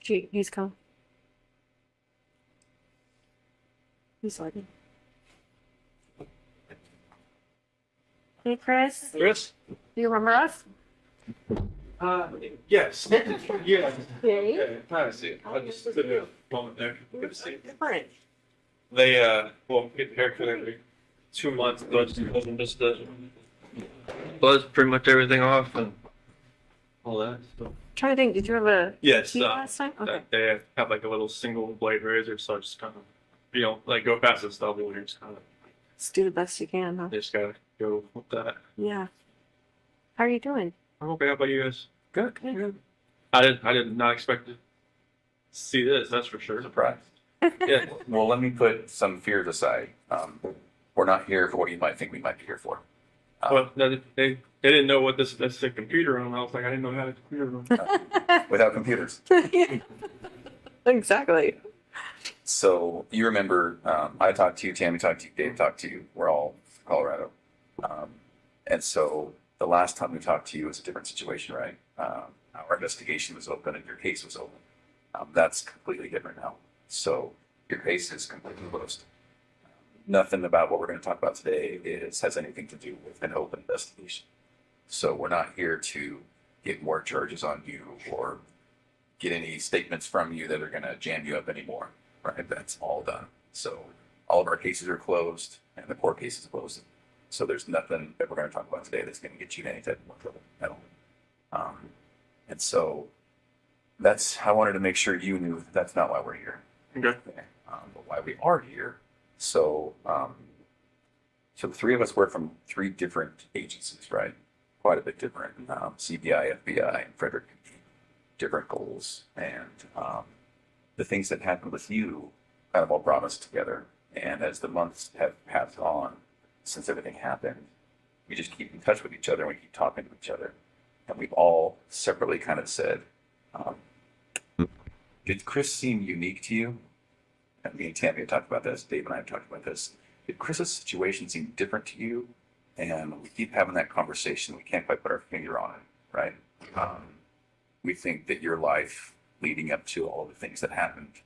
He's coming. He's like, hey, Chris. Chris? Do you remember us? Uh, yes. Yeah. Hey. Yeah, kind of see it. I just took a moment there. Good to see you. Different. They, well, get the haircut every 2 months, but just buzz pretty much everything off and all that. So. Trying to think, did you have a Yes, tea last time? Okay. they have like a little single blade razor, so I just kind of, like go past the stubble and just kind of, Let's do the best you can, huh? just gotta go with that. Yeah. How are you doing? I'm okay. How about you guys? Good. Good. I did not expect to see this, that's for sure. Surprise. Yeah. Well, let me put some fears aside. We're not here for what you might think we might be here for. Well, no, they didn't know what that's a computer room. I was like, I didn't know how to computer room. Without computers. Exactly. So you remember, I talked to you, Tammy talked to you, Dave talked to you. We're all from Colorado. And so the last time we talked to you was a different situation, right? Our investigation was open and your case was open. That's completely different now. So your case is completely closed. Nothing about what we're going to talk about today has anything to do with an open investigation. So we're not here to get more charges on you or get any statements from you that are going to jam you up anymore, right? That's all done. So all of our cases are closed and the court case is closed. So there's nothing that we're going to talk about today that's going to get you in any type of more trouble at all. And so I wanted to make sure you knew that that's not why we're here. Okay. But why we are here. So the three of us work from three different agencies, right? Quite a bit different. CBI, FBI, and Frederick, different goals. And the things that happened with you kind of all brought us together. And as the months have passed on since everything happened, we just keep in touch with each other and we keep talking to each other. And we've all separately kind of said, did Chris seem unique to you? And me and Tammy have talked about this. Dave and I have talked about this. Did Chris's situation seem different to you? And we keep having that conversation. We can't quite put our finger on it, right? We think that your life leading up to all of the things that happened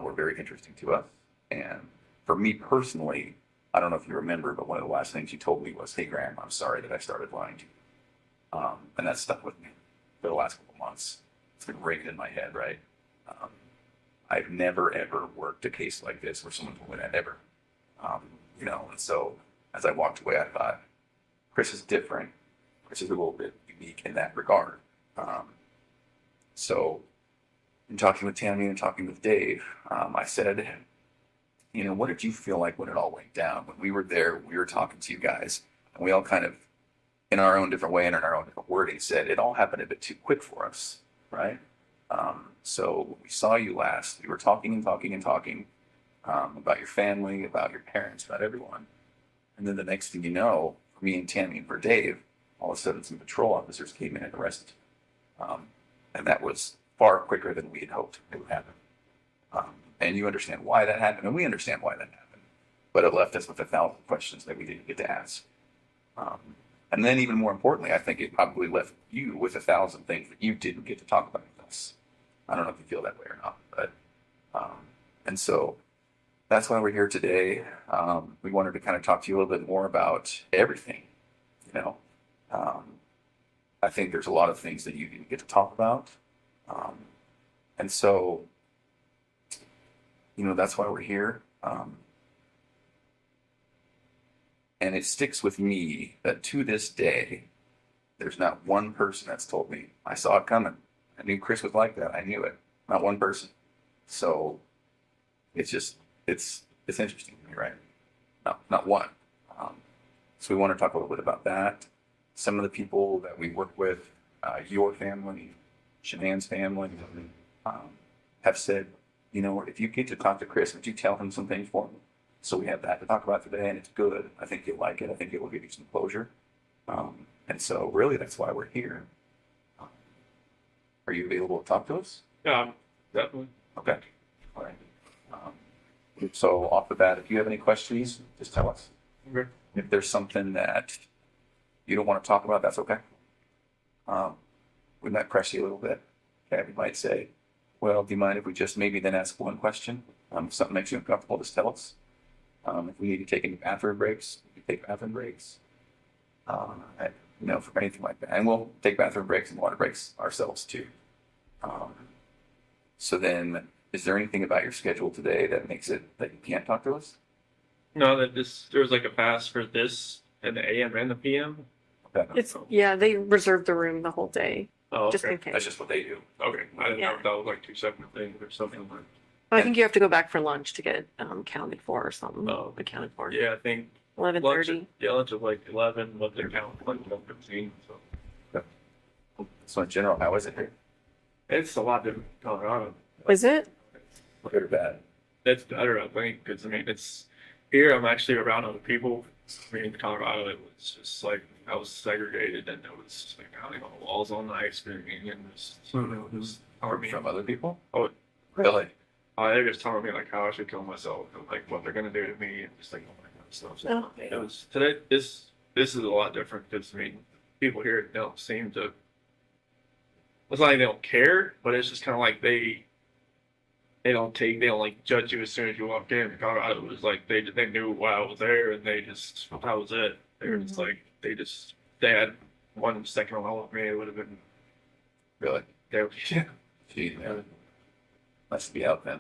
were very interesting to us. And for me personally, I don't know if you remember, but one of the last things you told me was, "Hey, Graham, I'm sorry that I started lying to you." And that stuck with me for the last couple of months. It's been ringing in my head, right? I've never ever worked a case like this where someone told me that ever. And so as I walked away, I thought, Chris is different. Chris is a little bit unique in that regard. So in talking with Tammy and talking with Dave, I said, what did you feel like when it all went down? When we were there, we were talking to you guys, and we all kind of, in our own different way and in our own different wording, said it all happened a bit too quick for us, right? So when we saw you last, we were talking and talking and talking about your family, about your parents, about everyone. And then the next thing you know, for me and Tammy and for Dave, all of a sudden some patrol officers came in and arrested you. And that was far quicker than we had hoped it would happen. And you understand why that happened, and we understand why that happened. But it left us with 1,000 questions that we didn't get to ask. And then even more importantly, I think it probably left you with 1,000 things that you didn't get to talk about with us. I don't know if you feel that way or not, but and so that's why we're here today. We wanted to kind of talk to you a little bit more about everything. I think there's a lot of things that you didn't get to talk about, and so that's why we're here. And it sticks with me that to this day, there's not one person that's told me, I saw it coming. I knew Chris was like that. I knew it. Not one person. So it's interesting to me, right? Not one. So we want to talk a little bit about that. Some of the people that we work with, your family, Shanann's family, have said, if you get to talk to Chris, would you tell him some things for me? So we have that to talk about today, and it's good. I think you'll like it. I think it will give you some closure. And so really that's why we're here. Are you available to talk to us? Yeah, definitely. Okay. All right. So off the bat, if you have any questions, just tell us. Okay. If there's something that you don't want to talk about, that's okay. We might press you a little bit. Okay, we might say, Well, do you mind if we just maybe then ask one question? If something makes you uncomfortable, just tell us. If we need to take any bathroom breaks, we can take bathroom breaks. And, for anything like that. And we'll take bathroom breaks and water breaks ourselves too. So then, is there anything about your schedule today that makes it that you can't talk to us? No, there's like a pass for this and the AM and the PM. Okay. Yeah, they reserved the room the whole day, Oh, just in okay. That's case. just what they do. Okay, I didn't know Yeah. if that was like two separate things or something. Like, I think you have to go back for lunch to get counted for or something. Oh. Accounted for. yeah, I think 11:30. lunch is like 11, but they count like 15. So So in general, how is it here? it's a lot different in Colorado. Is it? Good or bad? It's better, I think, because I mean, it's here. I'm actually around other people. I mean, in Colorado, it was just like I was segregated, and it was like hanging on the walls all night, screaming, and it was army. From other people? Oh, Really? they're just telling me like how I should kill myself, and like what they're gonna do to me, and just like all that kind of stuff. So Oh. it was today. This is a lot different because I mean, people here don't seem to. It's not like they don't care, but it's just kind of like they don't like judge you as soon as you walk in. In Colorado, it was like they knew why I was there, and they just that was it. They were just like they had 1 second on all of me. It would have been Really? yeah. Gee, man. Must be out then.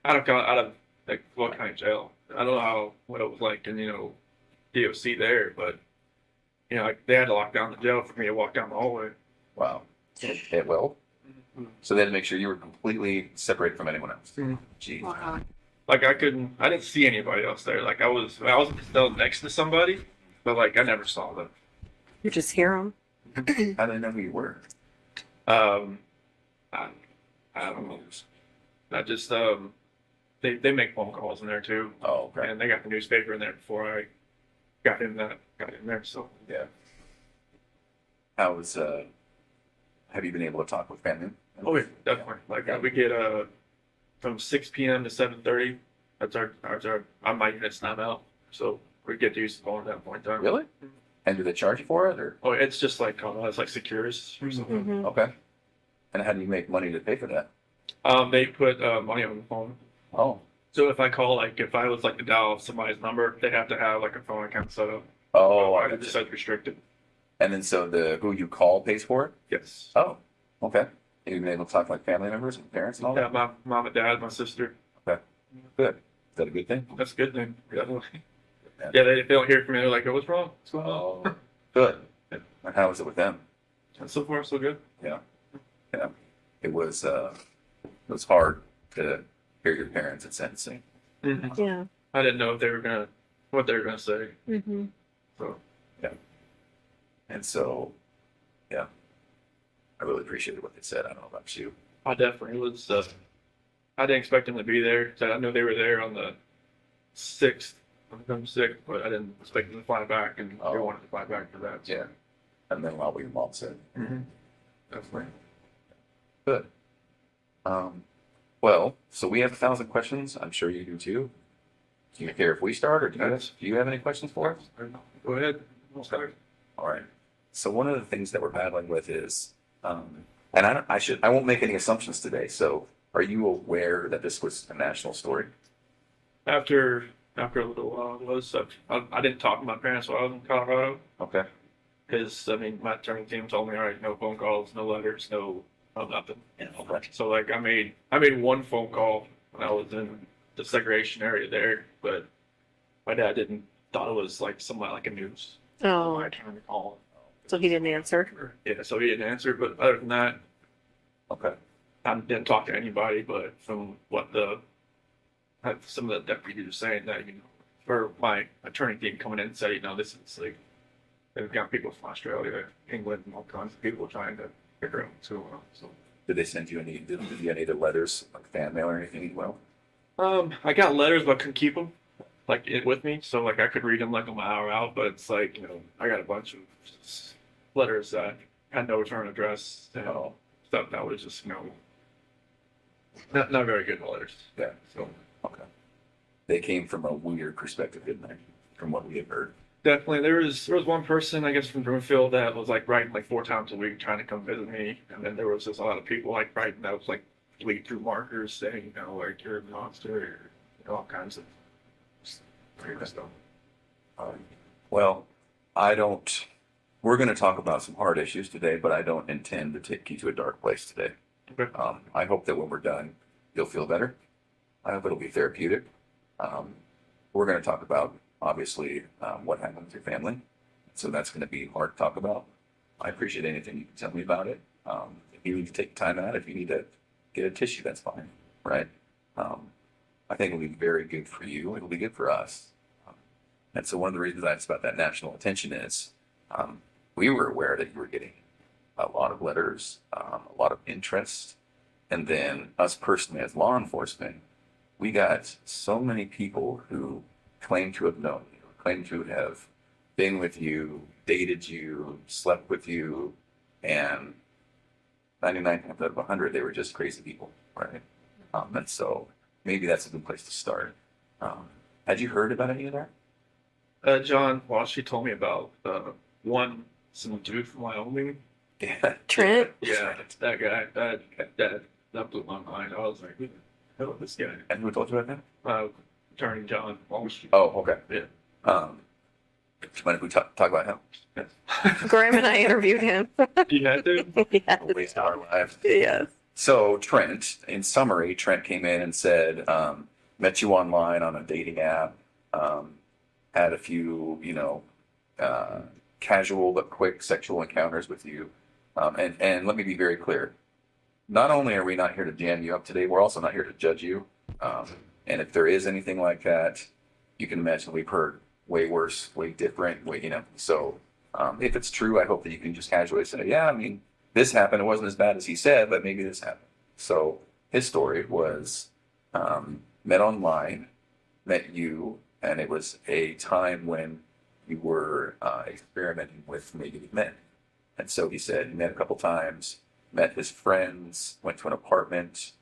Out of like what kind of jail? I don't know what it was like in DOC there, but like, they had to lock down the jail for me to walk down the hallway. Wow. It will. So they had to make sure you were completely separated from anyone else. Mhm. Jeez. Wow. Like I didn't see anybody else there. Like I was still next to somebody, but like I never saw them. You just hear them. How did they know who you were? I don't know. I just they make phone calls in there too, Oh, okay. and they got the newspaper in there before I got in there. So Yeah. How was have you been able to talk with family? oh yeah, definitely. Like we get from 6 p.m. to 7:30. That's our on my unit's not out, so we get to use the phone at that point in time. Really? And do they charge you for it or Oh, it's just like it's like Securus or something. Mhm. okay? And how do you make money to pay for that? They put money on the phone. Oh. So if I call, like, if I was like to dial somebody's number, they have to have like a phone account set up. Oh, I I just gotcha. said restricted. And then so the who you call pays for it? Yes. Oh, okay. You've been able to talk to like family members and parents and all Yeah, that? my mom and dad, my sister. Good. Is that a good thing? That's a good thing. Definitely. Yeah. Yeah, they don't hear from me. They're like, "Oh, what's wrong? What's going on?" Oh, good. And how was it with them? And so far, so good. Yeah. It was hard to hear your parents at sentencing. Yeah. I didn't know if what they were gonna say. Mm-hmm. So And so, yeah, I really appreciated what they said. I don't know about you. I definitely was. I didn't expect them to be there. So I knew they were there on the 6th. I'm 6th, but I didn't expect them to fly back, and they Oh. wanted to fly back for that. Yeah. And then what your mom said. Definitely. Good. Well, so we have 1,000 questions. I'm sure you do too. Do you care if we start or do you have any questions for us? Go ahead. We'll start. All right. So one of the things that we're battling with is, and I won't make any assumptions today. So are you aware that this was a national story? After a little while, it was. I didn't talk to my parents while I was in Colorado Okay. because I mean my attorney team told me, all right, no phone calls, no letters, no nothing. Okay. So like I made one phone call when I was in the segregation area there, but my dad thought it was like somewhat like a news. Oh, My attorney called. so he didn't answer. Yeah, so he didn't answer. But other than that, Okay. I didn't talk to anybody. But from what some of the deputies were saying, that for my attorney team coming in and said, this is like they've got people from Australia, England, and all kinds of people trying to figure out what's going on. So. Did they send you did you get any of the letters, like fan mail or anything? Well, I got letters, but couldn't keep them like it with me, so like I could read them like on my hour out. But it's like I got a bunch of letters that had no return address and stuff that was just not very good letters. Yeah. So okay. They came from a weird perspective, didn't they? From what we have heard. definitely there was one person I guess from Broomfield that was like writing like 4 times a week trying to come visit me, and then there was just a lot of people like writing that was like bleed through markers saying, like you're a monster, or all kinds of weird stuff. Well, I don't. We're going to talk about some hard issues today, but I don't intend to take you to a dark place today. Okay. I hope that when we're done, you'll feel better. I hope it'll be therapeutic. We're going to talk about, obviously, what happened with your family. So that's going to be hard to talk about. I appreciate anything you can tell me about it. If you need to take time out, if you need to get a tissue, that's fine, right? I think it'll be very good for you. It'll be good for us. And so one of the reasons I asked about that national attention is we were aware that you were getting a lot of letters, a lot of interest. And then us personally as law enforcement, we got so many people who claim to have known you, claim to have been with you, dated you, slept with you, and 99 times out of 100, they were just crazy people, right? And so maybe that's a good place to start. Had you heard about any of that? John Walsh, he told me about some dude from Wyoming. Yeah. Trent? Yeah, that guy. That blew my mind. I was like, who the hell is this guy? And who told you about that? Attorney John Walsh. Oh, okay. Yeah. Do you mind if we talk about him? Graham and I interviewed him. You had to? Yes. Waste our lives. Yes. So Trent, in summary, Trent came in and said, met you online on a dating app, had a few, casual but quick sexual encounters with you. And let me be very clear. Not only are we not here to jam you up today, we're also not here to judge you. And if there is anything like that, you can imagine we've heard way worse, way different, So if it's true, I hope that you can just casually say, yeah, I mean, this happened. It wasn't as bad as he said, but maybe this happened. So his story was met online, met you, and it was a time when you were experimenting with maybe men. And so he said he met a couple times, met his friends, went to an apartment,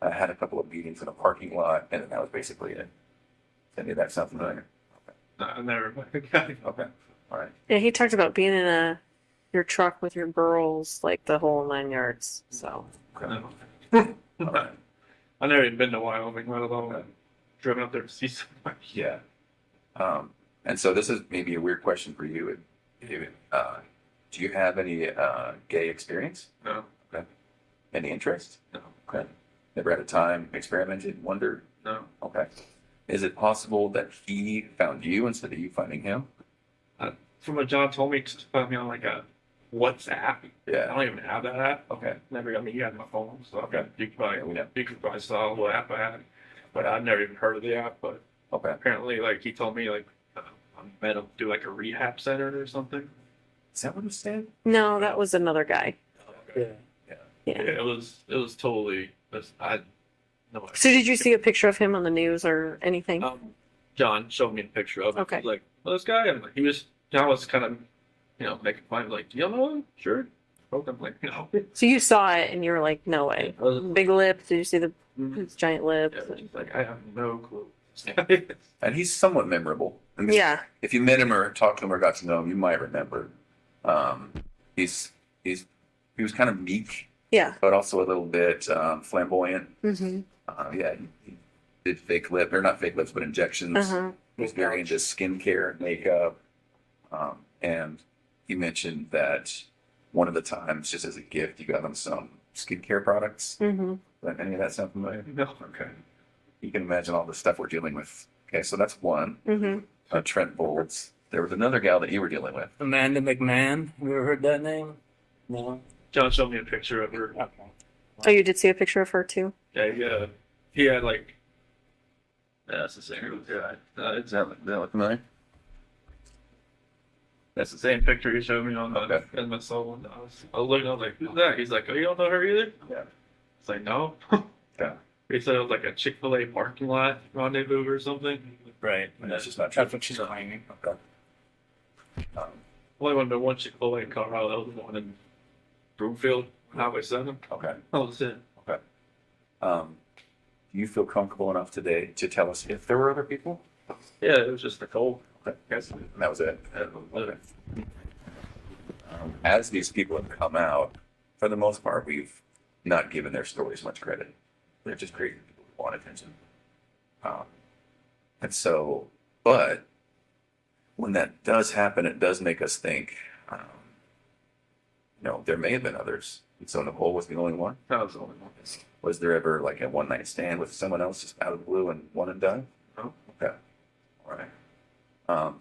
had a couple of meetings in a parking lot, and then that was basically it. Any of that sound familiar? I never. Okay. All right. Yeah, he talked about being in your truck with your girls, like the whole 9 yards. So Okay. No. All right. I've never even been to Wyoming, let alone driven up there to see somebody. Yeah. And so this is maybe a weird question for you. Do you have any gay experience? No, Any interest? no, Okay. Never had a time experimented, wondered? no. Okay. Is it possible that he found you instead of you finding him? From what John told me, to find me on like a WhatsApp. I Yeah. don't even have that app. Okay. Never. I mean, you had my phone, so Okay. you could probably Yeah. you could probably saw what app I had, but I've never even heard of the app. But Okay. apparently, like he told me, like I met him do like a rehab center or something. Is that what it said? no, that was another guy. Yeah, Yeah. it was totally. I no. So did you see a picture of him on the news or anything? John showed me a picture of it. Okay. He was like, well, this guy, and like, John was kind of, making fun of like, do you know him? Sure. I'm like, no. So you saw it and you were like, no way. I was, Big lips. Did you see Mhm. his giant lips? Yeah, she's like, I have no clue. And he's somewhat memorable. I mean, Yeah. If you met him or talked to him or got to know him, you might remember. He was kind of meek, Yeah. but also a little bit flamboyant. Mm-hmm. Yeah, he did fake lip, or not fake lips, but injections. Uh-huh. He was very into skincare, makeup, and he mentioned that one of the times, just as a gift, you got him some skincare products. Mm-hmm. Does any of that sound familiar? No. Okay. You can imagine all the stuff we're dealing with. Okay, so that's one. Mm-hmm. Trent Bolts. There was another gal that you were dealing with. Amanda McMahon. Have you ever heard that name? No. John showed me a picture of her. Okay. Oh, you did see a picture of her too? Yeah, he had like. That's the same. Yeah, Does that look familiar? that's the same picture he showed me on Okay. in my soul. And I was looking. I was like, "Who's that?" He's like, "Oh, you don't know her either?" Yeah. It's like, "No." Yeah. He said it was like a Chick-fil-A parking lot rendezvous or something. Right. And that's just not true. That's what she's claiming. Okay. Only went to one Chick-fil-A in Colorado. That was the one in Broomfield, Highway 7. Okay. That was it. Do you feel comfortable enough today to tell us if there were other people? Yeah, it was just Nicole. Okay. And that was it. Okay. As these people have come out, for the most part, we've not given their stories much credit. They're just crazy people who want attention. Um, and so, but when that does happen, it does make us think, there may have been others. So Nicole was the only one. That was the only one. Was there ever like a one night stand with someone else just out of the blue and one and done? No. Okay. All right. Do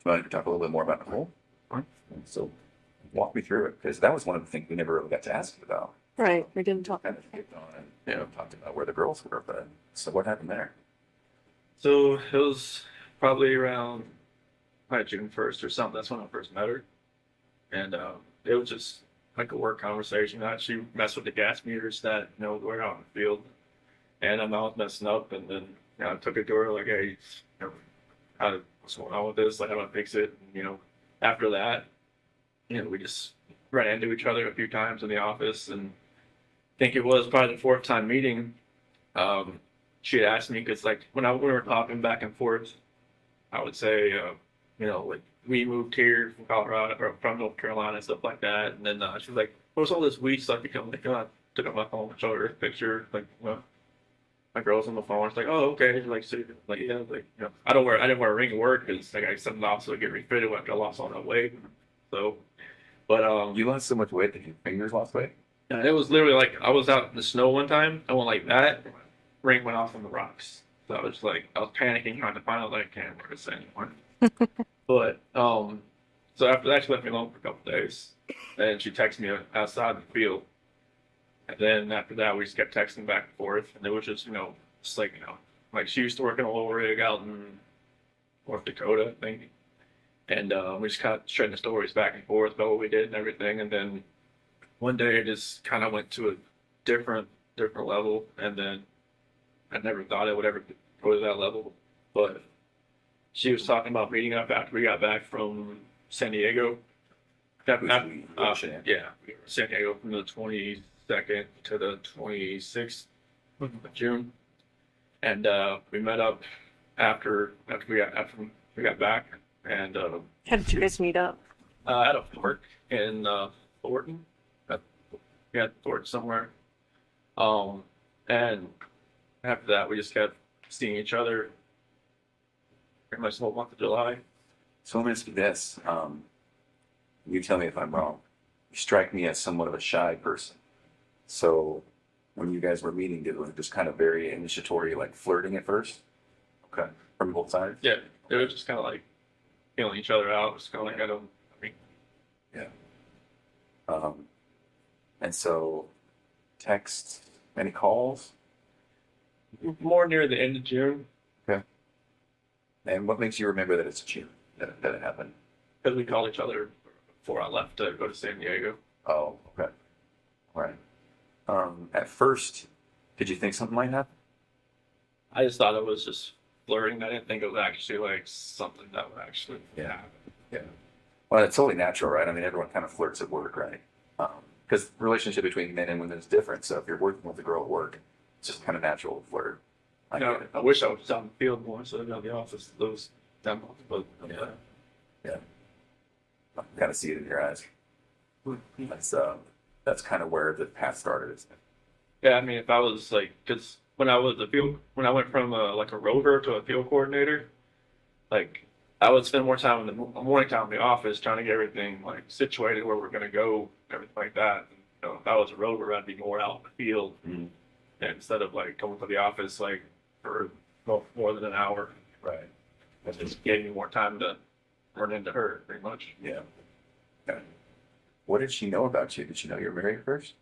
you want to talk a little bit more about Nicole? Sure. So walk me through it, because that was one of the things we never really got to ask you about. Right. We didn't talk. Kind of skipped on and talked about where the girls were, but so what happened there? So it was probably around June 1st or something. That's when I first met her. And it was just like a work conversation. She messed with the gas meters that, were out in the field. And I was messing up. And then, I took it to her like, hey, what's going on with this? Like, how do I fix it? And, after that, we just ran into each other a few times in the office. And I think it was probably the fourth time meeting. She had asked me, because like when we were talking back and forth, I would say, like we moved here from Colorado or from North Carolina and stuff like that. And then she was like, "What's all this weed stuff?" Because like, I took out my phone, showed her a picture, like my girl's on the phone. It's like, "Oh, okay." She's like, so, like yeah, like I didn't wear a ring at work because like I sent off so I get refitted after I lost all that weight. So, but You lost so much weight that your fingers lost weight? yeah, it was literally like I was out in the snow one time. I went like that. Ring went off on the rocks. So I was panicking trying to find out that I can't wear this anymore. But so after that she left me alone for a couple days. And she texted me outside the field. And then after that we just kept texting back and forth, and it was just, just like she used to work in a little rig out in North Dakota, I think. And we just kind of trading stories back and forth about what we did and everything. And then one day it just kind of went to a different level, and then I never thought it would ever go to that level, but she was talking about meeting up after we got back from San Diego. Yeah, we were in San Diego from the 22nd to the 26th of June, and we met up after we got back, and How did you guys meet up? at a park in Thornton. Thornton somewhere. And after that, we just kept seeing each other pretty much the whole month of July. So let me ask you this. You tell me if I'm wrong. You strike me as somewhat of a shy person. So when you guys were meeting, it was just kind of very initiatory, like flirting at first? Okay. From both sides? Yeah, it was just kind of like feeling each other out. It was kind of like, Yeah. And so texts, any calls? more near the end of June, And what makes you remember that it's June that it happened? because we called each other before I left to go to San Diego. Oh, okay. All right. At first, did you think something might happen? I just thought it was just flirting. I didn't think it was actually like something that would actually happen. Yeah. Well, it's totally natural, right? I mean, everyone kind of flirts at work, right? Because the relationship between men and women is different. So if you're working with a girl at work, it's just kind of natural to flirt. I get it. I wish I was out in the field more instead of in the office those demos, but Yeah. I can kind of see it in your eyes. That's kind of where the path started, isn't it? Yeah, I mean, if I was like, because when I went from like a rover to a field coordinator, like I would spend more time in the morning time in the office trying to get everything like situated where we're gonna go, everything like that. And, if I was a rover, I'd be more out in the field, and instead of like coming to the office like for more than an hour. Right. It just gave me more time to run into her, pretty much. Yeah. Okay. What did she know about you? Did she know you were married first?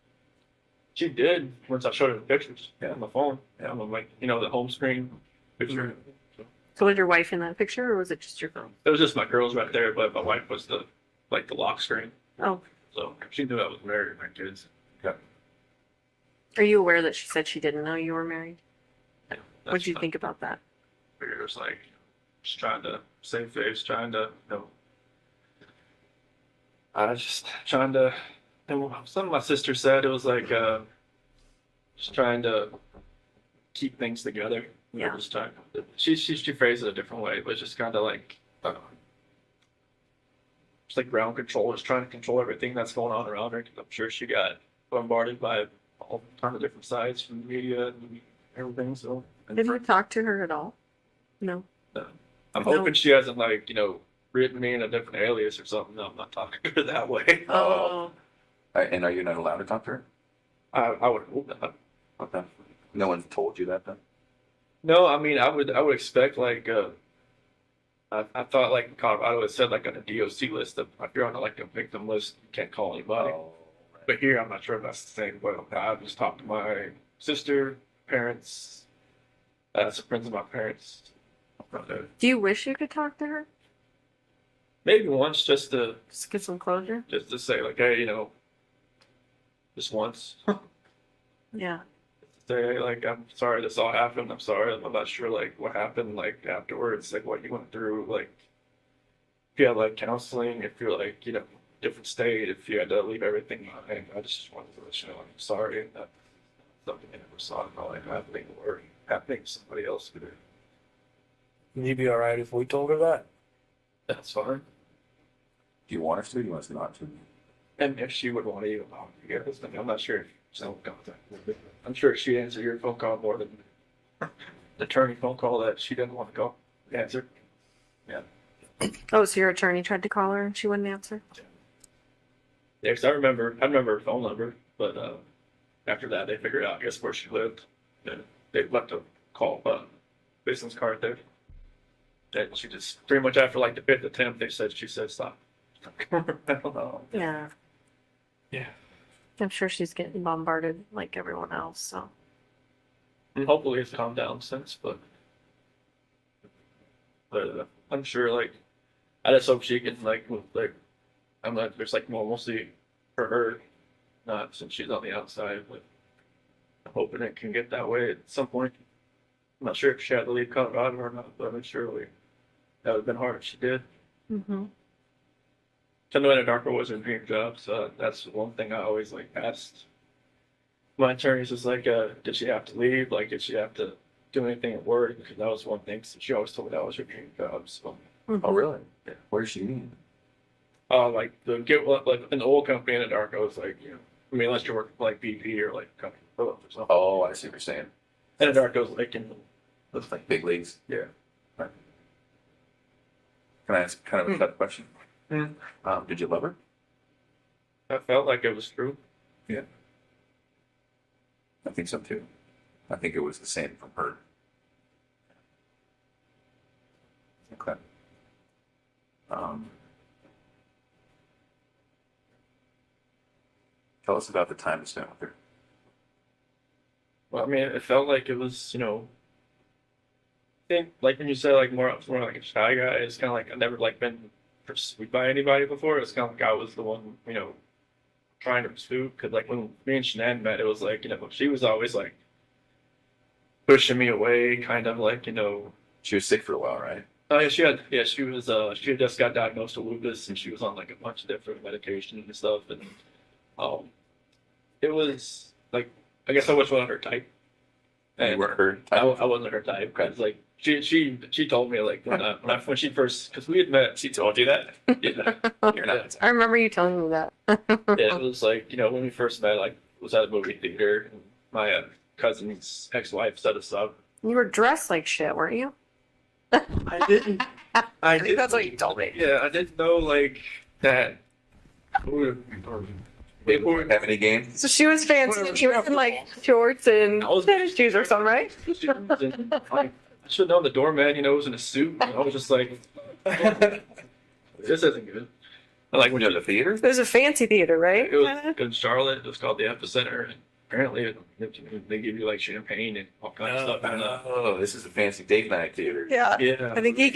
She did once I showed her the pictures Yeah. on the phone. Yeah. I'm like, the home screen picture. So was your wife in that picture, or was it just your phone? It was just my girls right there, but my wife was the lock screen. Oh, So she knew I was married with my kids. are you aware that she said she didn't know you were married? Yeah, What'd you think about that? I figured it was like just trying to save face, trying to I was just trying to. And something my sister said, it was like just trying to keep things together. Yeah. Just trying. She phrased it a different way, but just kind of like just like ground control, just trying to control everything that's going on around her. 'Cause I'm sure she got bombarded by a all kinds of different sides from the media and everything. So, and Have you talked to her at all? No. I'm No. hoping she hasn't like written me in a different alias or something. No, I'm not talking to her that way. Oh. And are you not allowed to talk to her? I would hope not. Okay. No one told you that then? No, I mean I would expect like I thought like in Colorado it said like on a DOC list that if you're on like a victim list you can't call anybody. Oh, But here I'm not sure if that's the same. But I just talked to my sister, parents, some friends of my parents. Do you wish you could talk to her? Maybe once just to Just get some closure? say like, hey, just once. Yeah. Say hey, like I'm sorry this all happened. I'm sorry. I'm not sure like what happened like afterwards, like what you went through, like if you had like counseling, if you're like, different state, if you had to leave everything behind. I just wanted to let you know I'm sorry and that something I never saw probably happening or happening to somebody else. Would you be alright if we told her that? That's fine. do you want us to? Do you want us not to? And if she would want to even talk to you guys, I'm not sure if she's in contact with it. I'm sure she'd answer your phone call more than the attorney phone call that she didn't want to call answer. Oh, so your attorney tried to call her and she wouldn't answer? Yeah, 'cause I remember her phone number, but after that they figured out, I guess, where she lived. And they left a call business card there. And she just pretty much after like the fifth attempt, she said stop. I don't know. Yeah. Yeah. I'm sure she's getting bombarded like everyone else, so. And hopefully it's calmed down since, but I'm sure like I just hope she can I'm not there's like normalcy for her, not since she's on the outside, but I'm hoping it can get that way at some point. I'm not sure if she had to leave Colorado or not, but I'm surely that would have been hard if she did. Mm-hmm. I know Anadarko was her dream job, so that's one thing I always like asked my attorneys is like, did she have to leave? Like, did she have to do anything at work? Because that was one thing. So she always told me that was her dream job. So, Oh, really? Yeah. What does she mean? like like an oil company in Anadarko is like, I mean, unless you work for like BP or like a company Phillips or something. Oh, I see what you're saying. Anadarko's like in Looks like big leagues. yeah. Can I ask kind of a tough question? Mm. Did you love her? I felt like it was true. I think so too. I think it was the same from her. Okay. Tell us about the time you spent with her. Well, I mean, it felt like it was, I think like when you said like more like a shy guy, it's kind of like I've never like been pursued by anybody before. It's kind of like I was the one, trying to pursue. Because like when me and Shanann met, it was like, she was always like pushing me away, kind of like, She was sick for a while, right? Oh yeah, she had just got diagnosed with lupus and she was on like a bunch of different medications and stuff and it was like I guess I wasn't her type. And you weren't her I type? wasn't her type because like she told me like when she first because we had met. She told you that? Yeah, You're not. I remember you telling me that. yeah, it was like when we first met, like was at a movie theater and my cousin's ex-wife set us up. You were dressed like shit, weren't you? I didn't. I think that's what you told me. Yeah, I didn't know like that. People were Have any games? So she was fancy and you were in like shorts and I was- tennis shoes or something, right? I should have known the doorman, was in a suit. And I was just like, this isn't good. And like when You know, the theater? It was a fancy theater, right? it was in Charlotte, it was called the Epicenter. And apparently, they give you like champagne and all kinds of stuff. And, Oh, this is a fancy date night theater. Yeah. yeah, I think he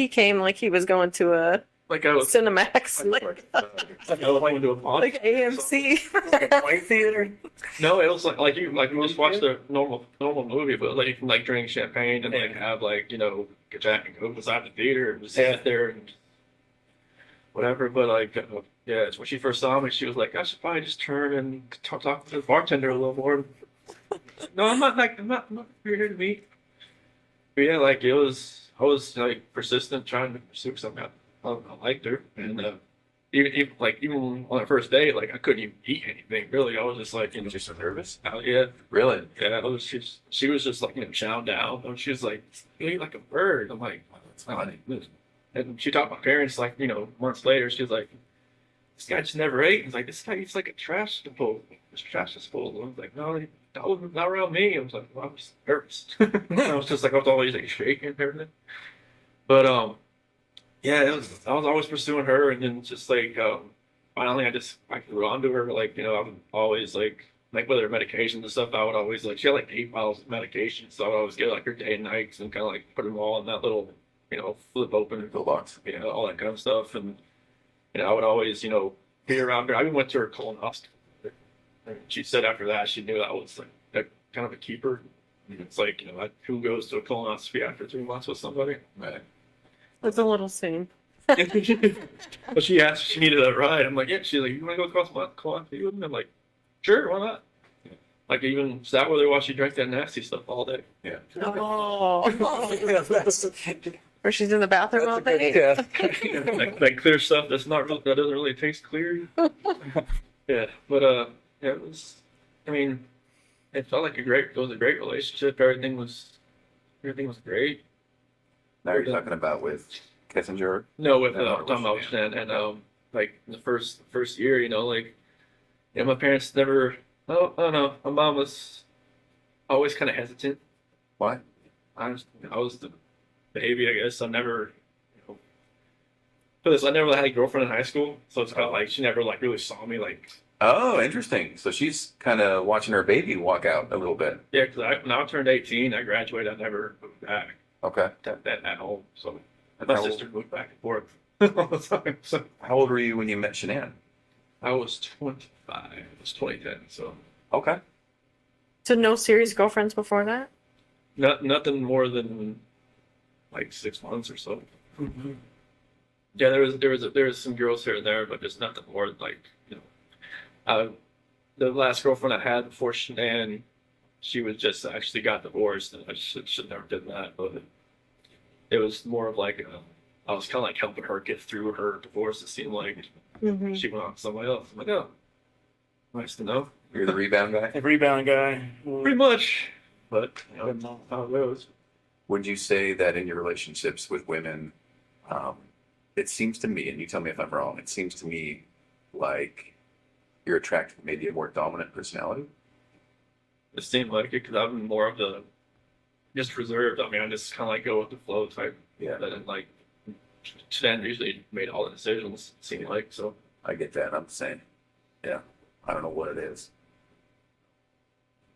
came like he was going to a like I was Cinemax, like I was going to a pond. like AMC. White theater? No, it was like you just watch the normal movie, but like you can like drink champagne and like have like get Jack and Coke inside the theater and just sit there and whatever. But like yeah, it's when she first saw me, she was like, I should probably just turn and talk to the bartender a little more. No, I'm not here to meet. But yeah, like I was like persistent trying to pursue something. I liked her and even on the first day, like I couldn't even eat anything really. I was just like, you know, Just so nervous. yeah, Really? yeah. I was just she was just like, you know, chowing down. And she was like, you eat like a bird. I'm like, That's funny. and she talked to my parents like, you know, months later. She was like, this guy just never ate. He's like, this guy eats like a trash disposal. It's trash disposal. I was like, no, not around me. I was like, well, I was nervous. I was just like, I was always like shaking and everything. But yeah, I was always pursuing her, and then just like finally, I grew onto her. Like, you know, I'm always like with her medications and stuff. I would always like she had like 8 bottles of medication, so I would always get like her day and nights and kind of like put them all in that little, you know, flip open, Pillbox. you know, all that kind of stuff. And you know, I would always, you know, be around her. I even went to her colonoscopy, and she said after that she knew I was like kind of a keeper. It's like, you know, who goes to a colonoscopy after 3 months with somebody? Right. It's a little soon. But she asked if she needed a ride. I'm like, yeah. She's like, you want to go across my colonoscopy with me? I'm like, sure, why not? Like even sat with her while she drank that nasty stuff all day. Yeah. Oh. Yeah, that's Or she's in the bathroom all day. yeah. That clear stuff that doesn't really taste clear. Yeah, but yeah, it was. I mean, it felt like it was a great relationship. Everything was great. Now you're talking about with Kissinger. No, with Yeah, Tom Elsham and like the first year, you know, like yeah, my parents never. Oh, I don't know. My mom was always kind of hesitant. Why? I was the baby, I guess. I never, you know, because I never had a girlfriend in high school, so it's kind of like she never like really saw me like. Oh, interesting. So she's kind of watching her baby walk out a little bit. Yeah, because when I turned 18, I graduated. I never moved back Okay. at home. So And my how, sister moved back and forth all the time. So how old were you when you met Shanann? I was 25. It was 2010. So Okay. So no serious girlfriends before that? nothing more than like 6 months or so. Yeah, there was some girls here and there, but just nothing more like, you know. The last girlfriend I had before Shanann, she was just actually got divorced, and I should never did that. But it was more of like I was kind of like helping her get through her divorce. It seemed like Mm-hmm. she went on to somebody else. I'm like, oh, nice to know. You're the rebound guy. A rebound guy. Pretty much, but you know, how it goes. Would you say that in your relationships with women, it seems to me, and you tell me if I'm wrong, it seems to me like you're attracted to maybe a more dominant personality? It seemed like it because I'm more of the just reserved. I mean, I just kind of like go with the flow type. Yeah. And like Stan usually made all the decisions. It seemed like so. I get that. I'm saying, yeah, I don't know what it is.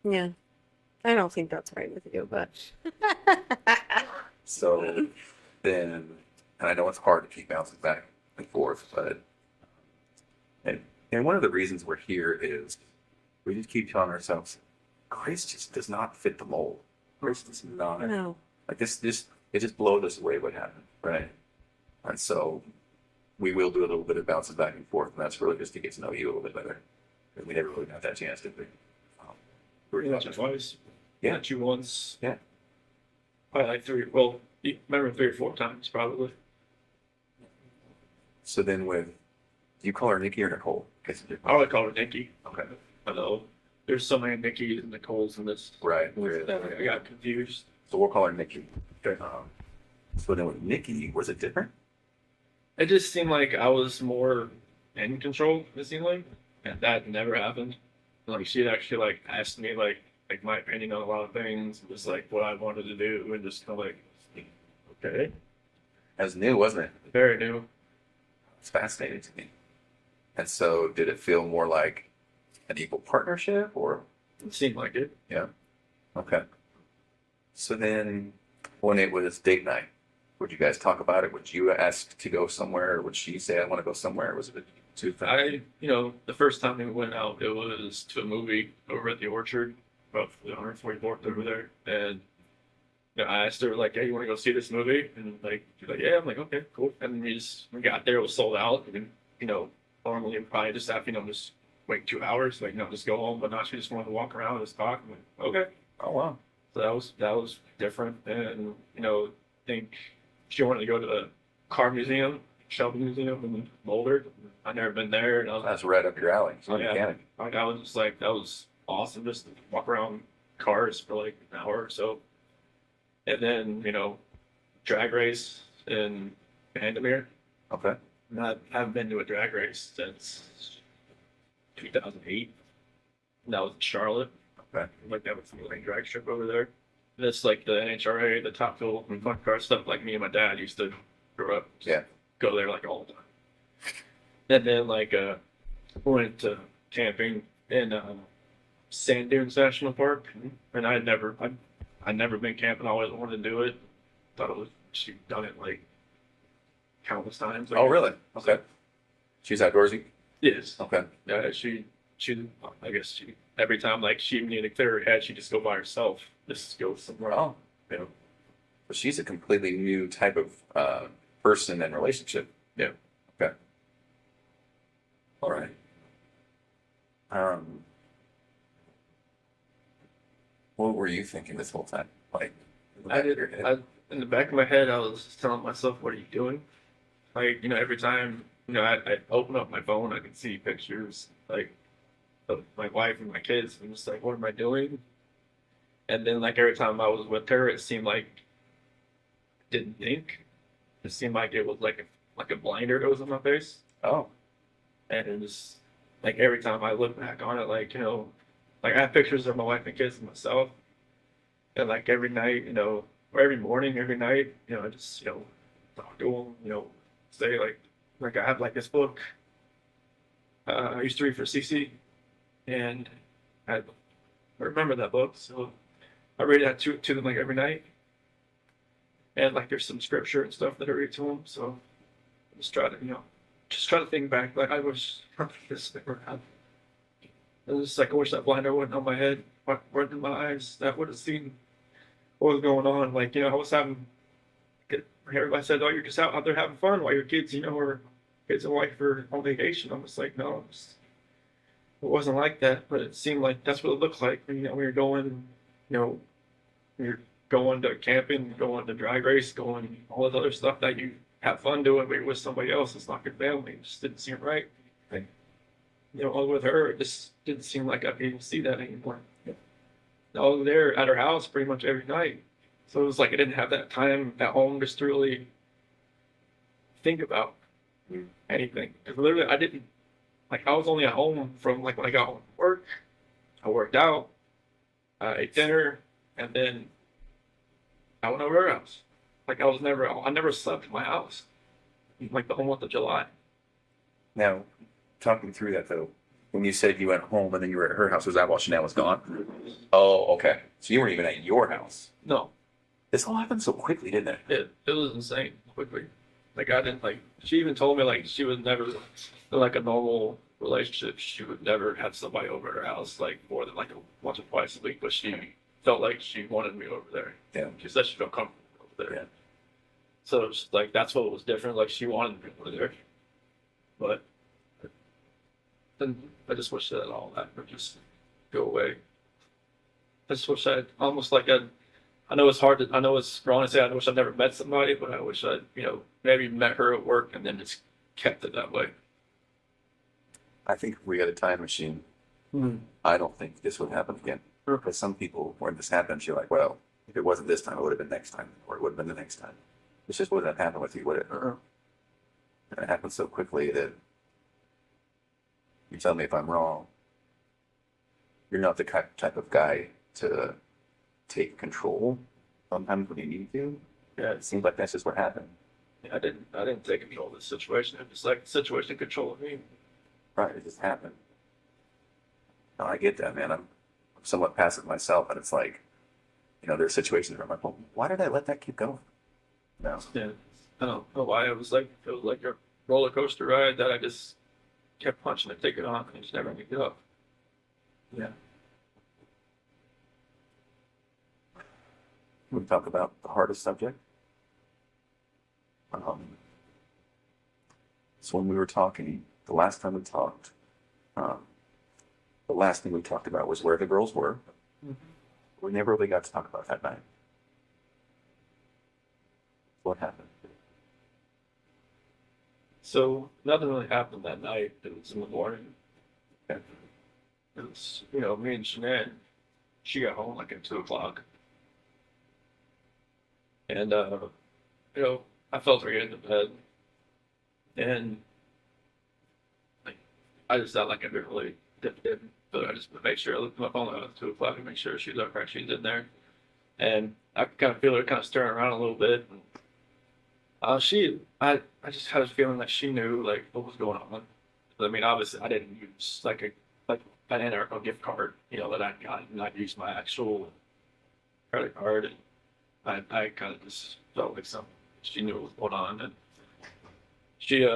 Yeah. I don't think that's right with you, but So then, and I know it's hard to keep bouncing back and forth, but and one of the reasons we're here is we just keep telling ourselves, Grace just does not fit the mold. Grace does not. no. Like it just blows us away what happened, right? And so we will do a little bit of bouncing back and forth, and that's really just to get to know you a little bit better. Because we never really got that chance, did we? Pretty much twice. Yeah. Met you once. Yeah. Probably like three. Well, you remember 3 or 4 times probably. So then do you call her Nikki or Nicole? I would call her Nikki. Okay. I know there's so many Nickies and Nicoles in this. Right. There is. I got confused. So we'll call her Nikki. Okay. So then with Nikki, was it different? It just seemed like I was more in control. It seemed like, and that never happened. Like she'd actually like asked me like my opinion on a lot of things, just like what I wanted to do, and just kind of like, okay, It was new, wasn't it? very new. It's fascinating to me. And so did it feel more like an equal partnership or? It seemed like it. Okay. So then when it was date night, would you guys talk about it? Would you ask to go somewhere? Or would she say, I want to go somewhere? Was it a two thing? The first time we went out, it was to a movie over at the Orchard, about the 144th over there, and I asked her like, "Hey, you want to go see this movie?" And like, she's like, "Yeah." I'm like, "Okay, cool." And we got there, it was sold out, and normally we'd probably just have just wait 2 hours, like just go home, but not. She just wanted to walk around and just talk. I'm like, okay. Oh, wow. So that was different, and I think she wanted to go to the car museum, Shelby Museum in Boulder. I've never been there, and I was That's right up your alley. It's Oh, uncanny. yeah. Like I was just like that was awesome just to walk around cars for like an hour or so. And then, drag race in Vandermeer. Okay. And I haven't been to a drag race since 2008. And that was in Charlotte. Okay. Like that was the main drag strip over there. That's like the NHRA, the Top Fuel and fun car stuff. Like me and my dad used to grow up. Yeah. Go there like all the time. And then went to camping in Sand Dunes National Park, and I'd never been camping. I always wanted to do it. Thought it was she'd done it like countless times. Like, Oh, really? Okay. She's outdoorsy. Yes. Okay. Yeah. She. I guess she. Every time like she needed to clear her head, she'd just go by herself. Just go somewhere. Oh, You know. but she's a completely new type of person and relationship. Yeah. Okay. All right. What were you thinking this whole time? Like, in the I back of did. your head? In the back of my head, I was telling myself, "What are you doing?" Like, every time, I open up my phone, I can see pictures like of my wife and my kids. I'm just like, "What am I doing?" And then, like every time I was with her, it seemed like I didn't think. It seemed like it was like a blinder that was on my face, Oh, and it was like every time I look back on it, like I have pictures of my wife and kids and myself, and like every night, or every morning, every night, I just, talk to them, say like I have like this book I used to read for CC, and I remember that book, so I read that to them like every night, and like there's some scripture and stuff that I read to them, so I just try to think back, like I wish this never happened. And it's like I wish that blinder wasn't on my head, wasn't in my eyes. That would have seen what was going on. Like, I was everybody said, "Oh, you're just out there having fun while your kids, or kids and wife are on vacation." I was like, no, it wasn't like that. But it seemed like that's what it looked like. When you're going, you're going to camping, going to drag race, going all this other stuff that you have fun doing, but you're with somebody else. It's not your family. It just didn't seem right. Right. With her, it just didn't seem like I could even see that anymore. I was there at her house pretty much every night. So it was like I didn't have that time at home just to really think about anything. Because literally, I didn't, I was only at home from like when I got home from work. I worked out, I ate dinner, and then I went over her house. I never slept in my house, like the whole month of July. now, talking through that though, when you said you went home and then you were at her house, was that while Chanel was gone? Oh, okay. So you weren't even at your house. No, This all happened so quickly, didn't it? it was insane quickly. Like I didn't like. She even told me like she would never, in like a normal relationship, she would never have somebody over at her house like more than like once or twice a week. But she felt like she wanted me over there. Yeah. She said she felt comfortable over there. Yeah. So it's like that's what was different. Like she wanted me over there, but then I just wish that all that would just go away. I just wish I almost like I know it's hard to, I know it's wrong to say I wish I'd never met somebody, but I wish I'd, maybe met her at work and then just kept it that way. I think if we had a time machine, I don't think this would happen again. Because some people, when this happens, you're like, well, if it wasn't this time, it would have been next time, or it would have been the next time. This just wouldn't have happened with you, would it? Uh-uh. And it happened so quickly that you tell me if I'm wrong. You're not the type of guy to take control sometimes when you need to. Yeah, It seems like that's just what happened. I didn't take control of the situation. It was like the situation controlled me. Right, it just happened. No, I get that, man. I'm somewhat passive myself, and it's like, there's situations where I'm like, well, why did I let that keep going? No. Yeah, I don't know why it was like a roller coaster ride that I just kept punching the ticket on and just never picked it up. Yeah. We talk about the hardest subject. So when we were talking, the last time we talked, the last thing we talked about was where the girls were. We never really got to talk about that night. What happened? So nothing really happened that night. It was in the morning. Okay. It was, you know, me and Shanann, she got home like at 2 o'clock. And, you know, I felt her get into bed. And like, I just felt like I didn't really dip in. But I just made sure I looked at my phone at 2 o'clock and make sure she's upright, she's in there. And I could kind of feel her kind of stirring around a little bit. And, I just had a feeling that she knew like what was going on. I mean, obviously, I didn't use like an Anarco gift card, you know, that I got, and I used my actual credit card, and I kind of just felt like she knew what was going on, and she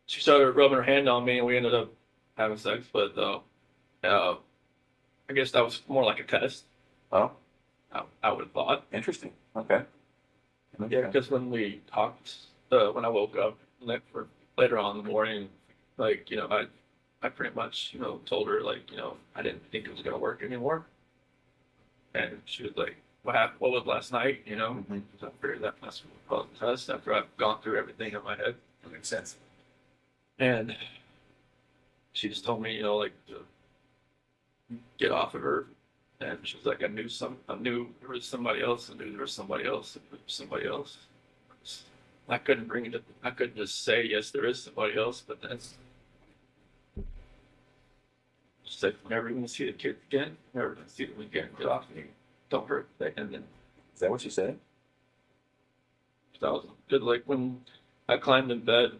she started rubbing her hand on me, and we ended up having sex, but I guess that was more like a test. Oh, I would have thought. interesting. Okay. Yeah, because when we talked, when I woke up for later on in the morning, like, you know, I pretty much, you know, told her, like, you know, I didn't think it was going to work anymore. And she was like, what happened? What was last night? You know, Mhm. so I figured that's what caused the test after I've gone through everything in my head. That makes sense. And she just told me, you know, like, to get off of her. And she was like, I knew there was somebody else, I knew there was somebody else, and there was somebody else. I couldn't bring it up. I couldn't just say, yes, there is somebody else, but that's just like, never going to see the kids again, never going to see them again, get off me, don't hurt them. And then Is that what you said? that was good. Like when I climbed in bed,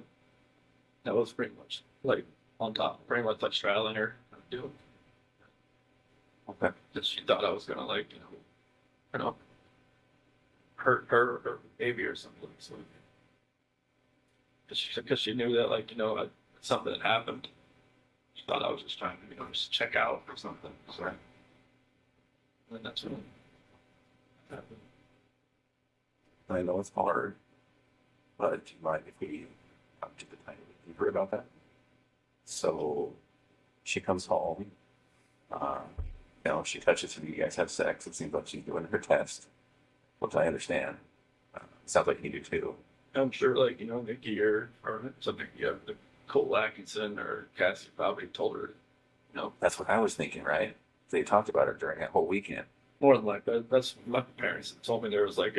that was pretty much like on top, pretty much like straddling her. Doing. Okay. That she thought I was gonna like, you know, hurt her or baby or something. So, because she knew that, like, you know, something had happened. She thought I was just trying to, you know, just check out or something. So, and then that's when it happened. I know it's hard, but do you mind if we talk to the tiny bit deeper about that? So she comes home. You know, she touches you. You guys have sex. It seems like she's doing her test, which I understand. Sounds like you do too. I'm sure, like, you know, Nikki or something, the Cole Atkinson or Cassie probably told her, you know, That's what I was thinking, right? They talked about it during that whole weekend. more than like that. That's my parents told me there was like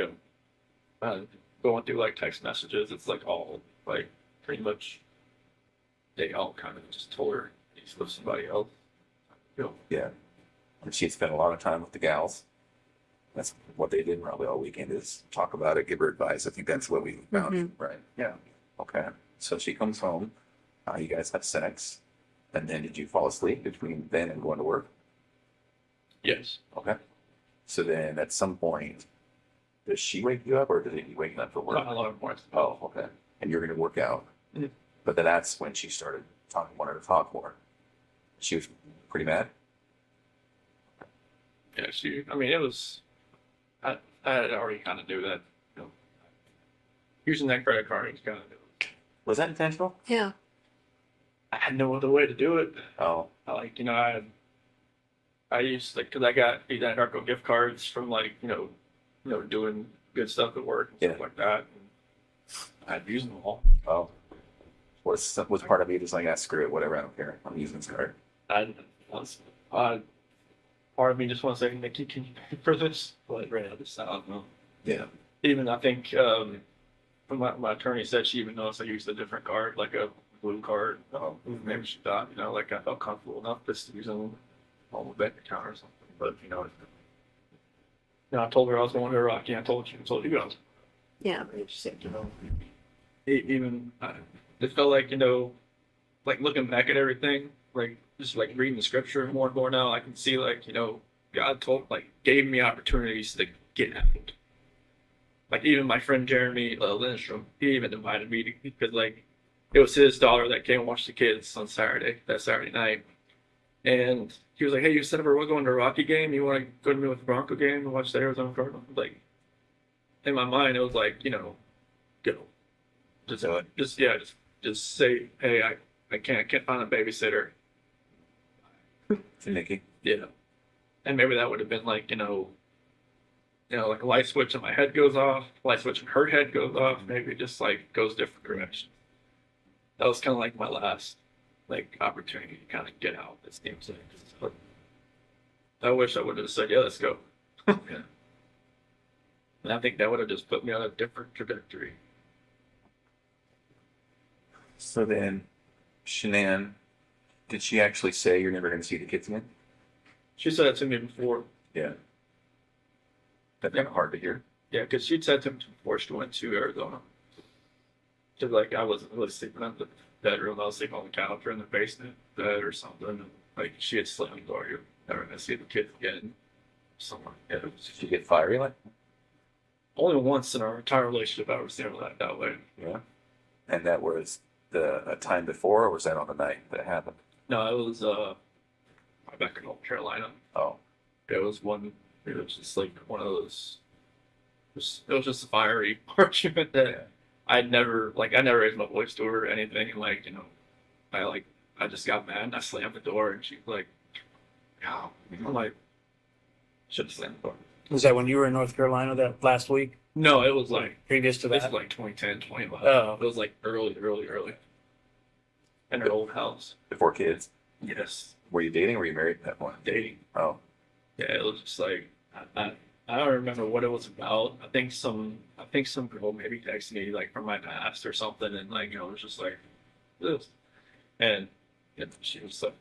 going through like text messages. It's like all like pretty much they all kind of just told her he's with somebody else. You know, Yeah. And she'd spent a lot of time with the gals. That's what they did probably all weekend is talk about it, give her advice. I think that's what we found, right? Yeah. Okay. So she comes home. You guys have sex. And then did you fall asleep between then and going to work? yes. Okay. So then at some point, does she wake you up or does he wake you up for work? Not a lot of points. Oh, okay. And you're going to work out. Mhm. But then that's when she started wanted to talk more. She was pretty mad. Yeah, I mean, it was, I had already kind of knew that, you know, using that credit card, you kind of knew. Was that intentional? Yeah. I had no other way to do it. Oh, Like, you know, I used, like, because I got these Anarco gift cards from, like, you know, doing good stuff at work and stuff Yeah. like that. And I'd use them all. oh. Was part of you just like, ah, screw it, whatever, I don't care. I'm using this card. I once, part of me just wants to say, Nikki, can you pay for this? But right now, I don't know. Yeah. Even I think, from my attorney said she even noticed I used a different card, like a blue card. Oh, Maybe she thought, you know, like I felt comfortable enough just to use them on my bank account or something. But, you know, I told her I was going to Iraq. I told you guys. Yeah. She said, you know, even it felt like, you know, like looking back at everything, like just like reading the scripture more and more now, I can see, like, you know, God gave me opportunities to get out. Like even my friend Jeremy Lindstrom, he even invited me because like it was his daughter that came and watched the kids on that Saturday night. And he was like, hey, you said we're going to a Rocky game. You want to go to me with the Bronco game and watch the Arizona Cardinals? Like, in my mind, it was like, you know, go. Just say, hey, I can't find a babysitter. to Nikki. Yeah. And maybe that would have been like, you know, like a light switch in my head goes off, light switch in her head goes off, maybe it just like goes different directions. that was kind of like my last like opportunity to kind of get out. It seems like. But I wish I would have said, yeah, let's go. Yeah. And I think that would have just put me on a different trajectory. So then, Shanann, did she actually say you're never going to see the kids again? She said it to me before. Yeah. That's kind of hard to hear. Yeah, because she'd said to me before she went to Arizona. Because, like, I wasn't really sleeping in the bedroom. I was sleeping on the couch or in the basement bed or something. And, like, she had slammed the door. You're never going to see the kids again. Somewhere. Yeah, it was Did she get fiery like? only once in our entire relationship I ever seen her that way. Yeah. And that was a time before, or was that on the night that happened? No, it was back in North Carolina. Oh, It was just like one of those. It was just a fiery argument that I never raised my voice to her or anything. And like, I just got mad and I slammed the door and she was like, "Ow." I'm like, should have slammed the door. Was that when you were in North Carolina that last week? No, it was like, Previous to this that? was like 2010, 2011. Oh. It was like early. In her old house. before kids. Yes. Were you dating or were you married at that point? Dating. Oh, Yeah, it was just like I don't remember what it was about. I think some girl maybe texted me like from my past or something, and like it was just like this, and she was like,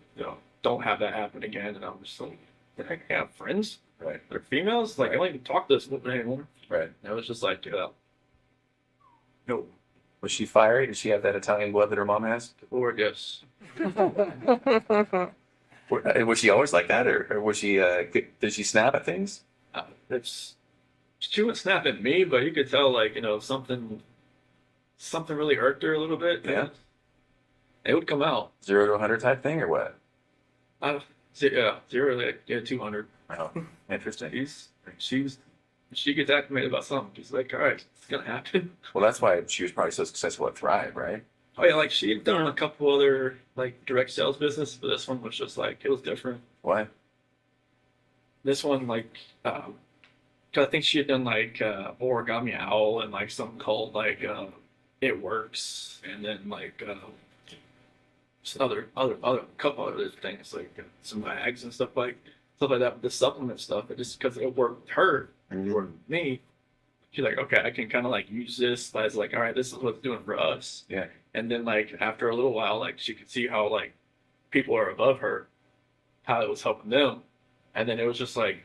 don't have that happen again. And I was just like, I have friends, right, they're females, like I don't even talk to this woman anymore. right. And it was just like, no, Was she fiery? Did she have that Italian blood that her mom has? or yes, Was she always like that, or was she? Did she snap at things? it's she would snap at me, but you could tell like something really irked her a little bit. Yeah. It would come out. 0 to 100 type thing, or what? Yeah, 0 to 200. Oh, interesting. She gets acclimated about something. She's like, all right, it's gonna happen. Well, that's why she was probably so successful at Thrive, right? Oh yeah, like she had done a couple other like direct sales business, but this one was just like it was different. Why? This one like, cause I think she had done like Origami Owl and like something called like It Works, and then like just other couple other things like some bags and stuff like that. But the supplement stuff, it just because it worked with her, it worked with me. She's like, okay, I can kind of like use this as like, all right, this is what it's doing for us. Yeah. And then like after a little while, like she could see how like people are above her, how it was helping them, and then it was just like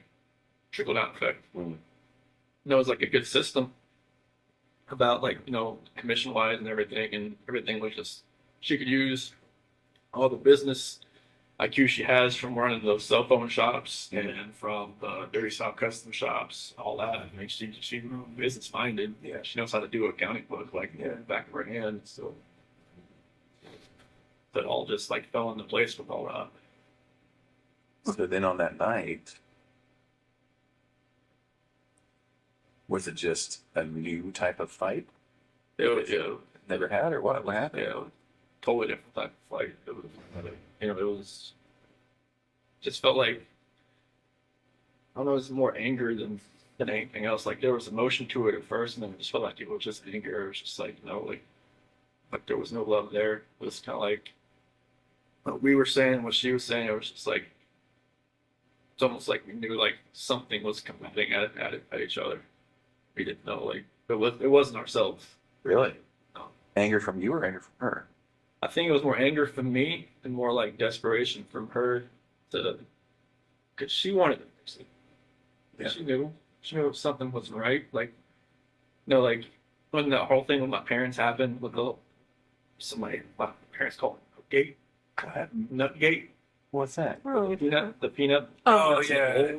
trickle down effect. Mm. And it was like a good system about like commission wise and everything was just she could use all the business IQ she has from running those cell phone shops and from the Dirty South custom shops, all that. I mean, she's business minded. Yeah. She knows how to do an accounting book like back of her hand. So that all just like fell into place with all that. So then on that night, was it just a new type of fight? It was Never had, or what? What happened? yeah, totally different type of fight. It was it was just felt like I don't know, it was more anger than anything else. Like there was emotion to it at first, and then it just felt like it was just anger. It was just like like there was no love there. It was kind of like what we were saying, what she was saying. It was just like it's almost like we knew like something was coming at each other. We didn't know like it wasn't ourselves. Really? No. Anger from you or anger from her? I think it was more anger from me and more like desperation from her because she wanted to fix it. Yeah. She knew something wasn't right. Like, like when that whole thing with my parents happened with my parents called it Nutgate. What's that? The peanut. Oh, yeah.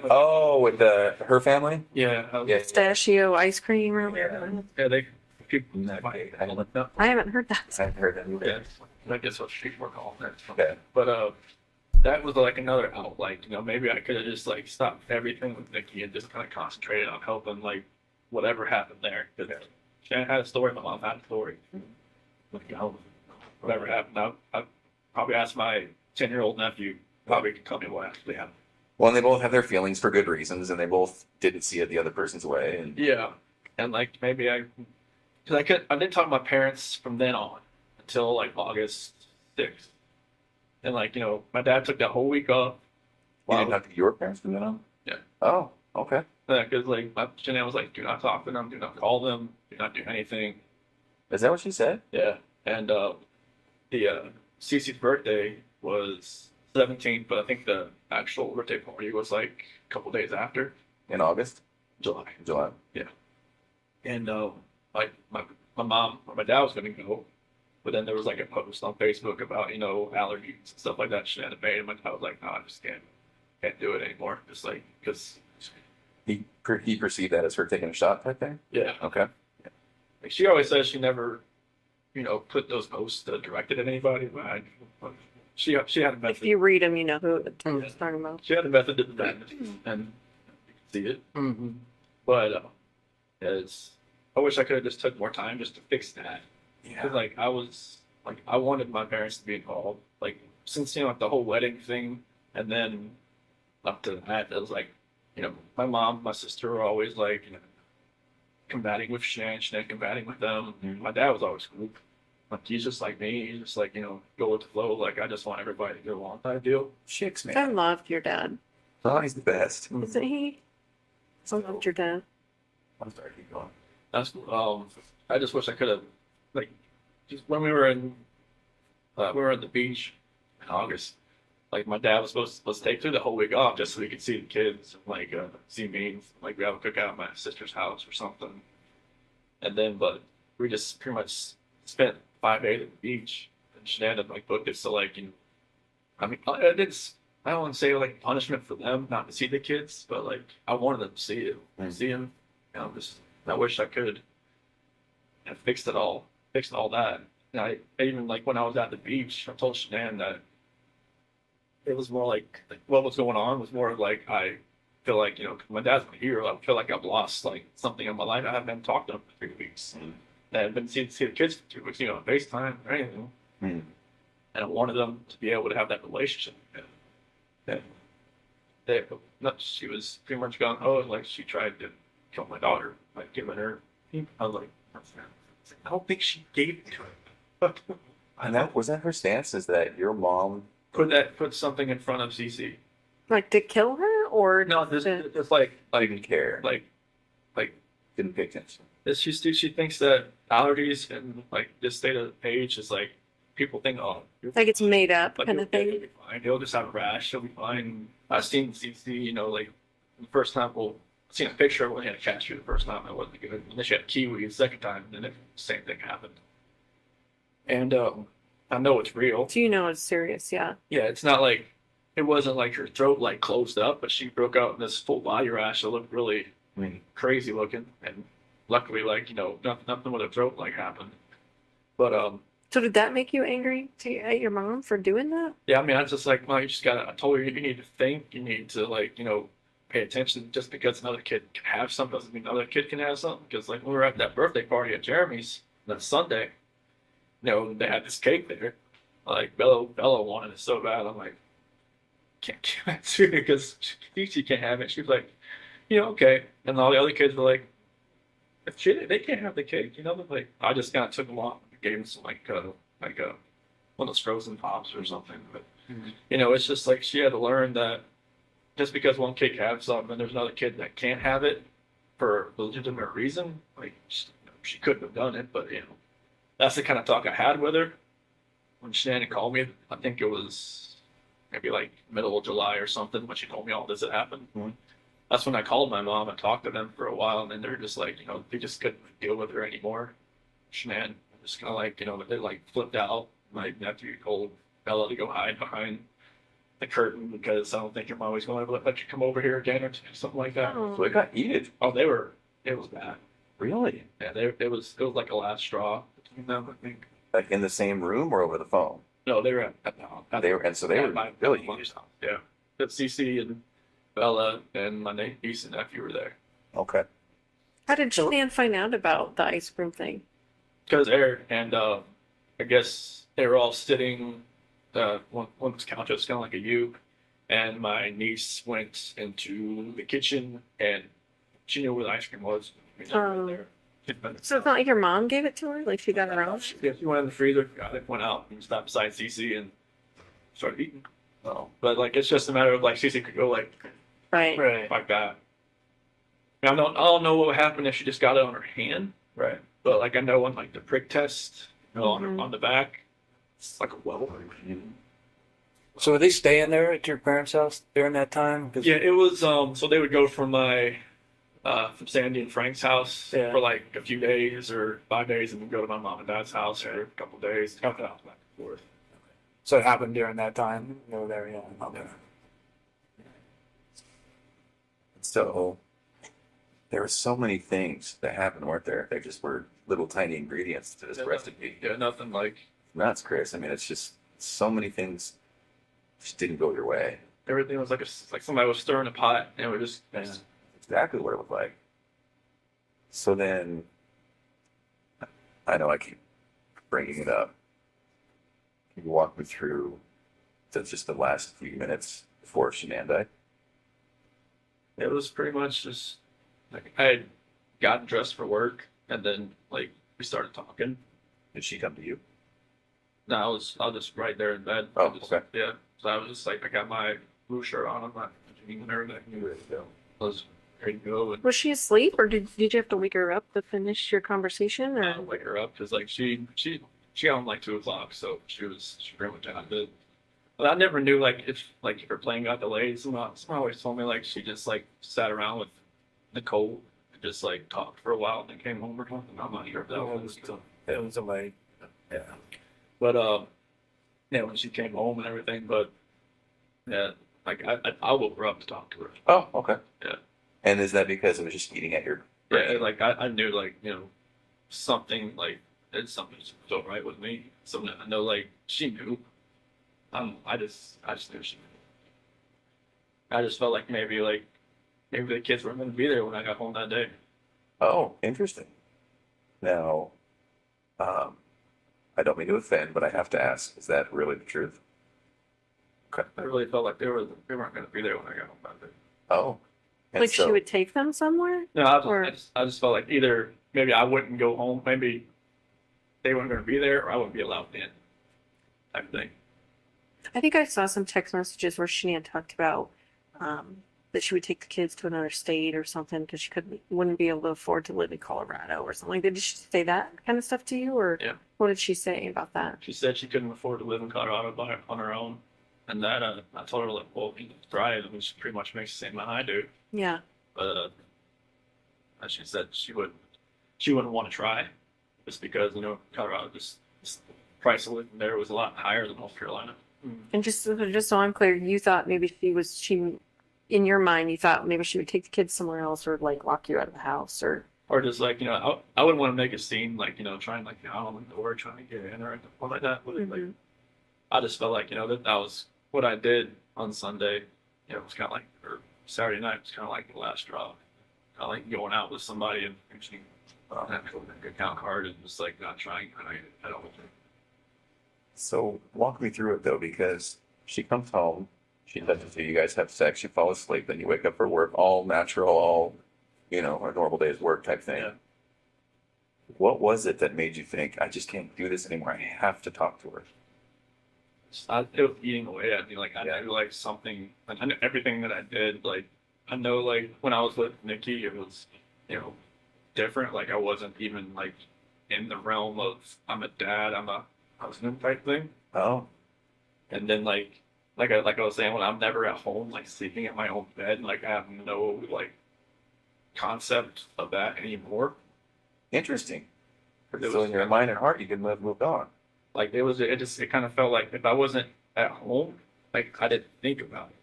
Oh, with her family? Yeah. Yeah. Pistachio ice cream or Yeah, whatever. people. Nutgate. I I haven't heard that. haven't heard that either. Yeah, I guess what people were calling it. Okay. But that was like another out. Like maybe I could have just like stopped everything with Nikki and just kind of concentrated on helping like whatever happened there. Because she had a story, my mom had a story. Like, whatever happened, I probably asked my 10-year-old nephew. Probably could tell me what actually happened. Well, and they both have their feelings for good reasons, and they both didn't see it the other person's way. And Yeah, and like maybe because I didn't talk to my parents from then on. until like August 6th. And like, my dad took that whole week off. You didn't talk to your parents from then on? Yeah. Oh, okay. Yeah, because like Jeanette was like, do not talk to them, do not call them, do not do anything. Is that what she said? Yeah. And the Cece's birthday was 17th, but I think the actual birthday party was like a couple days after, In August? July. July. And like my mom or my dad was gonna go, but then there was like a post on Facebook about allergies and stuff like that she had made, and my dad was like, no, I just can't do it anymore, just like because He perceived that as her taking a shot type thing? yeah, Okay. like she always says she never put those posts directed at anybody, but she had a If method. you read them, you know who it's talking about. She had a method to the madness, and you can see it. Mm-hmm. But I wish I could have just took more time just to fix that. Because like I wanted my parents to be involved. Like since like the whole wedding thing, and then up to that, it was like my mom, my sister were always like combating with Shannon combating with them. Mhm. My dad was always cool. Like he's just like me. He's just like go with the flow. Like I just want everybody to get along type deal. Chicks, I man. loved your dad. Oh, he's the best. Isn't he? I loved your dad. I'm sorry, keep going. That's I just wish I could have like just when we were at the beach in August. Like my dad was supposed to take through the whole week off just so we could see the kids and like see me. Like we have a cookout at my sister's house or something. And then but we just pretty much spent 5 days at the beach, and Shannon like booked it so like I mean I don't want to say like punishment for them not to see the kids, but like I wanted them to see it, see them. Just I wish I could have fixed all that. And I even like when I was at the beach, I told Shanann that it was more like what was going on was more of like I feel like my dad's not here. I feel like I've lost like something in my life. I haven't been talking to him for 3 weeks. I haven't been see the kids for 2 weeks, FaceTime or anything. Mm. And I wanted them to be able to have that relationship. She was pretty much gone. Oh, like she tried to kill my daughter, like giving her. I was like, I don't think she gave it to him. And that was that her stance? Is that your mom? Put something in front of Cece. Like to kill her or No, to- just like Didn't care. like Didn't pay attention. she thinks that allergies and like this state of age is like people think, oh, like it's made up like kind of he'll thing. be fine. He'll just have a rash. He'll be fine. I've seen CC, like the first time. Well, I've seen a picture when he had a cashew the first time. It wasn't good. And then she had kiwi the second time, and then the same thing happened. And I know it's real. So you know it's serious, yeah. Yeah, it's not like it wasn't like her throat like closed up, but she broke out in this full body rash that looked really crazy looking. And luckily, like nothing with her throat like happened. But So did that make you angry at your mom for doing that? yeah, I mean, I was just like, well, you just gotta. I told her you need to think. You need to like, pay attention. Just because another kid can have something doesn't mean another kid can have something. Because like when we were at that birthday party at Jeremy's that Sunday, they had this cake there. Like Bella wanted it so bad. I'm like, can't give it to her because she can't have it. She was like, okay. And all the other kids were like, they can't have the cake. But like I just kind of took them off. Gave him some like one of those frozen pops or something. But it's just like she had to learn that just because one kid can have something and there's another kid that can't have it for a legitimate reason, like she couldn't have done it. But that's the kind of talk I had with her when Shannon called me. I think it was maybe like middle of July or something when she told me all this had happened. Mhm. That's when I called my mom and talked to them for a while, and then they're just like, they just couldn't deal with her anymore. Shannon just kind of like, they like flipped out. My nephew told Bella to go hide behind the curtain because I don't think your mom was going to let you come over here again or something like that. So it got heated. Oh, it was bad. Really? Yeah, it was like a last straw between them, I think. Like in the same room or over the phone? No, they were at the house. They were my really mother's heated. house. Yeah. But Cece and Bella and my niece and nephew were there. Okay. How did Shanann find out about the ice cream thing? Because there, and I guess they were all sitting, one was couch, it was kind of like a U, and my niece went into the kitchen and she knew where the ice cream was. Right there. So it's not like your mom gave it to her? Like she got her own? Yeah, she went in the freezer, got it, went out and stopped beside Cece and started eating. Oh, But like it's just a matter of like Cece could go like Right. like that. I don't know what would happen if she just got it on her hand, right. but like I know on like the prick test, on Mhm. on the back, it's like a well. So were they staying there at your parents' house during that time? 'Cause- Yeah, it was so they would go from my from Sandy and Frank's house Yeah. for like a few days or 5 days and then go to my mom and dad's house for a couple days, back and forth. So it happened during that time. You were there, yeah. Okay. So there were so many things that happened, weren't there? They just were little tiny ingredients to this recipe. Yeah, nothing like That's Chris. I mean, it's just so many things just didn't go your way. everything was like somebody was stirring a pot and it was just That's exactly what it was like. So then, I know I keep bringing it up. Can you walk me through just the last few minutes before Shanann died? it was pretty much just like I had gotten dressed for work and then like we started talking. Did she come to you? No, I was just right there in bed. Oh, Just- okay. Yeah. So I was just like I got my blue shirt on, I'm not jeans and everything. I was ready to go and Was she asleep or did you have to wake her up to finish your conversation or? wake her up because like she got home like 2 o'clock, so she pretty much out of bed. But I never knew like if her plane got delayed. Someone always told me like she just like sat around with Nicole and just like talked for a while and then came home or something. I'm not sure if that was. It was delayed. Yeah. But yeah, when she came home and everything, but yeah, like I woke her up to talk to her. Oh, okay. Yeah. And is that because it was just eating at your Yeah, and, like I knew like something like it's something so right with me. Something I know like she knew. I just knew she knew. I just felt like maybe the kids weren't going to be there when I got home that day. Oh, interesting. Now, I don't mean to offend, but I have to ask, is that really the truth? Okay. I really felt like they weren't going to be there when I got home that day. Oh. And Like she so- would take them somewhere? No, Or- I just felt like either maybe I wouldn't go home, maybe they weren't going to be there, or I wouldn't be allowed in. Type thing. I think I saw some text messages where Shanann talked about that she would take the kids to another state or something because she wouldn't be able to afford to live in Colorado or something. Did she say that kind of stuff to you, or Yeah. what did she say about that? She said she couldn't afford to live in Colorado on her own, and that I told her like, well, you know, try it, which pretty much makes the same amount I do. Yeah. But she said she wouldn't want to try, just because Colorado just the price of living there was a lot higher than North Carolina. And just so I'm clear, you thought maybe in your mind, you thought maybe she would take the kids somewhere else or like lock you out of the house or. Or just like I wouldn't want to make a scene like trying like out on the door trying to get in or anything like that. But, like, Mhm. I just felt like that was what I did on Sunday. It was kind of like or Saturday night was kind of like the last straw. Kind of like going out with somebody and actually having an account card and just like not trying at all. So walk me through it though, because she comes home, she touches you, you guys have sex, you fall asleep, then you wake up for work, all natural, all, a normal day's work type thing. Yeah. What was it that made you think, I just can't do this anymore, I have to talk to her? It was eating away at me. Like I Yeah. knew like something. I knew everything that I did. Like I know like when I was with Nikki, it was different. Like I wasn't even like in the realm of I'm a dad, I'm a husband type thing. Oh, And then like I was saying, when I'm never at home, like sleeping at my own bed, like I have no like concept of that anymore. interesting. It So was- in your mind and heart, you didn't have moved on. Like it kind of felt like if I wasn't at home, like I didn't think about it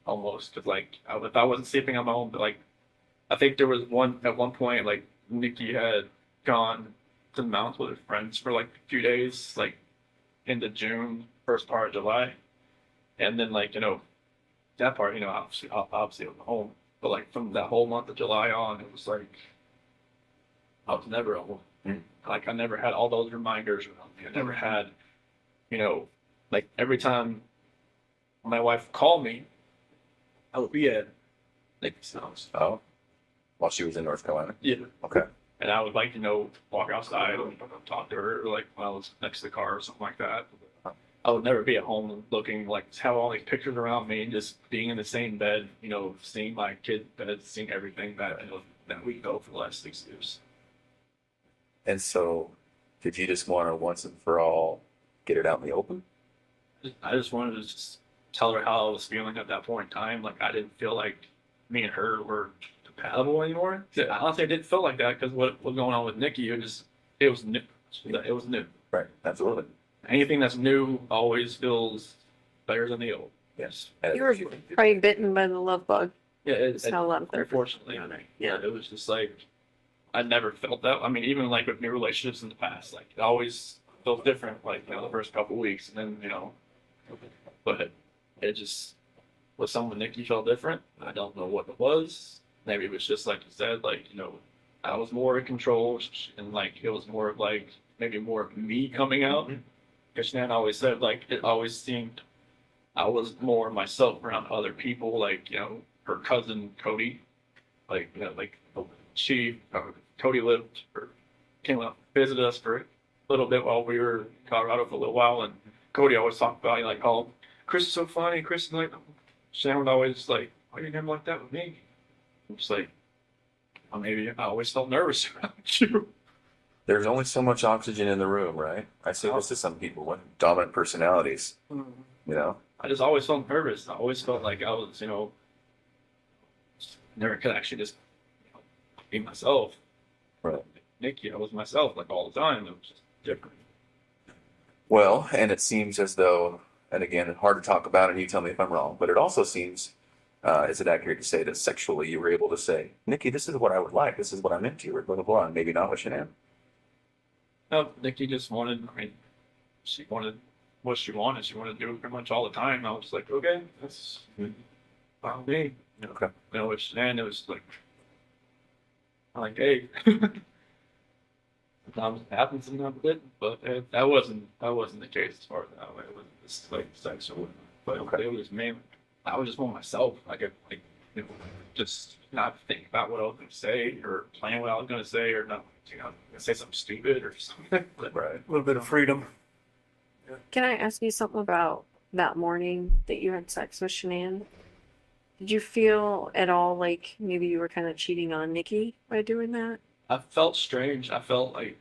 almost. 'Cause, like if I wasn't sleeping on my own, but like I think there was at one point like Nikki had gone to the mountains with her friends for like a few days, like into June, first part of July, and then like that part obviously I was home, but like from that whole month of July on, it was like I was never at home. Like I never had all those reminders around me. I never had, like every time my wife would call me, I would be at Nikki's house. Oh, while she was in North Carolina. Yeah. Okay. And I would like, walk outside and talk to her, like when I was next to the car or something like that. I would never be at home looking like have all these pictures around me and just being in the same bed, seeing my kid bed, seeing everything that we go for the last 6 years. And so, did you just want to once and for all get it out in the open? I just wanted to just tell her how I was feeling at that point in time. Like I didn't feel like me and her were compatible anymore. Yeah. Honestly, I didn't feel like that because what was going on with Nikki, it was new. It was new. Right, absolutely. Anything that's new always feels better than the old. Yes. You were probably bitten by the love bug. Yeah, That's how a lot of therapists. unfortunately, yeah, it was just like I never felt that. I mean, even like with new relationships in the past, like it always felt different. Like the first couple weeks, and then but it just with someone Nikki felt different. I don't know what it was. Maybe it was just like you said, like I was more in control, and like it was more of like maybe more of me coming out. Because Nan always said like it always seemed I was more myself around other people, like her cousin Cody, like Cody lived or came up visited us for a little bit while we were in Colorado for a little while, and Cody always talked about like, oh, Chris is so funny. Chris is like, Shannon would always like, why are you never like that with me? I'm just like, well, maybe I always felt nervous around you. There's only so much oxygen in the room, right? I say this to some people with dominant personalities, I just always felt nervous. I always felt like I was, never could actually just be myself. Right. Nikki, I was myself like all the time. It was just different. Well, and it seems as though, and again, hard to talk about, and you tell me if I'm wrong, but it also seems, is it accurate to say that sexually you were able to say, Nikki, this is what I would like, this is what I'm into, or blah, blah, blah, and maybe not what Shanann? No, Nikki just wanted, she wanted what she wanted. She wanted to do it pretty much all the time. I was like, okay, that's fine with me. Okay. With Shanann, it was like, I'm like, hey. Sometimes it happens, sometimes it didn't, but that wasn't the case as far as that. It wasn't just like sex or whatnot. But Okay. it was mainly, I was just more myself. Just not think about what I was going to say or plan what I was going to say or not, say something stupid or something. But Right. A little bit of freedom. Can I ask you something about that morning that you had sex with Shanann? Did you feel at all like maybe you were kind of cheating on Nikki by doing that? I felt strange. I felt like,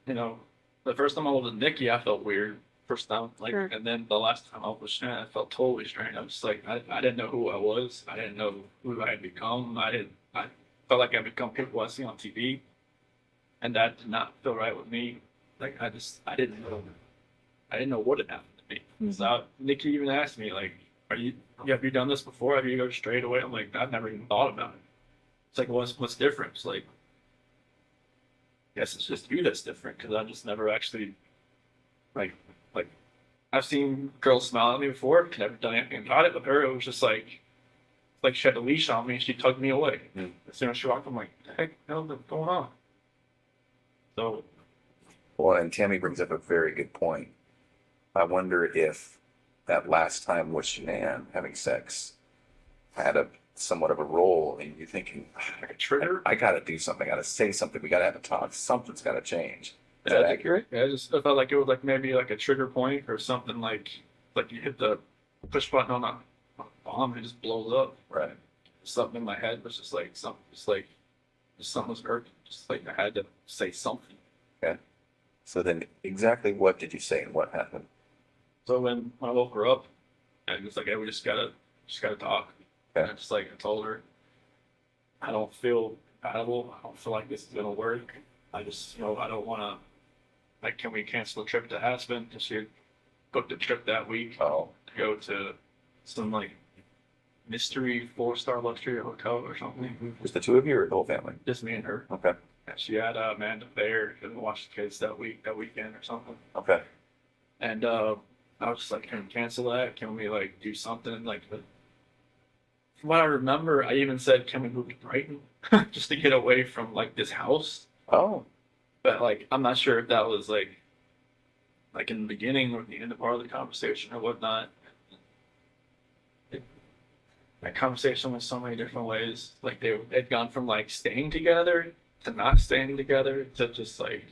the first time I was with Nikki, I felt weird. First time, Sure. and then the last time I was with Shannon, I felt totally strange. I was just like, I didn't know who I was. I didn't know who I had become. I felt like I had become people I see on TV, and that did not feel right with me. Like I didn't know what had happened to me. So Nikki even asked me like, have you done this before? Have you go straight away? I'm like, I've never even thought about it. It's like, what's different? It's like, guess it's just you that's different because I just never actually like I've seen girls smile at me before, never done anything about it. But her, it was just like she had a leash on me and she tugged me away. As soon as she walked, I'm like, the heck, hell, what's going on? So, Well, and Tammy brings up a very good point. I wonder if that last time with Shanann having sex had a somewhat of a role in you thinking, like a trigger. I got to do something, I got to say something, we got to have a talk, something's got to change. Is Yeah, that accurate? Yeah, I felt like it was like maybe like a trigger point or something like you hit the push button on a bomb and it just blows up. Right. Something in my head was just like something, just something was irking. Just like I had to say something. Okay. So then, exactly what did you say and what happened? So when I woke her up, I was like, hey, we just gotta talk. Okay. And I told her, I don't feel compatible. I don't feel like this is gonna work. I just, I don't wanna, like, can we cancel the trip to Aspen? Because she had booked a trip that week Oh, to go to some, like, mystery 4-star luxury hotel or something. just the two of you or the whole family? Just me and her. Okay. And she had Amanda there to watch the kids that weekend or something. Okay. And I was just like, can we cancel that? Can we like do something? Like, from what I remember, I even said, can we move to Brighton just to get away from like this house? Oh, But like, I'm not sure if that was like in the beginning or the end of part of the conversation or whatnot. That conversation went so many different ways. Like they'd gone from like staying together to not staying together to just like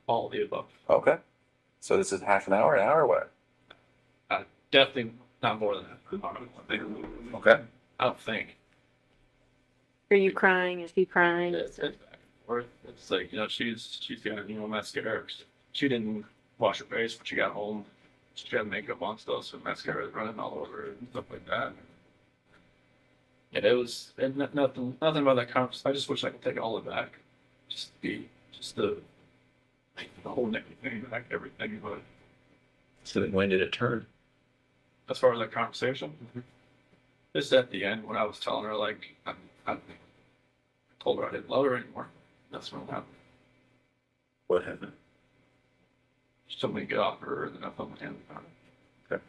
all of the above. Okay. So this is half an hour, what? Definitely not more than that. Okay. I don't think. Are you crying? Is he crying? It's back and forth. It's like, you know, she's got, you know, mascara. She didn't wash her face when she got home. She had makeup on still, so mascara was running all over her and stuff like that. Yeah, it was nothing about that conference. I just wish I could take all of it back. Just the whole thing back, everything. But So then when did it turn? as far as that conversation, just at the end when I was telling her like I told her I didn't love her anymore. That's when it happened. What happened? She told me to get off her, and then I felt my hand about it.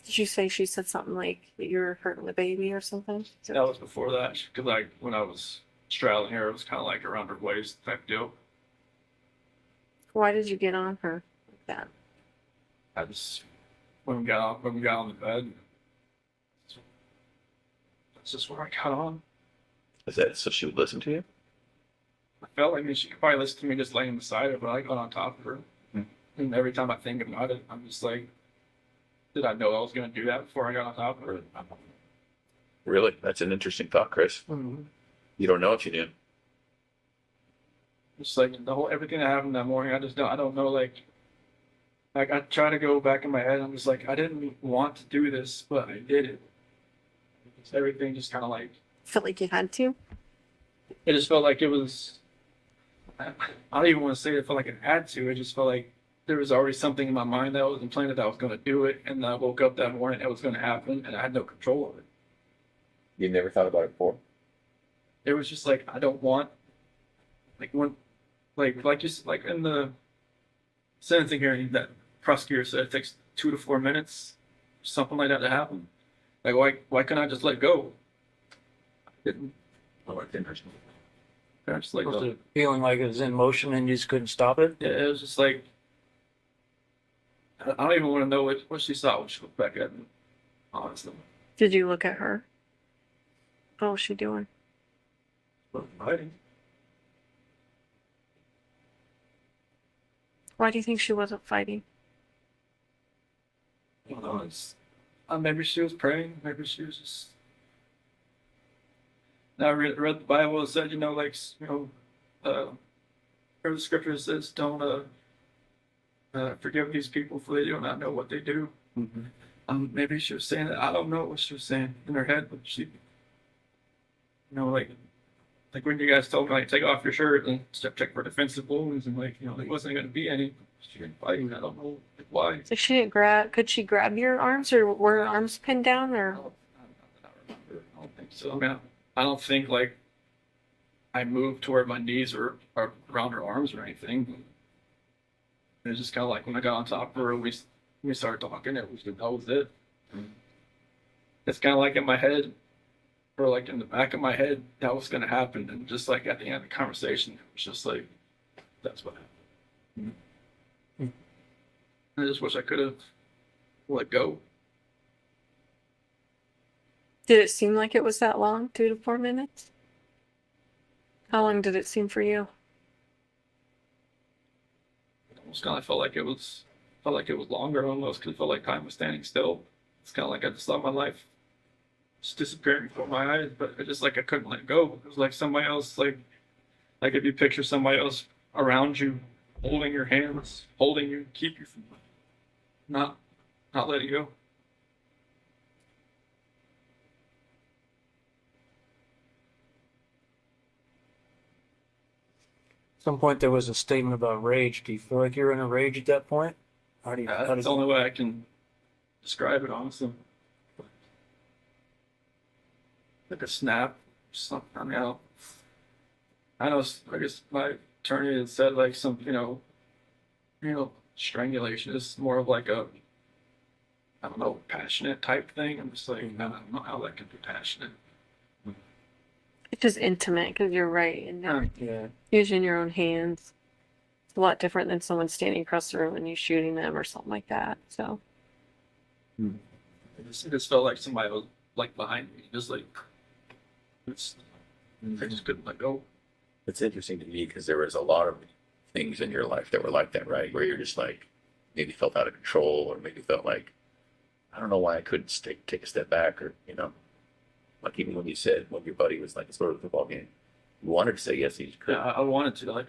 Did you say she said something like that you were hurting the baby or something? That was before that, because like when I was straddling her, it was kind of like around her waist type deal. Why did you get on her like that? I just when we got on the bed, that's just where I got on. Is that so she would listen to you? I felt like she could probably listen to me just laying beside her, but I got on top of her. And every time I think about it, I'm just like, did I know I was going to do that before I got on top of her? Really? That's an interesting thought, Chris. You don't know if you knew. Just like the whole everything that happened that morning, I don't know. Like I try to go back in my head. I'm just like, I didn't want to do this, but I did it. It's everything just kind of like Felt like you had to? it just felt like it was. I don't even want to say it felt like it had to. It just felt like there was already something in my mind that was implanted that I was going to do it, and I woke up that morning, it was going to happen, and I had no control of it. You never thought about it before. It was just like I don't want, like when, like you like in the sentencing hearing that prosecutor said it takes 2 to 4 minutes, something like that to happen. Like why couldn't I just let go? I didn't. Oh, it's interesting. I just let Was go. it feeling like it was in motion and you just couldn't stop it? Yeah, it was just like I don't even want to know what she saw when she looked back at me. Honestly, Did you look at her? What was she doing? but fighting. Why do you think she wasn't fighting? You know, maybe she was praying. Maybe she was just. Now I read the Bible. It said, you know, like where the scripture says, don't forgive these people for they do not know what they do. Maybe she was saying that. I don't know what she was saying in her head, but she, you know, like when you guys told me like take off your shirt and check for defensive wounds, and like, you know, there wasn't going to be any. She didn't fighting. I don't know why. So she didn't grab. Could she grab your arms, or were her arms pinned down, or? I don't think so. I mean, I don't think like I moved to where my knees are around her arms or anything. It was just kind of like when I got on top of her, we started talking. That was it. It's kind of like in my head, or like in the back of my head, that was gonna happen, and just like at the end of the conversation, it was just like that's what happened. I just wish I could have let go. Did it seem like it was that long? 2 to 4 minutes? How long did it seem for you? It almost kind of felt like it was longer almost because it felt like time was standing still. It's kind of like I just saw my life just disappearing before my eyes, but it just like I couldn't let go. It was like somebody else, like if you picture somebody else around you, holding your hands, holding you, keep you from not letting go. At some point there was a statement about rage. Do you feel like you're in a rage at that point? How That's does the only way I can describe it, honestly. Like a snap, something. I mean, I know. I guess my attorney had said like some, strangulation is more of like a, I don't know, passionate type thing. I'm just like, I don't know how that can be passionate. It's just intimate because you're right in there. Yeah. Using your own hands. It's a lot different than someone standing across the room and you shooting them or something like that. So It just felt like somebody was like behind me, just like it's I just couldn't let go. It's interesting to me because there was a lot of things in your life that were like that, right? Where you're just like maybe felt out of control, or maybe felt like I don't know why I couldn't take a step back, or like even when you said when your buddy was like, "Let's go to the football game," you wanted to say yes, you Yeah, could. I wanted to. Like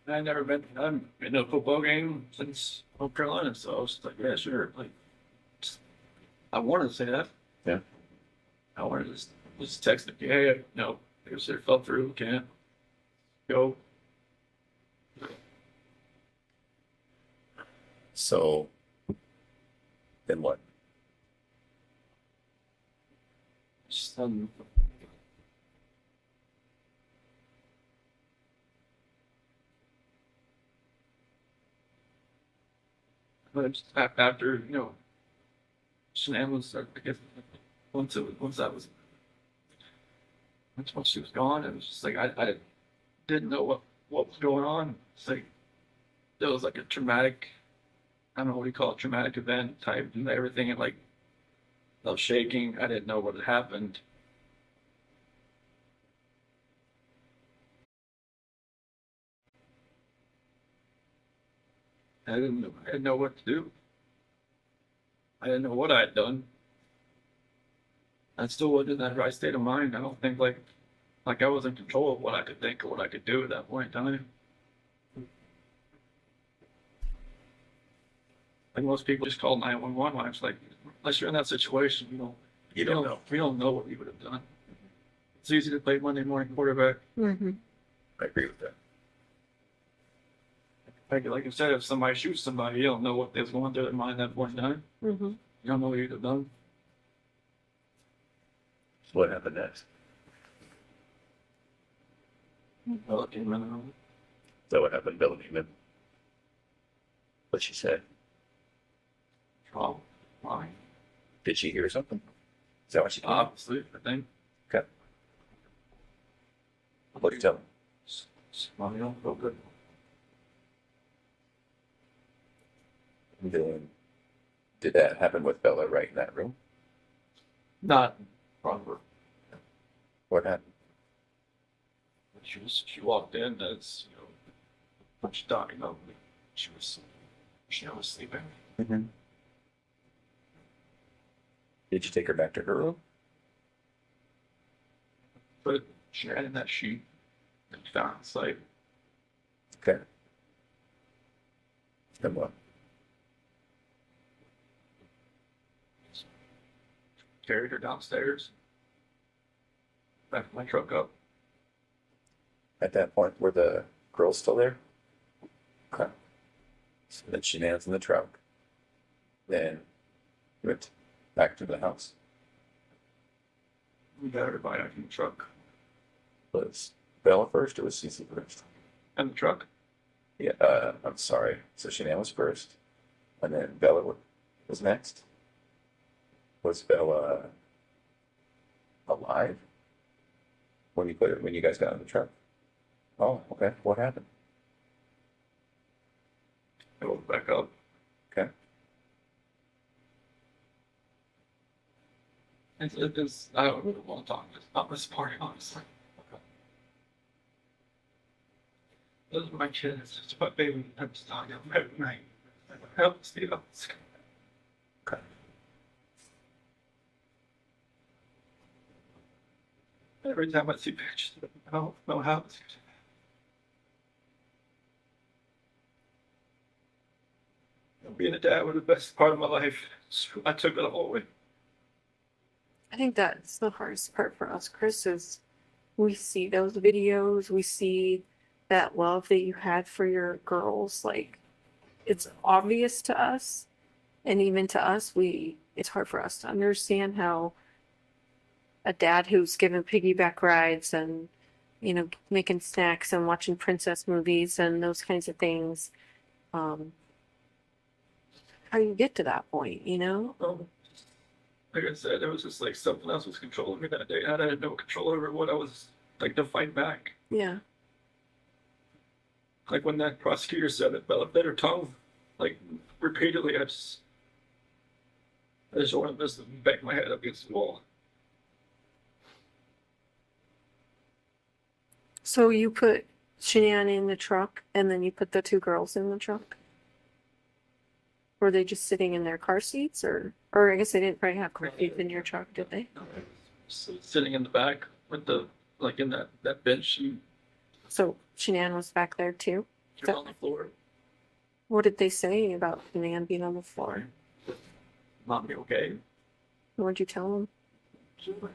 I never been. I haven't been to a football game since North Carolina, so I was just like, yeah, sure. Like, I wanted to say that. Yeah. I wanted to just text him, yeah, no, I guess it fell through. Can't go. So then what? Just, but just after shenanigans, I guess once she was gone, it was just like I didn't know what was going on. It's like it was like a traumatic, I don't know what you call it, traumatic event type, and everything, and like I was shaking. I didn't know what had happened. I didn't know what to do. I didn't know what I had done. I still wasn't in that right state of mind. I don't think like I was in control of what I could think or what I could do at that point in time. Like most people just call 911. I was like, unless you're in that situation, You don't know. We don't know what we would have done. It's easy to play Monday morning quarterback. Mm-hmm. I agree with that. Like I said, if somebody shoots somebody, you don't know what they was going through their mind at that point in time. Mm-hmm. You don't know what you'd have done. So what happened next? Well, it came in. Is that what happened, Bill Neiman? What she said? Oh, why? Did she hear something? Is that what she told you? Obviously, I think. Okay. What did you tell her? Well, you don't feel good. And then, did that happen with Bella right in that room? Not proper. What happened? She walked in as when she died. She was sleeping. Mm-hmm. Did you take her back to her room? But she had in that sheet and found inside. Okay. Then what? Carried her downstairs. Backed my truck up. At that point, were the girls still there? Okay. So then she lands in the truck. Then went back to the house. We got everybody out in the truck. Was Bella first or was Cece first? And the truck? Yeah, I'm sorry. So Shanann was first, and then Bella was next. Was Bella alive when you guys got in the truck? Oh, okay. What happened? I woke back up. Okay. It's I don't really want to talk about this part, honestly. Those are my kids. It's my baby. I'm just talking about every night. Help Steve. Okay. Every time I see pictures of them, I don't know how it's being a dad was the best part of my life. I took it all away. I think that's the hardest part for us, Chris, is we see those videos, we see that love that you had for your girls. Like, it's obvious to us, and even to us, it's hard for us to understand how a dad who's given piggyback rides and making snacks and watching princess movies and those kinds of things, how you get to that point. Like I said, it was just like something else was controlling me that day. I had no control over what I was like to fight back. Yeah. Like when that prosecutor said that Bella bit her tongue, like repeatedly, I just wanted to bang my head up against the wall. So you put Shanann in the truck and then you put the two girls in the truck? Were they just sitting in their car seats or I guess they didn't probably have car seats in your truck, did they? So sitting in the back with the, like in that bench, and So Shanann was back there too? you're on the floor. What did they say about Shanann being on the floor? Mommy, okay? What'd you tell them?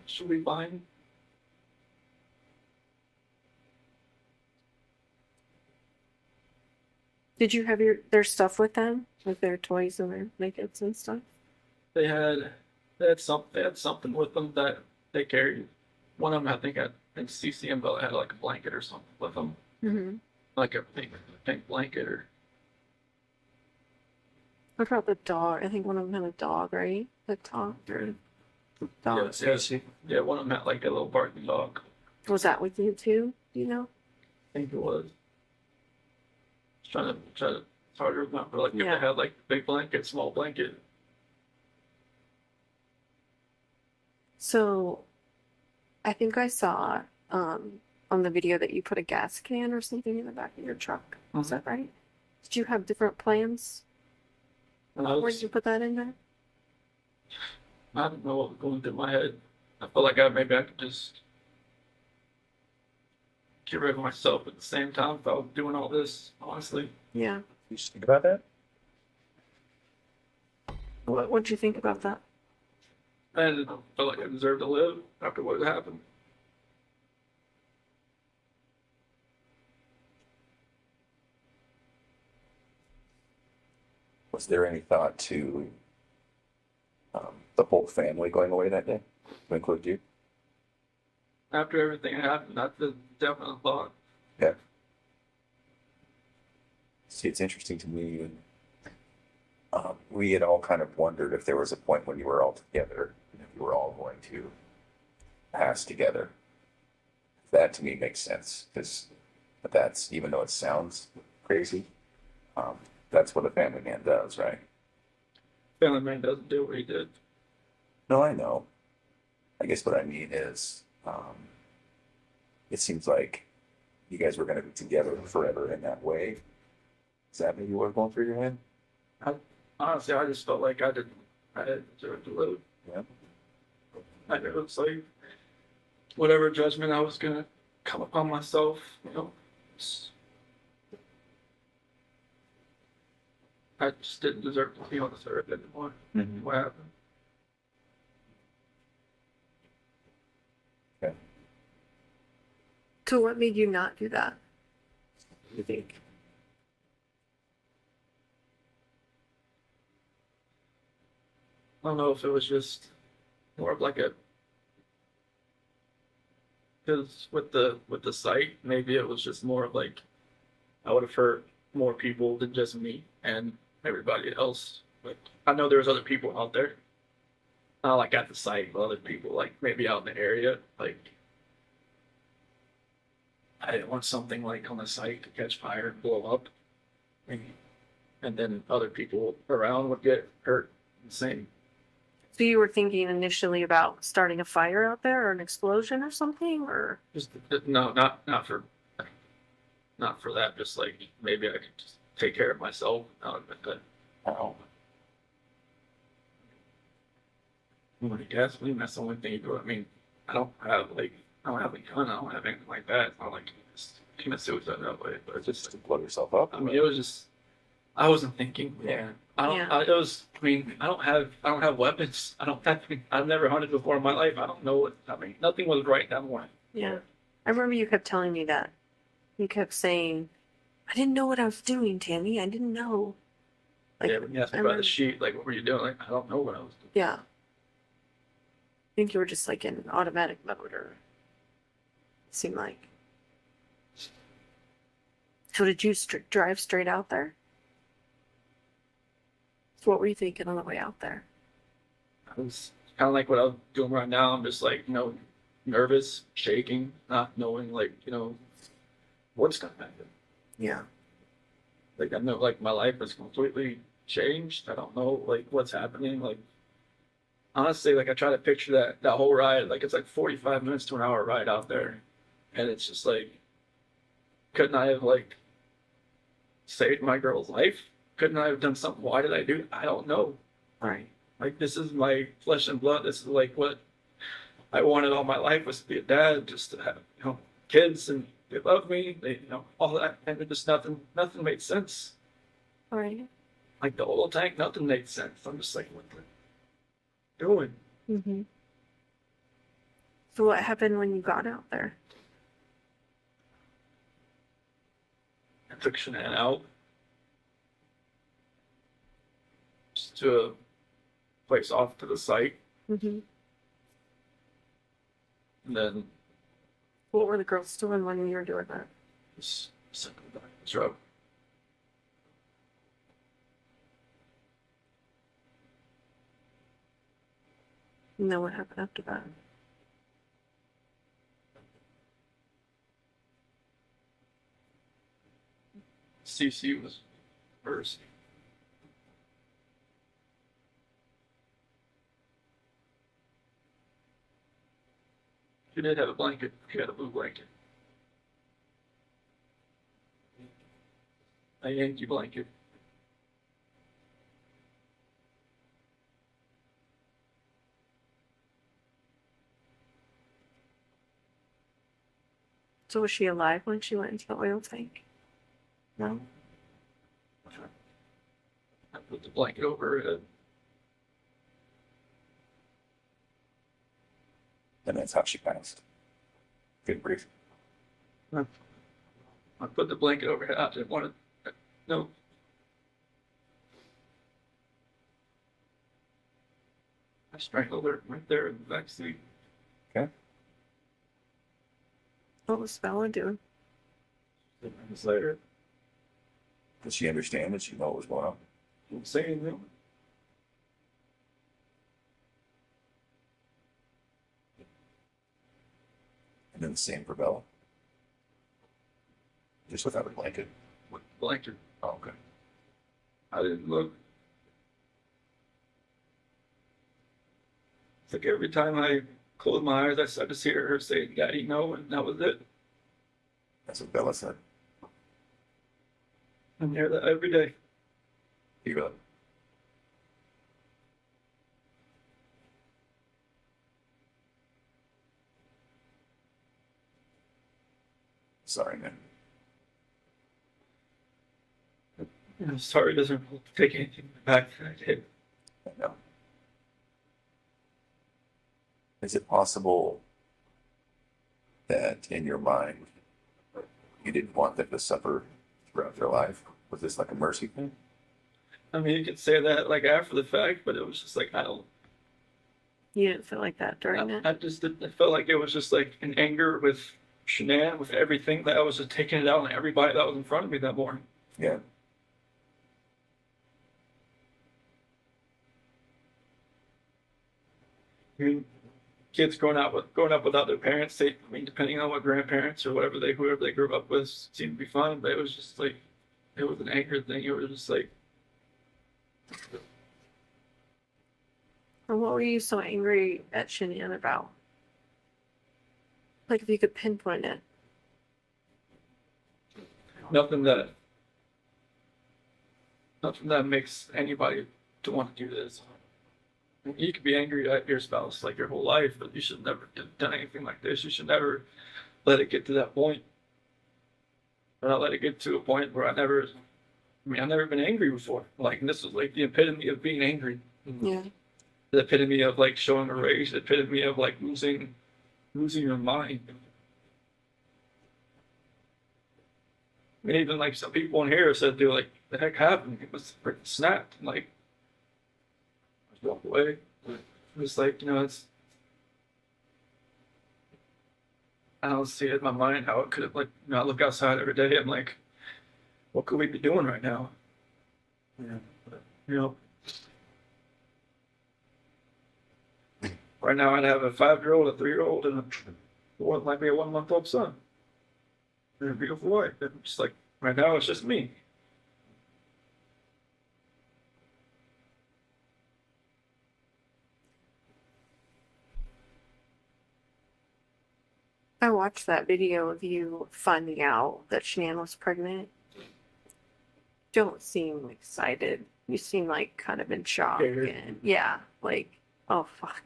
She'll be fine. Did you have their stuff with them? With their toys and their blankets and stuff? They had something with them that they carried. One of them, I think CCM Bella had like a blanket or something with them, Mm-hmm. like a pink blanket or What about the dog? I think one of them had a dog, right? That talked or dog. yeah, one of them had like a little barking dog. Was that with you too? Do you know? I think it was. Trying to it's hard to remember like if Yeah. they had like big blanket, small blanket. So I think I saw on the video that you put a gas can or something in the back of your truck. Is that right? Did you have different plans? And I Where was did you put that in there? I don't know what was going through my head. I felt like maybe I could just get rid of myself at the same time if I was doing all this, honestly. Yeah. You just think about that? What'd you think about that? I didn't feel like I deserved to live after what had happened. Was there any thought to the whole family going away that day, to include you? After everything happened, that's a definite thought. Yeah. See, it's interesting to me, and we had all kind of wondered if there was a point when you were all together, and if you were all going to pass together. That to me makes sense, because that's, even though it sounds crazy, that's what a family man does, right? Family man doesn't do what he did. No, I know. I guess what I mean is, it seems like you guys were going to be together forever in that way. Is that maybe what was going through your head? Honestly, I just felt like I had deserved to live. Yeah. I knew it was like whatever judgment I was gonna come upon myself, I just didn't deserve to be on this earth anymore. Mm-hmm. What happened? Okay. So what made you not do that? You think? I don't know if it was just more of like because with the site, maybe it was just more of like I would have hurt more people than just me and everybody else. Like I know there's other people out there, not like at the site, but other people like maybe out in the area. Like I didn't want something like on the site to catch fire and blow up, and then other people around would get hurt the same. So you were thinking initially about starting a fire out there or an explosion or something, or Just no, not for that. Just like maybe I could just take care of myself. But Oh. when you gasoline, that's the only thing you do. I mean, I don't have a gun. I don't have anything like that. It's not like you just commit suicide that way. But it's Just just, to blow yourself up? I mean, it was just. I wasn't thinking. Yeah. I don't. Yeah. It was. I mean, I don't have weapons. I don't have. I've never hunted before in my life. I don't know what. I mean, nothing was right that morning. yeah. I remember you kept telling me that. You kept saying, "I didn't know what I was doing, Tammy. I didn't know." Like, Yeah, when you asked me I about remember- the sheet, like, what were you doing? Like, I don't know what I was doing. Yeah. I think you were just like in automatic mode, or it seemed like. So did you drive straight out there? So what were you thinking on the way out there? I was kind of like what I'm doing right now. I'm just like, nervous, shaking, not knowing, like, what's going to happen. Yeah. Like, I know, like, my life is completely changed. I don't know, like, what's happening. Like, honestly, like, I try to picture that whole ride. Like, it's like 45 minutes to an hour ride out there. And it's just like, couldn't I have like saved my girl's life? Couldn't I have done something? Why did I do it? I don't know. Right. Like this is my flesh and blood. This is like what I wanted all my life was to be a dad, just to have, you know, kids and they love me, they, you know, all that, and it just nothing made sense. Right. Like the oil tank, nothing made sense. I'm just like, what the doing? Mm-hmm. So what happened when you got out there? I took Shanann out just to a place off to the site, Mm-hmm. and then What were the girls doing when you were doing that? just sent them back to the truck. And then what happened after that? CC was first. She did have a blanket. She had a blue blanket. A Yankee blanket. So was she alive when she went into the oil tank? No. I put the blanket over her head. And that's how she passed. Good brief. I put the blanket over her head. I didn't want to. No. I strangled her right there in the back seat. What was Bella doing? Minutes later, Did she understand? Did she know what was going on? didn't say anything. And then the same for Bella. Just without a blanket. With the blanket. Oh, okay. I didn't look. It's like every time I closed my eyes, I started to see her say, "Daddy, no," and that was it. That's what Bella said. I'm there that every day. You really? Sorry, man. I'm sorry, it doesn't take anything back that I did. I know. Is it possible that in your mind you didn't want them to suffer throughout their life? Was this like a mercy thing? I mean, you could say that like after the fact, but it was just like I don't. You didn't feel like that during it? I just didn't. I felt like it was just like an anger with Shanann, with everything that I was just taking it out on everybody that was in front of me that morning. Yeah. I mean, kids growing up without their parents, I mean, depending on what grandparents or whoever they grew up with, seemed to be fine. But it was just like, it was an anger thing. It was just like, And what were you so angry at Shanann about? Like if you could pinpoint it. nothing that makes anybody to want to do this. You could be angry at your spouse like your whole life, but you should never have done anything like this. You should never let it get to that point. Or not let it get to a point where I've never been angry before. Like, and this was like the epitome of being angry. Yeah. The epitome of like showing a rage, the epitome of like losing your mind. I mean, even like some people in here said, "Dude, like the heck happened? It was freaking snapped." Like, I just walked away. It was like, you know, it's. I don't see it in my mind how it could have, like, you know, I look outside every day. I'm like, what could we be doing right now? Yeah, but, you know. Right now, I'd have a 5-year-old, a 3-year-old, and what might be a 1-month-old son. And a beautiful wife. And just like, right now, it's just me. I watched that video of you finding out that Shanann was pregnant. Don't seem excited. You seem like kind of in shock. Scared. And yeah, like, oh fuck.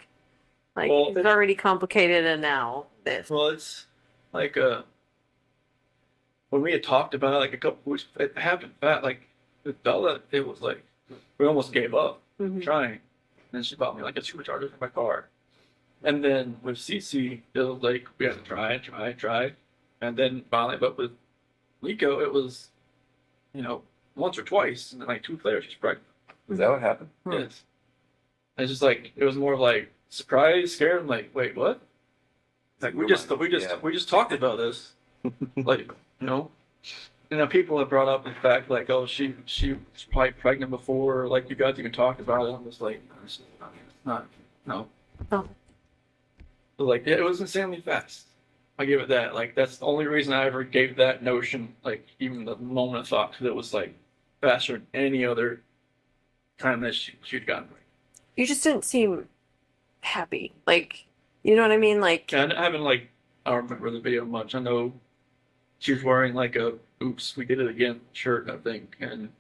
Like, Well, it's it's- already complicated and now this. Well, it's like when we had talked about it like a couple weeks, it happened fast. Like with Bella, it was like we almost gave up Mhm. trying. And then she bought me like a supercharger for my car. And then with CC, it was like we had to try. And then finally, but with Lico, it was, once or twice, and then like 2 weeks later, she's pregnant. Is that what happened? Yes. And it's just like it was more of like surprise, scared. I'm like, wait, what? Like we just talked about this, like and then people have brought up the fact like, oh, she was probably pregnant before, like you guys even talked about it. I'm just like, it's not, no. Oh. So like, yeah, it was insanely fast. I give it that. Like that's the only reason I ever gave that notion, like even the moment of thought, because it was like faster than any other time that she'd gotten pregnant. You just didn't seem happy. Like, you know what I mean? Like, Yeah, I haven't like I don't remember the video much. I know she was wearing like a "Oops, we did it again" shirt, I think, and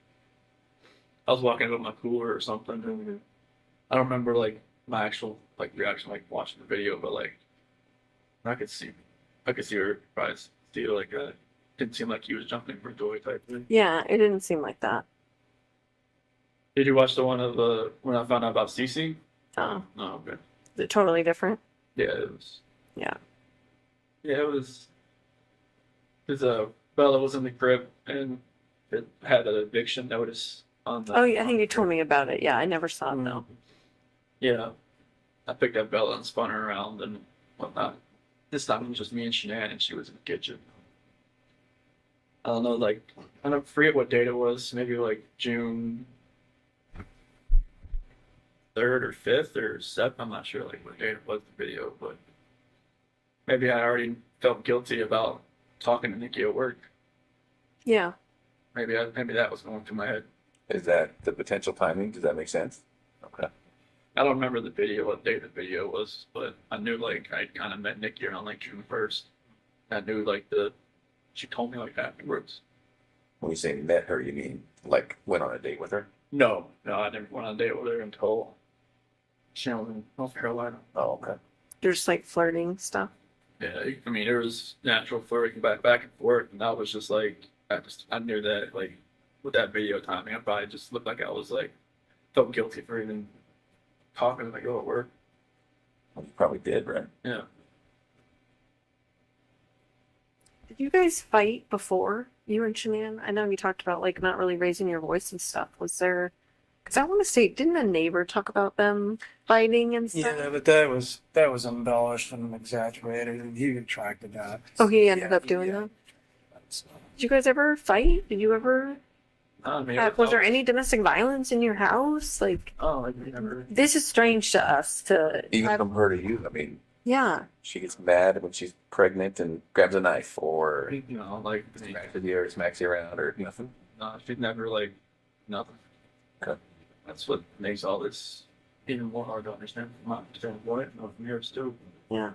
I was walking with my cooler or something. And I don't remember like my actual like reaction, like watching the video, but like I could see her probably see like didn't seem like he was jumping for joy type thing. yeah, it didn't seem like that. Did you watch the one of when I found out about Cece? Oh, No, okay. is it totally different? Yeah, it was. Yeah. Yeah, it was. Because Bella was in the crib and it had an eviction notice on the. Oh, yeah, I think you told me about it. Yeah, I never saw it though. Yeah, I picked up Bella and spun her around and whatnot. This time it was just me and Shanann, and she was in the kitchen. I don't know, like I don't forget what date it was. Maybe like June 3rd or 5th or 7th. I'm not sure like what date it was the video, but maybe I already felt guilty about talking to Nikki at work. Yeah. Maybe that was going through my head. Is that the potential timing? Does that make sense? Okay. I don't remember the video, what day the video was, but I knew like I kind of met Nikki around like June 1st. I knew like she told me like afterwards. When you say met her, you mean like went on a date with her? No, I never went on a date with her until she was in North Carolina. Oh, okay. You're just like flirting stuff. Yeah, I mean there was natural flirting back and forth, and I was just like I knew that like with that video timing, I probably just looked like I was like felt guilty for even talking like oh at work. Well, you probably did, right? Yeah. Did you guys fight before, you and Shanann? I know you talked about like not really raising your voice and stuff. Was there? Because I want to say, didn't a neighbor talk about them fighting and stuff? Yeah, but that was embellished and exaggerated, and he retracted that. Oh, he ended Yeah, up doing yeah. that. Did you guys ever fight? Did you ever? I mean, Was there any domestic violence in your house? Like, Oh, like never. this is strange to us. To Even have- from her to you. I mean, yeah, she gets mad when she's pregnant and grabs a knife or Like smacks with you or smacks you around or nothing. no, she'd never like nothing. Okay. That's what makes all this even more hard to understand from my standpoint, and from yours too. yeah.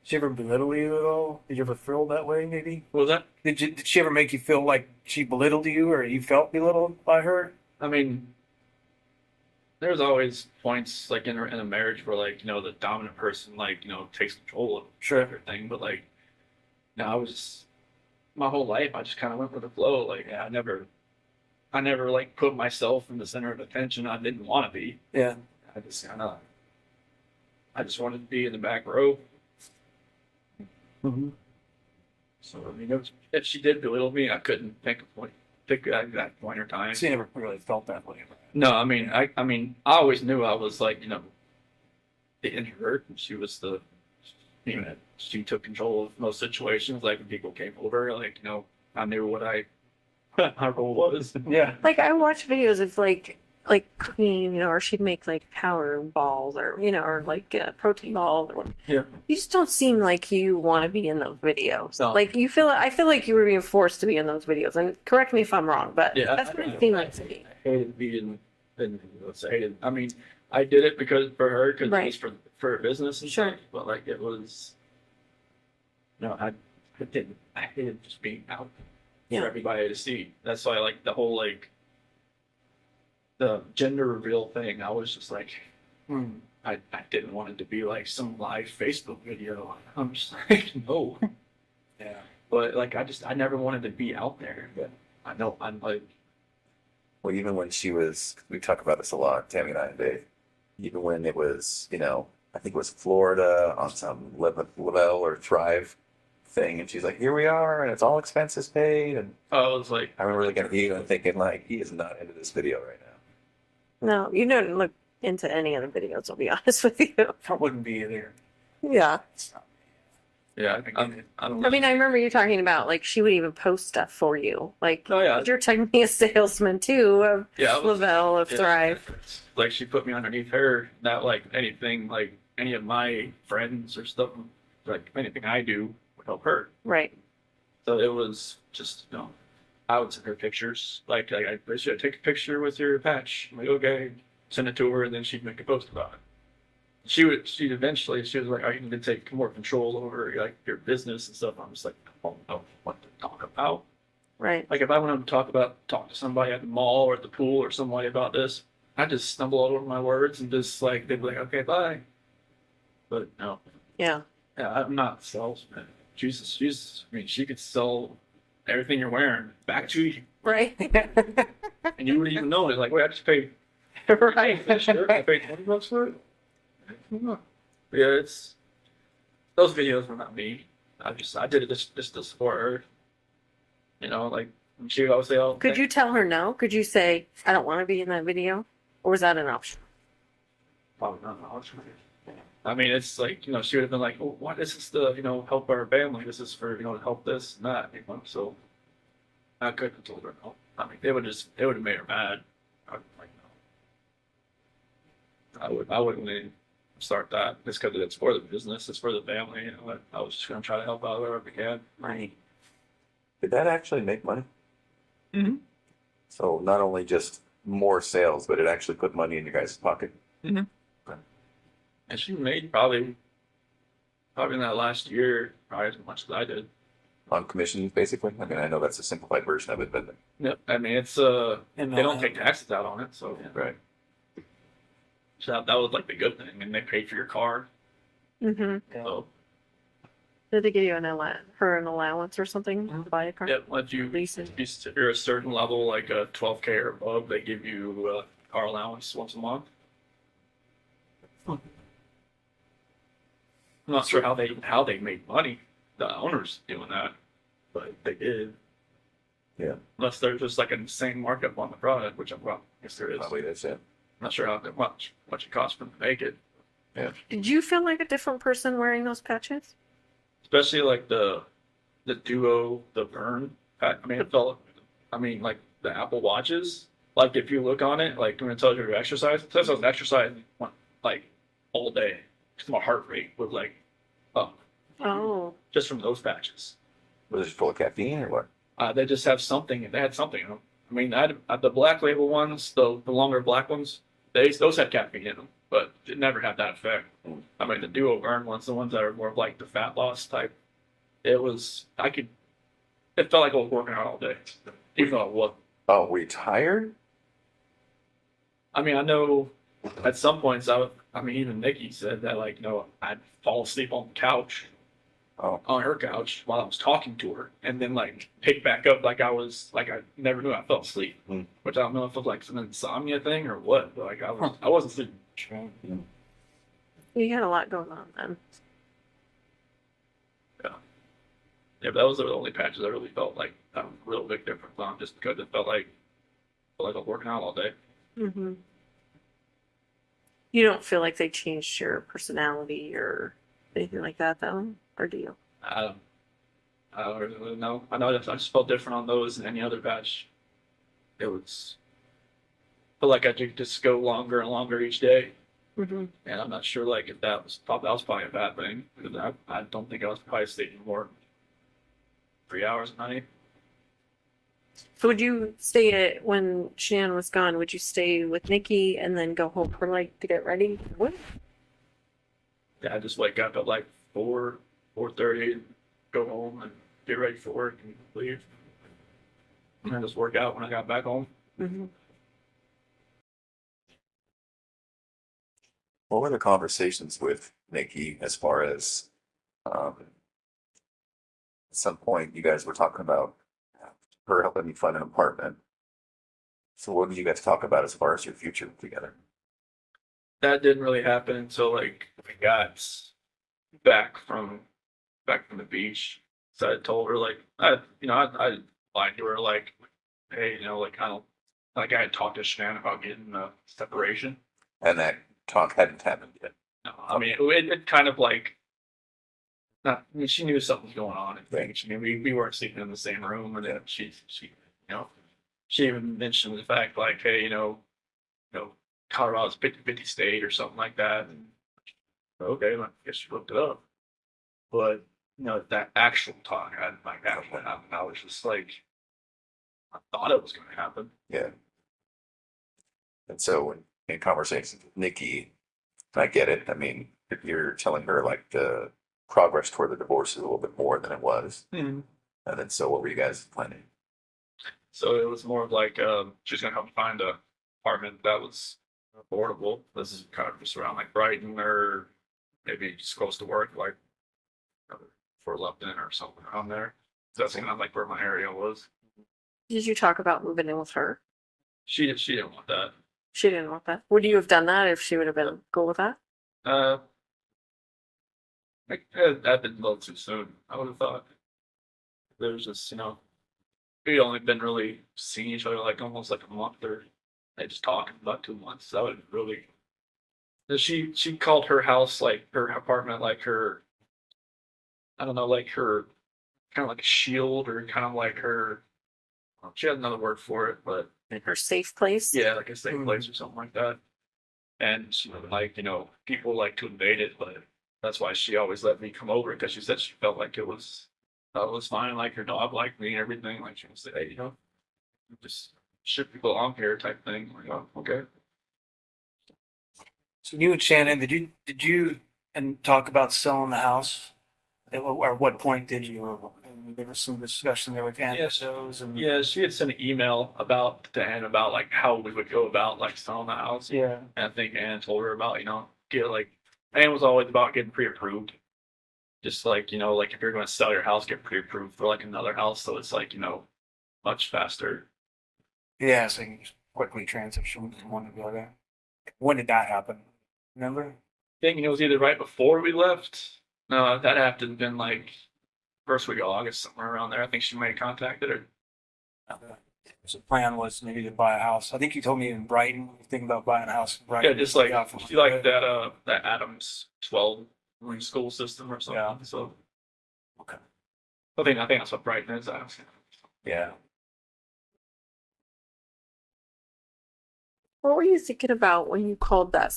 Did she ever belittle you at all? Did you ever feel that way? Maybe. What was that? Did she ever make you feel like she belittled you, or you felt belittled by her? I mean, there's always points like in a marriage where like the dominant person like takes control of Sure. everything, but like I was just my whole life I just kind of went with the flow. Like I never like put myself in the center of attention. I didn't want to be. Yeah. I just wanted to be in the back row. Mm-hmm. So I mean, if she did belittle me, I couldn't pick that exact point or time. She never really felt that way. No, I mean, I always knew I was like, the introvert, and she was she took control of most situations. Like when people came over, like I knew what my role was. Yeah. Like I watch videos of like cooking, or she'd make like powder balls, or or like protein balls, or whatever. Yeah. You just don't seem like you want to be in those videos. No. Like I feel like you were being forced to be in those videos. And correct me if I'm wrong, but Yeah, that's what it seemed like to me. I hated being in. I mean, I did it because for her, because Right. it was for her business and Sure. stuff. But like it was, No, I didn't. I hated just being out Yeah. for everybody to see. That's why, like, the whole like the gender reveal thing. I was just like, I didn't want it to be like some live Facebook video. I'm just like, no. Yeah. But like, I never wanted to be out there. But I know I'm like, Well, even when she was, we talk about this a lot, Tammy and I and Dave. Even when it was, I think it was Florida on some Lavelle or Thrive thing, and she's like, "Here we are, and it's all expenses paid." And I was like, I remember looking at you and thinking, like, he is not into this video right now. No, you don't look into any of the videos, I'll be honest with you. I wouldn't be there. Yeah. yeah, I don't. I mean, I remember you talking about like she would even post stuff for you. Like, Oh, yeah. you're technically a salesman too of Yeah, I was- Lavelle, of Yeah. Thrive. Like she put me underneath her, not like anything like any of my friends or stuff. Like anything I do would help her. Right. So it was just, I would send her pictures. Like I should take a picture with your patch. I'm like, okay, send it to her, and then she'd make a post about it. She was like, "Are you going to take more control over like your business and stuff?" I'm just like, I don't know what to talk about. Right. Like if I wanted to talk to somebody at the mall or at the pool or somebody about this, I just stumble all over my words and just like they'd be like, "Okay, bye." But no, Yeah. yeah, I'm not a salesman. She's. I mean, she could sell everything you're wearing back to you, Right. and you wouldn't even know it. Like, wait, I just paid right. for this shirt. I paid $20 for it. Yeah, it's those videos were not me. I did it just to support her. Like she would always say, "Oh, Could you tell her no? Could you say, I don't want to be in that video? Or was that an option? probably not." I mean, it's like she would have been like, "Oh, what is this to help our family? This is for to help this and that." So I couldn't have told her no. I mean, they would have made her mad. I'd be like, no. I wouldn't even start that just because it's for the business, it's for the family. I was just gonna try to help out wherever I can. Right. Did that actually make money? Mhm. So not only just more sales, but it actually put money in your guys' pocket. And she made probably in that last year, probably as much as I did. On commissions, basically. I mean, I know that's a simplified version of it, but Yep. I mean, it's And they don't take taxes out on it, so right. so that was like the good thing, and they paid for your car. Mm-hmm. So Did they give you an allowance or something to buy a car? yeah, if Lease it. you're a certain level, like a 12K or above, they give you a car allowance once a month. I'm not sure how they made money, the owners doing that, but they did. Yeah. Unless there's just like an insane markup on the product, which I guess there is. Probably that's it. Not sure how much it costs them to make it. Did you feel like a different person wearing those patches? Especially like the Duo, the Burn. I mean, like the Apple Watches. Like if you look on it, like when it tells you your exercise, it says I was exercising like all day because my heart rate was like up Oh. just from those patches. Was it full of caffeine or what? They just have something. They had something in them. I mean, I had the black label ones, the longer black ones. Those had caffeine in them, but it never had that effect. I mean, the Duo Burn ones, the ones that are more of like the fat loss type. It felt like I was working out all day, even though I wasn't. Oh, were you tired? I mean, I know at some points even Nikki said that like, I'd fall asleep on the couch, Oh, on her couch while I was talking to her, and then like pick back up like I never knew I fell asleep, which I don't know if it was like some insomnia thing or what. But like I wasn't sleeping. You had a lot going on then. Yeah, but that was the only patches I really felt like a real big difference on, just because it felt like I was working out all day. Mm-hmm. You don't feel like they changed your personality or anything like that, though? Or do you? I don't really know. I know that I just felt different on those than any other patch. It was felt like I could just go longer and longer each day, Mm-hmm. and I'm not sure like if that was probably a bad thing because I don't think I was probably sleeping more than 3 hours a night. So would you stay when Shannon was gone, would you stay with Nikki and then go home for like to get ready? What? Yeah, I just wake up at like 4:30, go home and get ready for work and leave. And I just work out when I got back home. Mm-hmm. What were the conversations with Nikki as far as, at some point you guys were talking about her helping you find an apartment. So what did you guys talk about as far as your future together? That didn't really happen until like we got back from the beach. So I told her like I lied to her like, hey, like I don't like I had talked to Shannon about getting a separation. And that talk hadn't happened yet. No, I mean it kind of like not. I mean she knew something was going on and things. I mean we weren't sleeping in the same room, and then she she even mentioned the fact like, hey, Colorado's 50-50 state or something like that. And okay, I guess you looked it up. But that actual talk hadn't like actually happened. I was just like, I thought it was going to happen. Yeah. And so in conversations with Nikki, I get it. I mean, if you're telling her like the progress toward the divorce is a little bit more than it was. Mm-hmm. And then so what were you guys planning? So it was more of like she's going to help me find a apartment that was affordable. This is kind of just around like Brighton or maybe just close to work, like for Lupton or something around there. That's kind of like where my area was. Did you talk about moving in with her? She didn't want that. She didn't want that. Would you have done that if she would have been cool with that? Uh, that been a little too soon. I would have thought. There was just we only been really seeing each other like almost like a month, or they just talking about 2 months. That would really. She called her house like her apartment like her. I don't know, like her kind of like a shield, or kind of like her. She had another word for it, but In her safe place? yeah, like a safe place or something like that. And she like people like to invade it, but that's why she always let me come over, because she said she felt like it was fine, like her dog liked me and everything. Like she would say, hey, just ship people along here type thing. Like, oh, okay. So you and Shannon, did you and talk about selling the house? Or what point did you? There was some discussion there with Ann shows and Yeah, she had sent an email to Ann about like how we would go about like selling the house. yeah. And I think Ann told her about, get like, Ann was always about getting pre-approved. Just like, like if you're going to sell your house, get pre-approved for like another house. So it's like, much faster. Yeah, so you can just quickly transition from one to the other. When did that happen? Remember? I think it was either right before we left. No, that had to have been like first week of August, somewhere around there. I think she might have contacted her. So the plan was maybe to buy a house. I think you told me in Brighton, you think about buying a house in Brighton. Yeah, just like, Yeah, she liked that Adams 12 school system or something. Yeah. So Okay. I think that's what Brighton is. Yeah. What were you thinking about when you called the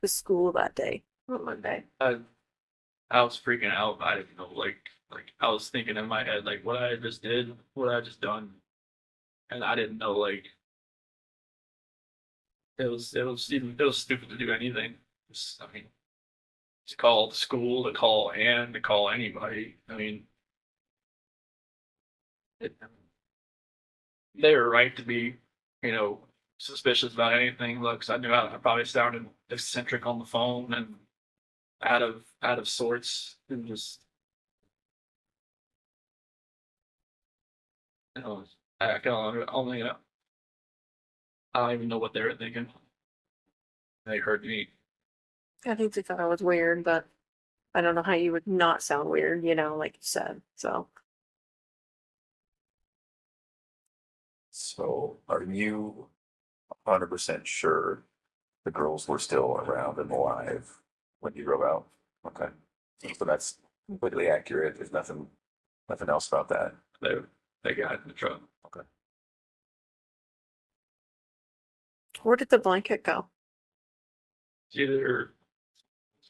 school that day? On Monday. I was freaking out. I didn't know, like I was thinking in my head, like what I just did, what I just done, and I didn't know, like it was stupid to do anything. I mean, to call the school, to call Ann, to call anybody. I mean, they were right to be, suspicious about anything. Look, 'cause I knew I probably sounded eccentric on the phone and out of sorts, and just I can only I don't even know what they were thinking. They heard me. I think they thought I was weird, but I don't know how you would not sound weird, like you said. So So are you 100% sure the girls were still around and alive when you drove out? Okay. So that's completely accurate. There's nothing else about that. They got in the truck. where did the blanket go? It's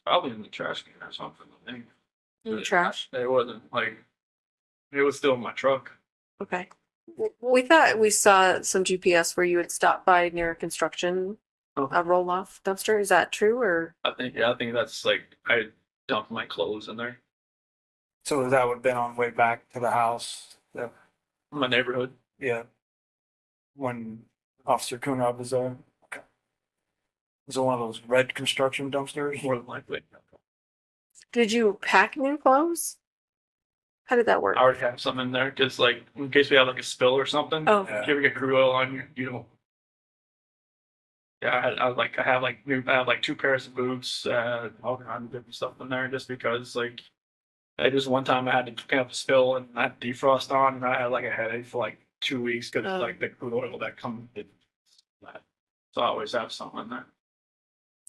probably in the trash can or something, I think. In the trash? It wasn't like it was still in my truck. Okay. We thought we saw some GPS where you had stopped by near a construction roll off dumpster. Is that true, or? I think that's like I dumped my clothes in there. So that would have been on the way back to the house. My neighborhood. Yeah. When Officer Kunab was there. Okay. Was it one of those red construction dumpsters? More than likely. Did you pack new clothes? How did that work? I already have some in there because, like, in case we have like a spill or something. Oh, Yeah. If you ever get crude oil on you, you don't. Yeah, I have like two pairs of boots, all kinds of different stuff in there just because, like, I just one time I had to pick up a spill and I had defrost on and I had like a headache for like 2 weeks because Oh. like the crude oil that comes in that. So I always have something in there.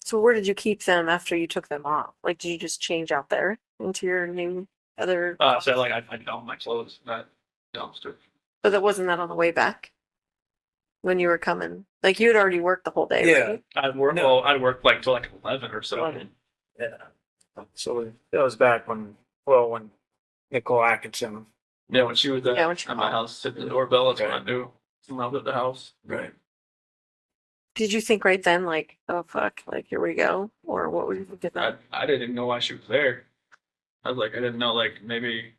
so where did you keep them after you took them off? Like, did you just change out there into your new other? So like I dump my clothes in that dumpster. But that wasn't that on the way back when you were coming. Like you had already worked the whole day, Yeah. right? I'd work like till like 11 or so. 11. Yeah. So that was back when Nicole Atkinson. Yeah, when she was Yeah, when she at my called. house sitting at the doorbell, that's when I knew someone was at the house. Right. Did you think right then, like, oh fuck, like here we go, or what were you thinking? I didn't even know why she was there. I was like, I didn't know, like, maybe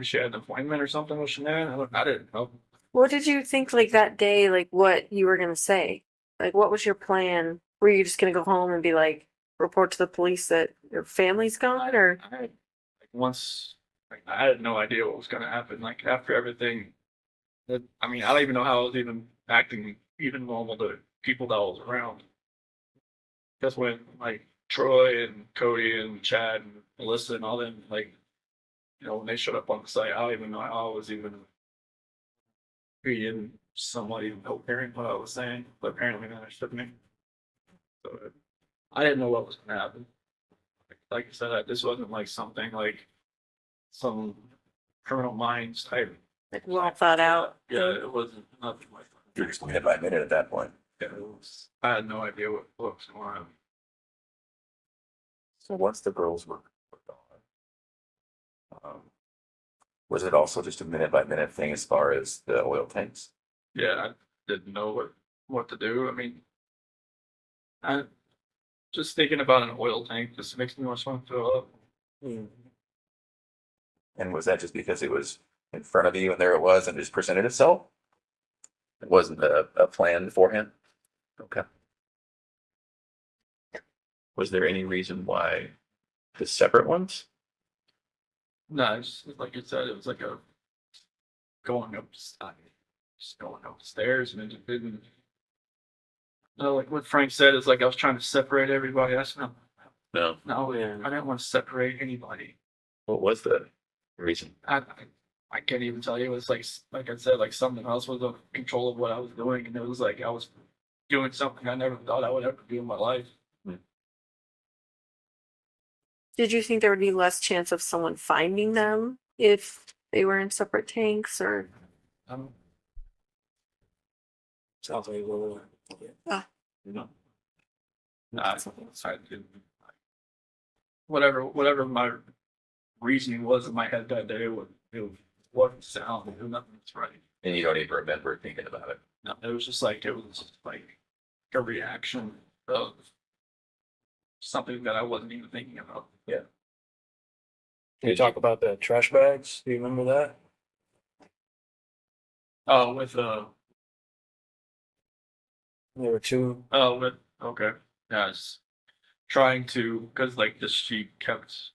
she had an appointment or something with Shanann. I didn't know. What did you think, like that day, like what you were gonna say? Like, what was your plan? Were you just gonna go home and be like, report to the police that your family's gone, or? Like once, like, I had no idea what was gonna happen. Like after everything, I mean, I don't even know how I was even acting even normal to people that was around. Just when like Troy and Cody and Chad and Melissa and all them, like, when they showed up on the site, I don't even know how I was even being somebody hearing what I was saying, but apparently they understood me. So I didn't know what was gonna happen. Like I said, this wasn't like something like some criminal minds type. Like well thought out. Yeah, it wasn't nothing like that. You're just minute by minute at that point. Yeah, I had no idea what was going on. So once the girls were gone, was it also just a minute by minute thing as far as the oil tanks? Yeah, I didn't know what to do. I mean, I just thinking about an oil tank just makes me want to fill up. And was that just because it was in front of you and there it was and it just presented itself? It wasn't a plan beforehand? Okay. Was there any reason why the separate ones? No, it's like you said, it was like a going up, just going up the stairs, and it just didn't. No, like what Frank said is like I was trying to separate everybody. That's not. No. No, Yeah. I didn't want to separate anybody. What was the reason? I can't even tell you. It was like I said, like something else was in control of what I was doing, and it was like I was doing something I never thought I would ever do in my life. Did you think there would be less chance of someone finding them if they were in separate tanks, or? Sounds like a little. No, I didn't. Whatever my reasoning was in my head that day, it wasn't sound. It was nothing was right. And you don't even remember thinking about it. No, it was like a reaction of something that I wasn't even thinking about. Can you talk about the trash bags? Do you remember that? Oh, There were two. okay. Yeah, it's trying to, because like this she kept.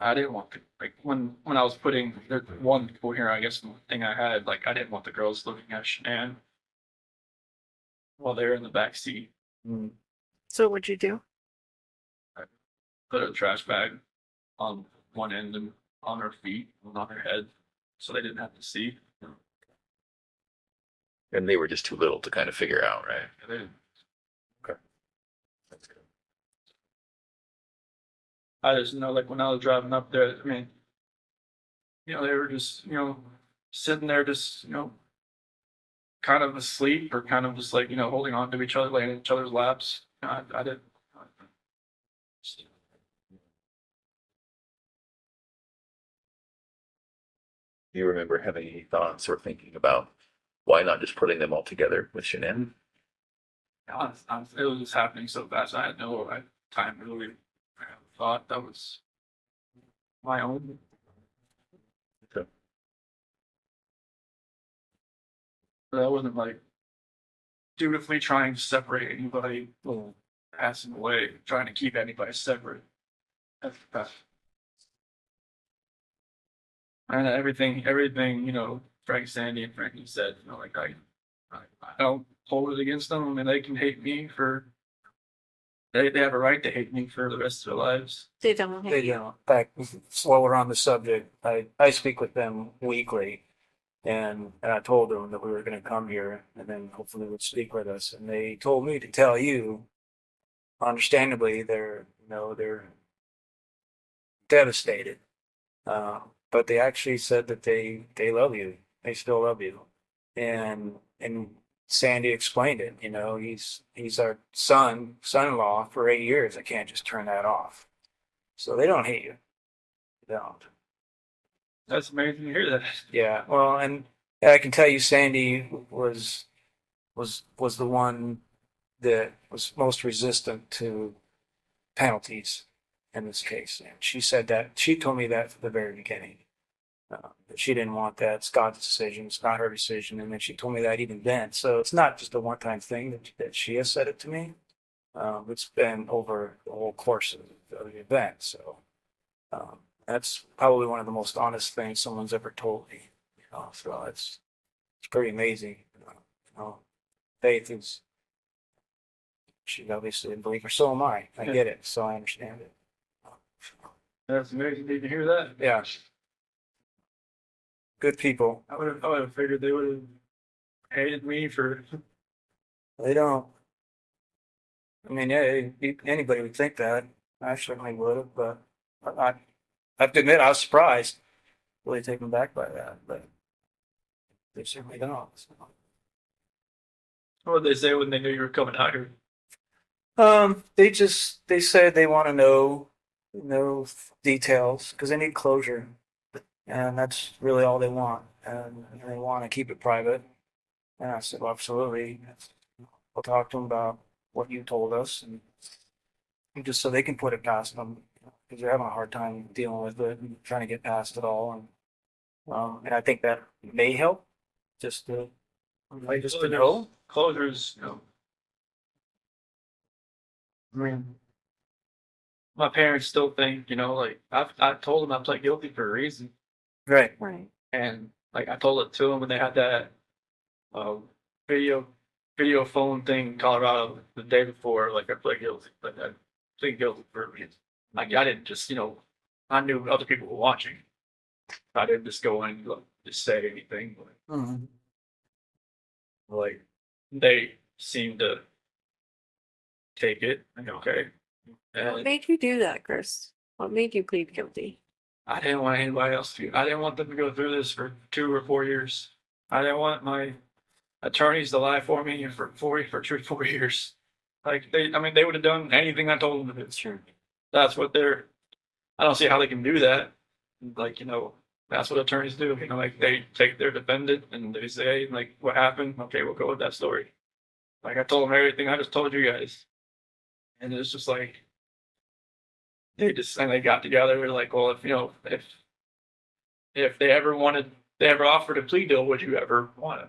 I didn't want to, like when I was putting the one here, I guess the thing I had, like I didn't want the girls looking at Shanann while they were in the back seat. So what'd you do? Put a trash bag on one end and on her feet and on her head, so they didn't have to see. And they were just too little to kind of figure out, right? They didn't. That's good. I just know, like when I was driving up there, I mean, they were just, sitting there, just, kind of asleep or kind of just like, holding on to each other, laying in each other's laps. I didn't. Do you remember having any thoughts or thinking about why not just putting them all together with Shanann? It was just happening so fast. I had no time to really have a thought. That was my own. Okay. But I wasn't like dutifully trying to separate anybody, or passing away, trying to keep anybody separate. That's- And everything, Frank, Sandy, and Frankie said, like I don't hold it against them. I mean, they can hate me for, they have a right to hate me for the rest of their lives. They don't hate They you. don't. In fact, while we're on the subject, I speak with them weekly, and I told them that we were going to come here, and then hopefully would speak with us, and they told me to tell you, understandably, they're devastated, but they actually said that they love you, they still love you, and Sandy explained it. He's our son-in-law for 8 years. I can't just turn that off. So they don't hate you. They don't. That's amazing to hear that. Yeah. Well, and I can tell you, Sandy was the one that was most resistant to penalties in this case. And she said that she told me that from the very beginning. That she didn't want that. It's God's decision. It's not her decision. And then she told me that even then. So it's not just a one-time thing that she has said it to me. It's been over the whole course of the event. So that's probably one of the most honest things someone's ever told me. So it's pretty amazing. Faith is, she's obviously a believer. So am I. I get it. So I understand it. That's amazing to hear that. Yeah. Good people. I would have figured they would have hated me for. They don't. I mean, yeah, anybody would think that. I certainly would have, but I have to admit, I was surprised, really taken back by that. But they certainly don't. So. What did they say when they knew you were coming out here? They said they want to know details because they need closure, and that's really all they want, and they want to keep it private. And I said, well, absolutely. We'll talk to them about what you told us, and just so they can put it past them because they're having a hard time dealing with it and trying to get past it all. And I think that may help just to know. Closures, I mean, my parents still think, like I told them I pled guilty for a reason, Right. Right. and like I told it to them when they had that video phone thing in Colorado the day before. Like I pled guilty, like I plead guilty for a reason. Like I didn't just, I knew other people were watching. I didn't just go in and just say anything. Mm-hmm. Like they seemed to take it. Like, okay. What And made you do that, Chris? What made you plead guilty? I didn't want anybody else to. I didn't want them to go through this for 2 or 4 years. I didn't want my attorneys to lie for me for 2 or 4 years. Like they would have done anything I told them to do. Sure. That's what they're. I don't see how they can do that. Like that's what attorneys do. Like they take their defendant and they say like, what happened? Okay, we'll go with that story. Like I told them everything I just told you guys, and it's just like they got together. They're like, well, if they ever offered a plea deal, would you ever want to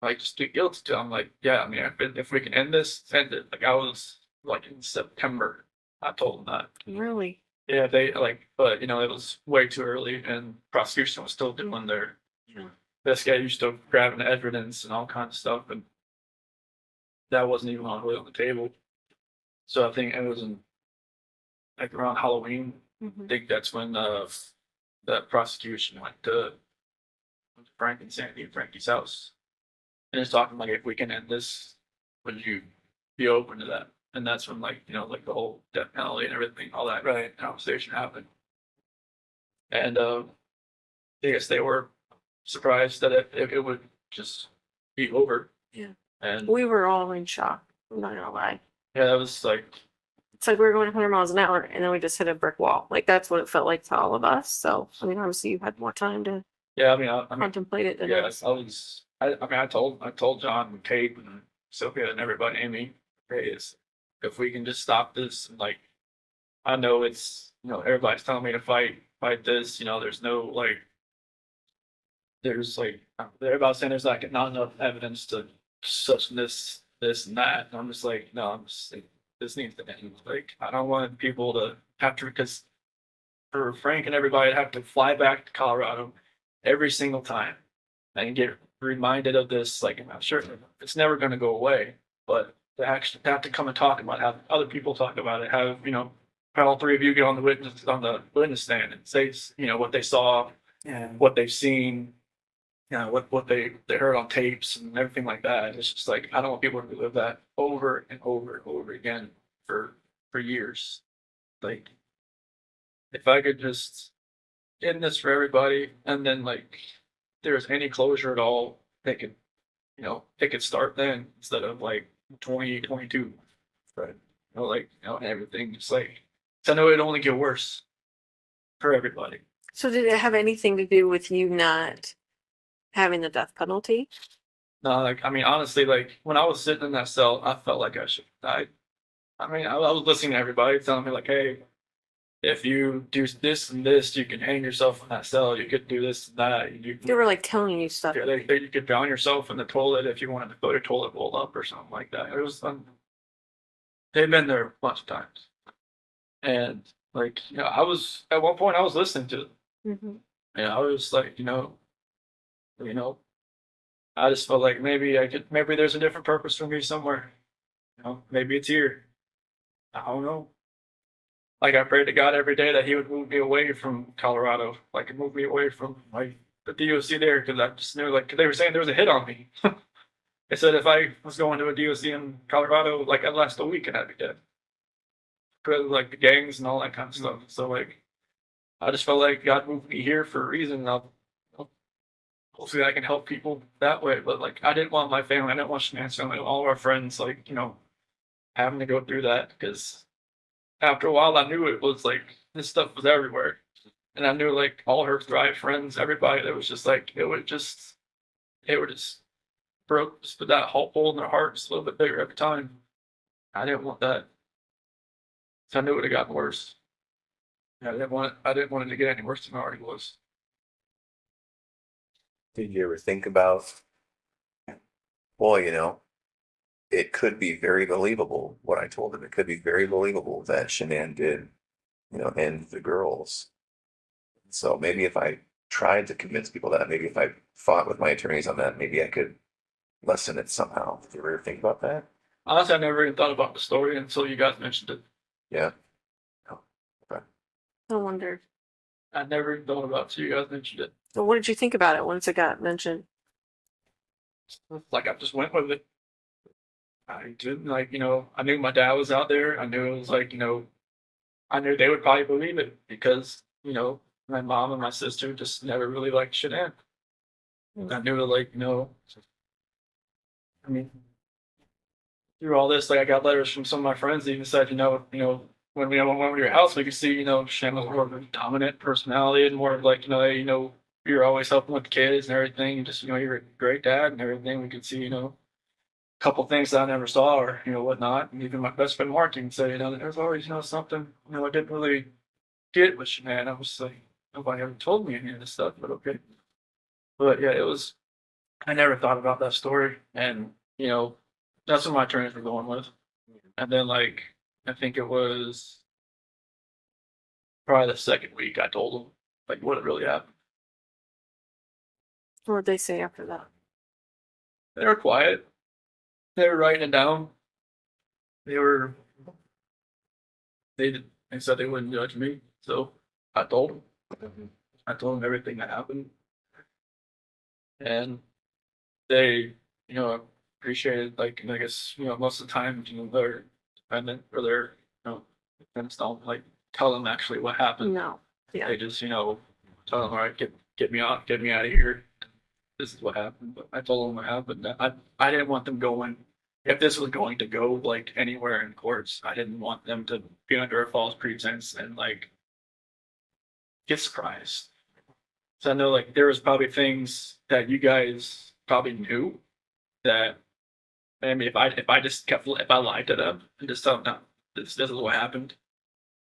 like just plead guilty to? I'm like, yeah. I mean, if we can end this, end it. Like I was like in September, I told them that. Really? Yeah, they but it was way too early, and prosecution was still doing their Yeah. investigating, still grabbing evidence and all kinds of stuff, and that wasn't even really on the table. So I think it was in like around Halloween. I think that's when that prosecution went to Frank and Sandy and Frankie's house, and it's talking like, if we can end this, would you be open to that? And that's when like the whole death penalty and everything, all that Right. conversation happened. And I guess they were surprised that it would just be over. Yeah. And We were all in shock. I'm not gonna lie. yeah, that was like, It's like we were going 100 miles an hour and then we just hit a brick wall. Like that's what it felt like to all of us. So I mean, obviously you had more time to yeah, I mean, contemplate it than yeah, us. I told John and Kate and Sophia and everybody, Amy, hey, if we can just stop this, and like, I know it's everybody's telling me to fight this. There's no like, there's like, everybody's saying there's like not enough evidence to such and this and that. And I'm just like, no, I'm just like, this needs to end. Like, I don't want people to have to, because for Frank and everybody to have to fly back to Colorado every single time and get reminded of this. Like, I'm sure it's never going to go away, but to actually have to come and talk about it, have other people talk about it, have, all three of you get on the witness stand and say, what they saw, And what they've seen, what they heard on tapes and everything like that. It's just like, I don't want people to relive that over and over and over again for years. Like, if I could just end this for everybody, and then like, if there's any closure at all, they could start then instead of like 2022. Right. And everything. It's like, 'cause I know it'd only get worse for everybody. So did it have anything to do with you not having the death penalty? No, like, I mean, honestly, like, when I was sitting in that cell, I felt like I should have died. I mean, I was listening to everybody telling me, like, hey, if you do this and this, you can hang yourself in that cell. You could do this and that. They were like telling you stuff. Yeah, you could drown yourself in the toilet if you wanted to put your toilet bowl up or something like that. It was they've been there a bunch of times. And, like, I was, at one point, I was listening to it. Mhm. And I was like, I just felt like maybe there's a different purpose for me somewhere. Maybe it's here. I don't know. Like, I prayed to God every day that He would move me away from Colorado, like move me away from like the DOC there, because I just knew, like, 'cause they were saying there was a hit on me. They said if I was going to a DOC in Colorado, like, I'd last a week and I'd be dead because of, like, the gangs and all that kind of stuff. So like, I just felt like God moved me here for a reason. And hopefully I can help people that way. But like, I didn't want my family, I didn't want Shanan's family, all of our friends, like, having to go through that, because after a while I knew it was like this stuff was everywhere. And I knew, like, all her Thrive friends, everybody, that was just like, it would just broke, just put that hole in their heart just a little bit bigger every time. I didn't want that. So I knew it would have gotten worse. I didn't want it to get any worse than it already was. Did you ever think about, well, it could be very believable what I told him. It could be very believable that Shanann did, end the girls. So maybe if I tried to convince people that, maybe if I fought with my attorneys on that, maybe I could lessen it somehow. Did you ever think about that? Honestly, I never even thought about the story until you guys mentioned it. Yeah. I wondered. I never even thought about it until you guys mentioned it. So what did you think about it once it got mentioned? Like, I just went with it. I didn't, like, I knew my dad was out there. I knew it was like, I knew they would probably believe it because, my mom and my sister just never really liked Shanann. I knew, like, I mean, through all this, like, I got letters from some of my friends that even said, when we went to your house, we could see, Shanann was more of a dominant personality and more of like, hey, you're always helping with the kids and everything. And just, you're a great dad and everything. We could see, a couple things that I never saw or, whatnot. And even my best friend Mark can say, there's always, something, I didn't really get with Shanann. I was like, nobody ever told me any of this stuff, but okay. But yeah, I never thought about that story. And, that's what my attorneys were going with. And then, like, I think it was probably the second week I told them, like, what had really happened. What did they say after that? They were quiet. They were writing it down. They said they wouldn't judge me. So I told them. I told them everything that happened. And they, appreciated, like, I guess, most of the time, their defendant or their, defense don't, like, tell them actually what happened. No. Yeah. They just, tell them, all right, get me out of here. This is what happened. But I told them what happened. I didn't want them going, if this was going to go, like, anywhere in courts, I didn't want them to be under a false pretense and, like, get surprised. So I know, like, there was probably things that you guys probably knew that, maybe if I lied to them and just tell them, no, this is what happened,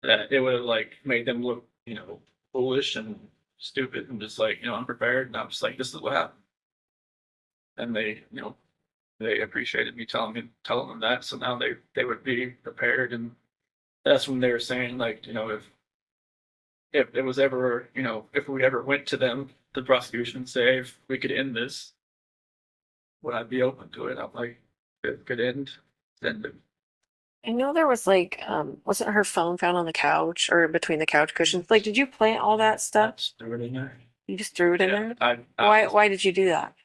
that it would have like made them look, foolish and stupid and just like, unprepared. And I'm just like, this is what happened. And they appreciated me telling them that. So now they would be prepared. And that's when they were saying like, if it was ever, if we ever went to them, the prosecution, and say if we could end this, would I be open to it? I'm like, if it could end, then I know there was like, wasn't her phone found on the couch or between the couch cushions? Like, did you plant all that stuff? that's threw it in there. You just threw it in Yeah, there? I Why did you do that?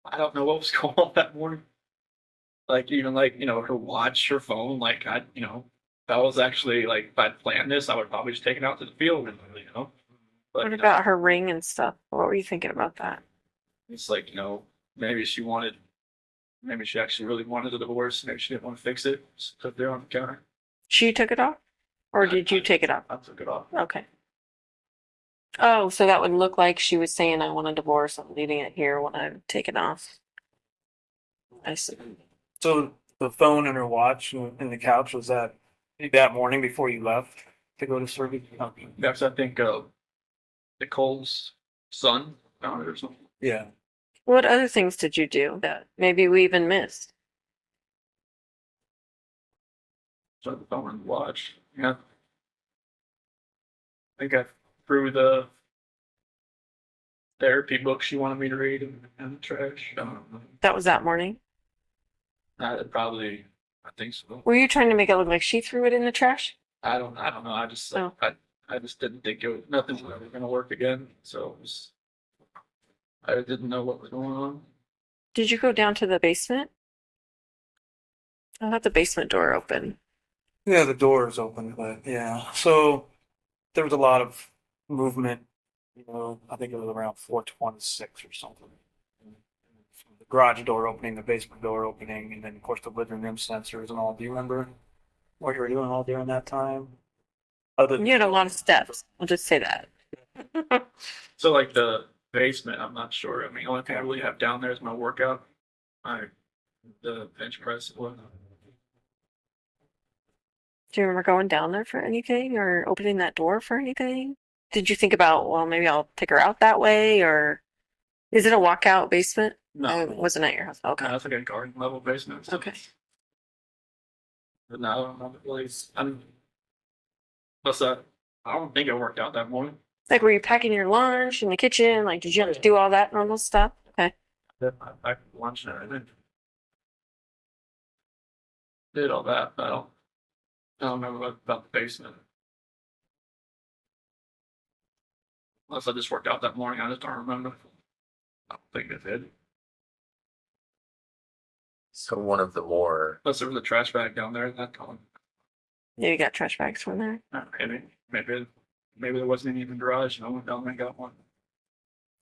I don't know what was going on that morning. Like even like, her watch, her phone, like if I was actually like if I'd planned this, I would probably just take it out to the field, But What about her ring and stuff? What were you thinking about that? it's like, maybe maybe she actually really wanted a divorce, maybe she didn't want to fix it, just put it there on the counter. She took it off? Or did you take it off? I took it off. Okay. Oh, so that would look like she was saying, I want a divorce. I'm leaving it here when I take it off. I see. So the phone and her watch and the couch was that morning before you left to go to surgery? Okay. That's I think Nicole's son found it or something. Yeah. What other things did you do that maybe we even missed? So the phone and watch. Yeah. I think I threw the therapy book she wanted me to read in the trash. I don't know. That was that morning? I think so. Were you trying to make it look like she threw it in the trash? I don't know. Oh. I just didn't think nothing was ever gonna work again. So I didn't know what was going on. Did you go down to the basement? I thought the basement door open. Yeah, the door is open, but yeah. So there was a lot of movement. I think it was around 4:26 or something. From the garage door opening, the basement door opening, and then of course the living room sensors and all. Do you remember what you were doing all during that time? Other You had a lot of steps. I'll just say that. So like the basement, I'm not sure. I mean, the only thing I really have down there is my workout, the bench press. Do you remember going down there for anything or opening that door for anything? Did you think about, well, maybe I'll take her out that way, or is it a walkout basement? No, It wasn't at your house. Okay. no, it's like a garden level basement. So. Okay. But no, I don't know the place. Plus I don't think I worked out that morning. Like, were you packing your lunch in the kitchen? Like, did you have to do all that normal stuff? Okay. I packed lunch and everything. Did all that, but I don't remember about the basement. Unless I just worked out that morning, I just don't remember. I don't think I did. So one of the more, Unless there was a trash bag down there at that time. Yeah, you got trash bags from there. Maybe there wasn't any in the garage, and I went down there and got one.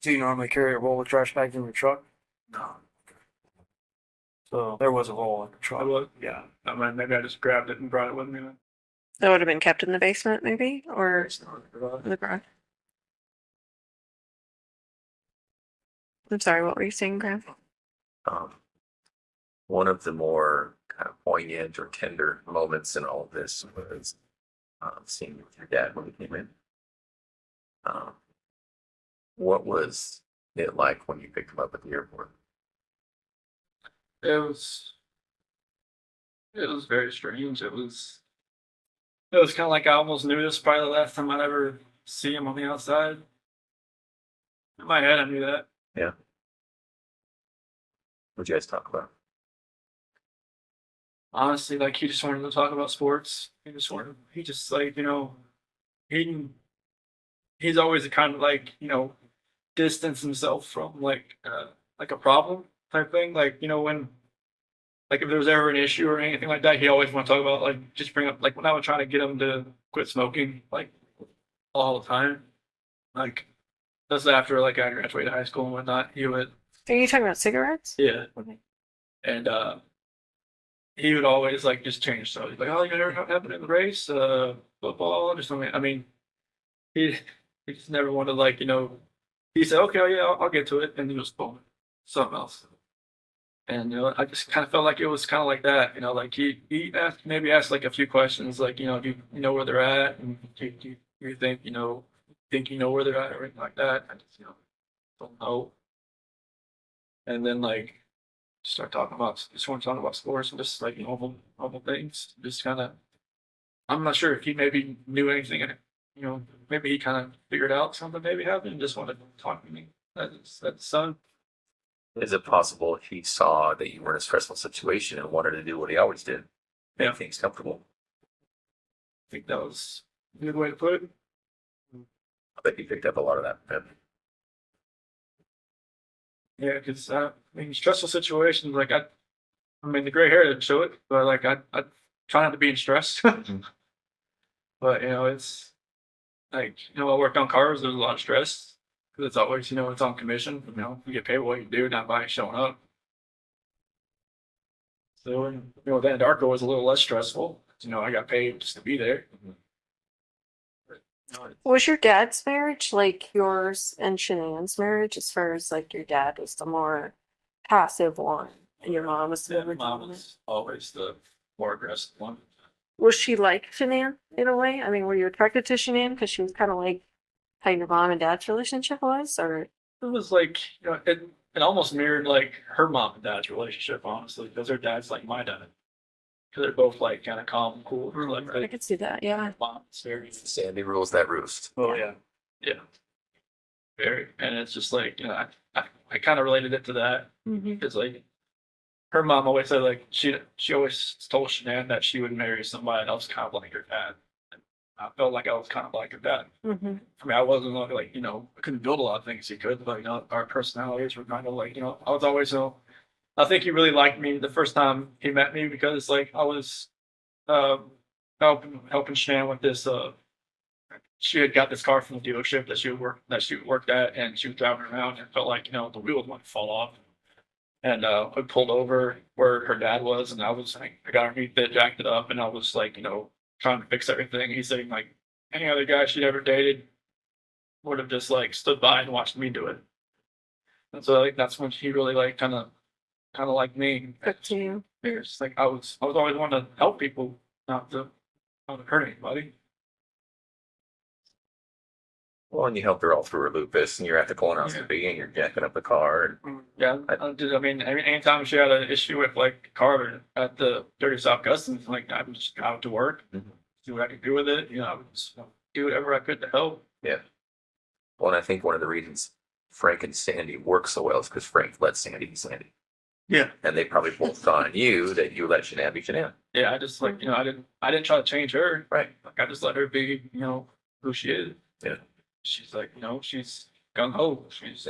Do you normally carry a roll of trash bags in your truck? No, So there was a roll in the I truck. was. Yeah, I mean, maybe I just grabbed it and brought it with me. That would have been kept in the basement, maybe, or It's not in the garage. in the garage. I'm sorry, what were you saying, Graham? um, one of the more kind of poignant or tender moments in all of this was seeing with your dad when he came in. Um, what was it like when you picked him up at the airport? It was very strange. It was kind of like I almost knew this was probably the last time I'd ever see him on the outside. In my head, I knew that. Yeah. What'd you guys talk about? Honestly, like he just wanted to talk about sports. He just like, he he's always the kind of like, distance himself from like a problem type thing. Like, when like if there was ever an issue or anything like that, he always want to talk about like just bring up like when I was trying to get him to quit smoking like all the time. Like that's after like I graduated high school and whatnot. He would Are you talking about cigarettes? yeah. Okay. And he would always like just change. So he's like, "Oh, you ever happened in the race? Football? Just something." I mean, he just never wanted like He said, "Okay, oh, yeah, I'll get to it," and he was boom, something else. And I just kind of felt like it was kind of like that. Like he asked like a few questions, like do you know where they're at, and do you think where they're at or anything like that. I just don't know. And then like just want to talk about sports and just like normal things. Just kind of, I'm not sure if he maybe knew anything, and maybe he kind of figured out something maybe happened and just wanted to talk to me. That's son. Is it possible he saw that you were in a stressful situation and wanted to do what he always did? Make Yeah. things comfortable. I think that was a good way to put it. I bet he picked up a lot of that from him. Yeah, because stressful situations, like I mean, the gray hair didn't show it, but like I try not to be in stress. But it's like I worked on cars. There's a lot of stress because it's always it's on commission. You get paid what you do, not by showing up. So then Anadarko was a little less stressful. I got paid just to be there. But, Was your dad's marriage like yours and Shanann's marriage, as far as like your dad was the more passive one and your mom was the yeah, more mom dominant? was always the more aggressive one. Was she like Shanann in a way? I mean, were you attracted to Shanann because she was kind of like how your mom and dad's relationship was, or It was like it almost mirrored like her mom and dad's relationship, honestly, because her dad's like my dad. Because they're both like kind of calm, and cool. Like I could see that, yeah. mom's very. Sandy rules that roost. Oh yeah. Yeah. Very, and it's just like I kind of related it to that Mm-hmm. because like her mom always said like she always told Shanann that she would marry somebody else kind of like her dad. And I felt like I was kind of like her dad. Mm-hmm. I mean, I wasn't like I couldn't build a lot of things he could, but our personalities were kind of like I was always I think he really liked me the first time he met me because like I was helping Shanann with this she had got this car from the dealership that she worked at, and she was driving around and felt like the wheel was going to fall off. And I pulled over where her dad was, and I was like, I got underneath it, jacked it up, and I was like, trying to fix everything. He's saying like any other guy she'd ever dated would have just like stood by and watched me do it. And so like that's when she really like kind of like me. Took to you. It's like I was always wanting to help people, not to hurt anybody. Well, and you helped her all through her lupus, and you're at the colonoscopy, and you're jacking up the car. And Yeah, I mean, anytime she had an issue with like Carver at the Dirty South Customs, like I would just go out to work, Mhm. see what I could do with it. I would just do whatever I could to help. well, and I think one of the reasons Frank and Sandy work so well is because Frank let Sandy be Sandy, Yeah, and they probably both saw in you that you let Shanann be Shanann. yeah. I just like I didn't try to change her. Right. Like I just let her be who she is. Yeah. She's like she's gung ho. She's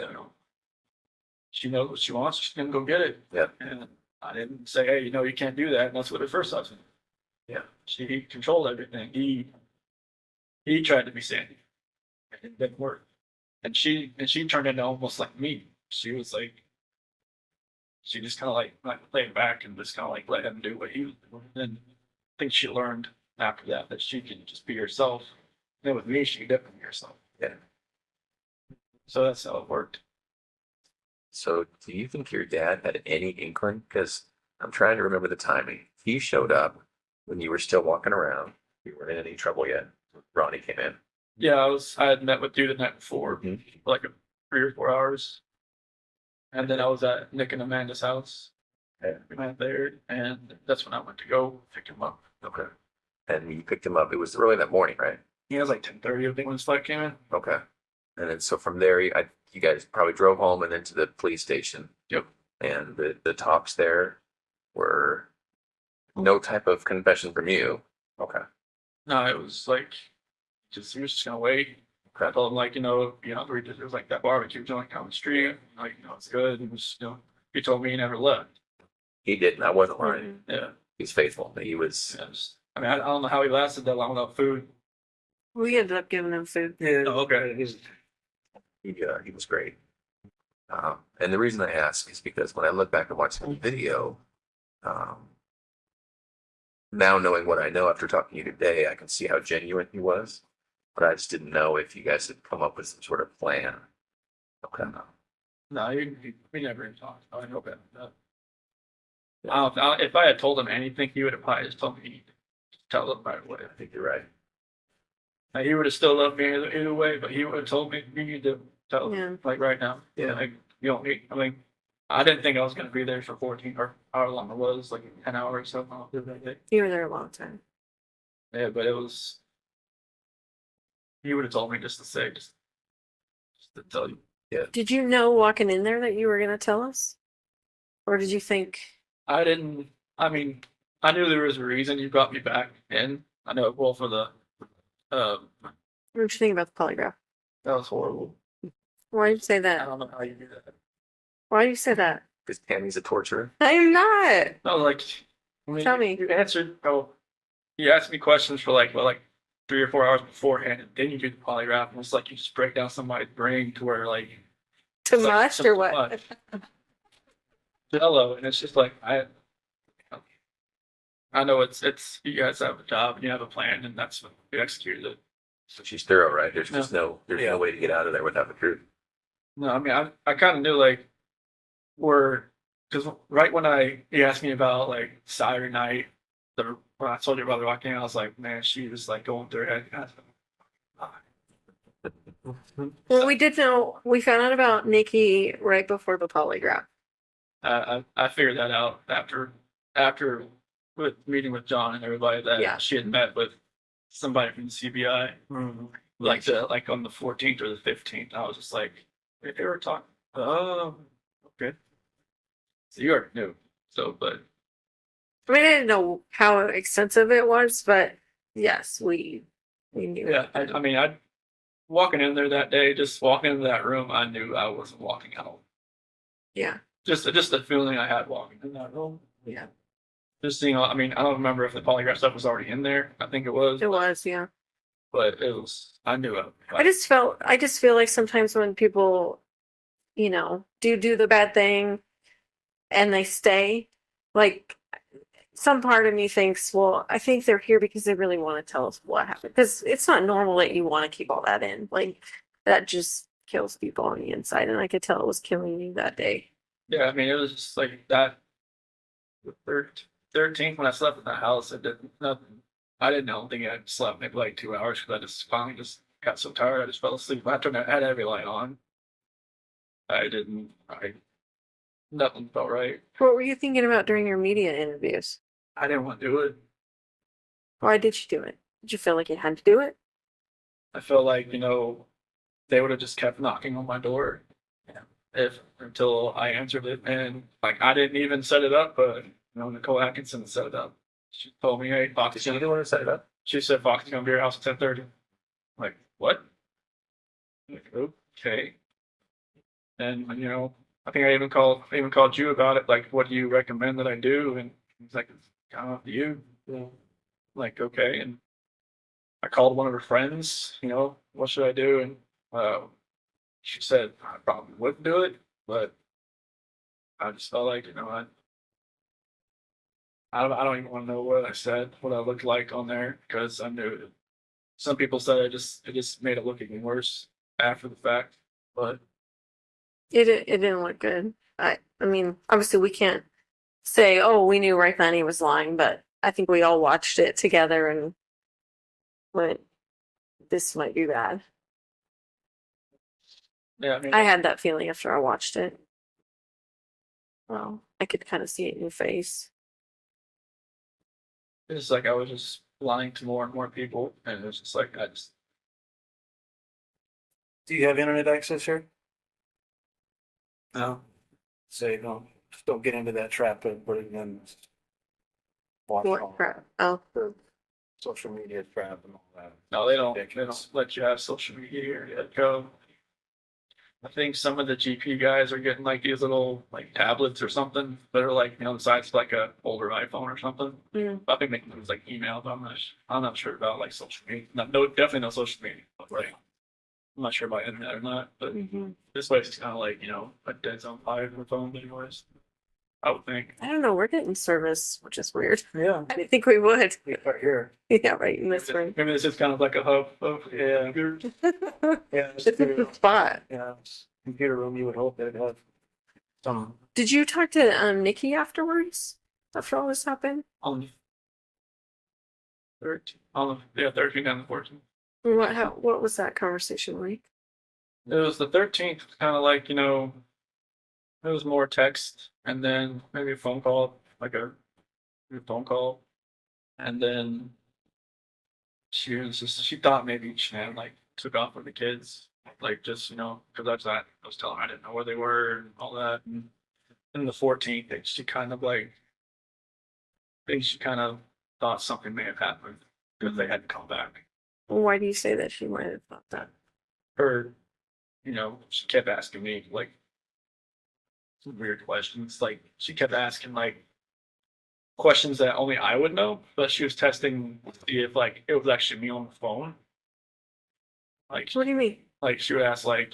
she knows what she wants. She's gonna go get it. Yeah. And I didn't say, hey, you can't do that. And that's what her first husband. Yeah. She controlled everything. He tried to be Sandy. And it didn't work. And she turned into almost like me. She was like, she just kind of like laid back and just kind of like let him do what he was doing. And I think she learned after that she can just be herself. And then with me, she could definitely be herself. Yeah. So that's how it worked. So, do you think your dad had any inkling? Because I'm trying to remember the timing. He showed up when you were still walking around. You weren't in any trouble yet. Ronnie came in. Yeah, I had met with you the night before, Mhm. for like 3 or 4 hours. And then I was at Nick and Amanda's house. Yeah. We met there, and that's when I went to go pick him up. Okay. And you picked him up. It was early that morning, right? He was like 10:30, I think, when his flight came in. Okay. And then so from there, you guys probably drove home and then to the police station. Yep. And the talks there were no type of confession from you. Okay. No, it was like, he was just gonna wait. I told him like, it was like that barbecue joint down the street. Like, it's good. And was, he told me he never left. He didn't. I wasn't lying. Yeah. He was faithful. He was. I mean, I don't know how he lasted that long without food. We ended up giving him food. Yeah. Oh, okay. He was great. And the reason I ask is because when I look back and watch the video, now knowing what I know after talking to you today, I can see how genuine he was. But I just didn't know if you guys had come up with some sort of plan. Okay. No, we never even talked. I know about that. If I had told him anything, he would have probably just told me to tell them right away. I think you're right. He would have still loved me either way, but he would have told me you need to tell them Yeah. like right now. Yeah. Like you don't need. I mean, I didn't think I was gonna be there for 14 or however long it was, like 10 hours or something that day. You were there a long time. Yeah, but it was. He would have told me just to say, just to tell you. Did you know walking in there that you were gonna tell us, or did you think? I didn't. I mean, I knew there was a reason you brought me back in. I know well for the. What did you think about the polygraph? That was horrible. Why did you say I that? don't know how you do that. Why do you say that? Because Tammy's a torturer. I am not. No, like. I mean, Tell me. You answered. Oh, you asked me questions for like 3 or 4 hours beforehand, and then you do the polygraph, and it's like you just break down somebody's brain to where like Too it's like much something or what? much. Jello, and it's just like I know it's you guys have a job and you have a plan, and that's what you executed it. So she's thorough, right? There's just no way to get out of there without the truth. No, I mean I kind of knew like because right when he asked me about like Saturday night, when I told you about the walking, I was like, man, she was like going through her head. Well, we did know. We found out about Nikki right before the polygraph. I figured that out after with meeting with John and everybody that Yeah. she had met with somebody from the CBI like on the 14th or the 15th. I was just like, they were talking. Oh, okay. So you already knew. So, but I mean, I didn't know how extensive it was, but yes, we knew. yeah, I mean, I walking in there that day, just walking into that room, I knew I wasn't walking out. Yeah. Just the feeling I had walking in that room. Yeah. Just seeing, I mean, I don't remember if the polygraph stuff was already in there. I think it was. It was, yeah. But it was. I knew it. I just feel like sometimes when people, do the bad thing and they stay, like some part of me thinks, well, I think they're here because they really want to tell us what happened. Because it's not normal that you want to keep all that in. Like that just kills people on the inside. And I could tell it was killing me that day. Yeah, I mean, it was just like that. The 13th when I slept in the house, I did nothing. I don't think I slept maybe like 2 hours because I just finally just got so tired. I just fell asleep. I had every light on. Nothing felt right. What were you thinking about during your media interviews? I didn't want to do it. Why did you do it? Did you feel like you had to do it? I felt like, they would have just kept knocking on my door until I answered it. And like, I didn't even set it up, but Nicole Atkinson set it up. She told me, hey, Fox, Did she the one who set it up? she said Fox is going to be at your house at 10:30. Like, what? Like, okay. And, I think I even called you about it. Like, what do you recommend that I do? And he's like, it's kind of up to you. Like, okay. And I called one of her friends, what should I do? And she said, I probably wouldn't do it, but I just felt like, I don't even want to know what I said, what I looked like on there, because I knew it. Some people said it just made it look even worse after the fact, but It didn't look good. I mean, obviously we can't say, oh, we knew right then he was lying, but I think we all watched it together and went, this might be bad. yeah, I mean, I had that feeling after I watched it. Well, I could kind of see it in your face. it's like I was just lying to more and more people, and it was just like Do you have internet access here? No. Say don't get into that trap of putting in watch What all crap? Oh, social media trap and all that. no, they don't Ridiculous. let you have social media here yet. Go. I think some of the GP guys are getting like these little like tablets or something that are like the size of like a older iPhone or something. mm. I think they can use like email, but I'm not sure about like social media. No, definitely no social media. But, like, I'm not sure about internet or not, but Hmm. this place is kind of like a dead zone 5 for phones, anyways. I would think. I don't know. We're getting service, which is weird. Yeah. I didn't think we would. Right here. Yeah, right in this room. Maybe this is kind of like a hub of Yeah. computers. Yeah. It's a good spot. Yeah. Computer room, you would hope that it had some. Did you talk to Nikki afterwards? after all this happened? On the 13th. On the, yeah, 13th and the 14th. What was that conversation like? It was the 13th, kind of like, it was more text and then maybe a phone call, like a phone call. And then she thought maybe Shannon like took off with the kids, like just, because I was telling her I didn't know where they were and all that. And then the 14th, she kind of like, I think she kind of thought something may have happened because they hadn't come back. Why do you say that she might have thought that? Her, she kept asking me like some weird questions. Like she kept asking like questions that only I would know, but she was testing to see if like it was actually me on the phone. Like, What do you mean? like she would ask like,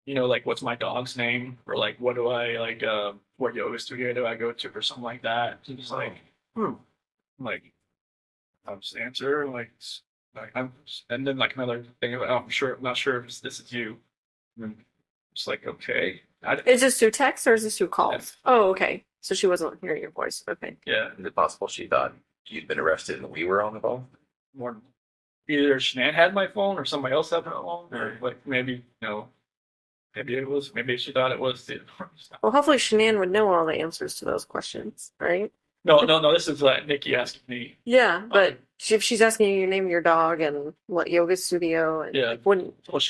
like what's my dog's name, or like what do I like, what yoga studio do I go to, or something like that. She was like, I'm like, I'll just answer like I'm, and then like another thing, I'm not sure if this is you. And it's like, okay, Is this through text or is this through calls? Yes. Oh, okay. So she wasn't hearing your voice. Okay. yeah, Is it possible she thought you'd been arrested and we were on the phone? more either Shanann had my phone or somebody else had my phone, or like maybe maybe she thought it was the Well, hopefully Shanann would know all the answers to those questions, right? no, this is Nikki asking me. Yeah, but if she's asking you your name of your dog and what yoga studio, and Yeah. like, wouldn't Well,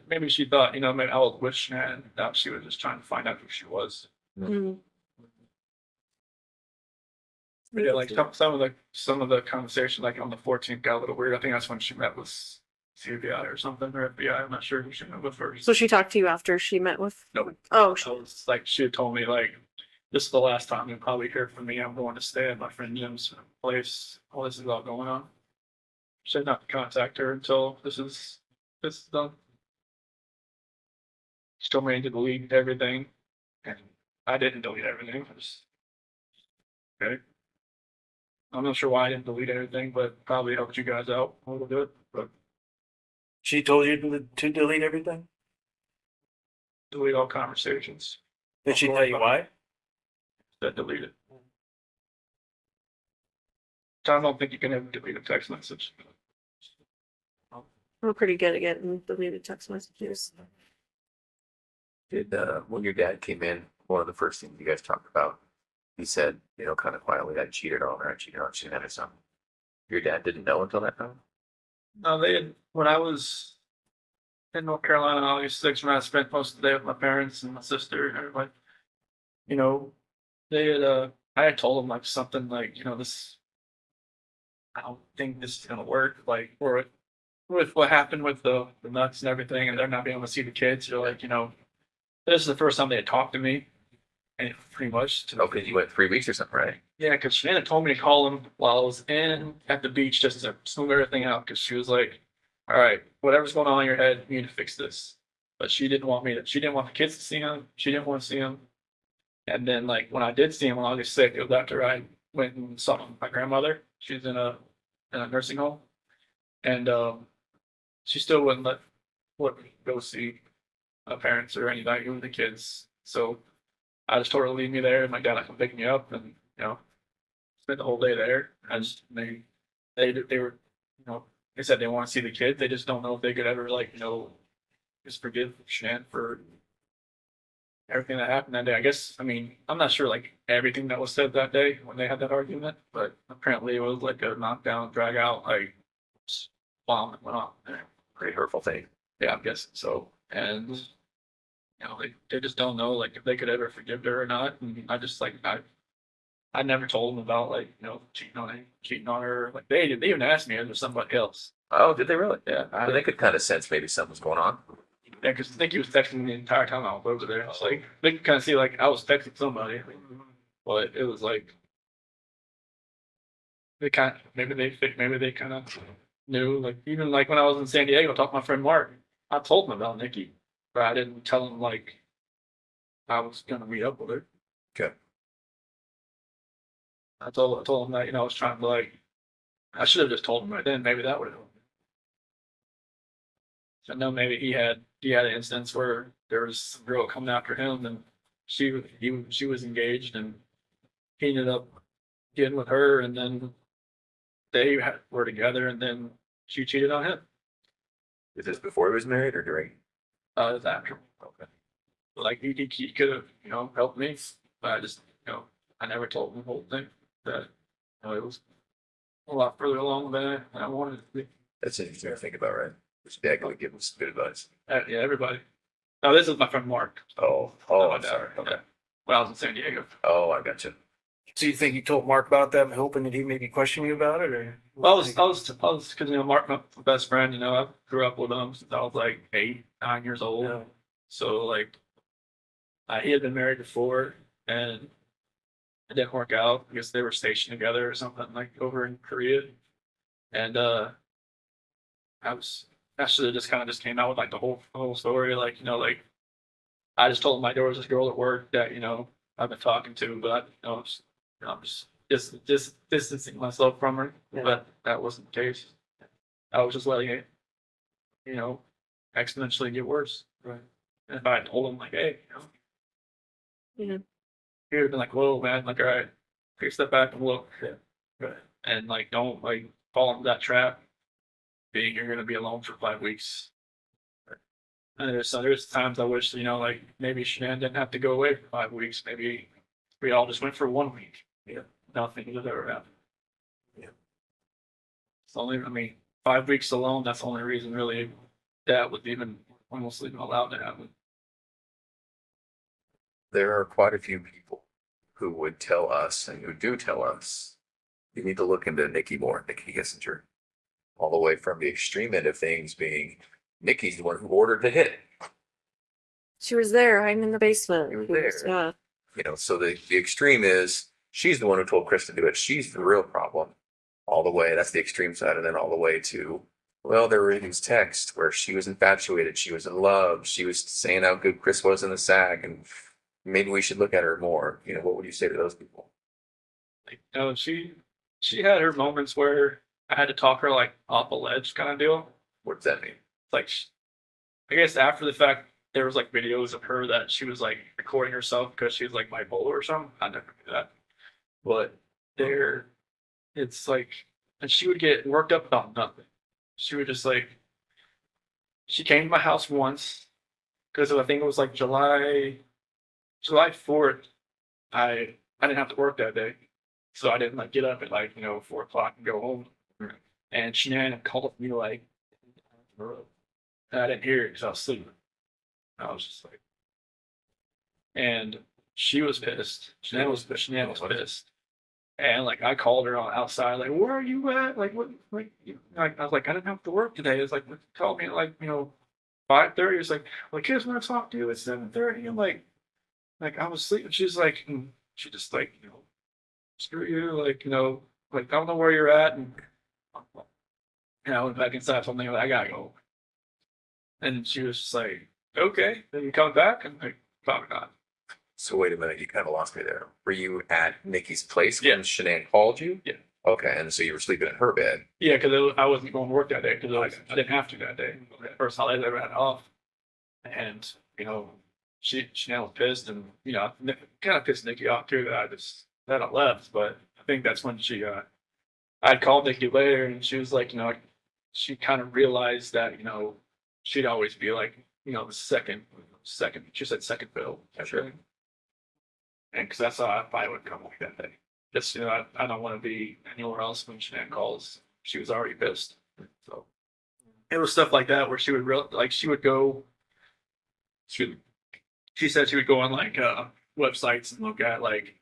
maybe she thought, maybe I was with Shanann. Now she was just trying to find out who she was. mm. But yeah, like some of the conversation, like on the 14th, got a little weird. I think that's when she met with CBI or something, or FBI. I'm not sure who she met with first. So she talked to you after she met with? No. Oh, I was like, she had told me like, this is the last time you'll probably hear from me. I'm going to stay at my friend Jim's place. All this is all going on. She said not to contact her until this is done. She told me to delete everything, and I didn't delete everything. Okay. I'm not sure why I didn't delete everything, but probably helped you guys out a little bit. But She told you to delete everything? delete all conversations. Did she tell you why? That deleted. I don't think you can ever delete a text message. we're pretty good at getting deleted text messages. Did when your dad came in, one of the first things you guys talked about, he said, kind of quietly, I cheated on her, I cheated on Shannon or something. Your dad didn't know until that time? No, they had, when I was in North Carolina on August 6th, when I spent most of the day with my parents and my sister and everybody, they had, I had told them like something like, this, I don't think this is gonna work. Like, or with what happened with the nuts and everything, and they're not being able to see the kids. They're like, this is the first time they had talked to me, and pretty much. Oh, because you went 3 weeks or something, right? Yeah, because Shannon told me to call him while I was at the beach just to smooth everything out. Because she was like, "All right, whatever's going on in your head, you need to fix this." But she didn't want me to. She didn't want the kids to see him. She didn't want to see him. And then, like when I did see him on August 6th, it was after I went and saw my grandmother. She's in a nursing home, and she still wouldn't let me go see my parents or anybody with the kids. So I just told her to leave me there, and my dad come pick me up, and spent the whole day there. They were, they said they want to see the kids. They just don't know if they could ever just forgive Shan for everything that happened that day. I guess, I'm not sure like everything that was said that day when they had that argument, but apparently it was like a knockdown, drag out, like bomb that went off there. Pretty hurtful thing. Yeah, I'm guessing so. And they just don't know like if they could ever forgive her or not. And I just like I never told them about like cheating on her. Like they even asked me if there's somebody else. Oh, did they really? Yeah, So they could kind of sense maybe something was going on. yeah, because I think he was texting me the entire time I was over there. It's like they could kind of see like I was texting somebody, but it was like maybe they kind of knew. Like even like when I was in San Diego talking to my friend Mark, I told him about Nikki, but I didn't tell him like I was gonna meet up with her. Okay. I told him that I was trying to like I should have just told him right then. Maybe that would have. I know maybe he had an instance where there was a girl coming after him, and she was engaged, and he ended up getting with her, and then were together, and then she cheated on him. Is this before he was married or during? It was after. Okay. Like he could have, helped me, but I just, I never told him the whole thing that, it was a lot further along than I wanted it to be. That's interesting to think about, right? Which dad could give him some good advice. Yeah, everybody. No, this is my friend Mark. Oh, My I'm dad. sorry. Okay. Yeah. When I was in San Diego. Oh, I got you. So you think you told Mark about that, hoping that he maybe question you about it, or? Well, I was, because Mark, my best friend, I grew up with him since I was like 8, 9 years old. Yeah. So like, he had been married before, and it didn't work out because they were stationed together or something like over in Korea, and I should have just kind of just came out with like the whole story, like like I just told him like there was this girl at work that I've been talking to, but I'm just distancing myself from her, Yeah. but that wasn't the case. I was just letting it, exponentially get worse. Right. And if I had told him like, hey, Yeah. he would have been like, whoa, man, like, all right, take a step back and look. Yeah. Right. And like, don't like fall into that trap, being you're gonna be alone for 5 weeks. And there's times I wish, like maybe Shanann didn't have to go away for 5 weeks. Maybe we all just went for 1 week. Yeah. Nothing would ever happen. Yeah. It's only, I mean, 5 weeks alone, that's the only reason really that was even almost even allowed to happen. There are quite a few people who would tell us and who do tell us you need to look into Nikki more, Nikki Kissinger, all the way from the extreme end of things being Nikki's the one who ordered the hit. She was there, hiding in the basement. She was there. Yeah. You know, so the extreme is she's the one who told Chris to do it. She's the real problem. All the way, that's the extreme side, and then all the way to, well, there were these texts where she was infatuated, she was in love, she was saying how good Chris was in the sack, and maybe we should look at her more. You know, what would you say to those people? Like, she had her moments where I had to talk her like off a ledge kind of deal. What does that mean? Like, I guess after the fact, there was like videos of her that she was like recording herself because she was like bipolar or something. I never knew that, but it's like, and she would get worked up about nothing. She would just like, she came to my house once because I think it was like July 4th. I didn't have to work that day, so I didn't like get up at like 4 o'clock and go home. And Shanann called me like, and I didn't hear it because I was sleeping. I was just like, and she was pissed. Shanann was pissed. And like I called her on outside, like, where are you at? Like what? Like I was like, I didn't have to work today. It's like called me at like 5:30. It's like, well, kids want to talk to you at 7:30. I'm like I was sleeping. She's like, she just like screw you, like like I don't know where you're at, and I went back inside. Something like I gotta go. And she was just like, okay, then you come back, and like probably not. So wait a minute, you kind of lost me there. Were you at Nikki's place Yeah. when Shanann called you? Yeah. Okay, and so you were sleeping in her bed. Yeah, because I wasn't going to work that day because I didn't have to that day. First holiday I ever had off, and Chanel was pissed, and kind of pissed Nikki off too that I left. But I think that's when I'd called Nikki later, and she was like, she kind of realized that she'd always be like the second. She said second bill. Sure. And because that's how I probably would come like that day. Just I don't want to be anywhere else when Shanann calls. She was already pissed. So it was stuff like that where she would she would go. She said she would go on like websites and look at like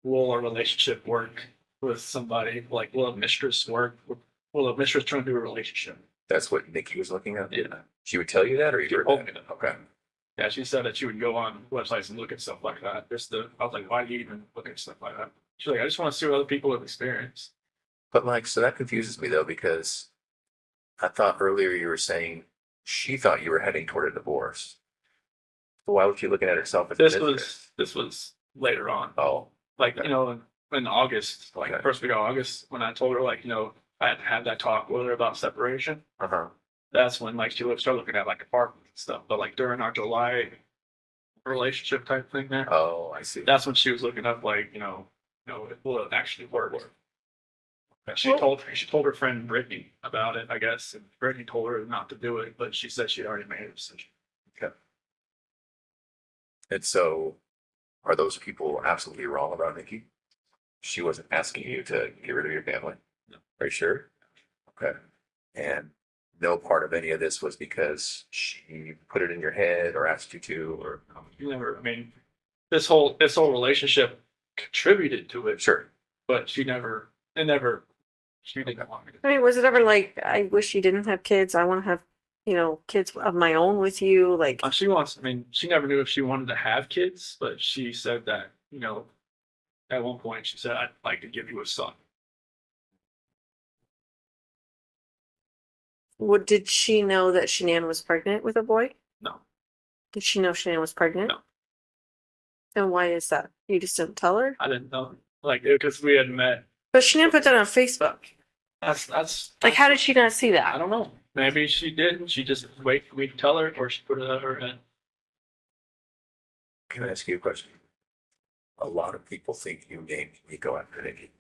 will a relationship work with somebody, like will a mistress work? Will a mistress trying to do a relationship? That's what Nikki was looking at? Yeah. She would tell you that, or you She heard told me that? that. Okay. Yeah, she said that she would go on websites and look at stuff like that. I was like, why do you even look at stuff like that? She's like, I just want to see what other people have experienced. But like, so that confuses me though, because I thought earlier you were saying she thought you were heading toward a divorce. So why was she looking at herself as a mistress? This was later on. Oh, Like, okay. In August, like Okay. first week of August, when I told her like, I had to have that talk with her about separation. Uh-huh. That's when like she started looking at like apartments and stuff. But like during our July relationship type thing there, Oh, I see. that's when she was looking up like, it will actually work. She Well- told her friend Brittany about it, I guess, and Brittany told her not to do it, but she said she'd already made a decision. And so, are those people absolutely wrong about Nikki? She wasn't asking you to get rid of your family. No. Are you sure? Okay. And no part of any of this was because she put it in your head or asked you to, or You never, I mean, this whole relationship contributed to it, sure. but she didn't want me to. I mean, was it ever like, I wish you didn't have kids. I want to have, kids of my own with you. Like, She never knew if she wanted to have kids, but she said that, at one point she said, I'd like to give you a son. did she know that Shanann was pregnant with a boy? No. Did she know Shanann was pregnant? No. And why is that? You just didn't tell her? I didn't know, because we had met. But Shanann put that on Facebook. That's Like, how did she not see I that? don't know. Maybe she did. She just wait for me to tell her, or she put it on her head. Can I ask you a question? A lot of people think you named Nico after Nikki.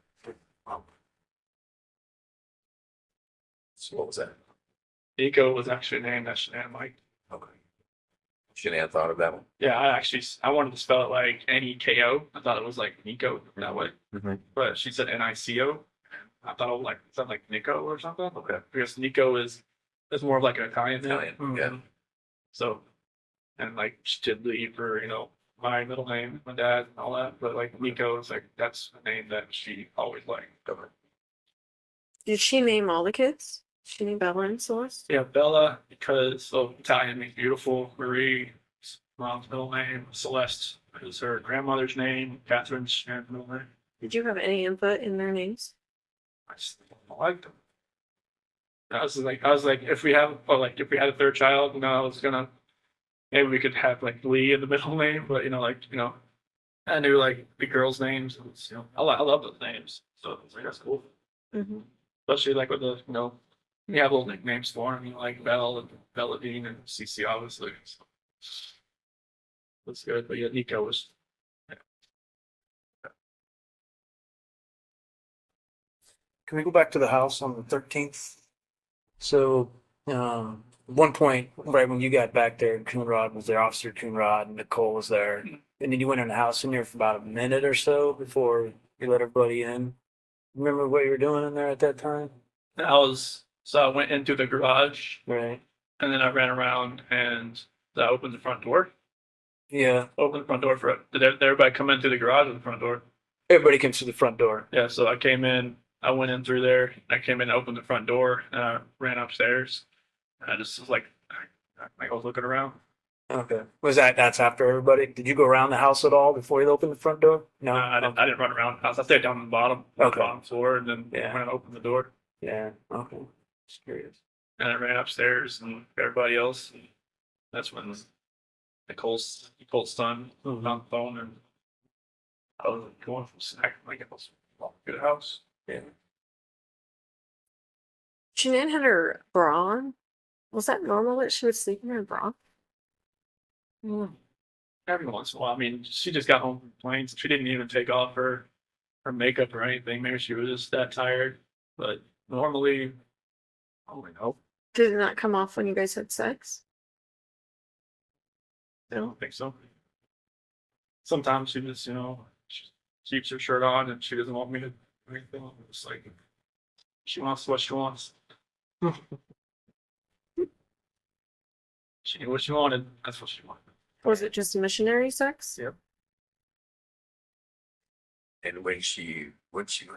So what was that? Nico was actually named as Shanann Mike. Okay. Shanann thought of that one. Yeah, I wanted to spell it like Neko. I thought it was like Nico that way, but she said Nico. I thought it was like something like Nico or something. Okay. Because Nico is more of like an Italian name. Italian, yeah. So, and like she did leave her, my middle name, my dad, and all that. But like Nico is like that's a name that she always liked. Okay. Did she name all the kids? She named Bella and Celeste? Yeah, Bella because Italian means beautiful. Marie, mom's middle name. Celeste is her grandmother's name. Catherine's middle name. Did you have any input in their names? I just liked them. I was like, if we had a third child, I was gonna maybe we could have like Lee in the middle name, but I knew like the girls' names. It was, I love those names, so it's like that's cool. Mm-hmm. Especially like with the you have little nicknames for them, like Belle and Belladine and Cece, obviously. So that's good, but yeah, Nico was. Can we go back to the house on the 13th? So, one point, right when you got back there, Coonrod was there, Officer Coonrod, and Nicole was there. And then you went in the house in there for about a minute or so before you let everybody in. Remember what you were doing in there at that time? So I went into the garage Right. and then I ran around and I opened the front door. Yeah. Opened the front door did everybody come in through the garage or the front door? Everybody comes through the front door. Yeah, so I came in, I went in through there, I came in and opened the front door and I ran upstairs. I just was like I was looking around. Okay. That's after everybody? Did you go around the house at all before you opened the front door? No. I didn't run around the house. I stayed down on the bottom, Okay. bottom floor, and then Yeah. went and opened the door. Yeah. Okay. Just curious. And I ran upstairs and everybody else. And that's when Nicole's son was on the phone and I was going from snack like it was a good house. Yeah. Shanann had her bra on. Was that normal that she would sleep in her bra? Every once in a while. I mean, she just got home from planes. She didn't even take off her makeup or anything. Maybe she was just that tired. But normally, oh no, Did it not come off when you guys had sex? I don't think so. Sometimes she just, she keeps her shirt on and she doesn't want me to do anything. It's like she wants what she wants. She knew what she wanted. That's what she wanted. Was it just missionary sex? Yep. And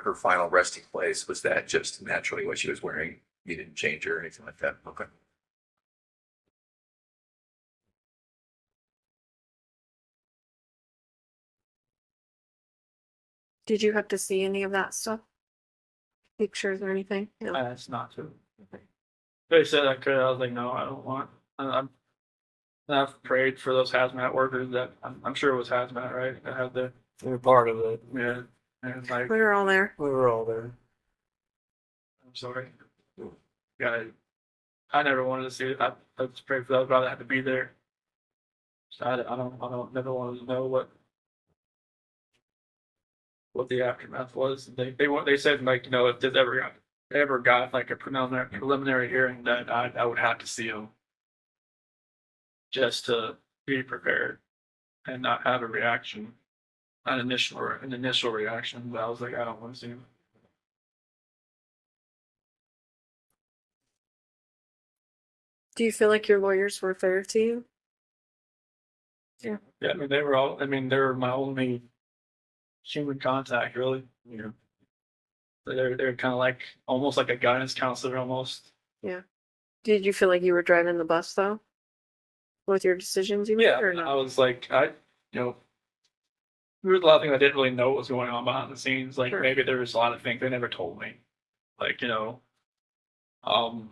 her final resting place, was that just naturally what she was wearing? You didn't change her or anything like that? Okay. Did you have to see any of that stuff? Pictures or anything? No. That's not true. They said I could. I was like, no, I don't want. I've prayed for those hazmat workers that I'm sure it was hazmat, right? That had the We were part of it. yeah, and like We were all there. We were all there. I'm sorry. Yeah, I never wanted to see it. I just prayed for those, but I had to be there. So I don't never wanted to know what what the aftermath was. They said like, you know, if this ever got like a preliminary hearing, that I would have to see him just to be prepared and not have a reaction, an initial reaction. But I was like, I don't want to see him. Do you feel like your lawyers were fair to you? Yeah, I mean, they were all. I mean, they were my only human contact, really. You know, they're kind of like almost like a guidance counselor, almost. Did you feel like you were driving the bus though? With your decisions you made Yeah, or I no? was like, you know, there was a lot of things I didn't really know what was going on behind the scenes. Like Sure. maybe there was a lot of things they never told me. Like, you know, um,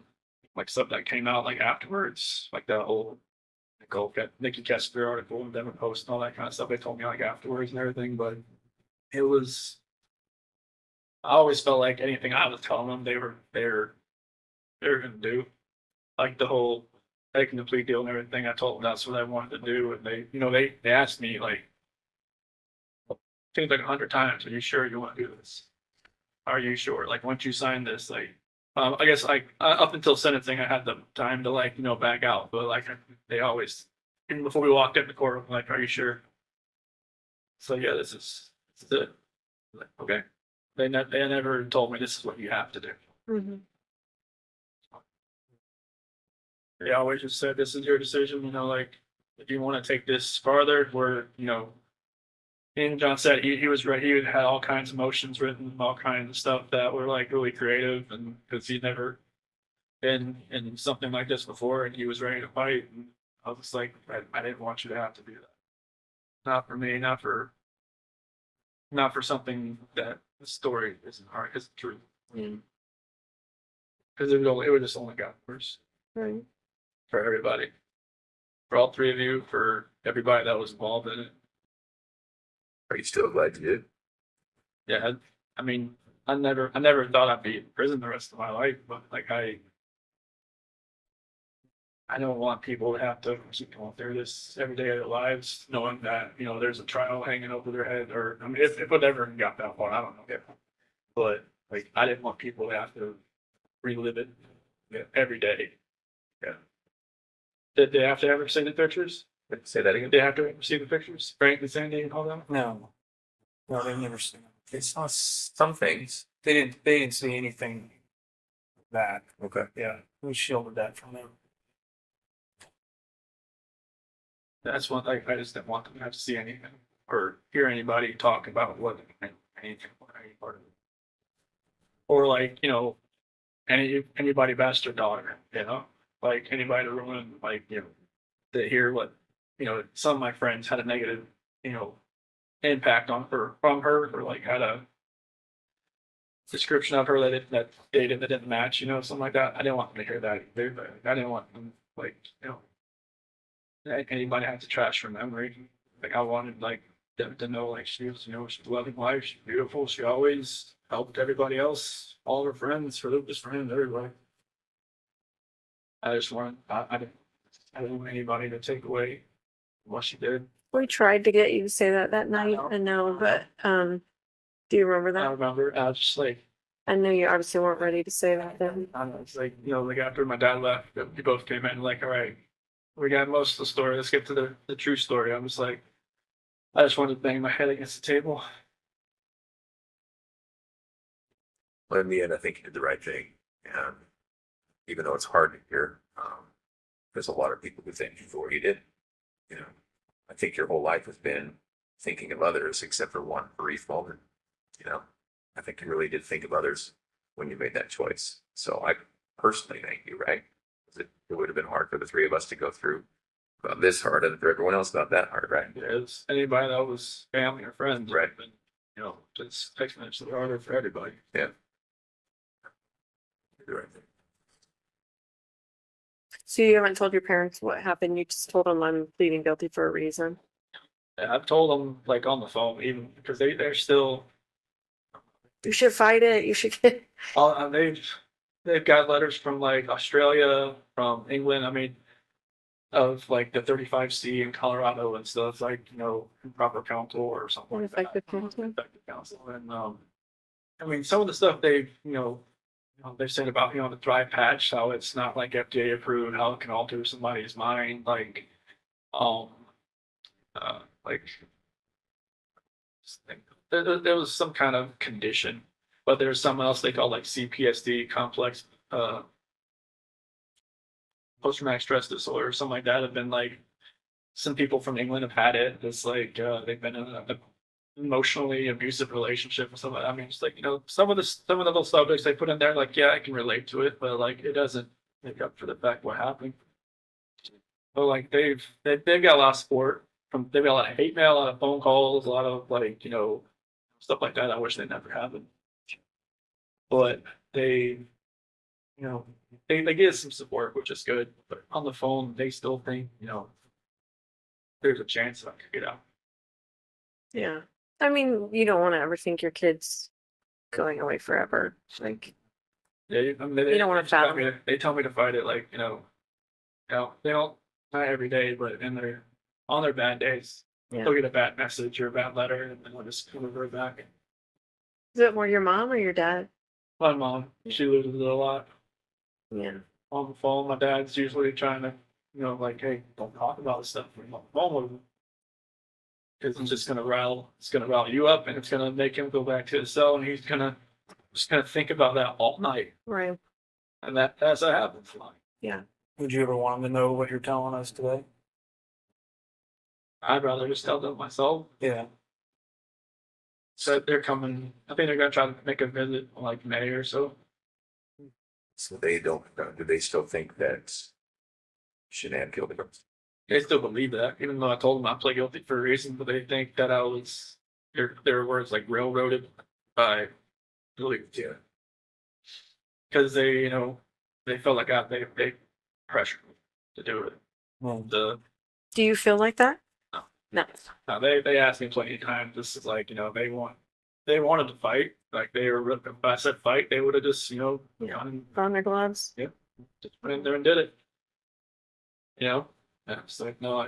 like stuff that came out like afterwards, like the whole Nikki Kessler article and Denver Post and all that kind of stuff. They told me like afterwards and everything, but it was. I always felt like anything I was telling them, they were gonna do. Like the whole taking the plea deal and everything. I told them that's what I wanted to do, and they, you know, they asked me like, seems like 100 times, "Are you sure you want to do this? Are you sure? Like once you sign this, like." I guess like up until sentencing, I had the time to like, you know, back out, but like they always, even before we walked in the courtroom, like, "Are you sure?" So yeah, this is it. Like, okay. They never told me this is what you have to do. Mm-hmm. They always just said, "This is your decision." You know, like if you want to take this farther, we're, you know. And John said he was right. He had all kinds of motions written, all kinds of stuff that were like really creative, and because he'd never been in something like this before, and he was ready to fight. And I was just like, I didn't want you to have to do that. Not for me. Not for something that the story isn't hard. It's true. Because it would just only got worse Right. for everybody, for all three of you, for everybody that was involved in it. Are you still glad you did? Yeah, I mean, I never thought I'd be in prison the rest of my life, but like I don't want people to have to keep going through this every day of their lives, knowing that, you know, there's a trial hanging over their head, or I mean, if it ever got that far, I don't know. Yeah. But like, I didn't want people to have to relive it, yeah, every day. Yeah. Did they have to ever see the pictures? Say that again. Did they have to ever see the pictures? Frank and Sandy and all them? No, no, they've never seen it. They saw some things. They didn't see anything bad. Okay. Yeah, we shielded that from them. That's one thing I just didn't want them to have to see anything or hear anybody talk about what anything or any part of it. Or like, you know, anybody best their daughter, you know, like anybody to ruin, like, you know, to hear what, you know, some of my friends had a negative, you know, impact on her from her, or like had a description of her that dated that didn't match, you know, something like that. I didn't want them to hear that either, but I didn't want them, like, you know, anybody had to trash her memory. Like I wanted like them to know like she was, you know, she's a loving wife, she's beautiful, she always helped everybody else, all her friends, her Lucas friends, everybody. I just wanted I didn't want anybody to take away what she did. We tried to get you to say that night. know. I know, but do you remember I that? remember I was just like, I know you obviously weren't ready to say that then. I don't know, it's like, you know, like after my dad left, we both came in like, all right, we got most of the story. Let's get to the true story. I was like, I just wanted to bang my head against the table. But in the end, I think you did the right thing. And even though it's hard to hear, there's a lot of people who thank you for what you did. You know, I think your whole life has been thinking of others, except for one brief moment. You know, I think you really did think of others when you made that choice. So I personally thank you, right? 'Cause it would have been hard for the three of us to go through about this hard and for everyone else about that hard, right? Because anybody that was family or friends, Right. been, you know, it's exponentially harder for everybody. Yeah. You did the right thing. So you haven't told your parents what happened. You just told them I'm pleading guilty for a reason. And I've told them like on the phone, even because they're still, You should fight it. You should get. they've got letters from like Australia, from England. I mean, of like the 35C in Colorado and stuff, like, improper counsel or something like that. Ineffective counsel. Effective counsel. And, I mean, some of the stuff they've said about, the dry patch, how it's not like FDA approved, how it can alter somebody's mind, like, like, there was some kind of condition, but there's something else they call like CPSD, complex, post-traumatic stress disorder, or something like that. Have been like, some people from England have had it. It's like, they've been in an emotionally abusive relationship or something. I mean, it's like, some of the little subjects they put in there, like, yeah, I can relate to it, but like, it doesn't make up for the fact what happened. So like, they've got a lot of support they've got a lot of hate mail, a lot of phone calls, a lot of like, stuff like that. I wish they never happened, but they, they get some support, which is good. But on the phone, they still think, there's a chance that I could get out. Yeah. I mean, you don't want to ever think your kid's going away forever. Like, Yeah, I mean, You don't wanna fathom they tell me to fight it, like, they don't, not every day, but on their bad days, Yeah. they'll get a bad message or a bad letter, and then I'll just revert back. is it more your mom or your dad? My mom, she loses it a lot Yeah. on the phone. My dad's usually trying to, like, hey, don't talk about this stuff on the phone with him. Because it's gonna rile you up, and it's gonna make him go back to his cell, and he's just gonna think about that all night, Right. and that's what happens. Yeah. Would you ever want them to know what you're telling us today? I'd rather just tell them myself. Yeah. So they're coming. I think they're gonna try to make a visit in like May or so. So they don't, do they still think that Shanann killed him? They still believe that, even though I told them I pled guilty for a reason, but they think that I was their words like railroaded by belief. Yeah. Because they felt like they pressured me to do it. Well, Do you feel like that? No. No. Now they asked me plenty of times. This is like, they wanted to fight. Like if I said fight, they would have just Yeah. gone and Put on their gloves? just went in there and did it. Yeah, it's like, no,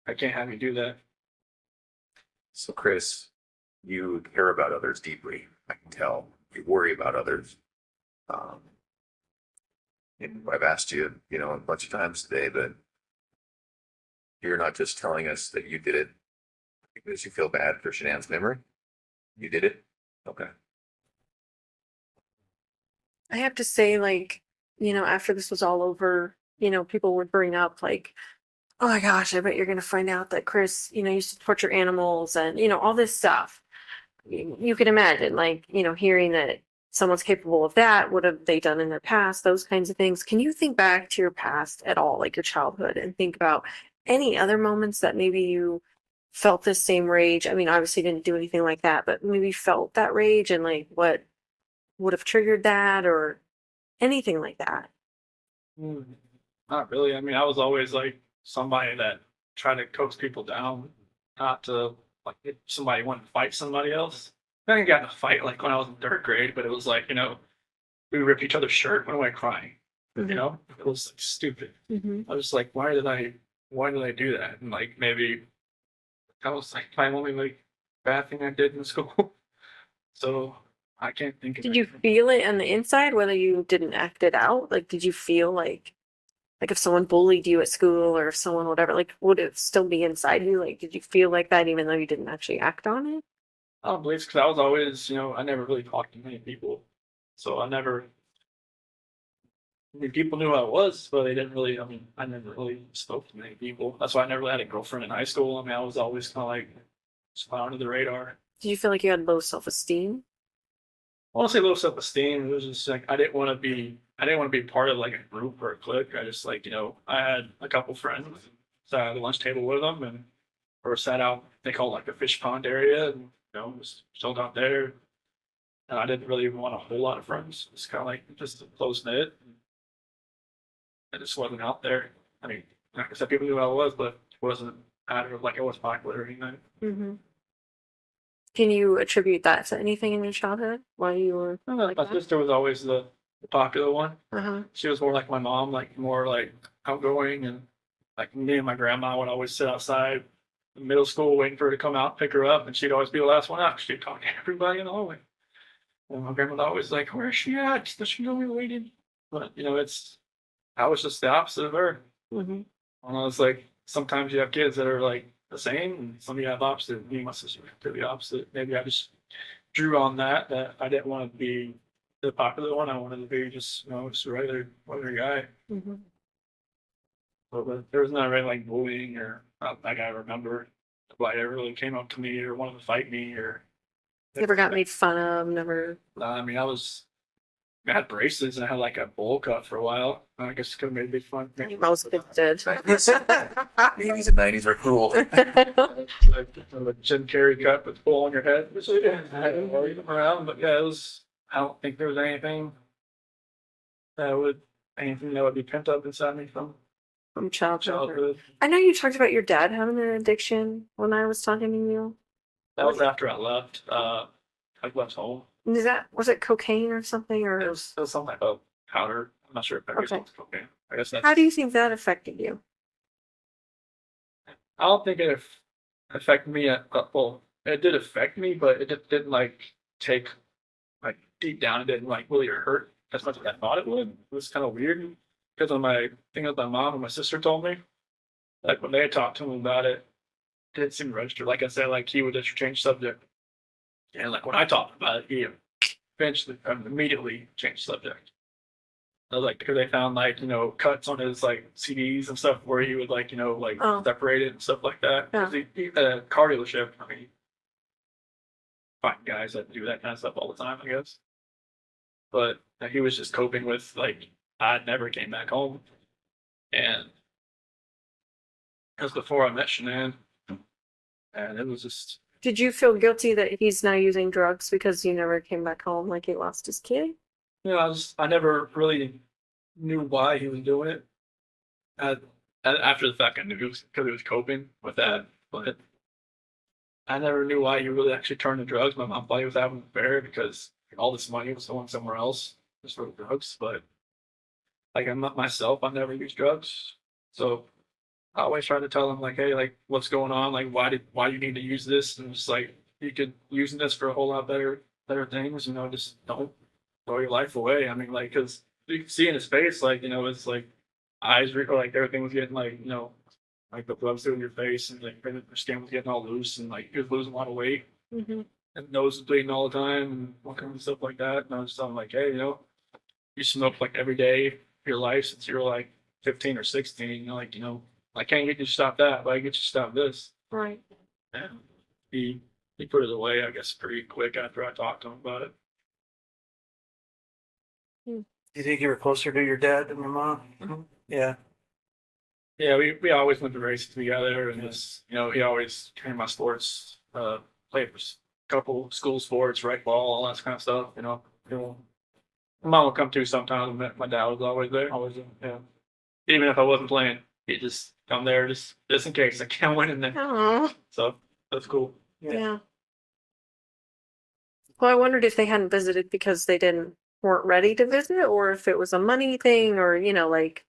I can't have you do that. So Chris, you care about others deeply. I can tell. You worry about others. And I've asked you, a bunch of times today, but you're not just telling us that you did it because you feel bad for Shanann's memory. You did it? Okay. I have to say, like, after this was all over, people would bring up, like, oh my gosh, I bet you're going to find out that Chris, used to torture animals and, all this stuff. You can imagine, like, hearing that someone's capable of that. What have they done in their past? Those kinds of things. Can you think back to your past at all, like your childhood, and think about any other moments that maybe you felt this same rage? I mean, obviously you didn't do anything like that, but maybe felt that rage and like what would have triggered that or anything like that. Not really. I mean, I was always like somebody that tried to coax people down, not to like if somebody wanted to fight somebody else. I didn't get in a fight like when I was in third grade, but it was like, we ripped each other's shirt, went away crying. It was like, stupid. Mm-hmm. I was like, why did I do that? And like maybe that was like my only like bad thing I did in school. So I can't think of Did you anything. feel it on the inside, whether you didn't act it out? Like, did you feel like if someone bullied you at school or if someone whatever, like, would it still be inside you? Like, did you feel like that even though you didn't actually act on it? I don't believe because I was always, I never really talked to many people. So I mean, people knew who I was, but they didn't really, I never really spoke to many people. That's why I never really had a girlfriend in high school. I mean, I was always kind of like, just fly under the radar. Did you feel like you had low self-esteem? I want to say low self-esteem. It was just like, I didn't want to be part of like a group or a clique. I just like, I had a couple friends, sat at the lunch table with them or sat out, they call it like the fish pond area and, just chilled out there. And I didn't really want a whole lot of friends. It's kind of like just a close knit. I just wasn't out there. I mean, like I said, people knew who I was, but it wasn't matter of like I was popular or anything. Mm-hmm. Can you attribute that to anything in your childhood? Why you were like My that? sister was always the popular one. Uh-huh. She was more like my mom, like more like outgoing and like me and my grandma would always sit outside in middle school waiting for her to come out and pick her up, and she'd always be the last one out. She'd talk to everybody in the hallway. And my grandma would always like, "Where's she at? Does she know we're waiting?" But I was just the opposite of her. Mm-hmm. And I was like, sometimes you have kids that are like the same, and some of you have opposite. Me and my sister were completely opposite. Maybe I just drew on that I didn't want to be the popular one. I wanted to be just just a regular guy. Mm-hmm. But there was not really like bullying or not like I remember nobody ever really came up to me or wanted to fight me or. Never got made fun of. Never. I mean, I had braces and I had like a bowl cut for a while. I guess it could have made a big fun. Most kids did. 80s and 90s are cool. Like a Jim Carrey cut with the bowl on your head. I didn't worry them around, but yeah, I don't think there was anything that would be pent up inside me from From childhood. childhood. I know you talked about your dad having an addiction when I was talking to you. That was after I left. I left home. Was it cocaine or something It was some type of powder. I'm not sure if that Okay. was cocaine. I guess that's. How do you think that affected you? I don't think it affected me well, it did affect me, but it didn't like take like deep down. It didn't like really hurt as much as I thought it would. It was kind of weird because of my thing with my mom and my sister told me, like when they talked to him about it, it didn't seem to register. Like I said, like he would just change subject, and like when I talked about it, he eventually immediately changed subject. I was like, because they found like cuts on his like CDs and stuff where he would like Oh. separate it and stuff like that. Yeah. 'Cause he car dealership. I mean, find guys that do that kind of stuff all the time, I guess. But he was just coping with like I never came back home, and it was before I met Shanann, and it was just Did you feel guilty that he's now using drugs because you never came back home, like he lost his kid? I never really knew why he was doing it. After the fact, I knew it was because he was coping with that, but I never knew why he really actually turned to drugs. My mom thought he was having an affair because all this money was going somewhere else just for drugs. But like I'm not myself, I never used drugs, so I always try to tell him like, hey, like what's going on? Like why do you need to use this? And it's like you could using this for a whole lot better things. Just don't throw your life away. I mean, like because you can see in his face, like it's like eyes or like everything was getting like like the blood through your face and like your skin was getting all loose and like he was losing a lot of weight Mm-hmm. and nose was bleeding all the time and all kinds of stuff like that. And I was telling him like, hey, you smoked like every day of your life since you were like 15 or 16. I can't get you to stop that, but I get you to stop this. Right. And he put it away, I guess, pretty quick after I talked to him about it. Do you think you were closer to your dad than your mom? Mhm. Yeah. Yeah, we always went to races together, and he always came to my sports, played for a couple school sports, rec ball, all that kind of stuff. My mom would come too sometimes. And my dad was always there, yeah. Even if I wasn't playing, he'd just come there just in case I can't win in there. Oh, So that's cool. yeah. Well, I wondered if they hadn't visited because they weren't ready to visit, or if it was a money thing, or like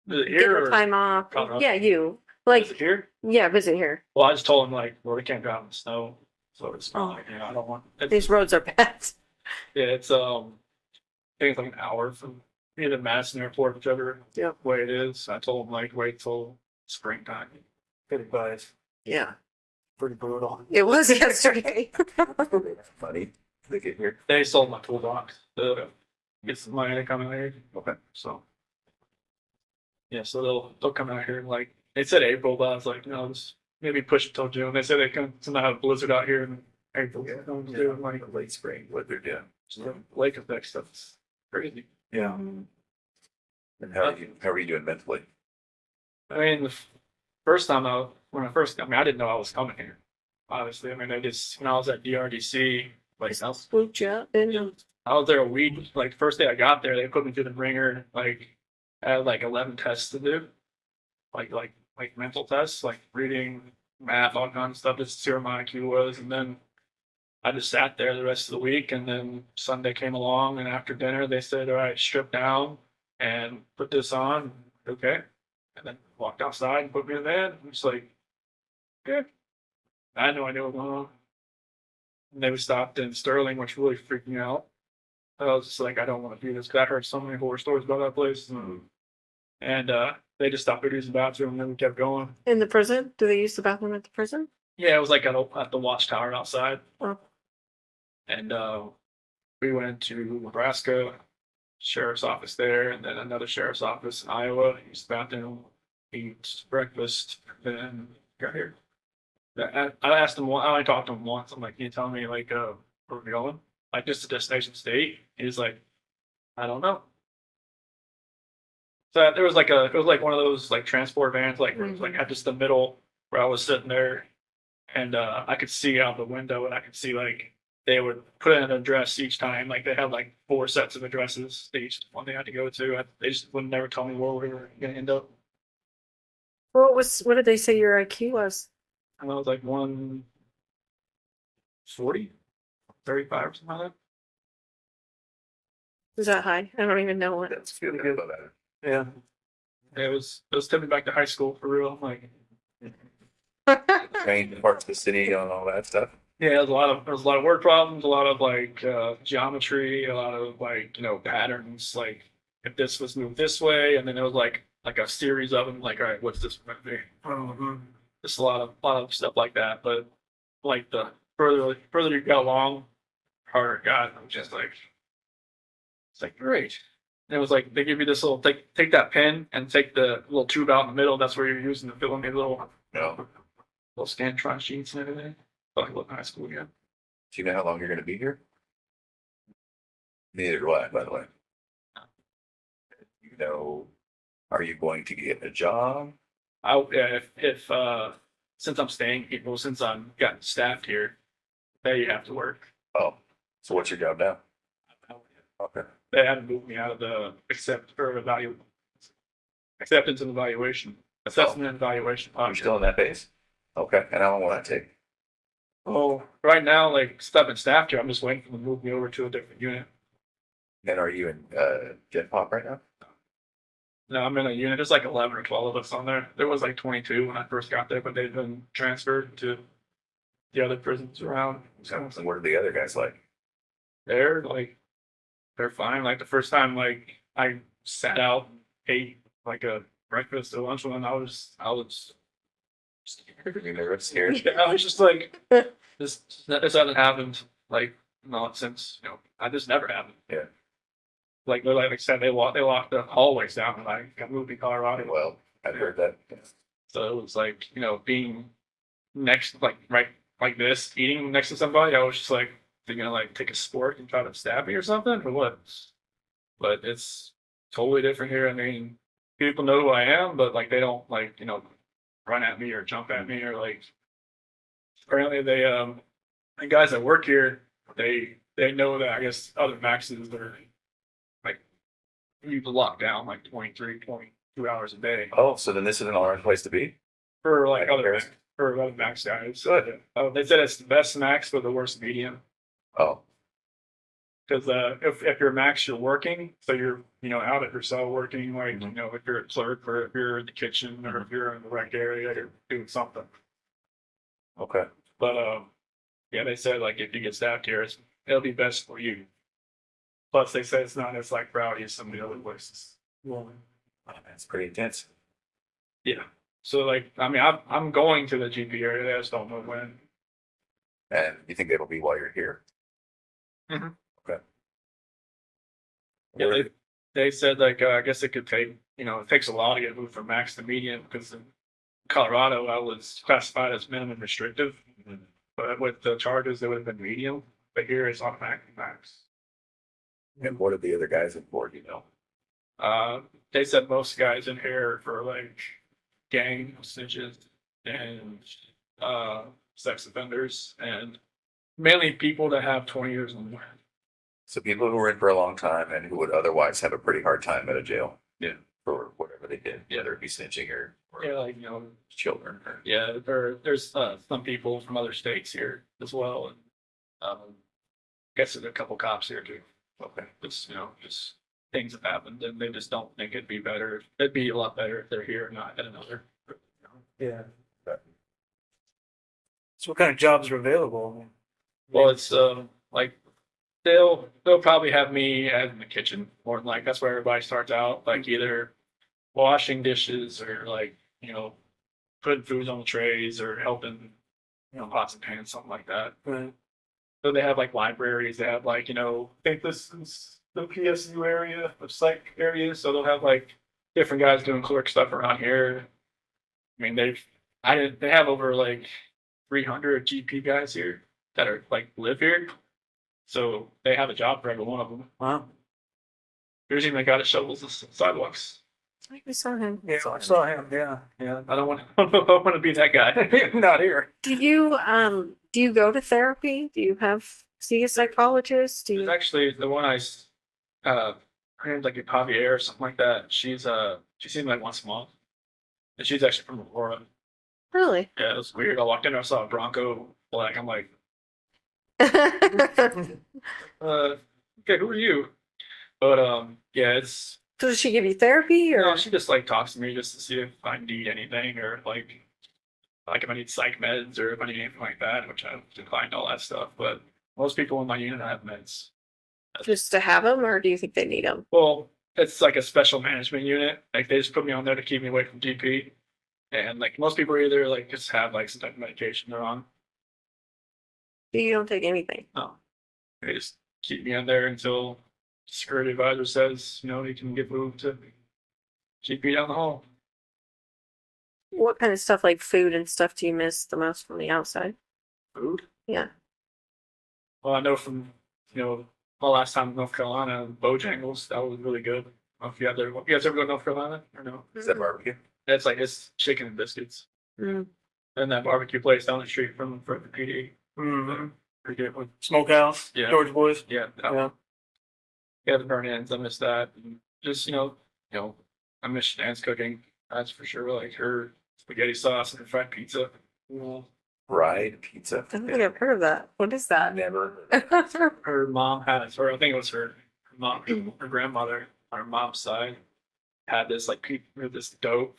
Is it get here the or time off. Colorado? Yeah, you is it here? yeah, visit here. Well, I just told him like, well, we can't drive in the snow, so it's Oh. fine. I don't want. These roads are bad. Yeah, it's I think it's like an hour from either Madison Airport, whichever Yep. way it is. I told him like wait till springtime. Good advice. Yeah, Pretty brutal. it was yesterday. Funny. They get here. They sold my toolbox to get some money to come out here. Okay. So yeah, so they'll come out here in like they said April, but I was like, just maybe push it till June. They said they come somehow have a blizzard out here in April. Yeah. So like Late spring, what they're doing. the lake effect stuff's crazy. Yeah. Mhm. And how are you doing mentally? I mean, the first time when I first got, I didn't know I was coming here. Obviously, I mean, when I was at DRDC, like Swooped you up, didn't you? I was there a week. Like first day I got there, they put me through the ringer. Like I had like 11 tests to do, like mental tests, like reading, math, all kinds of stuff. Just to see where my IQ was, and then I just sat there the rest of the week. And then Sunday came along, and after dinner they said, "All right, strip down and put this on." Okay, and then walked outside and put me in the van. I'm just like, okay. I had no idea what was going on. And then we stopped in Sterling, which really freaked me out. I was just like, I don't want to do this because I heard so many horror stories about that place. And they just stopped to use the bathroom and then we kept going. In the prison? Do they use the bathroom at the prison? Yeah, it was like at the watchtower outside. Oh. And we went to Nebraska, sheriff's office there, and then another sheriff's office in Iowa. Used the bathroom, eat breakfast, then got here. I asked him one. I only talked to him once. I'm like, "Can you tell me like where we're going? Like just a destination state?" He's like, "I don't know." So there was it was like one of those like transport vans, like where it was like at just the middle where I was sitting there, and I could see out the window, and I could see like they would put in an address each time. Like they had like 4 sets of addresses. They each one they had to go to. They just would never tell me where we were gonna end up. What did they say your IQ was? And I was like 140, 35 or something like that. Is that high? I don't even know what. That's good. I love that. Yeah. It was tipping back to high school for real. I'm like, Train parts of the city and all that stuff. yeah, there was a lot of word problems, a lot of like geometry, a lot of like, patterns, like if this was moved this way, and then it was like a series of them, like, all right, what's this going to be? Just a lot of stuff like that. But like the further you got along, harder it got. I'm just like, it's like great. And it was like they give you this little take that pen and take the little tube out in the middle. That's where you're using to fill in the little No. Scantron sheets and everything. Felt like looking high school again. Do you know how long you're going to be here? Neither do I, by the way. You know, are you going to get a job? If since I'm staying, since I'm gotten staffed here, they have to work. Oh, so what's your job now? Okay. They had to move me out of the acceptance and evaluation, assessment and evaluation. You're still in that phase? Okay. And how long will that take? Oh, right now, like stuff and staff here, I'm just waiting for them to move me over to a different unit. And are you in Gen Pop right now? No, I'm in a unit. There's like 11 or 12 of us on there. There was like 22 when I first got there, but they've been transferred to the other prisons around. So what are the other guys like? They're like, they're fine. Like the first time, like I sat out, and ate like a breakfast or lunch one, I was You're nervous, scared? I was just like, this hasn't happened. Like not since I just never happened. Yeah. Like I said, they locked the hallways down when I got moved to Colorado. Well, I've heard that. So it was like, being next, like right like this, eating next to somebody, I was just like, they're gonna like take a spork and try to stab me or something or what? But it's totally different here. I mean, people know who I am, but like they don't like, run at me or jump at me or like apparently the guys that work here, they know that I guess other maxes are like you lock down like 23, 22 hours a day. Oh, so then this is an all right place to be? For like Right, other yes. for other max guys. Good. They said it's the best max but the worst medium. Oh, Because if you're max, you're working, so you're out at your cell working, like if you're a clerk or if you're in the kitchen or if you're in the rec area, you're doing something. okay. But yeah, they said like if you get staffed here, it'll be best for you. Plus, they said it's not as like rowdy as some of the other places. Oh, that's pretty intense. Yeah. So like, I mean, I'm going to the GP area. I just don't know when. And you think that'll be while you're here? Mhm. Okay. Yeah, Where- they said like I guess it could take it takes a while to get moved from max to medium because in Colorado I was classified as minimum restrictive, but with the charges it would have been medium. But here it's automatic max. And what are the other guys in for, They said most guys in here for like gang snitches and sex offenders and mainly people that have 20 years or more. So people who were in for a long time and who would otherwise have a pretty hard time at a jail. Yeah. For whatever they did, whether it be snitching or Yeah, like children. Or, yeah, there's some people from other states here as well, and I guess there's a couple cops here too. okay. Just things have happened, and they just don't think it'd be better. It'd be a lot better if they're here and not at another. Yeah. So what kind of jobs are available? Well, it's like they'll probably have me in the kitchen more than like that's where everybody starts out, like either washing dishes or like putting foods on the trays or helping pots and pans, something like that. Right. So they have like libraries. They have like I think this is the PSU area, the psych area. So they'll have like different guys doing clerk stuff around here. I mean they have over like 300 GP guys here that are like live here. So they have a job for every one of them. Wow. There's even a guy that shovels the sidewalks. I think we saw him. Yeah, I saw him. Yeah, yeah. I don't want I want to be that guy. Not here. Do you go to therapy? Do you see a psychologist? Do There's you? actually the one her name's like Javier or something like that. She seems like once a month. And she's actually from Aurora. Really? Yeah, it was weird. I walked in there, I saw a Bronco black. I'm like, okay, who are you? But yeah, it's So does she give you therapy or? she just like talks to me just to see if I need anything or like if I need psych meds or if I need anything like that, which I declined all that stuff. But most people in my unit have meds. Just to have them, or do you think they need them? Well, it's like a special management unit. Like they just put me on there to keep me away from GP. And like most people either like just have like some type of medication they're on. You don't take anything. No. They just keep me on there until the security advisor says, he can get moved to GP down the hall. What kind of stuff like food and stuff do you miss the most from the outside? Food? Yeah. Well, I know from, my last time in North Carolina, Bojangles, that was really good. I don't know if you guys ever go to North Carolina or no? Is that barbecue? It's chicken and biscuits. Mm. And that barbecue place down the street from the PD. Mm-hmm. Pretty good one. Smokehouse. Yeah. George Boys. Yeah. Yeah. Yeah, the burn ends. I miss that. And just, I miss Shanann's cooking. That's for sure. Like her spaghetti sauce and her fried pizza. Fried pizza. I don't think I've heard of that. What is that? Never. Her mom had, or I think it was her mom, her grandmother on her mom's side had this this dough,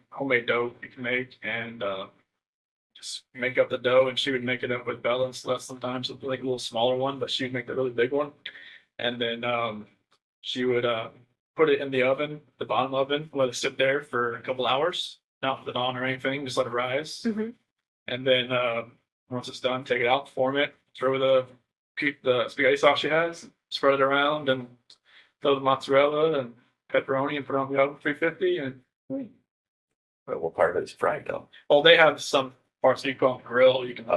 homemade dough you can make, and just make up the dough, and she would make it up with Bella and Celeste sometimes, with like a little smaller one, but she'd make the really big one, and then she would put it in the oven, the bottom oven, let it sit there for a couple hours, not put it on or anything, just let it rise, hmm and then once it's done, take it out, form it, throw the spaghetti sauce she has, spread it around, and throw the mozzarella and pepperoni and put it on the oven 350. And But what part of it is fried though? well, they have some parts that you put on the grill. You can put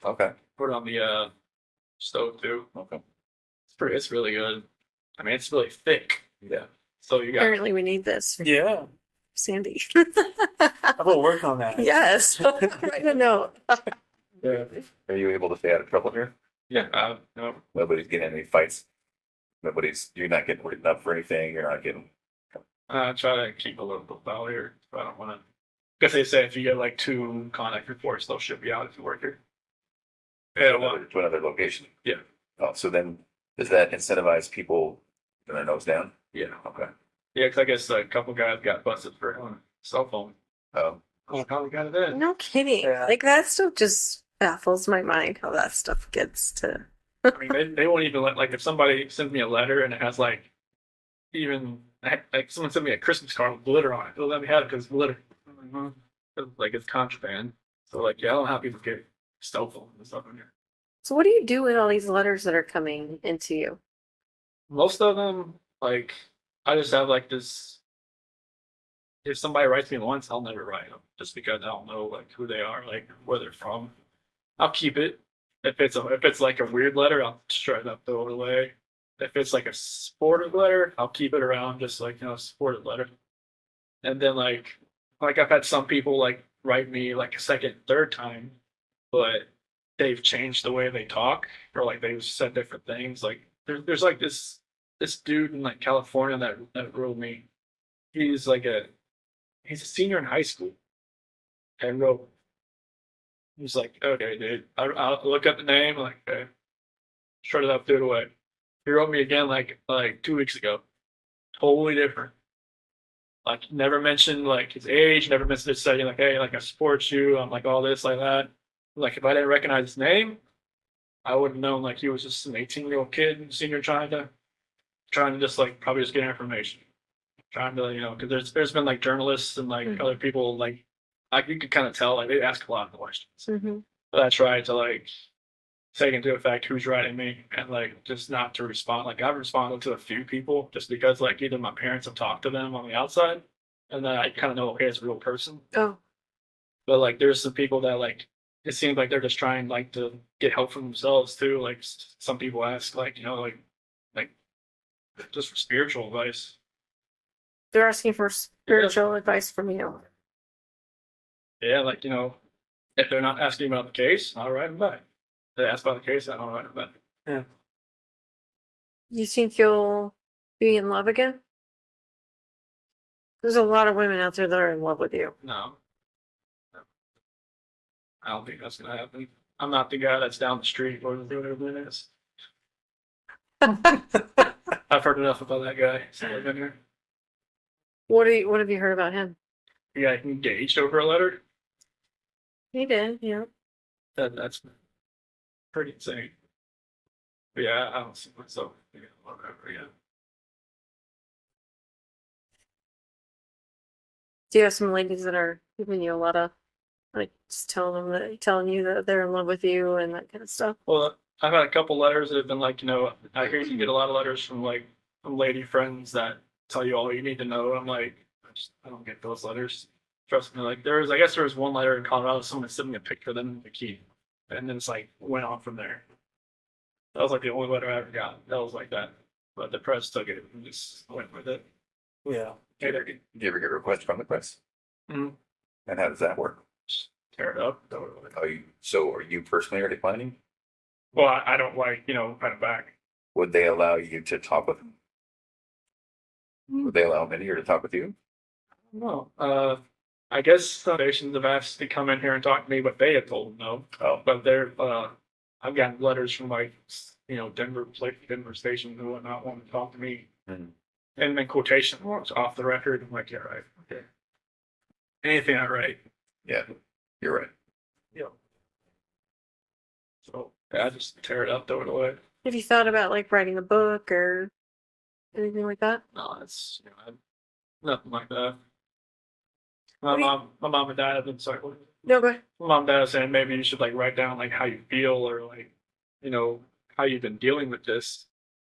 Okay. on the stove too. Okay. It's really good. I mean, it's really thick. Yeah. So you got Apparently, we need this, Yeah. Sandy. I will work on that. Yes. Write a note. yeah, Are you able to stay out of trouble here? yeah. No, Nobody's getting any fights. You're not getting written up for anything. You're not getting. I try to keep a little bit out here. But I don't want to. Because they say if you get like 2 contact reports, they'll ship you out if you work here. Yeah, well, To another location. Yeah. Oh, so then does that incentivize people putting their nose down? yeah, Okay. yeah. Because I guess a couple guys got busted for a cell phone. Oh, Oh, how we got it in? No kidding. Yeah. Like that stuff just baffles my mind how that stuff gets to. I mean, they won't even let, like, if somebody sends me a letter and it has like like someone sent me a Christmas card with glitter on it, they'll let me have it because it's glitter. Like it's contraband. So like, yeah, I don't have people get cell phones and stuff in here. So what do you do with all these letters that are coming into you? Most of them, like, I just have like this. If somebody writes me once, I'll never write them just because I don't know like who they are, like where they're from. I'll keep it. If it's like a weird letter, I'll straight up throw it away. If it's like a supportive letter, I'll keep it around, just like a supportive letter. And then like I've had some people like write me like a second, third time, but they've changed the way they talk, or like they've said different things. Like there's like this dude in like California that wrote me. He's a senior in high school, and wrote. He's like, okay, dude. I look up the name, like, okay, shred it up, threw it away. He wrote me again like 2 weeks ago. Totally different. Like never mentioned like his age, never mentioned his setting, like, hey, like I support you, I'm like all this, like that. Like if I didn't recognize his name, I would have known like he was just an 18-year-old kid, senior trying to just like probably just get information. Trying to, because there's been like journalists and like Mhm. other people like you could kind of tell like they ask a lot of questions. Mm-hmm. But I try to like take into effect who's writing me and like just not to respond. Like I've responded to a few people just because like either my parents have talked to them on the outside and then I kind of know, okay, it's a real person. Oh, But like there's some people that like it seems like they're just trying like to get help for themselves too. Like some people ask like like just for spiritual advice. they're asking for spiritual advice from you. Yeah, like if they're not asking about the case, I'll write them back. If they ask about the case, I don't write them back. You think you'll be in love again? There's a lot of women out there that are in love with you. No. No. I don't think that's gonna happen. I'm not the guy that's down the street or whatever it is. I've heard enough about that guy since I've been here. What have you heard about him? He got engaged over a letter. He did, yeah. That's pretty insane. But yeah, I don't see myself being in love ever again. Do you have some ladies that are giving you a lot of, like, just telling you that they're in love with you and that kind of stuff? Well, I've had a couple letters that have been like, I hear you get a lot of letters from lady friends that tell you all you need to know. I'm like, I don't get those letters. Trust me. Like I guess there was one letter in Colorado, someone sent me a picture of them in the key, and then it's like went on from there. That was like the only letter I ever got. That was like that, but the press took it and just went with it. Yeah. Do you ever get requests from the press? Mhm. And how does that work? Just tear it up. Are you personally are declining? Well, I don't like write it back. Would they allow you to talk with them? Would they allow Minnie to talk with you? No. I guess foundations have asked to come in here and talk to me, but they had told them no. Oh, But I've gotten letters from Denver station who would not want to talk to me. Mhm. And then quotation marks off the record. I'm like, yeah, right. Okay. Anything I write. yeah, you're right. Yeah. So yeah, I just tear it up, throw it away. Have you thought about, like, writing a book or anything like that? No, it's nothing like that. What do you- My mom and dad have been sorry. No, go ahead. My mom and dad are saying maybe you should like write down like how you feel or like how you've been dealing with this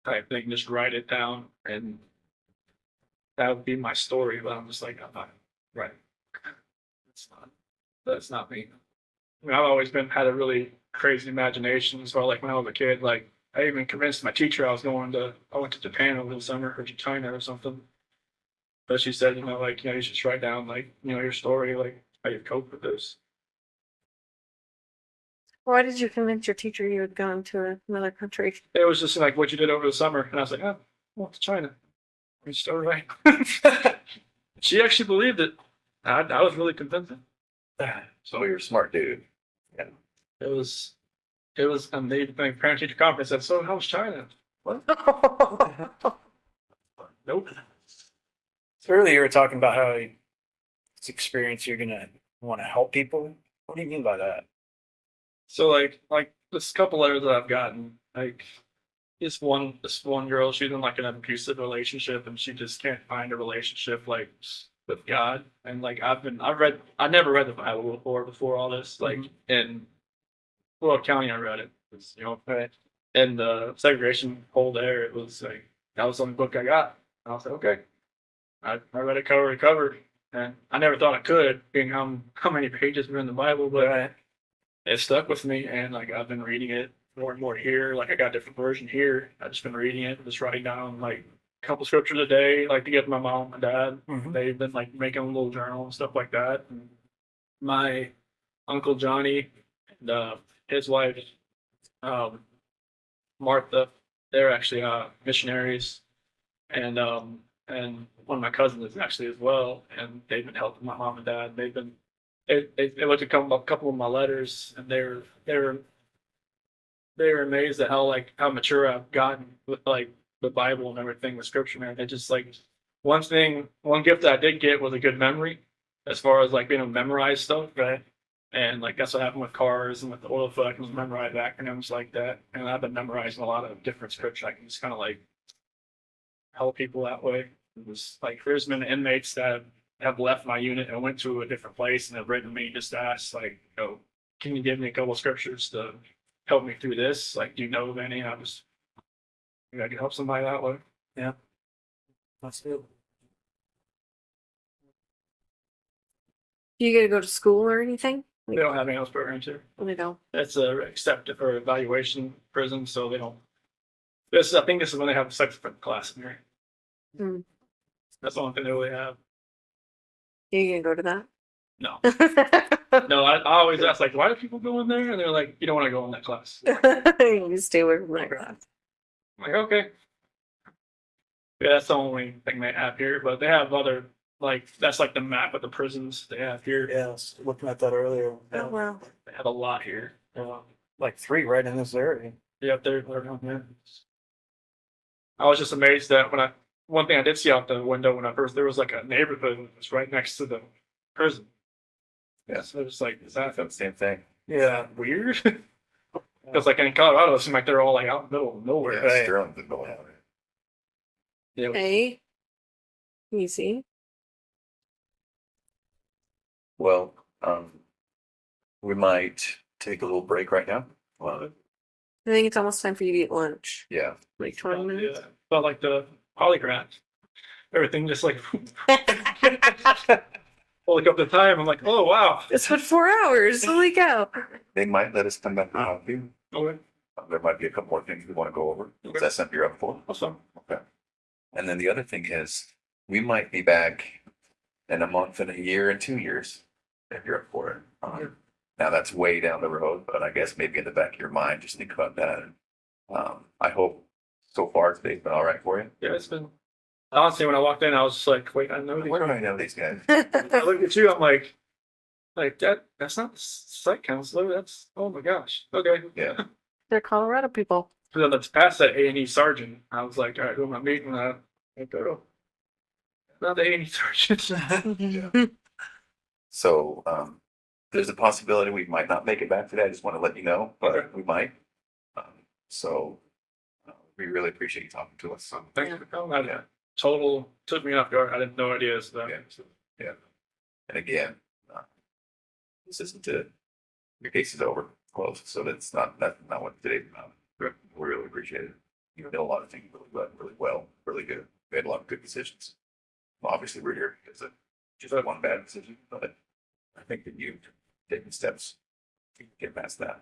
type thing. Just write it down and that would be my story. But I'm just like I'm not writing. That's not me. I mean, I've always had a really crazy imagination. So like when I was a kid, like I even convinced my teacher I went to Japan over the summer or to China or something. But she said, you should just write down like, your story, like how you cope with this. Why did you convince your teacher you had gone to another country? It was just like what you did over the summer. And I was like, oh, I went to China. You're still right. She actually believed it. I was really convincing. So you're a smart dude. It was, and they parent teacher conference said, so how was China? What? Nope. So earlier you were talking about how it's experience you're gonna want to help people. What do you mean by that? So like this couple letters that I've gotten, like this one girl, she's in like an abusive relationship and she just can't find a relationship like with God. And like I never read the Bible before all this. Like in Floyd County I read it. It's, Right. and the segregation hole there, it was like that was the only book I got. And I was like, okay. I read it cover to cover. And I never thought I could, being how many pages were in the Bible, but it stuck with me, and like I've been reading it more and more here. Like I got a different version here. I've just been reading it, just writing down like a couple scriptures a day, like to give my mom and dad. Mhm. They've been like making a little journal and stuff like that. And my uncle Johnny and his wife, Martha, they're actually missionaries, and one of my cousins is actually as well, and they've been helping my mom and dad. They looked at a couple of my letters, and they were they were amazed at how mature I've gotten with like the Bible and everything, the scripture, man. It just like one gift that I did get was a good memory, as far as like being able to memorize stuff, right? And like that's what happened with cars and with the oil field. I can just memorize acronyms like that, and I've been memorizing a lot of different scripture. I can just kind of like help people that way. It was like there's been inmates that have left my unit and went to a different place and have written me just to ask like, can you give me a couple scriptures to help me through this? Like, do you know of any? I just I can help somebody that way. That's good. Do you get to go to school or anything? They don't have any else programs here. They don't. It's a accepted or evaluation prison, so they don't. I think this is when they have a sex offender class in here. Hmm. That's the only thing they really have. You gonna go to that? No, no. I always ask like, why do people go in there? And they're like, you don't want to go in that class. You stay away from that class. I'm like, okay. Yeah, that's the only thing they have here, but they have other like that's like the map of the prisons they have here. Yeah, I was looking at that earlier. Oh well. They have a lot here. Like 3 right in this area. Yeah, they're down here. I was just amazed that one thing I did see out the window when I first there was like a neighborhood that was right next to the prison. Yeah, so it was like, is that Same thing. yeah weird? Because like in Colorado, it seemed like they're all like out in the middle of nowhere. Yeah, Sterling's been going out. Yeah, Hey. Easy. Well, we might take a little break right now. Well, I think it's almost time for you to eat lunch. yeah. Like 20 minutes. Yeah, felt like the polygraph. Everything just like look up the time. I'm like, oh wow. It's been 4 hours. Holy cow. They might let us come back and help you. Okay, There might be a couple more things we want to go over. Is that something you're up for? awesome. Okay. And then the other thing is, we might be back in a month and a year and 2 years, if you're up for it. Now that's way down the road, but I guess maybe in the back of your mind, just think about that. I hope so far today's been all right for you. Yeah, it's been honestly when I walked in, I was just like, wait, I know these. Where do I know these guys? I look at you, I'm like that's not the site counselor. That's oh my gosh. Okay. Yeah. They're Colorado people. So then that's past that A&E sergeant. I was like, all right, who am I meeting? I go, not the A&E sergeant. So, there's a possibility we might not make it back today. I just want to let you know, but we might. So, we really appreciate you talking to us. So, Thanks for coming. Total took me off guard. I didn't know ideas. Yeah. And again, this isn't it. Your case is over, closed. So that's not what today's about. We really appreciate it. You did a lot of things really well, really good. We had a lot of good decisions. Well, obviously, we're here because of just one bad decision, but I think that you've taken steps to get past that.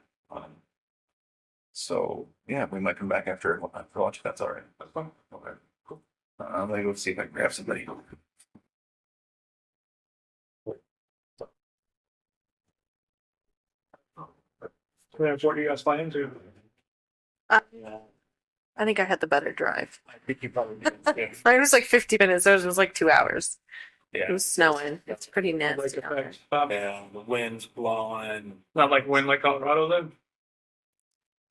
So yeah, we might come back after lunch. If that's all right. That's fun. Okay, cool. I'm gonna go see if I can grab somebody. What are you guys planning to? I think I had the better drive. I think you probably did. Mine was like 50 minutes. Ours was like 2 hours. Yeah. It was snowing. It's pretty Like nasty. out there. effect. Yeah, the wind's blowing. Not like wind like Colorado then.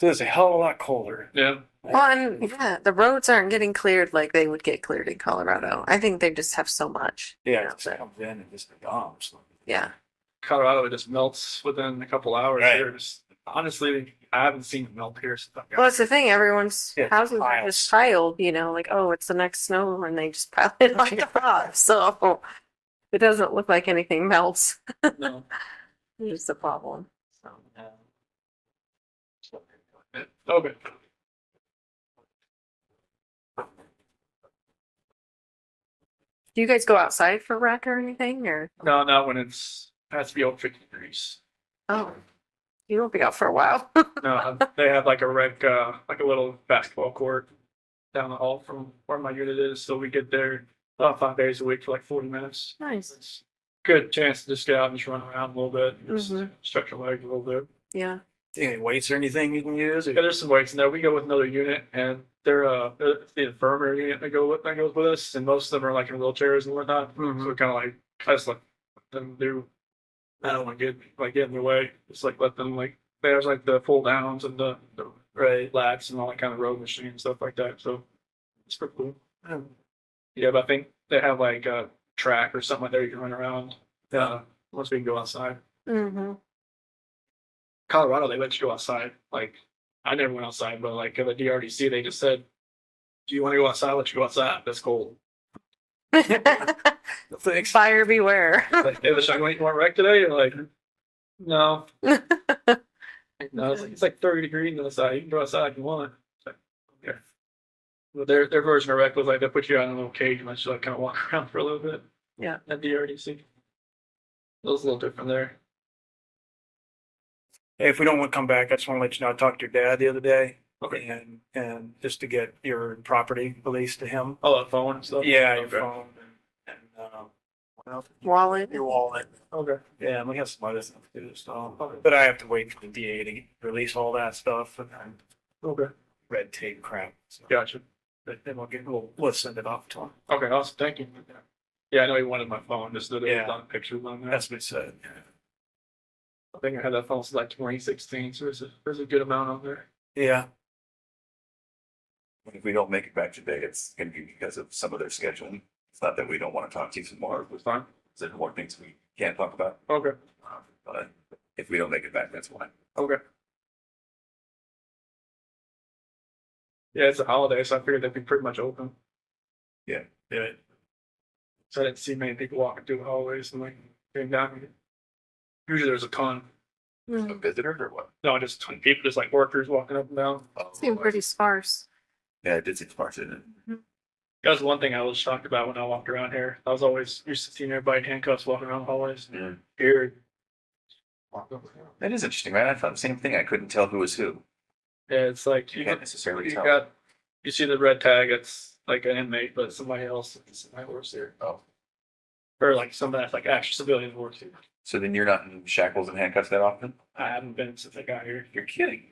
It's a hell of a lot colder. Yeah. Well, and yeah, the roads aren't getting cleared like they would get cleared in Colorado. I think they just have so much. Yeah, out it just there. comes in and just bombs. Yeah. Colorado just melts within a couple hours. Right. Here. Honestly, I haven't seen it melt here. Since I've got Well, that's the thing. Everyone's Yeah, houses are piles. just piled, like, oh, it's the next snow, and they just pile it on top. So it doesn't look like anything melts. no. It's a problem. So. Okay. Do you guys go outside for rec or anything, or No, not when it has to be over 50 degrees. oh, you won't be out for a while? No, they have like a rec, like a little basketball court down the hall from where my unit is. So we get there about 5 days a week for like 40 minutes. Nice. It's a good chance to just get out and just run around a little bit, just Mhm. stretch your legs a little bit. Yeah. Any weights or anything you can use? Yeah, there's some weights in there. We go with another unit, and they're the infirmary unit that goes with us, and most of them are like in wheelchairs and whatnot. Mhm. So kind of like I just let them do. I don't want to get in their way. Just like let them like there's like the pull downs and the right, laps and all that kind of road machine and stuff like that. So it's pretty cool. Yeah, but I think they have like a track or something like that you can run around. Once we can go outside. Mm-hmm. Colorado, they let you go outside. Like I never went outside, but like at the DRDC, they just said, "Do you want to go outside? Let you go outside. That's cold." Thanks. Buyer beware. Like, hey, Sean, you want to wreck today? You're like, no, no. It's like 30 degrees outside. You can go outside if you want. It's like, okay. But their version of wreck was like they put you out in a little cage and let you like kind of walk around for a little bit. Yeah. At DRDC, it was a little different there. Hey, if we don't want to come back, I just want to let you know I talked to your dad the other day, Okay. and just to get your property released to him. Oh, that phone and stuff. Yeah, your Okay. phone and what else? Wallet. Your wallet. Okay. Yeah, and we have some other stuff too. So, but I have to wait for the DA to release all that stuff and Okay. red tape crap. So, Gotcha. but then we'll send it off to him. Okay. Awesome. Thank you. Yeah, I know he wanted my phone just so that Yeah. it was on pictures on there. That's what it said. I think I had that phone since like 2016, so there's a good amount on there. Yeah. If we don't make it back today, it's going to be because of some of their scheduling. It's not that we don't want to talk to you some more. It's fine. There's more things we can't talk about. Okay. But if we don't make it back, that's why. Okay. Yeah, it's a holiday, so I figured they'd be pretty much open. Yeah. Yeah. So I didn't see many people walking through the hallways and like getting down. Usually there's a ton. A visitor or what? No, just a ton of people, just like workers walking up and down. Oh, Seemed pretty sparse. Yeah, it did seem sparse, didn't it? That was one thing I was shocked about when I walked around here. I was always used to seeing everybody in handcuffs walking around the hallways. Yeah. Here. That is interesting, right? I thought the same thing. I couldn't tell who was who. Yeah, it's like You can't necessarily you tell. got you see the red tag, it's like an inmate, but somebody else that works there. Oh, Or like somebody that's like actual civilian works here. so then you're not in shackles and handcuffs that often? I haven't been since I got here. You're kidding.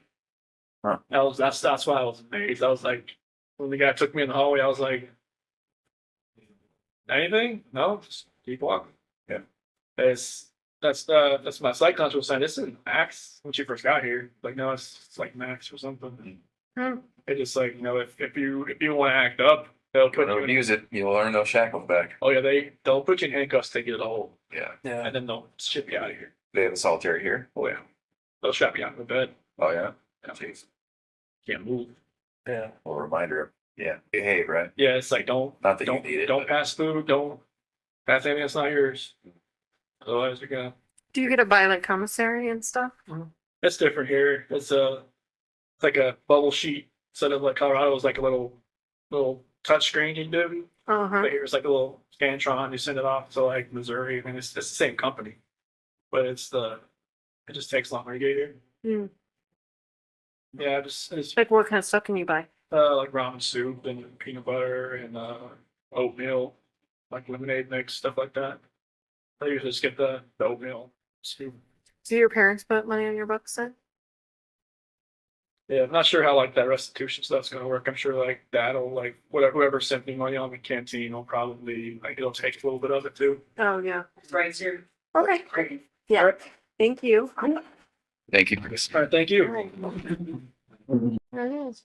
That's why I was amazed. I was like, when the guy took me in the hallway, I was like, anything? No, just keep walking. Yeah. That's my psych counselor was saying. This isn't max when she first got here. Like, no, it's like max or something. Hmm. It's just like, if you want to act up, they'll put Don't you in. abuse it. You'll earn those shackles back. Oh yeah, they'll put you in handcuffs, take you to the hole, Yeah. Yeah. and then they'll ship you out of here. They have a solitary here. Oh yeah, they'll strap you out in the bed. Oh, yeah. Yeah. Jeez. Can't move. Yeah. Well, a reminder of, yeah, behave, right? Yeah, it's like Not that don't you need it. don't but- pass through. Don't pass anything that's not yours. Otherwise, you're gonna. Do you get to buy like commissary and stuff? It's different here. It's like a bubble sheet instead of like Colorado was like a little touch screen you do. Uh-huh. But here's like a little Scantron. You send it off to like Missouri. I mean, it's the same company, but it just takes longer to get here. Hmm. Yeah, it's Like what kind of stuff can you buy? like ramen soup and peanut butter and oatmeal, like lemonade mix, stuff like that. I usually just get the oatmeal soup. Do your parents put money on your books then? Yeah, I'm not sure how like that restitution stuff's gonna work. I'm sure like that'll like whoever sent me money on the canteen will probably like it'll take a little bit of it too. Oh yeah. Right here. Okay. Great. Yeah. Alright. Thank you. Thank you, Chris. All right, thank you. Alright. There it is.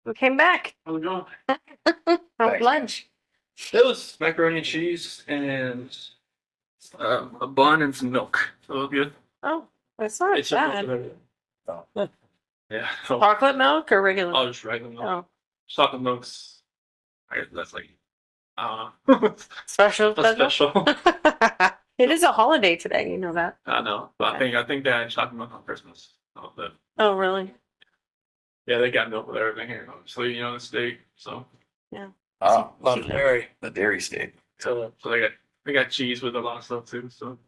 We came back. How's it going? How's Thanks. lunch? It was macaroni and cheese and a bun and some milk. So it was good. Oh, that's not It's just bad. Oh. Yeah. So Chocolate milk or regular? I'll just regular milk. Oh, Chocolate milk's I guess that's like special. that's Special. special. It is a holiday today. You know that. I know. But I think they had chocolate milk on Christmas. Oh, but Oh, really? yeah, they got milk with everything here. Obviously, the state. So Ah, A lot of dairy. the dairy state. so they got cheese with a lot of stuff too. So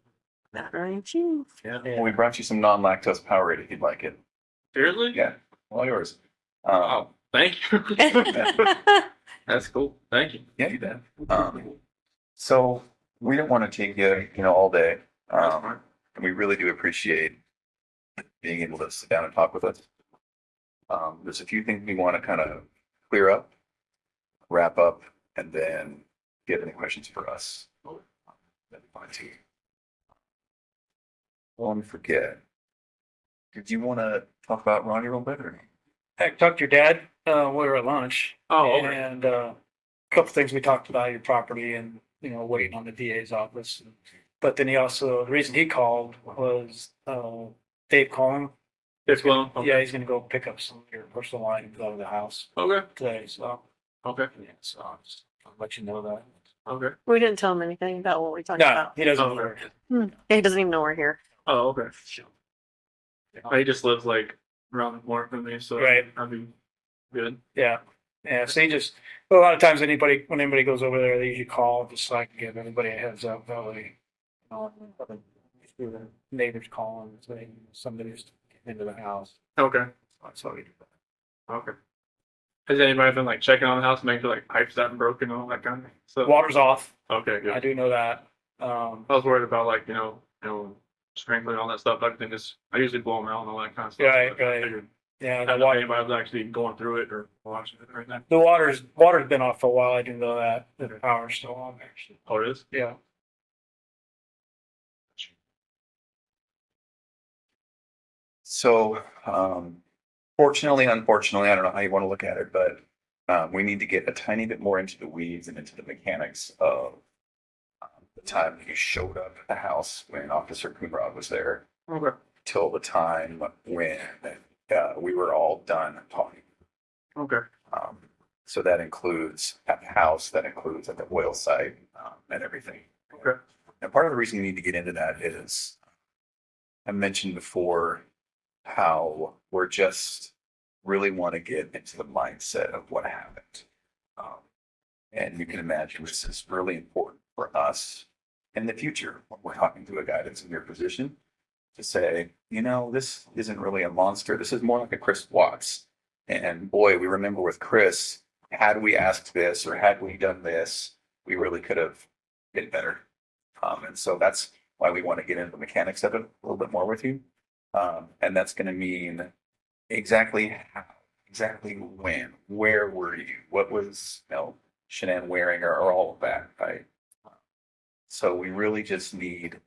Macaroni and cheese. yeah. Well, we brought you some non-lactose Powerade if you'd like it. Seriously? Yeah, all yours. Oh, thank you. That's cool. Thank you. Yeah, you did. So we don't want to take you, all day. That's fine. And we really do appreciate being able to sit down and talk with us. There's a few things we want to kind of clear up, wrap up, and then get any questions for us. That'd be fine too. Well, let me forget. Did you want to talk about Ronnie a little bit or? I talked to your dad. We were at lunch. Oh, okay. And a couple things we talked about your property and waiting on the DA's office. But then he also the reason he called was Dave calling. It's well. Okay. Yeah, he's gonna go pick up some of your personal items out of the house Okay. today. So Okay. yeah, so I'll let you know that. Okay. We didn't tell him anything about what we talked No, about. he doesn't. Oh, work. Yeah, he doesn't even know we're here. Oh, okay. He just lives like around the corner from me, so Right. I'd be good. Yeah, yeah. So he just a lot of times when anybody goes over there, they usually call just so I can give everybody a heads up. That way, the neighbors calling saying somebody's getting into the house. Okay. That's how we do that. Okay. Has anybody been like checking on the house, making sure like pipes haven't broken and all that kind of stuff? Water's off. Okay, good. I do know that. I was worried about like sprinkling all that stuff. I usually blow them out and all that kind of stuff. Right, I right. figured Yeah, I the don't know if water. anybody was actually going through it or watching it right now. The water's been off for a while. I do know that. The power's still on actually. Oh, it is? Yeah. So, fortunately, unfortunately, I don't know how you want to look at it, but we need to get a tiny bit more into the weeds and into the mechanics of the time you showed up at the house when Officer Coonrod was there Okay. till the time when we were all done talking. Okay. So that includes at the house, that includes at the oil site, and everything. Okay. And part of the reason you need to get into that is I mentioned before how we're just really want to get into the mindset of what happened. And you can imagine this is really important for us in the future when we're talking to a guy that's in your position to say, this isn't really a monster. This is more like a Chris Watts. And boy, we remember with Chris, had we asked this or had we done this, we really could have been better. And so that's why we want to get into the mechanics of it a little bit more with you. And that's going to mean exactly how, exactly when, where were you, what was, Shanann wearing or all of that, right? So we really just need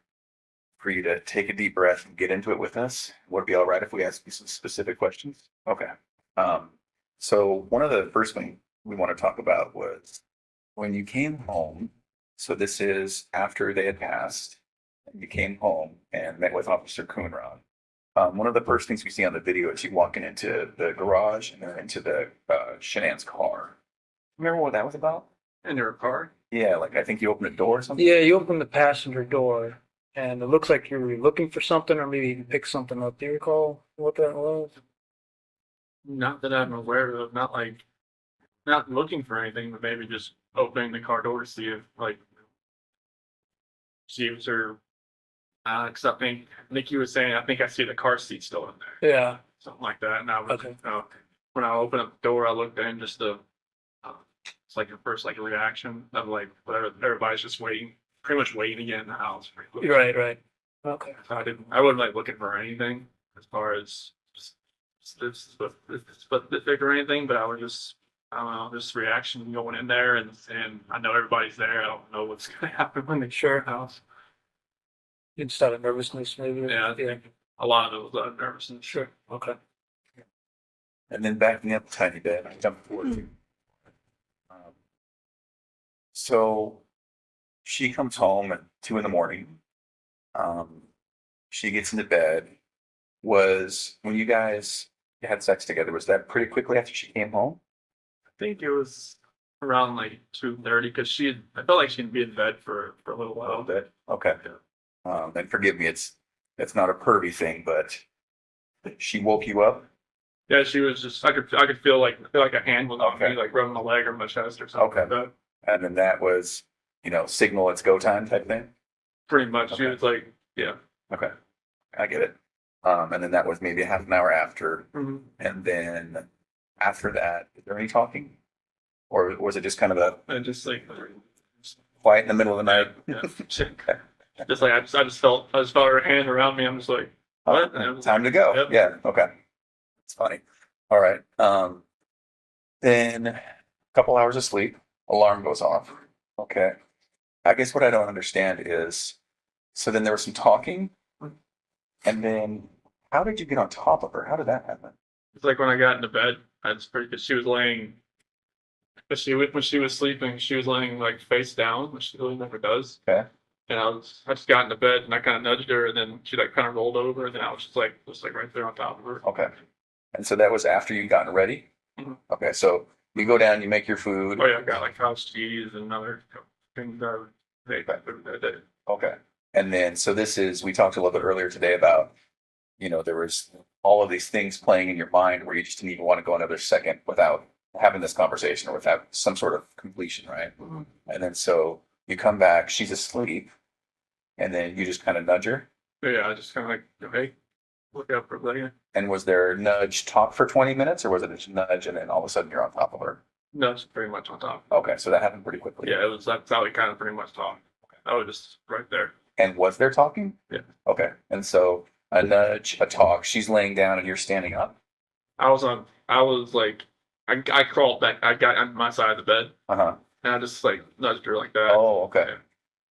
for you to take a deep breath and get into it with us. Would it be all right if we ask you some specific questions? Okay. So one of the first things we want to talk about was when you came home. So this is after they had passed. You came home and met with Officer Coonrod. One of the first things we see on the video is you walking into the garage and then into the Shanann's car. Remember what that was about? In your car? Yeah, like I think you opened a door or something. Yeah, you opened the passenger door, and it looks like you were looking for something, or maybe you picked something up. Do you recall what that was? Not that I'm aware of. Not looking for anything, but maybe just opening the car door to see if see if there. Because I think Nikki was saying, I think I see the car seat still in there, Yeah. something like that. And I was, Okay. when I opened up the door, I looked in just it's like the first reaction of whatever, everybody's just waiting, pretty much waiting to get in the house. Right. Okay. So I wasn't looking for anything as far as specific or anything, but I was just, I don't know, just reaction going in there and I know everybody's there. I don't know what's going to happen when they Sure. the house. You just out of nervousness, maybe. Yeah, I think a lot of it was nervousness. Sure. Okay. And then backing up a tiny bit, I jumped forward to. So she comes home at 2 a.m. She gets into bed. Was when you guys had sex together, was that pretty quickly after she came home? I think it was around 2:30 because I felt like she'd be in bed for a little A while. little bit. Okay. Yeah. And forgive me, it's not a pervy thing, but she woke you up. Yeah, she was just. I could feel like a hand was on Okay. me, rubbing my leg or my chest or something. Okay. Like that. And then that was, signal it's go time type thing. Pretty much. She Okay. was yeah. Okay. I get it. And then that was maybe a half an hour after. Mm-hmm. And then after that, is there any talking? Or was it just kind of a And just quiet in the middle of the night? yeah. Just I just felt her hand around me. I'm just like, what? And it was Time to go. Yep. Yeah. Okay. It's funny. All right. Then a couple hours of sleep, alarm goes off. Okay. I guess what I don't understand is, so then there was some talking And then how did you get on top of her? How did that happen? It's like when I got into bed, I was pretty good. She was laying, but when she was sleeping, she was laying like face down, which she really never does. Okay. And I just got into bed and I kind of nudged her, and then she like kind of rolled over, and then I was just like right there on top of her. Okay. And so that was after you gotten ready? Mhm. Okay. So you go down, you make your food. Oh yeah, I got like house cheese and other things that I would make that day. Okay. And then, so this is, we talked a little bit earlier today about, there was all of these things playing in your mind where you just didn't even want to go another second without having this conversation or without some sort of completion, right? Mhm. And then so you come back, she's asleep, and then you just kind of nudge her. But yeah, I just kind of like, hey, look out for a second. And was there nudge talk for 20 minutes or was it just nudge and then all of a sudden you're on top of her? No, it's pretty much on top. Okay. So that happened pretty quickly. Yeah, that's how we kind of pretty much talked. I was just right there. And was there talking? Yeah. Okay. And so a nudge, a talk, she's laying down and you're standing up. I was like, I crawled back. I got on my side of the bed, Uh-huh. and I just like nudged her like that. Oh, okay.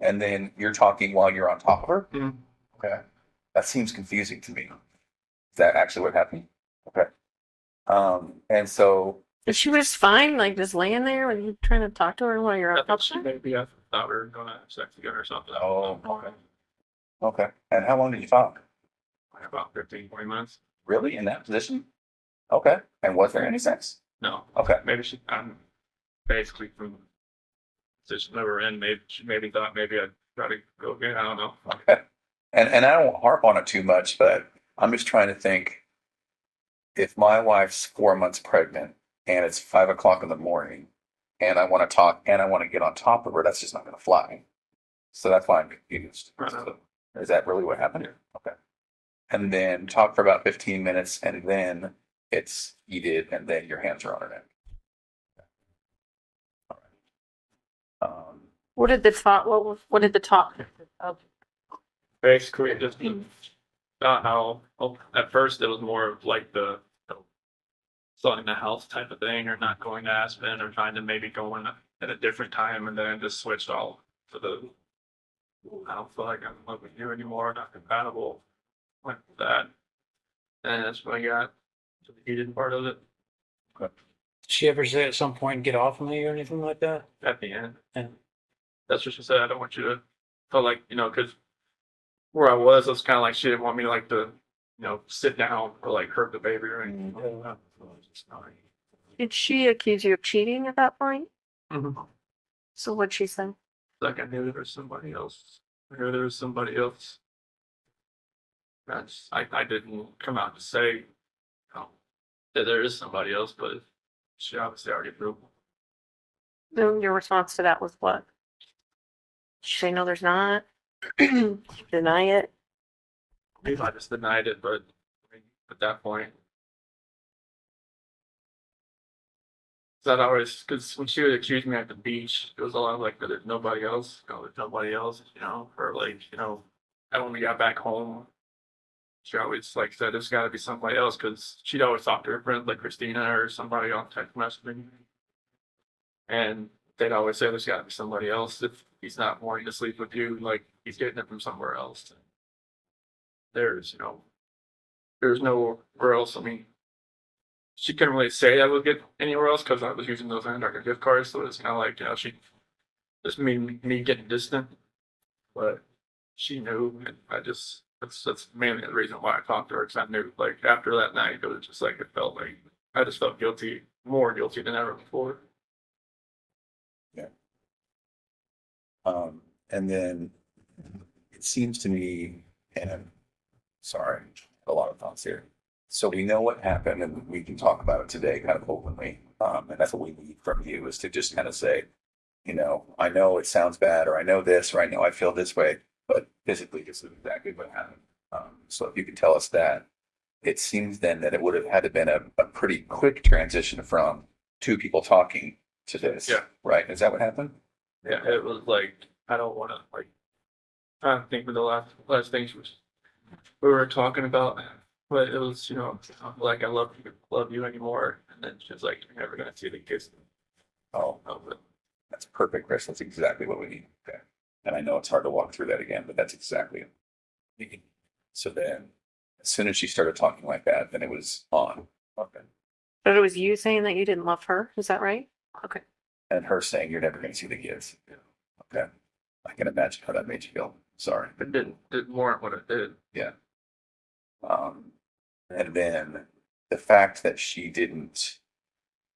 And then you're talking while you're on top of her? Mhm. Okay. That seems confusing to me. Is that actually what happened? Okay. And so, And she was fine, like just laying there when you trying to talk to her while you're I on thought top she of her? maybe I thought we were gonna have sex again or something. oh, okay. Okay. And how long did you talk? Like about 15, 20 minutes. Really? In that position? Okay. And was there any sex? No, Okay. maybe I'm basically from the position that we're in. Maybe she maybe thought maybe I'd try to go again. I don't know. Okay. And I don't harp on it too much, but I'm just trying to think if my wife's 4 months pregnant and it's 5 o'clock in the morning and I want to talk and I want to get on top of her, that's just not going to fly. So that's why I'm confused. Right. So, is that really what happened? Okay. And then talk for about 15 minutes and then it's heated and then your hands are on her neck. All right. What did the talk? What did the talk? Of? Basically, just about how at first it was more of like the selling the house type of thing, or not going to Aspen, or trying to maybe go in at a different time, and then it just switched all to the I don't feel like I'm in love with you anymore, not compatible, like that. And that's when I got to the heated part of it Did she ever say at some point get off of me or anything like that? at the end. Yeah. That's what she said. I don't want you to feel like, because where I was, it was kind of like she didn't want me like to, sit down or like hurt the baby or anything. Did she accuse you of cheating at that point? Mhm. So what'd she say? Like I knew there was somebody else. I knew there was somebody else. I didn't come out to say that there is somebody else, but she obviously already proved. Then your response to that was what? Did she say no, there's not? Deny it? Maybe I just denied it, but at that point, that always, because when she would accuse me at the beach, it was a lot like that there's nobody else, there's nobody else, or like, and when we got back home, she always like said there's got to be somebody else, because she'd always talk to her friends like Christina or somebody on text messaging, and they'd always say there's got to be somebody else if he's not wanting to sleep with you, like he's getting it from somewhere else. There's nowhere else. I mean, she couldn't really say I would get anywhere else because I was using those Antarctica gift cards, so it's kind of like, she just me getting distant, but she knew, and that's mainly the reason why I talked to her, because I knew, like, after that night, it was just like, it felt like I just felt guilty, more guilty than ever before. And then it seems to me, and I'm sorry, a lot of thoughts here. So we know what happened and we can talk about it today kind of openly. And that's what we need from you is to just kind of say, I know it sounds bad, or I know this, or I know I feel this way, but physically this is exactly what happened. So if you could tell us that, it seems then that it would have had to been a pretty quick transition from two people talking to this. Yeah. Right? Is that what happened? Yeah, it was like, I don't want to, like, I think with the last things we were talking about, but it was, like, I love you anymore. And then she was like, you're never going to see the kiss Oh, of it. that's perfect, Chris. That's exactly what we need. Okay. And I know it's hard to walk through that again, but that's exactly it. So then As soon as she started talking like that, then it was on. Okay. But it was you saying that you didn't love her. Is that right? Okay. And her saying, "You're never going to see the kids." Okay. I can imagine how that made you feel. Sorry. It didn't warrant what it did. Um, and then the fact that she didn't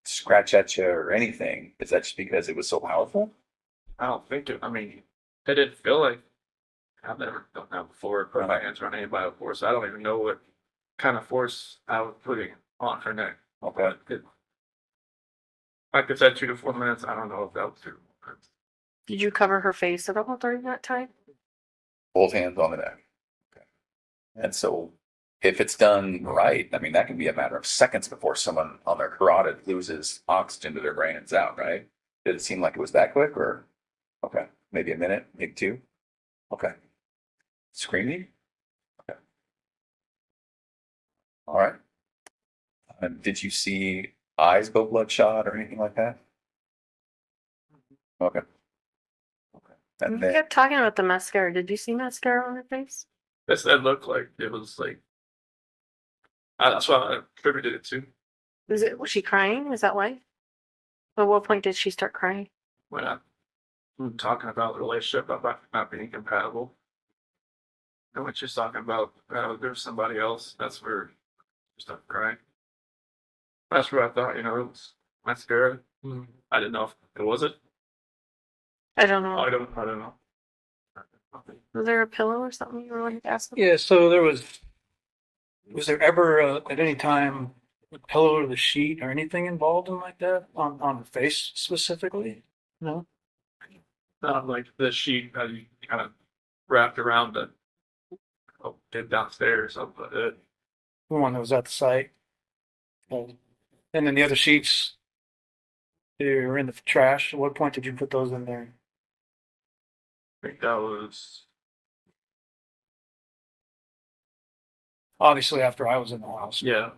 scratch at you or anything, is that just because it was so powerful? I don't think it. I mean, it didn't feel like I've never done that before. Put my hands around anybody before, so I don't even know what kind of force I was putting on her neck. Okay. But like I said, 2 to 4 minutes. I don't know if that was 2 minutes. Did you cover her face at all during that time? Both hands on the neck. Okay. And so if it's done right, I mean, that can be a matter of seconds before someone on their carotid loses oxygen to their brain and it's out, right? Did it seem like it was that quick or? Okay. Maybe a minute, maybe two? Okay. Screaming? Okay. All right. Did you see eyes go bloodshot or anything like that? Okay. Okay. And You then, kept talking about the mascara. Did you see mascara on her face? This that looked like it was like. That's what I attributed it to. Was she crying? Is that why? At what point did she start crying? When I'm talking about the relationship about not being compatible. And when she's talking about there's somebody else, that's where she started crying. That's where I thought, it was mascara. I didn't know if it was it. I don't know. I don't know. Was there a pillow or something you were wanting to ask them? Yeah, so was there ever at any time a pillow or the sheet or anything involved in like that on the face specifically? No? Not like the sheet that you kind of wrapped around the did downstairs up it. The one that was at the site. And then the other sheets, they were in the trash. At what point did you put those in there? I think that was Obviously, after I was in the house. yeah.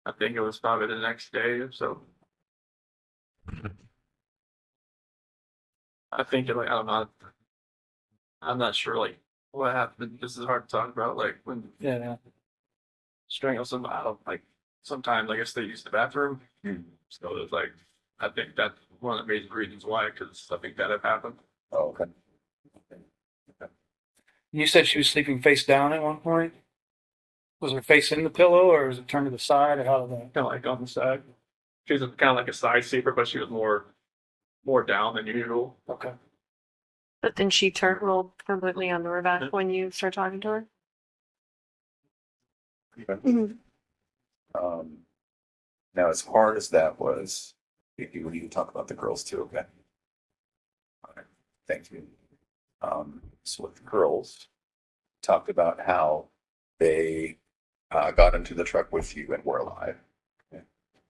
I think it was probably the next day or so. I think I don't know. I'm not sure like what happened. This is hard to talk about. Like when Yeah. strangle somebody, I don't like sometimes I guess they use the bathroom. So it's like I think that's one of the major reasons why, because I think that had happened. oh, okay. You said she was sleeping face down at one point. Was her face in the pillow, or was it turned to the side, or how did that? Kind of like on the side. She was kind of like a side sleeper, but she was more down than usual. Okay. But then she rolled completely onto her back when you start talking to her. Um, now, as hard as that was, we need to talk about the girls too, okay? All right, thank you. So with the girls, talked about how they got into the truck with you and were alive. Okay.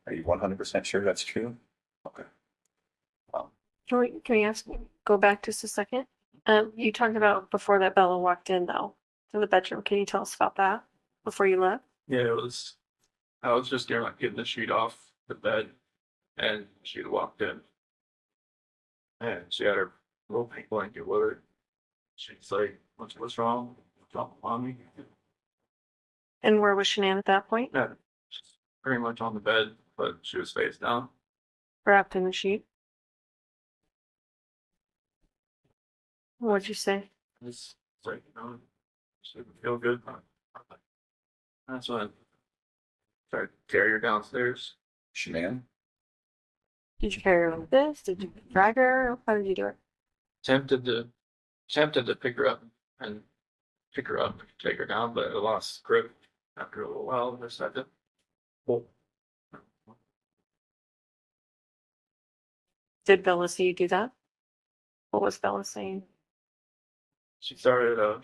Are you 100% sure that's true? Okay. Can we go back just a second? You talked about before that Bella walked in though to the bedroom. Can you tell us about that before you left? Yeah, I was just getting the sheet off the bed, and she walked in, and she had her little pink blanket with her. She's like, "What's wrong? What's wrong, mommy?" And where was Shanann at that point? Yeah, she's pretty much on the bed, but she was face down. Wrapped in the sheet. What'd you say? It's like, she didn't feel good. That's when I tried to carry her downstairs. Shanann? Did you carry her like this? Did you drag her? How did you do it? Tempted to pick her up and take her down, but I lost grip after a little while. I decided to. Did Bella see you do that? What was Bella saying? She started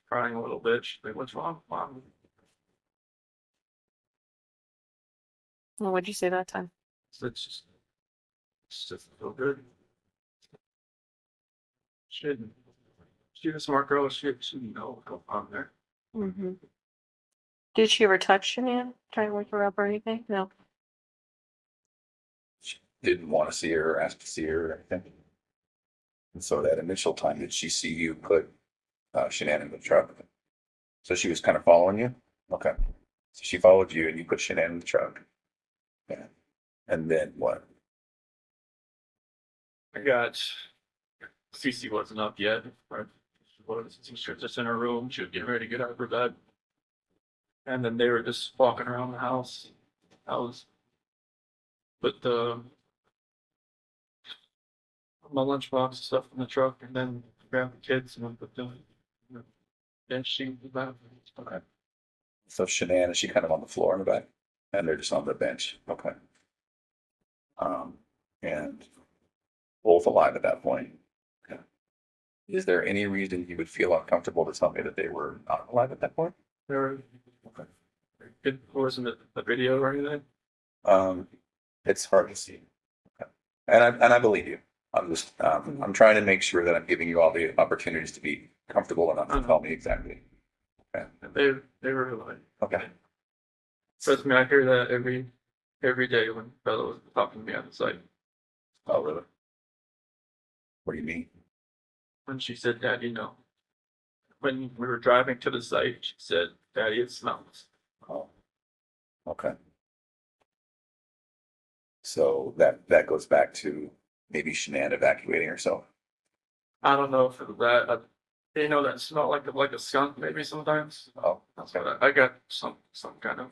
crying a little bit. She's like, "What's wrong, mom?" Well, what'd you say that time? So it's just feel good. She's a smart girl. She know what's going on there. Mm-hmm. Did she ever touch Shanann? Try to wake her up or anything? No. She didn't want to see her or ask to see her or anything. And so that initial time, did she see you put Shanann in the truck? So she was kind of following you? Okay. So she followed you and you put Shanann in the truck. Yeah. And then what? I got Cece wasn't up yet. Right? She was just in her room. She was getting ready to get out of her bed. And then they were just walking around the house. I was put my lunchbox and stuff in the truck, and then grab the kids and then put them in the bench seat in the back. Okay. So Shanann, is she kind of on the floor in the back? And they're just on the bench. Okay. And both alive at that point. Okay. Is there any reason you would feel uncomfortable to tell me that they were not alive at that point? There were, Okay. it wasn't a video or anything. Um, it's hard to see. Okay. And I believe you. I'm just I'm trying to make sure that I'm giving you all the opportunities to be comfortable enough to tell me exactly. Okay. They were like, Okay. trust me, I hear that every day when Bella was talking to me on the site. Oh, really? What do you mean? When she said, "Daddy, no." When we were driving to the site, she said, "Daddy, it smells." Oh, okay. So that goes back to maybe Shanann evacuating herself. I don't know if it was that. You know that smell like a skunk maybe sometimes. Oh, That's okay. what I got some kind of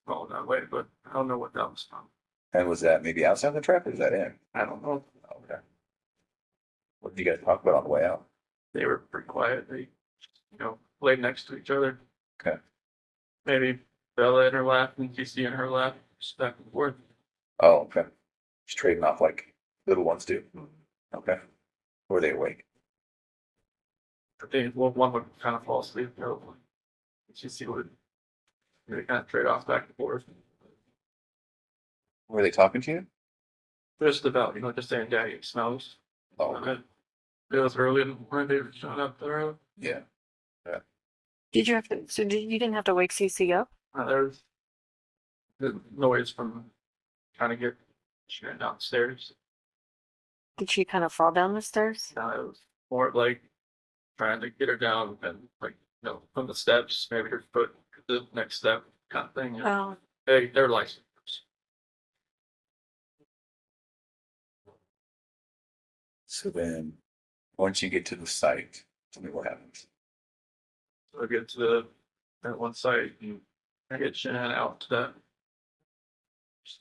smell that way, but I don't know what that was from. And was that maybe outside the trap or is that in? I don't know. Okay. What did you guys talk about on the way out? They were pretty quiet. They, laid next to each other. Okay. Maybe Bella in her lap and Casey in her lap, just back and forth. Oh, okay. Just trading off like little ones do. Okay. Were they awake? One would kind of fall asleep. The other one, Casey would they kind of trade off back and forth. Were they talking to you? Just about, just saying, "Daddy, it smells." Oh, okay. It was early in the morning. They were showing up there. Yeah. Did you have to? So you didn't have to wake Cece up? There was the noise from trying to get Sharon downstairs. Did she kind of fall down the stairs? It was more like trying to get her down and from the steps, maybe her foot to the next step kind of thing. Oh, They're licensed. So then once you get to the site, tell me what happens. So I get to that one site and I get Shannon out to that. Just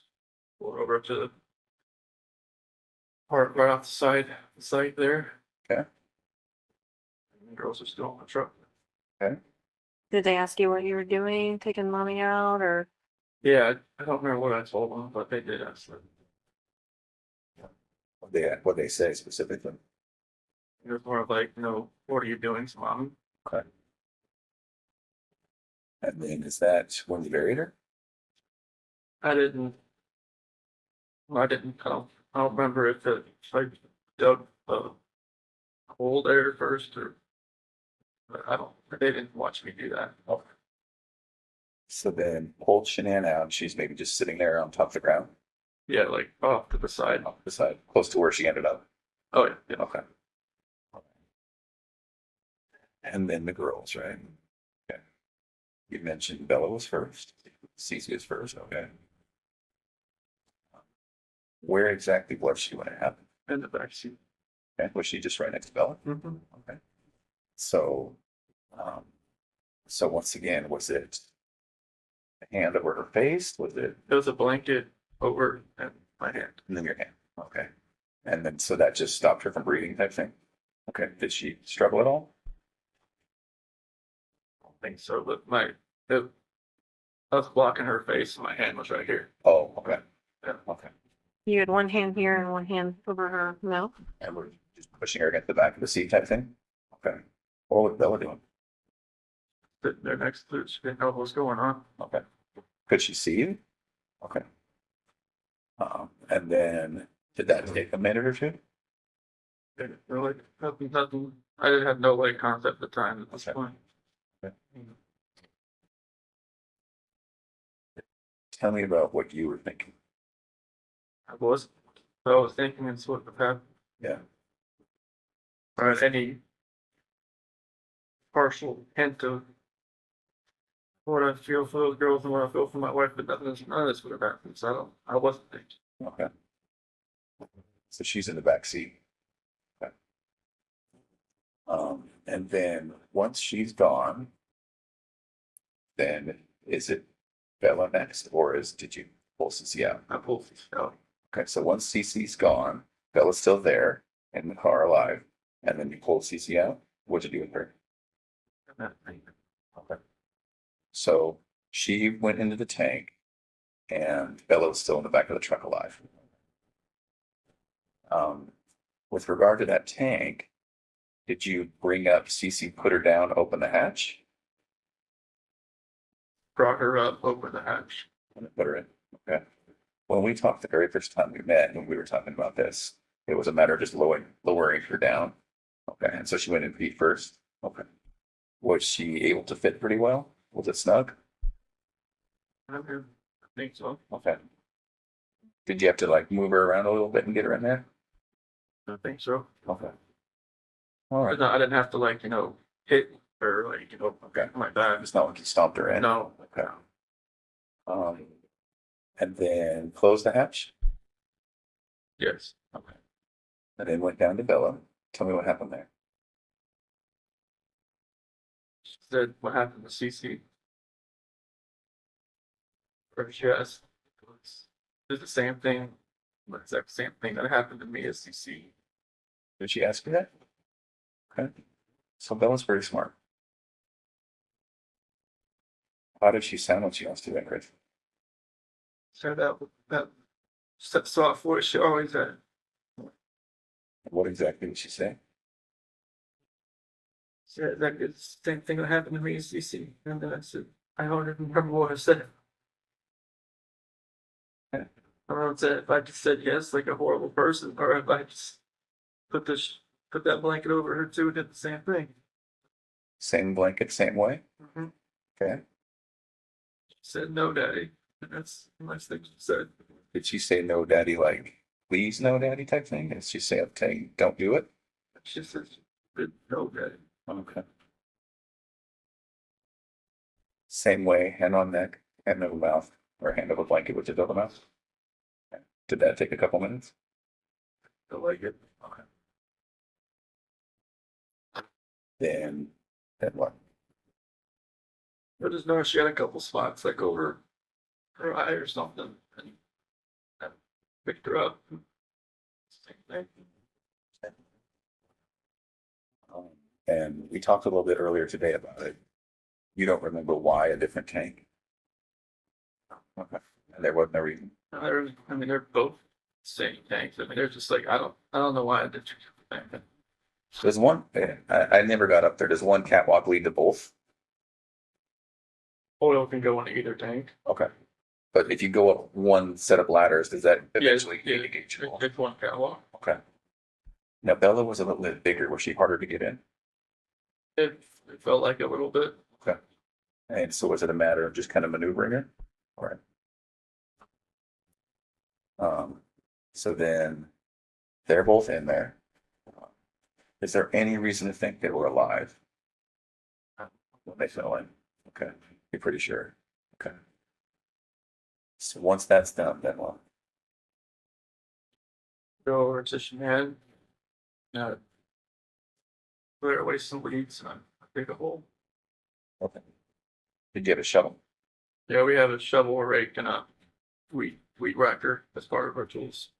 pull over to the part right off the site there. Okay. And the girls are still in the truck. did they ask you what you were doing, taking mommy out, or? Yeah, I don't remember what I told them, but they did ask them. What they say specifically. It was more of like, what are you doing, mom? Okay. And then is that when you buried her? I didn't. I don't remember if I dug hole there first or. But I don't. They didn't watch me do that. Okay. So then pulled Shanann out. She's maybe just sitting there on top of the ground, Yeah, like off to the side. off the side, close to where she ended up. Oh yeah. Okay. And then the girls, right? Okay. You mentioned Bella was first. Cece was first. Okay. Where exactly was she when it happened? In the backseat. Okay. Was she just right next to Bella? Mm-hmm. Okay. So, so once again, was it a hand over her face? Was it, It was a blanket over my hand. and then your hand? Okay. And then, so that just stopped her from breathing type thing? Okay. Did she struggle at all? I don't think so, but I was blocking her face and my hand was right here. Oh, okay. Yeah. Okay. You had one hand here and one hand over her mouth. And we're just pushing her against the back of the seat type thing? Okay. What was Bella doing? Sitting there next to it. She didn't know what was going on. Okay. Could she see you? Okay. And then did that take a minute or two? Didn't really, nothing. I didn't have no concept at the time at this Okay. point. Okay. Tell me about what you were thinking. I was thinking it's what would happen. Yeah. Or any partial hint of what I feel for those girls and what I feel for my wife, but none of this would have happened. So I wasn't thinking. Okay. So she's in the back seat. Okay. And then once she's gone, then is it Bella next, or did you pull Cece out? I pulled these out. Okay, so once Cece's gone, Bella's still there in the car alive, and then you pulled Cece out. What'd you do with her? And that thing. Okay. So she went into the tank, and Bella was still in the back of the truck alive. With regard to that tank, did you bring up Cece, put her down, open the hatch, Brought her up, opened the hatch. and put her in? Okay. When we talked the very first time we met, when we were talking about this, it was a matter of just lowering her down. Okay, and so she went in feet first. Okay. Was she able to fit pretty well? Was it snug? I think so. Okay. Did you have to like move her around a little bit and get her in there? I think so. Okay. All right. But no, I didn't have to like, hit her like, Okay. like that. It's not like you stomped her in. No. Okay. And then close the hatch. Yes. Okay. And then went down to Bella. Tell me what happened there. She said what happened to Cece. Or she asked, did the same thing, the exact same thing that happened to me as Cece. Did she ask you that? Okay. So Bella's very smart. How did she sound when she asked you that, Chris? So that soft voice she always had. What exactly did she say? Said that it's the same thing that happened to me as Cece. And then I said, I don't even remember what I said. I don't know if I just said yes, like a horrible person, or if I just put that blanket over her too and did the same thing. Same blanket, same way? Mm-hmm. Okay. She said no, Daddy, and that's the last thing she said. Did she say no, daddy, like, please no, daddy type thing? Did she say, okay, don't do it? She said no, Daddy. Okay. Same way, hand on neck, hand over mouth, or hand over blanket with your double mouth. Okay. Did that take a couple minutes? I like it. Okay. Then what? I just noticed she had a couple spots like over her eye or something, and I picked her up. Same thing. And we talked a little bit earlier today about it. You don't remember why a different tank? Okay. And there wasn't a reason. They're both same tanks. I mean, they're just like I don't know why I did thing. There's one, I never got up there. Does one catwalk lead to both? Oil can go into either tank. Okay. But if you go up one set of ladders, does that eventually yeah, indicate you? it's one catwalk. Okay. Now Bella was a little bit bigger. Was she harder to get in? It felt like a little bit. Okay. And so was it a matter of just kind of maneuvering her? All right. So then they're both in there. Is there any reason to think they were alive when they fell in? Okay. You're pretty sure. Okay. So once that's done, then what? Go over to Shanann. Clear away some weeds and I dig a hole. Okay. Did you have a shovel? Yeah, we have a shovel, a rake, and a weed whacker as part of our tools.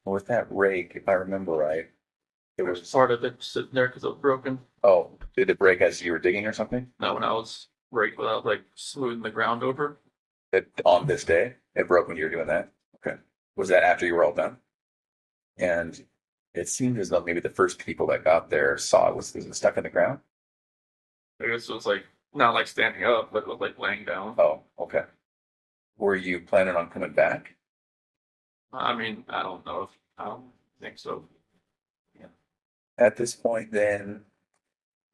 With that rake, if I remember right, it There was was, part of it sitting there because it was broken. oh, did it break as you were digging or something? Not when I was rake without like smoothing the ground over. That on this day, it broke when you were doing that? Okay. Was that after you were all done? And it seemed as though maybe the first people that got there saw it was stuck in the ground? I guess it was like not like standing up, but it was like laying down. Oh, okay. Were you planning on coming back? I mean, I don't think so. At this point, then,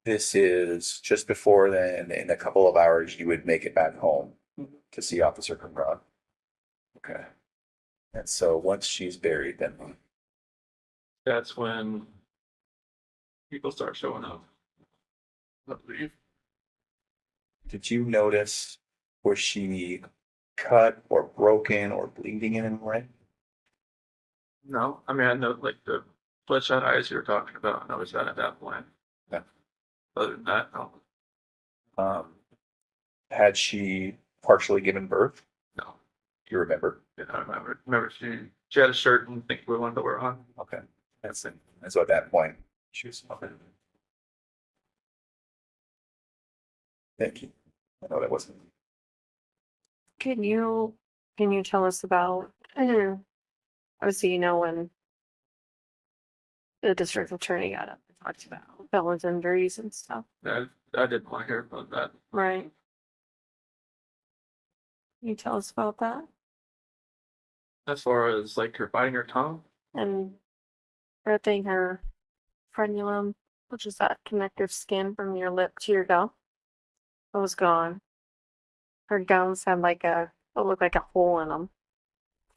this is just before then, in a couple of hours, you would make it back home to see Officer Conrad. Okay. And so once she's buried, then That's when people start showing up. I believe. Did you notice, was she cut or broken or bleeding in any way? No, I mean, I know like the bloodshot eyes you were talking about. I noticed that at that point. Yeah. Other than that, no. Um, had she partially given birth? No. Do you remember? Yeah, I remember. Remember she had a shirt and think we wanted to wear on. Okay, that's it. And so at that point, she was okay. Thank you. I know that wasn't. Can you tell us about obviously when the district attorney got up and talked about Bella's injuries and stuff, I didn't want to hear about that. right? Can you tell us about that? As far as like her biting her tongue, And ripping her frenulum, which is that connective skin from your lip to your gum, it was gone. Her gums had it looked like a hole in them.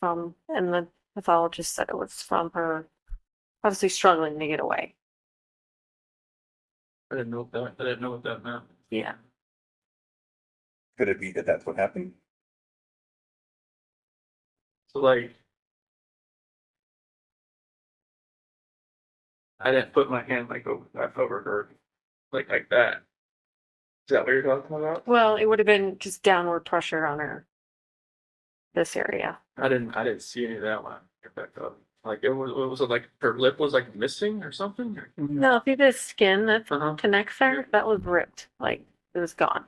And the pathologist said it was from her obviously struggling to get away. I didn't know that. I didn't know what that meant. Yeah. Could it be that that's what happened? So like, I didn't put my hand like over her, like that. Is that what you're talking about? Well, it would have been just downward pressure on her. This area. I didn't see any of that when I get back up. Like it was like her lip was like missing or something. No, see the skin that Uh-huh. connects there? That was ripped. Like it was gone.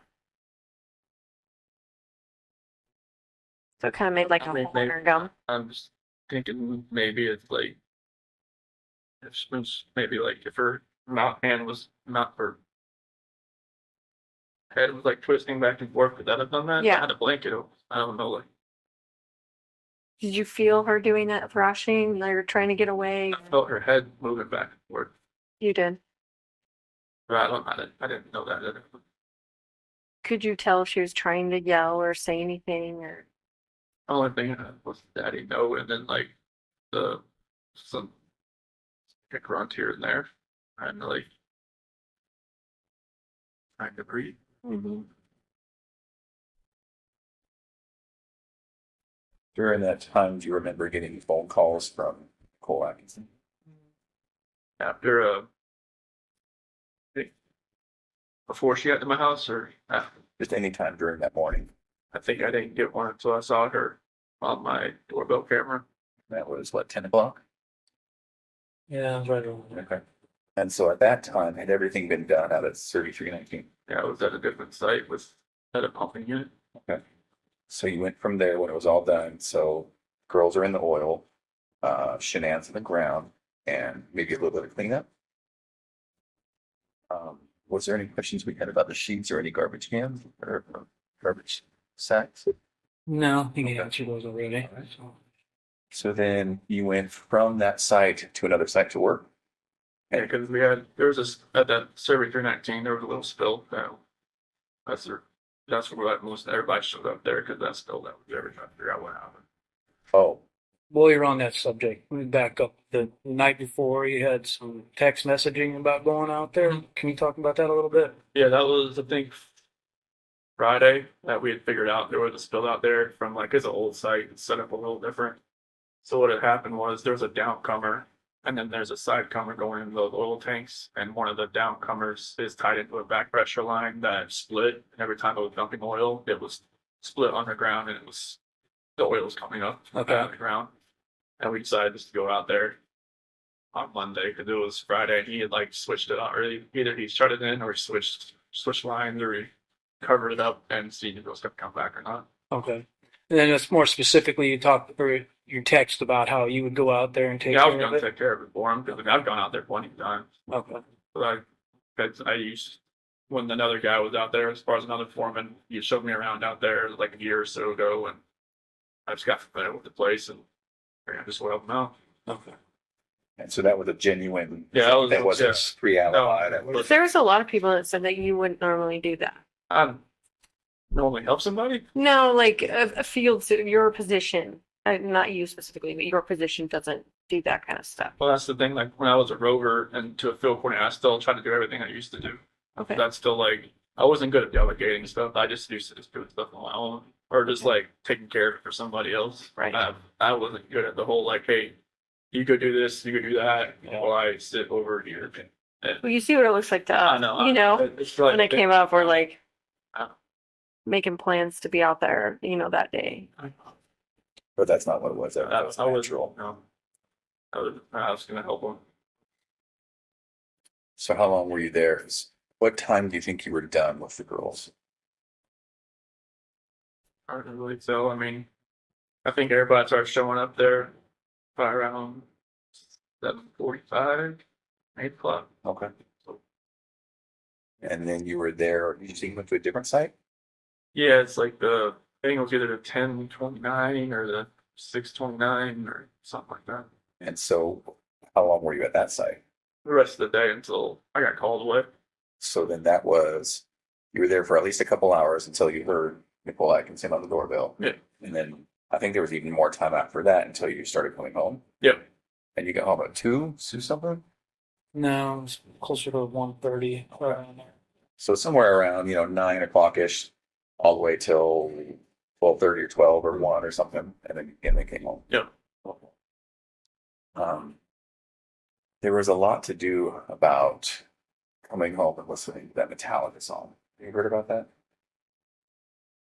So it kind of made like a I mean, hole in her gum. I'm just thinking maybe it's like maybe like if her hand was not her head was like twisting back and forth, could that have done that? Yeah. I had a blanket over. I don't know, like Did you feel her doing that thrashing? They were trying to get away. I felt her head moving back and forth. You did. But I didn't know that. Could you tell if she was trying to yell or say anything or? Only thing I had was Daddy no, and then like some grunt here and there. I had to like trying to breathe. Mm-hmm. During that time, do you remember getting phone calls from Cole Atkinson? After I think before she got to my house or after. Just any time during that morning. I think I didn't get one until I saw her on my doorbell camera. That was what, 10 o'clock? Yeah, right over there. Okay. And so at that time, had everything been done out at 3319? Yeah, I was at a different site at a pumping unit. Okay. So you went from there when it was all done. So girls are in the oil, Shenan's in the ground, and maybe a little bit of cleanup. Was there any questions we had about the sheets or any garbage cans or garbage sacks? No, he answered those already. So then you went from that site to another site to work? Yeah, because there was at that survey 319, there was a little spill. That's where most everybody showed up there because that spill that was there trying to figure out what happened. Oh, While you're on that subject, let me back up. The night before, you had some text messaging about going out there. Can you talk about that a little bit? Yeah, that was I think Friday that we had figured out there was a spill out there from like it's an old site, it's set up a little different. So what had happened was there was a downcomer and then there's a sidecomer going into those oil tanks, and one of the downcomers is tied into a back pressure line that split, and every time it was dumping oil, it was split underground and the oil was coming up Okay. out of the ground. And we decided just to go out there on Monday because it was Friday and he had like switched it out, or either he shut it in or he switched lines or he covered it up and see if it was gonna come back or not. Okay. And then it's more specifically, you talked or your text about how you would go out there and take Yeah, I was care of gonna it. take care of it for him because I've gone out there plenty of times. Okay. But I used when another guy was out there, as far as another foreman, he showed me around out there like a year or so ago, and I just got familiar with the place and I just oiled them out. Okay. and so that was a genuine, Yeah, that was that wasn't yeah. pre-alibi. No, That was, There was a lot of people that said that you wouldn't normally do that. I normally help somebody. No, like a field, your position, not you specifically, but your position doesn't do that kind of stuff. Well, that's the thing. Like when I was a rover and to a field coordinator, I still try to do everything I used to do. Okay. That's still like I wasn't good at delegating stuff. I just used to just doing stuff on my own, or just like taking care of it for somebody else. Right. I wasn't good at the whole like, hey, you go do this, you go do that, while I sit over here. And Well, you see what it looks like to us. I know, You know, it's like when it came up, we're like Uh. making plans to be out there, you know, that day. But that's not what it was. That was I was natural. no, I was gonna help them. So how long were you there? What time do you think you were done with the girls? Hard to really tell. I mean, I think everybody started showing up there by around 7:45, 8 o'clock. Okay. And then you were there, did you say you went to a different site? Yeah, it's like I think it was either the 10:29 or the 6:29 or something like that. And so how long were you at that site? The rest of the day until I got called away. So then that was, you were there for at least a couple hours until you heard Nicole Atkins on the doorbell. Yeah. And then I think there was even more time after that until you started coming home. Yep. And you got home at 2, something? No, it was closer to 1:30 around there. So somewhere around, 9 o'clock-ish, all the way till 12:30 or 12 or 1 or something. And then they came home. Yep. There was a lot to do about coming home and listening to that Metallica song. Have you heard about that?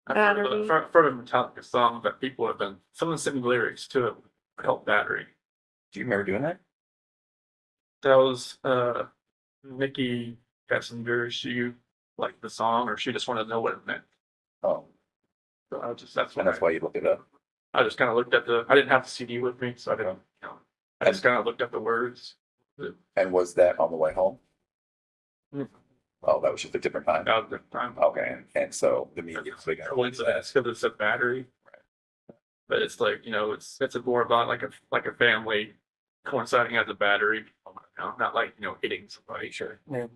I've Battery. heard of a Metallica song that people have been, someone sent me lyrics to it, called Battery. Do you remember doing that? That was Nikki Kessinger. She liked the song, or she just wanted to know what it meant. Oh, So that's and that's why you looked it up. I just kind of looked at I didn't have the CD with me, so I didn't, I just kind of looked at the words. And was that on the way home? Mm. Oh, that was just a different time. That was the time. Okay, and so the media got Coincidence, because it's a battery. But it's like, it's more about like a family coinciding as a battery. Not like, hitting somebody. Sure. Yeah.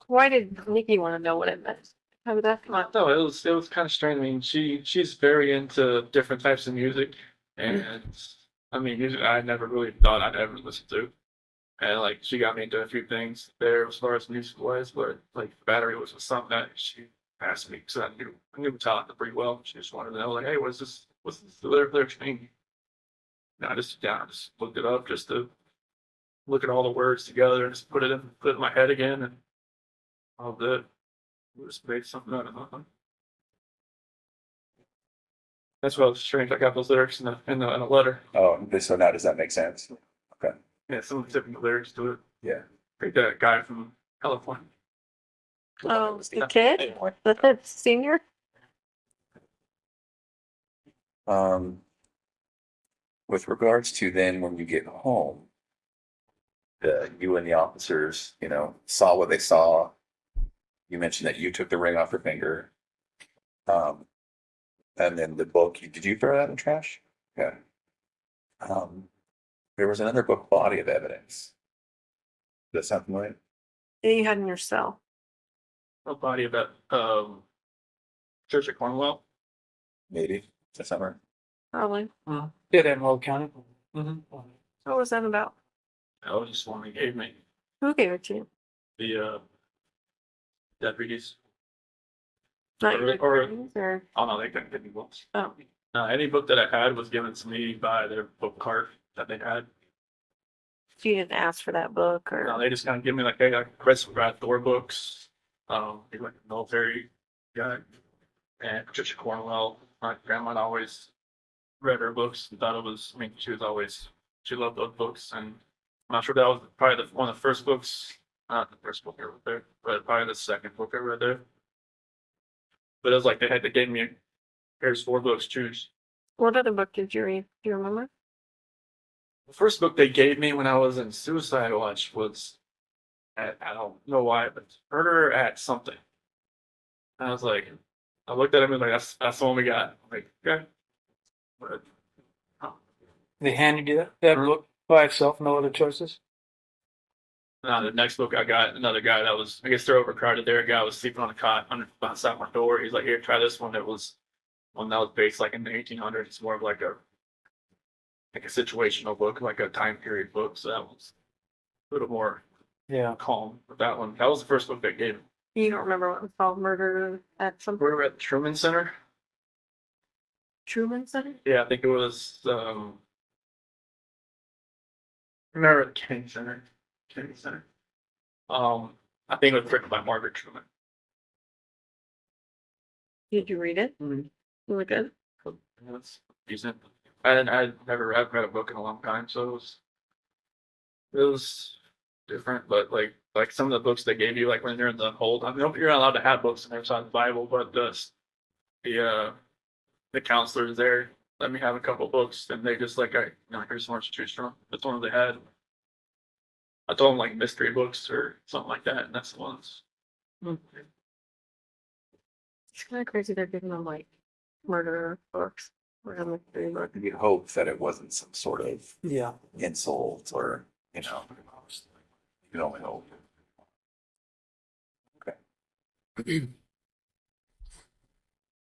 Why did Nikki want to know what it meant? How did that come up? No, it was kind of strange. I mean, she's very into different types of music, and I mean, music I never really thought I'd ever listen to. And like, she got me into a few things there as far as music wise, but like, Battery was something that she asked me because I knew Metallica pretty well. She just wanted to know, like, hey, what's this the lyrics mean? And I just looked it up just to look at all the words together and just put it in my head again, and all that. We just made something out of nothing. That's what was strange. I got those lyrics in a letter. Oh, so now does that make sense? Okay. Yeah, someone tipping the lyrics to it. Yeah. Like that guy from California. Oh, the kid? The senior? With regards to then when you get home, you and the officers, saw what they saw. You mentioned that you took the ring off your finger. And then the book, did you throw that in the trash? Okay. There was another book, Body of Evidence. Does that sound familiar? That you had in your cell. A body of that Church of Cornwall. Maybe. Does that sound right? Probably. Did in Will County. Mm-hmm. What was that about? That was just one they gave me. Who gave it to you? The deputies. Not Or- your or- friends, or Oh no, they couldn't give me books. oh, Any book that I had was given to me by their book cart that they had. you didn't ask for that book, or No, they just kind of give me like, hey, I read some Brad Thor books. He's like a military guy. And Patricia Cornwell, my grandma always read her books and thought it was, she loved those books. And I'm not sure that was probably one of the first books, not the first book I read there, but probably the second book I read there. But it was like they gave me, here's 4 books, choose. what other book did you read? Do you remember? The first book they gave me when I was in Suicide Watch was, I don't know why, but Murder at Something. And I was like, I looked at him and like, that's the one we got. I'm like, okay. But, They handed you that book by itself, no other choices? the next book I got, another guy that was, I guess they're overcrowded there. A guy was sleeping on a cot outside my door. He's like, here, try this one. It was one that was based like in the 1800s. It's more of like a situational book, like a time period book. So that was a little more Yeah. calm with that one. That was the first book they gave me. You don't remember what it was called? Murder at some We were at the Truman Center. Truman Center? Yeah, I think it was. Remember the Kennedy Center? Kennedy Center. I think it was written by Margaret Truman. Did you read it? Mhm. Was it good? That's decent. I'd never read a book in a long time, so it was different. But like some of the books they gave you, like when you're in the hold, I mean, you're not allowed to have books in there besides the Bible, but the counselors there let me have a couple books, and they just like, here's some more to choose from. That's one they had. I told them like mystery books or something like that, and that's the ones. It's kind of crazy they're giving them like murder books. Or mystery books. You hope that it wasn't some sort of Yeah. insult or, you know, you can only hope. Okay.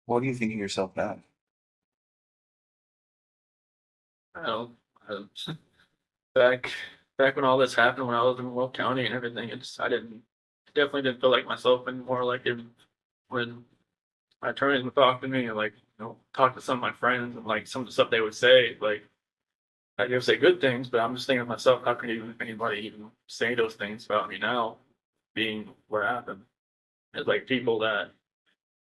What do you think of yourself now? I don't. Back back when all this happened, when I was in Will County and everything, I definitely didn't feel like myself anymore. Like even when my attorneys would talk to me and like talk to some of my friends and like some of the stuff they would say, like I would say good things, but I'm just thinking to myself, how can anybody even say those things about me now, being what happened? It's like people that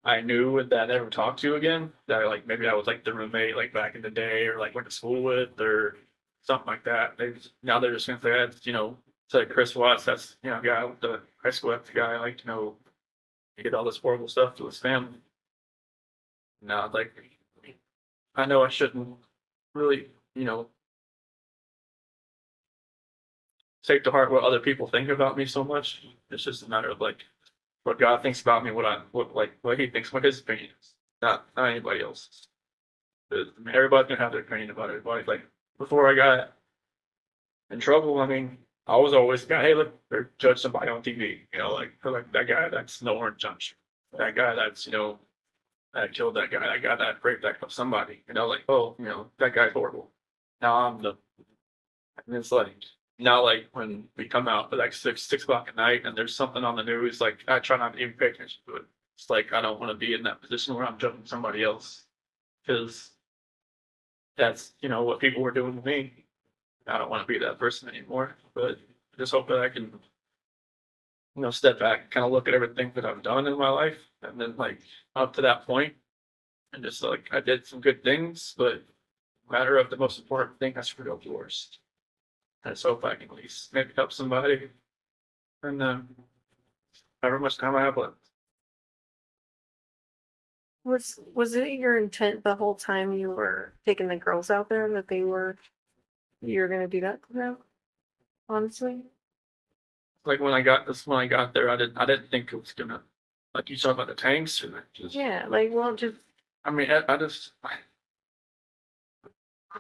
I knew that I never talked to again. That like maybe I was like the roommate like back in the day, or like went to school with, or something like that. Now they're just gonna say that's say Chris Watts. That's guy with the high school. That's the guy like he did all this horrible stuff to his family. Now like I know I shouldn't really take to heart what other people think about me so much. It's just a matter of like what God thinks about me, what he thinks, what his opinion is, not anybody else's. I mean, everybody's gonna have their opinion about everybody. Like before I got in trouble, I mean, I was always the guy, hey, look, they're judge somebody on TV, like that guy that's no orange judge, that guy that's that killed that guy that raped somebody, like oh, that guy's horrible. Now and it's like now like when we come out at like 6 o'clock at night and there's something on the news, like I try not to even pay attention to it. It's like I don't want to be in that position where I'm judging somebody else because that's what people were doing to me. I don't want to be that person anymore. But I just hope that I can step back and kind of look at everything that I've done in my life, and then like up to that point, and just like I did some good things, but matter of the most important thing, I screwed up the worst. I just hope I can at least maybe help somebody, and however much time I have left. Was it your intent the whole time you were taking the girls out there that you were gonna do that to them? Honestly? Like when I got there, I didn't think it was gonna, like you talk about the tanks or just. Yeah, like well just I mean, I just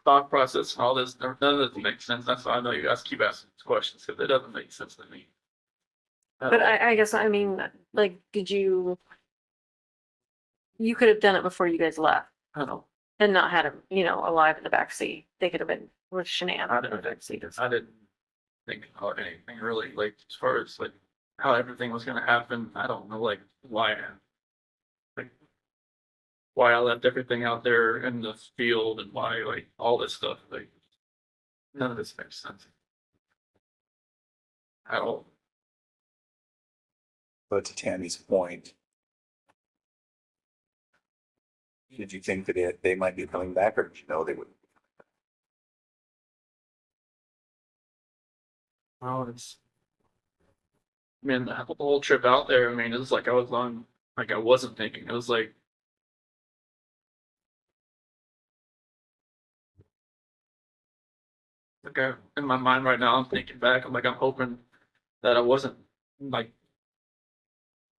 thought process and all this, none of this makes sense. That's why I know you guys keep asking these questions because it doesn't make sense to me. but I guess I mean like did you could have done it before you guys left I don't know. and not had him, alive in the back seat. They could have been with Shanann I in the didn't, back seat. I didn't think about anything really, like as far as like how everything was gonna happen. I don't know like like why I left everything out there in the field and why like all this stuff. Like none of this makes sense at all. But to Tammy's point, did you think that they might be coming back, or did you know they would? Oh, I mean, the whole trip out there, I mean, it was like I wasn't thinking. It was in my mind right now, I'm thinking back, I'm hoping that like,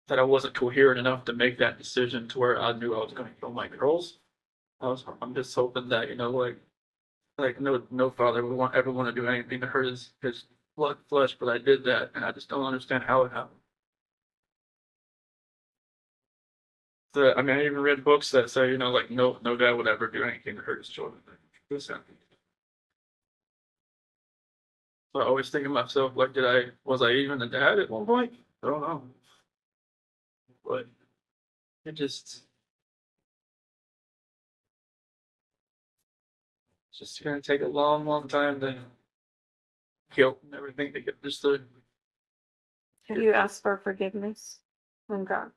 I wasn't coherent enough to make that decision to where I knew I was going to kill my girls. I'm just hoping that, like no father would ever want to do anything to hurt his blood flesh, but I did that, and I just don't understand how it happened. I mean, I even read books that say, like no dad would ever do anything to hurt his children. So I always think of myself like, was I even a dad at one point? I don't know. but it just it's just gonna take a long time to heal and everything to get this through. Have you asked for forgiveness from God?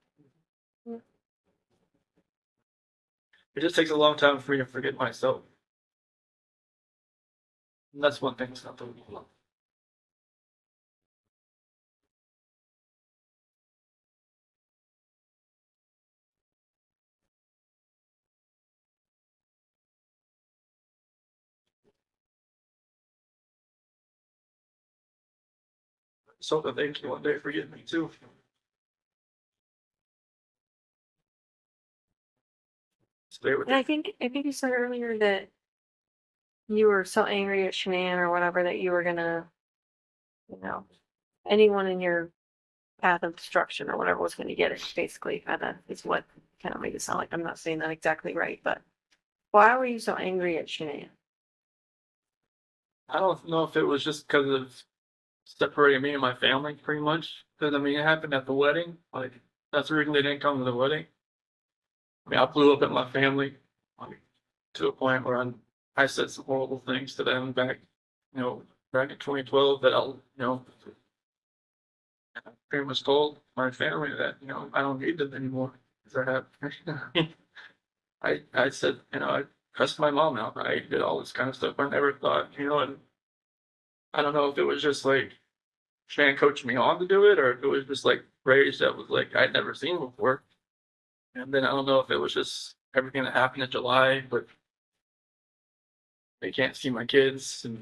It just takes a long time for me to forget myself. And that's one thing that's not the long. So that they can one day forgive me too. Stay with And it. I think you said earlier that you were so angry at Shanann or whatever that you were gonna, you know, anyone in your path of destruction or whatever was gonna get it, basically, kinda is what kind of made it sound like. I'm not saying that exactly right, but why were you so angry at Shanann? I don't know if it was just because of separating me and my family, pretty much. Because I mean, it happened at the wedding. Like that's the reason they didn't come to the wedding. I mean, I blew up at my family, like to a point where I said some horrible things to them back, back in 2012 that I pretty much told my family that I don't need them anymore because I have. I said I cussed my mom out. I did all this kind of stuff. I never thought and I don't know if it was just like Shan coached me on to do it, or if it was just like rage that was like I'd never seen before. And then I don't know if it was just everything that happened in July, but they can't see my kids, and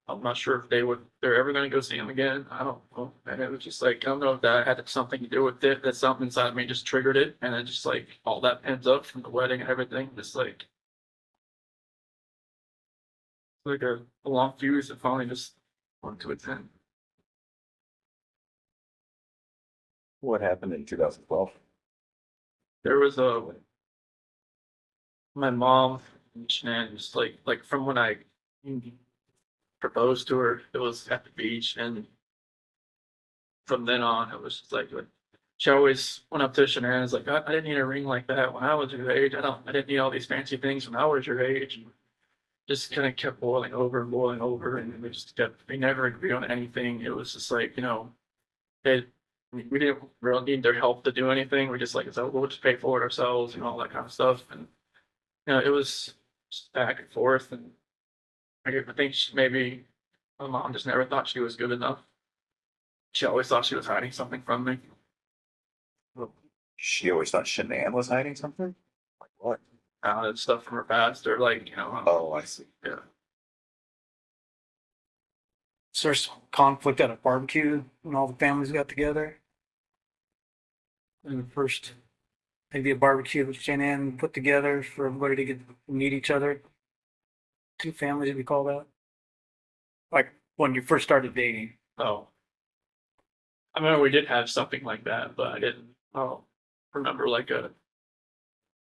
I'm not sure if they're ever going to go see them again. I don't know. And it was just like I don't know if that had something to do with it. That something inside of me just triggered it, and it just like all that ends up from the wedding and everything. Just like a long fuse that finally just went to its end. What happened in 2012? There was my mom and Shanann just like from when I proposed to her, it was at the beach, and from then on, it was just like she always went up to Shanann and was like, I didn't need a ring like that when I was your age. I didn't need all these fancy things when I was your age. And just kind of kept boiling over and boiling over, and we never agreed on anything. It was just like they we didn't really need their help to do anything. We just like so we'll just pay for it ourselves and all that kind of stuff. And it was just back and forth. And I think maybe my mom just never thought she was good enough. She always thought she was hiding something from me. She always thought Shanann was hiding something? Like what? Stuff from her past, or like Oh, I see. yeah. So there's conflict at a barbecue when all the families got together. And the first, maybe a barbecue that Shanann put together for everybody to get meet each other. Two families, we call that. Like when you first started dating. Oh, I remember we did have something like that, but I didn't. Remember like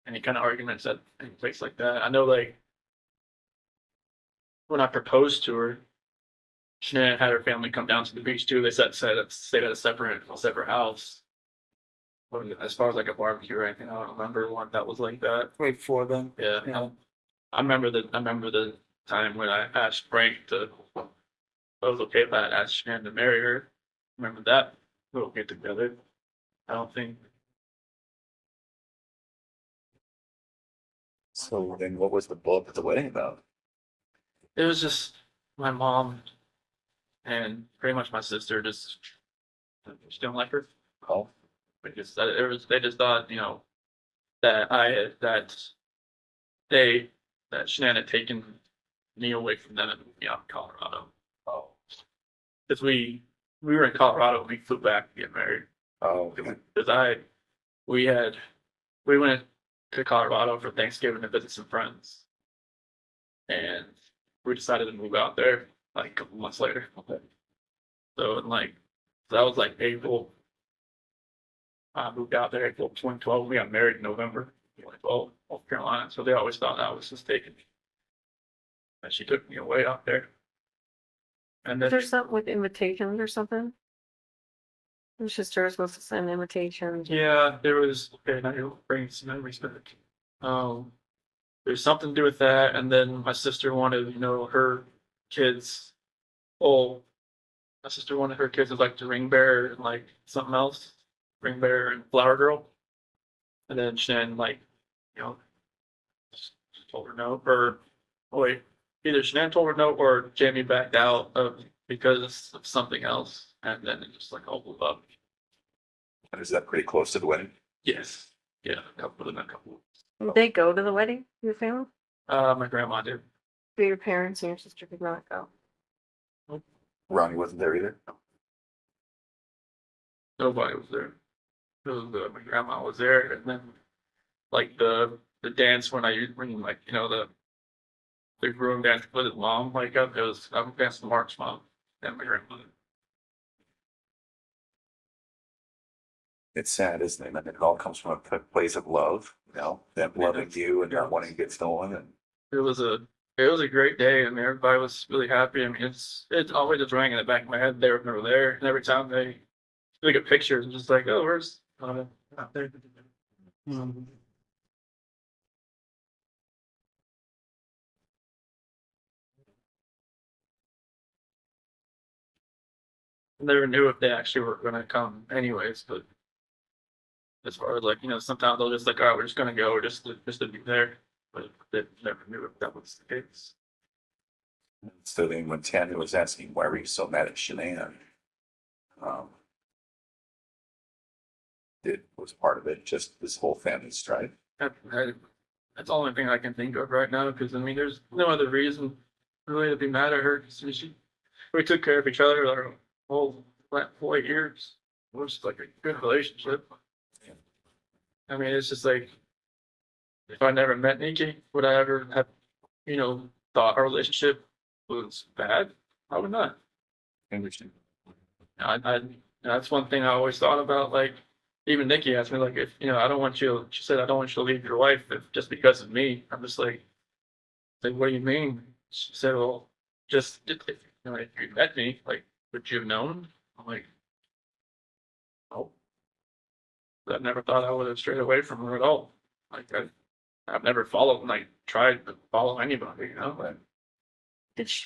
any kind of arguments at any place like that. I know like when I proposed to her, Shanann had her family come down to the beach too. They stayed at a separate house. But as far as like a barbecue or anything, I don't remember one that was like that. Right before then. Yeah, Yeah. I remember the time when I asked Frank if it was okay if I asked Shanann to marry her. Remember that little get together. I don't think. So then what was the blow up at the wedding about? It was just my mom and pretty much my sister just didn't like her. Oh, They just thought that Shanann had taken me away from them and moved me out to Colorado. oh, Because we were in Colorado and we flew back to get married. oh, okay. Because we went to Colorado for Thanksgiving to visit some friends, and we decided to move out there like a couple months later. So that was like April. I moved out there April 2012. We got married in November 2012, North Carolina. So they always thought I was just taking, that she took me away out there. And Is then there something with invitations or something? Your sister was supposed to send invitations. Yeah, there was, okay, now you're bringing some memories back. There's something to do with that, and then my sister wanted, her kids, oh, my sister wanted her kids as like the ring bearer and like something else, ring bearer and flower girl. And then Shannon, like, you know, just told her no, or, oh wait, either Shannon told her no or Jamie backed out of because of something else, and then it just like all blew up. And is that pretty close to the wedding? Yes, yeah, a couple of them, a couple. Did they go to the wedding, your family? My grandma did. But your parents and your sister did not go. Ronnie wasn't there either. Nobody was there. It was, my grandma was there, and then like the dance when like the groom dance with his mom, like it was I'm dancing Mark's mom and my grandmother. It's sad, isn't it? And it all comes from a place of love, them loving you and not wanting to get stolen. And It was a great day. I mean, everybody was really happy. I mean, it's always just rang in the back of my head. They were never there, and every time they look at pictures, it's just like, oh, where's not there. Never knew if they actually were going to come, anyways. But as far as like sometimes they'll just like, all right, we're just going to go, just to be there. But they never knew if that was the case. so then when Tanya was asking, why were you so mad at Shanann? It was part of it, just this whole family strife. That's the only thing I can think of right now, because I mean, there's no other reason really to be mad at her. 'Cause we took care of each other our whole 8 years. It was like a good relationship. I mean, it's just like, if I never met Nikki, would I ever have, thought our relationship was bad? Probably not. Interesting. That's one thing I always thought about. Like, even Nikki asked me, like, if I don't want you. She said, I don't want you to leave your wife just because of me. I'm just like, what do you mean? She said, well, just if you met me, like, would you have known? I'm like, oh, I never thought I would have strayed away from her at all. Like, I've never followed, like, tried to follow anybody. But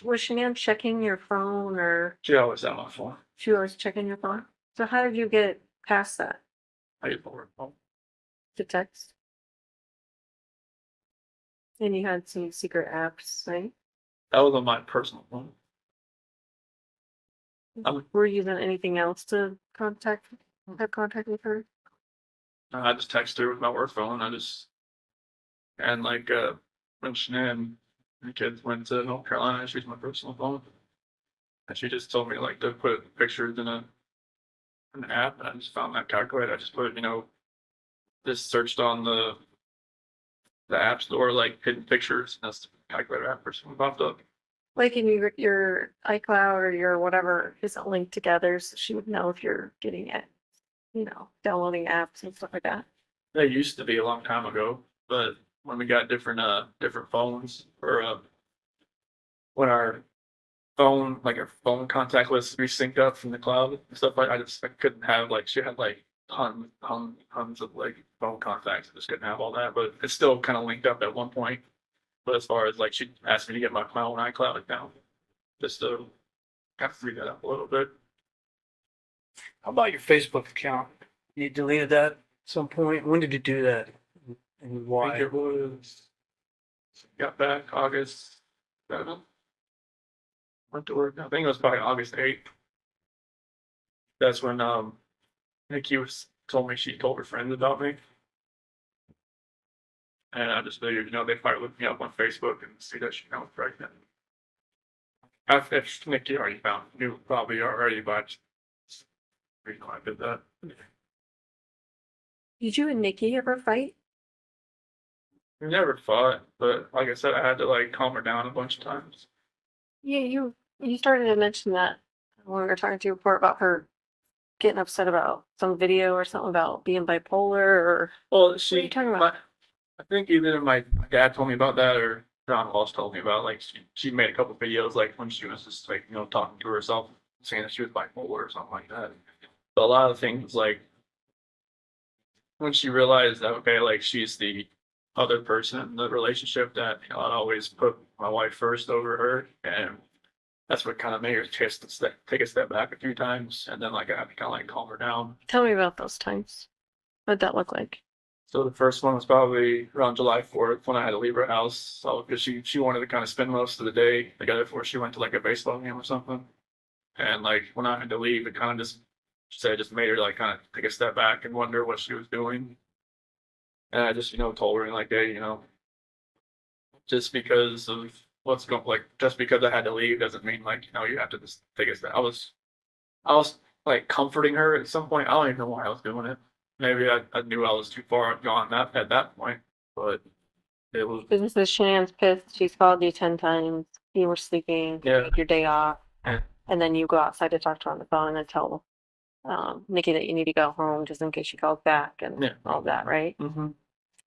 Was Shanann checking your phone, or she always had my phone. she was checking your phone? So how did you get past that? I get forward phone. To text? And you had some secret apps, right? That was on my personal phone. Were you using anything else to have contact with her? I just texted her with my work phone. And like when Shanann and the kids went to North Carolina, she used my personal phone. And she just told me like to put pictures in an app, and I just found that calculator. I just put, just searched on the app store, like hidden pictures, and that's the calculator app or something popped up. Like in your iCloud or your whatever isn't linked together, so she would know if you're getting it, downloading apps and stuff like that. They used to be a long time ago, but when we got different phones, or when our phone contact list we synced up from the cloud and stuff, like I couldn't have, like, she had like tons of like phone contacts. I just couldn't have all that, but it's still kind of linked up at one point. But as far as like, she asked me to get my own iCloud account, just to kind of free that up a little bit. How about your Facebook account? You deleted that at some point. When did you do that? And I think why? it was, got back August 7th. Went to work. I think it was probably August 8th. That's when Nikki told me she told her friends about me. And I just figured, they probably looked me up on Facebook and see that she was pregnant. If Nikki already knew probably already, but I did that. Did you and Nikki ever fight? We never fought, but like I said, I had to like calm her down a bunch of times. Yeah, you started to mention that when we were talking to you before about her getting upset about some video or something about being bipolar, or Well, what are you talking about? I think either my dad told me about that or John Walsh told me about, like, she made a couple videos like when she was just like talking to herself, saying that she was bipolar or something like that. But a lot of things like when she realized that okay, like she's the other person in the relationship that I'd always put my wife first over her, and that's what kind of made her take a step back a few times, and then like I had to kind of like calm her down. Tell me about those times. What'd that look like? So the first one was probably around July 4th when I had to leave her house. So because she wanted to kind of spend most of the day together before she went to like a baseball game or something. And like when I had to leave, it kind of just she said it just made her like kind of take a step back and wonder what she was doing. And I just told her like, hey, just because of what's going like just because I had to leave doesn't mean like you have to just take a step. I was like comforting her at some point. I don't even know why I was doing it. Maybe I knew I was too far gone at that point, but it was Business is Shanann's pissed. She's called you 10 times. You were sleeping. Yeah. Take your day off. Yeah. And then you go outside to talk to her on the phone and tell Nikki that you need to go home just in case she calls back and Yeah. all that, right? mm-hmm.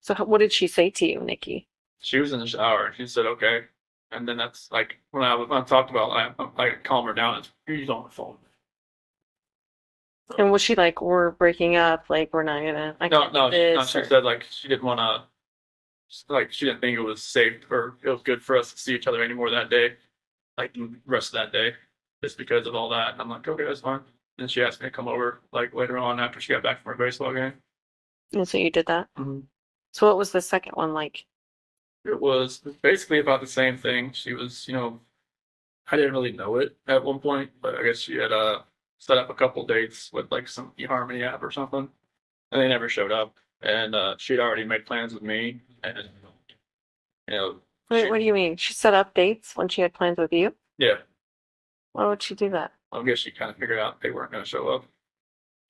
So what did she say to you, Nikki? She was in the shower and she said okay, and then that's like when I talked about I calm her down. It's she's on the phone. And was she like, we're breaking up, like we're not gonna, I No, can't no, do no. this, She or- said like she didn't want to, like she didn't think it was safe or it was good for us to see each other anymore that day, like the rest of that day, just because of all that. And I'm like, okay, that's fine. Then she asked me to come over like later on after she got back from her baseball game. And so you did that. Mm-hmm. So what was the second one like? It was basically about the same thing. She was, I didn't really know it at one point, but I guess she had set up a couple dates with like some eHarmony app or something, and they never showed up. And she'd already made plans with me, and Wait, she- what do you mean? She set up dates when she had plans with you? yeah, Why would she do that? I guess she kind of figured out they weren't going to show up.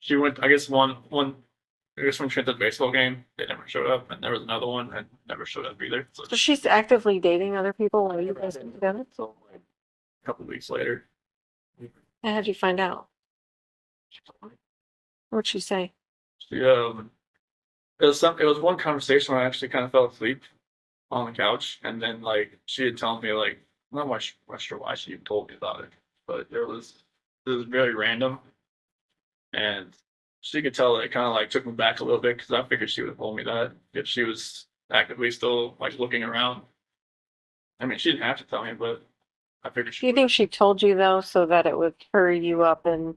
She went, I guess I guess when she went to the baseball game, they never showed up, and there was another one and never showed up either. So, So she's actively dating other people while you guys are together? so like, a couple weeks later, How did you find out? What'd she say? she it was one conversation where I actually kind of fell asleep on the couch, and then like she had told me like I'm not sure why she even told me about it, but it was very random, and she could tell that it kind of like took me back a little bit because I figured she would have told me that if she was actively still like looking around. I mean, she didn't have to tell me, but I figured Do she you would think she told you though so that it would hurry you up and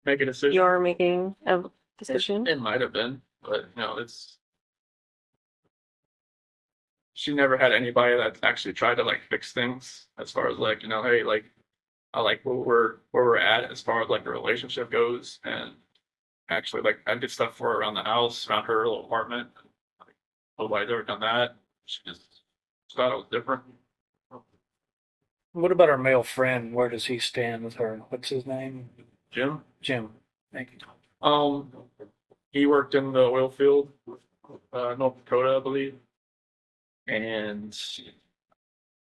make a decision. you're making a decision? It might have been, but it's. She never had anybody that actually tried to like fix things as far as like hey like I like where we're at as far as like the relationship goes, and actually like I did stuff for her around the house, around her little apartment. Like, nobody's ever done that. She just thought it was different. What about our male friend? Where does he stand with her? What's his name? Jim, Jim. Thank you. he worked in the oil field, North Dakota, I believe, and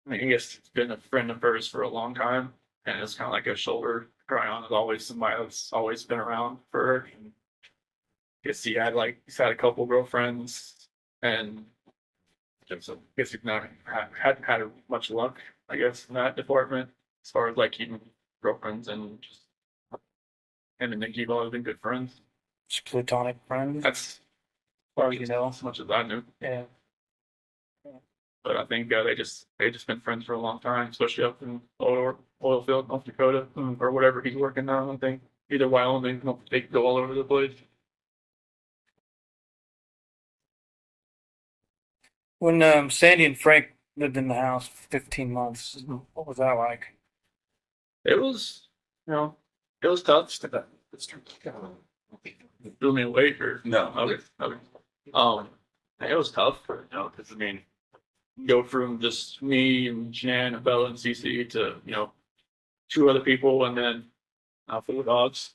I mean, I guess he's been a friend of hers for a long time, and it's kind of like a shoulder cry on. Is always somebody that's always been around for her. And I guess he's had a couple girlfriends, and so I guess he's not hadn't had much luck, I guess, in that department as far as like keeping girlfriends, and just him and Nikki have always been good friends. Just platonic friend. That's as far as much as I knew. Yeah. But I think they just been friends for a long time, especially up in oil field, North Dakota, or whatever he's working now. I think either Wyoming, they go all over the place. When Sandy and Frank lived in the house for 15 months, what was that like? It was, it was tough. Blew me away or No. Okay. It was tough, because I mean, go from just me and Jan and Bella and Cece to two other people, and then four dogs.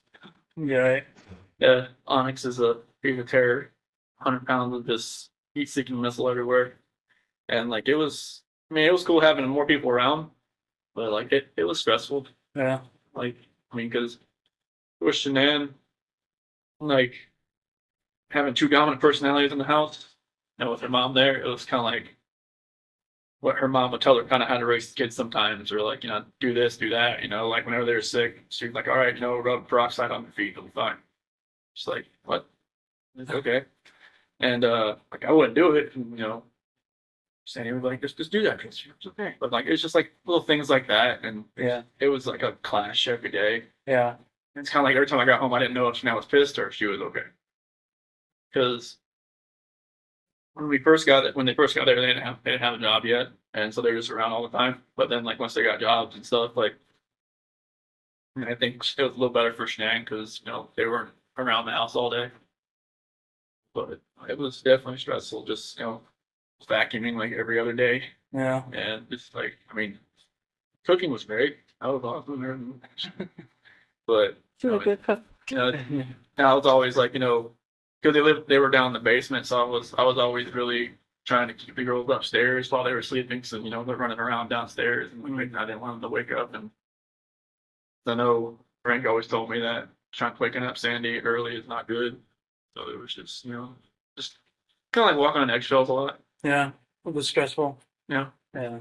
Yeah. Yeah, Onyx is a piece of terror, 100 pounds of just heat-seeking missile everywhere, and like it was. I mean, it was cool having more people around, but like it was stressful. Yeah. Like, I mean, because with Shanann, like having two dominant personalities in the house, and with her mom there, it was kind of like what her mom would tell her kind of how to raise the kids sometimes, or like, do this, do that, like whenever they were sick, she's like, all right, rub peroxide on their feet, they'll be fine. Just like, what? It's okay. And like I wouldn't do it, and, Sandy would be like, just do that, it's okay. But like it's just like little things like that, and Yeah. it was like a clash every day. Yeah. It's kind of like every time I got home, I didn't know if Chanel was pissed or if she was okay. Because when they first got there, they didn't have a job yet, and so they were just around all the time. But then, like once they got jobs and stuff, like I think it was a little better for Shanann because they weren't around the house all day. But it was definitely stressful, just vacuuming like every other day, Yeah. and just like cooking was great. I was awesome, but Doing a good cook. and I was always like, because they were down in the basement, so I was always really trying to keep the girls upstairs while they were sleeping, so they're running around downstairs, and I didn't want them to wake up. And I know Frank always told me that waking up Sandy early is not good, so it was just just kind of like walking on eggshells a lot. Yeah. It was stressful. Yeah, Yeah.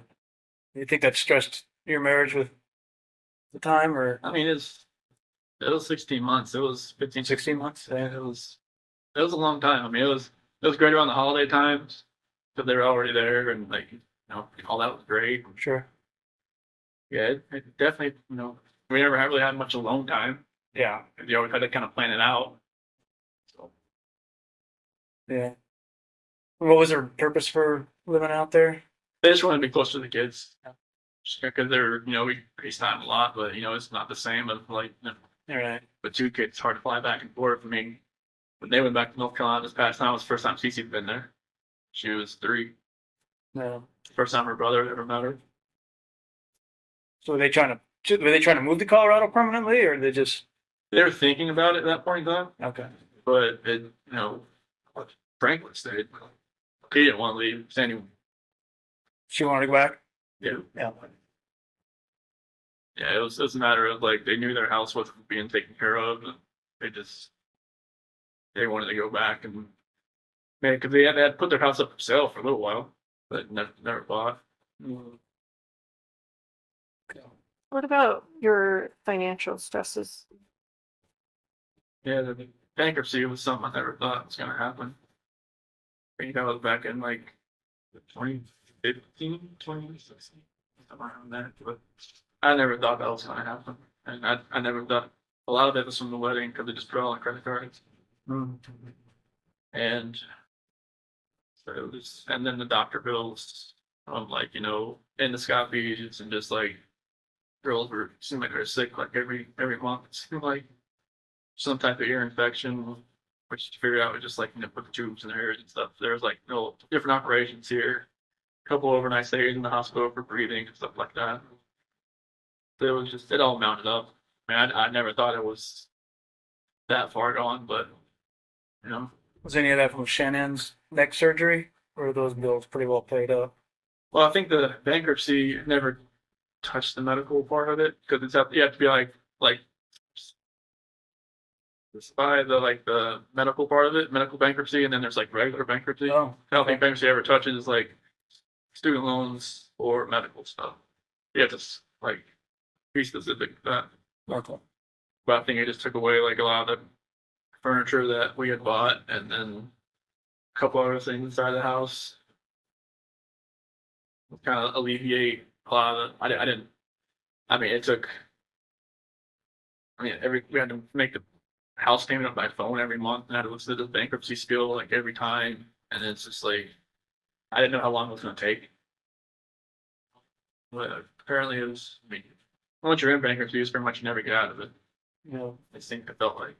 You think that stressed your marriage with the time, or I mean it was 16 months, it was 15, 16 months, and it was a long time. I mean it was great around the holiday times because they were already there, and like all that was great. sure? Yeah, it definitely we never really had much alone time. Yeah. You always had to kind of plan it out. So Yeah. What was their purpose for living out there? they just wanted to be close to the kids. Because they're we FaceTime a lot, but it's not the same as like All right. with two kids. It's hard to fly back and forth. I mean, when they went back to North Carolina this past time, it was the first time Cece'd been there. She was 3. No. First time her brother ever met her. So were they trying to move to Colorado permanently, or they just They were thinking about it at that point in time, okay? but Franklin stayed. He didn't want to leave. Sandy, She wanted to go back. yeah. Yeah. Yeah, it was a matter of like they knew their house wasn't being taken care of, and they wanted to go back, and man, because they had put their house up for sale for a little while, but never bought. What about your financial stresses? Yeah, the bankruptcy was something I never thought was gonna happen. I think that was back in like 2015, 2016, something around that. But I never thought that was gonna happen, and I never thought a lot of it was from the wedding because they just put it all on credit cards. And so it was, and then the doctor bills, like endoscopies and just like girls seemed like they were sick like every month. It seemed like some type of ear infection, which to figure out was just like put the tubes in their ears and stuff. There was like different operations here, a couple overnight stays in the hospital for breathing and stuff like that. So it was just it all mounted up. I mean, I never thought it was that far gone, but Was any of that from Shannon's neck surgery, or are those bills pretty well paid up? well, I think the bankruptcy never touched the medical part of it because you have to be like by the medical part of it, medical bankruptcy, and then there's like regular bankruptcy. Oh, I don't think bankruptcy ever touches like student loans or medical stuff. You have to like be specific to that. okay. But I think it just took away like a lot of the furniture that we had bought, and then a couple other things inside the house. Kind of alleviate a lot of the. I didn't. I mean, it took. I mean, we had to make the house payment up by phone every month, and I had to listen to the bankruptcy spiel like every time, and it's just like I didn't know how long it was going to take. But apparently, it was. I mean, once you're in bankruptcy, it's pretty much you never get out of it. I think it felt like.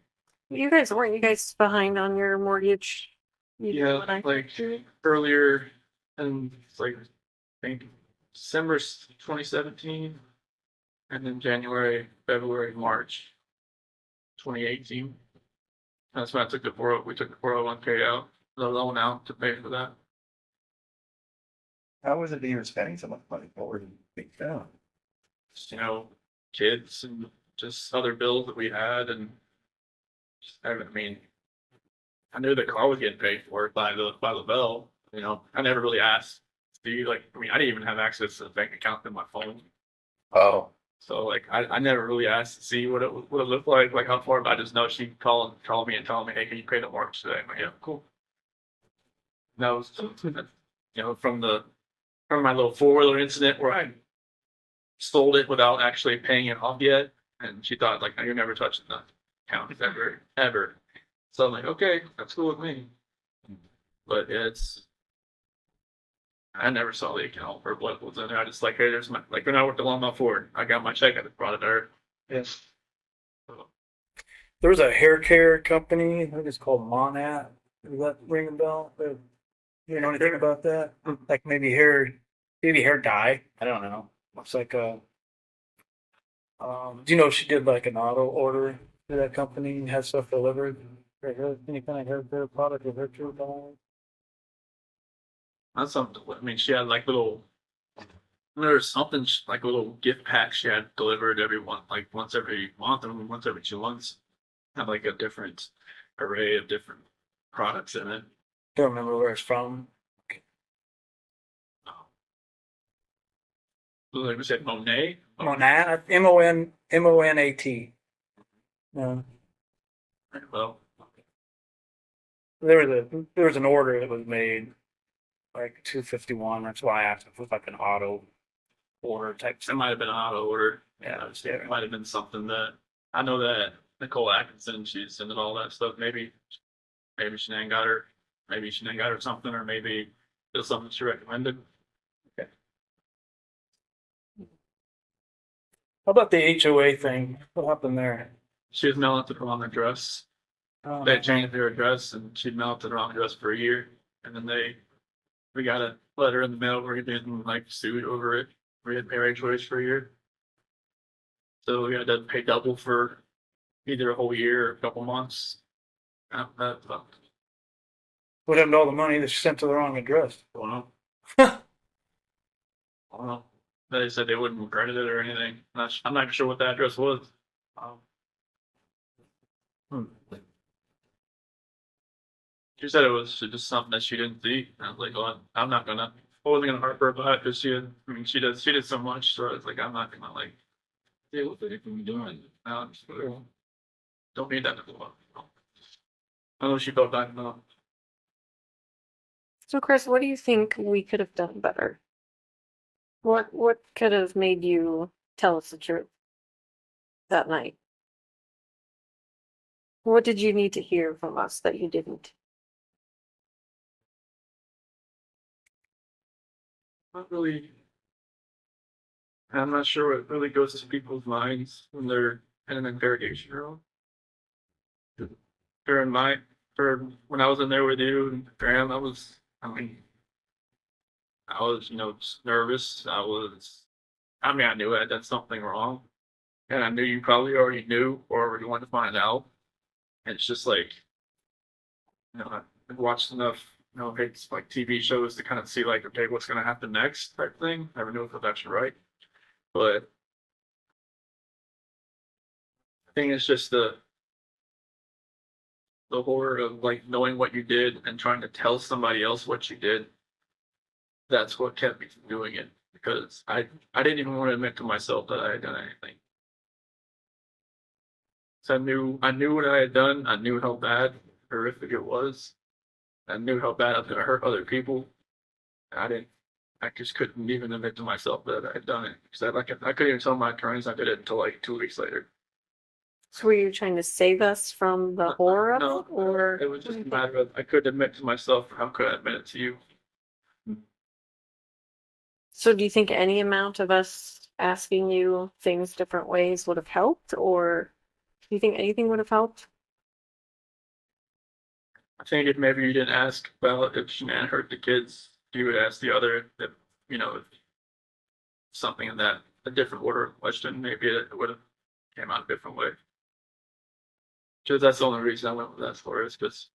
You guys behind on your mortgage? Yeah, like earlier, and it's like I think December 2017, and then January, February, March 2018. That's when I took we took the 401k out, the loan out to pay for that. How was it that you were spending so much money? What were you thinking of? Just, kids and just other bills that we had, and I mean, I knew the car was getting paid for by the bell. I never really asked. I didn't even have access to the bank account in my phone. Oh, So like I never really asked to see what it looked like how far, but I just know she'd call me and tell me, hey, can you pay the mortgage today? I'm like, yeah, cool. And that was, from my little 4-wheeler incident where I sold it without actually paying it off yet, and she thought like, no, you're never touching the account ever. So I'm like, okay, that's cool with me. But I never saw the account or what was in there. I just like, hey, there's my, like when I worked at Longmont Ford, I got my check, I just brought it there. Yes. There was a hair care company, I think it's called Monat. Does that ring a bell? You know anything about that? Like maybe hair dye. I don't know. Looks like do you know if she did like an auto order to that company and had stuff delivered? Or any kind of hair care product or hair care dye? That's something. I mean, she had like there's something like a little gift pack she had delivered once every month or once every 2 months. Had like a different array of different products in it. Don't remember where it's from. Like we said, Monet. Monat, Monat. Yeah. Well, There was an order that was made like 251. That's why I asked if it was like an auto order type it thing. might have been an auto order. Yeah, It might have been something that I know that Nicole Atkinson, she's sending all that stuff. Maybe Shanann got her. Maybe Shanann got her something, or maybe it was something she recommended. How about the HOA thing? What happened there? She was mailing it to the wrong address. They changed their address, and she'd mailed it to the wrong address for a year. And then we got a letter in the mail where we getting like sued over it. We had to pay our HOAs for a year. So we had to pay double for either a whole year or a couple months. That What happened to all the money that she sent to the wrong address? don't know. I don't know. They said they wouldn't credit it or anything. I'm not sure what the address was. She said it was just something that she didn't see. And I was like, well, I wasn't gonna harp her about it because she did so much. So I was like, I'm not gonna like, hey, what the heck are we doing? No, don't need that to go on. I know she felt bad enough. So, Chris, what do you think we could have done better? What could have made you tell us the truth that night? What did you need to hear from us that you didn't? Not really. I'm not sure what really goes to people's minds when they're in an interrogation room. For when I was in there with you and Graham, I was nervous. I knew I had done something wrong. And I knew you probably already knew or you wanted to find out. And it's just like, I've watched enough, it's like TV shows to kind of see like, okay, what's going to happen next type thing. Never knew if that's actually right. But I think it's just the horror of like knowing what you did and trying to tell somebody else what you did. That's what kept me from doing it because I didn't even want to admit to myself that I had done anything. So I knew what I had done. I knew how bad, horrific it was. I knew how bad I was gonna hurt other people. I just couldn't even admit to myself that I had done it because I couldn't even tell my attorneys I did it until like 2 weeks later. So, were you trying to save us from the horror of No, it, or it was just a matter of I couldn't admit to myself. How could I admit it to you? so? Do you think any amount of us asking you things different ways would have helped, or do you think anything would have helped? I think if maybe you didn't ask about if Shanann hurt the kids, you would ask the other if if something in that a different order of question, maybe it would have came out a different way. Because that's the only reason I went with that story is because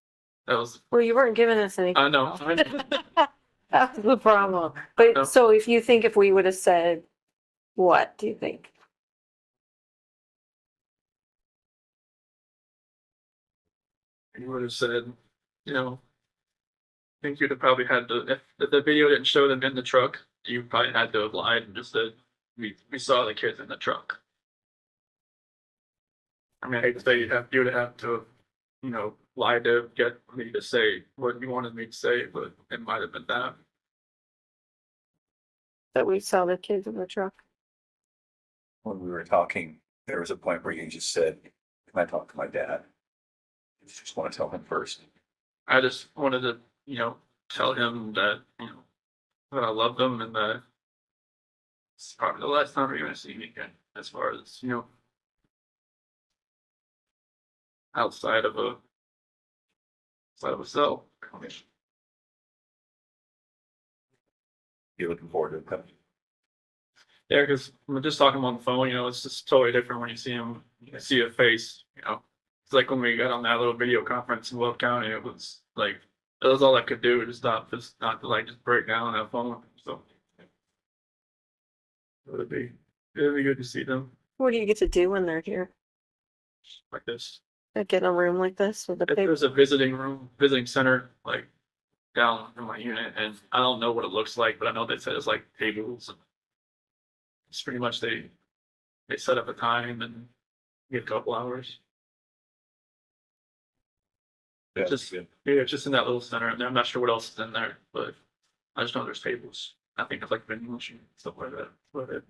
that was Well, you weren't giving us anything. I know. That's the problem. No. But so, if we would have said, what do you think? You would have said, I think you'd have probably had to if the video didn't show them in the truck, you probably had to have lied and just said we saw the kids in the truck. I mean, I hate to say you would have to, you know, lie to get me to say what you wanted me to say, but it might have been that. That we saw the kids in the truck. When we were talking, there was a point where you just said, "Can I talk to my dad?" You just want to tell him first. I just wanted to, you know, tell him that, you know, that I loved him and that it's probably the last time you're gonna see me again, as far as, you know, outside of a cell. You're looking forward to it coming. Yeah, because I'm just talking on the phone, you know, it's just totally different when you see him, you see a face, you know. It's like when we got on that little video conference in Will County, it was like, that was all I could do, just not to like just break down on that phone. So it'd be good to see them What do you get to do when they're here? like this. Like get in a room like this with a If big. there's a visiting center, like down in my unit, and I don't know what it looks like, but I know they said it's like tables. It's pretty much they set up a time and get a couple hours. Yeah, Just good. yeah, it's just in that little center, and I'm not sure what else is in there, but I just know there's tables. I think it's like vending machine stuff like that. But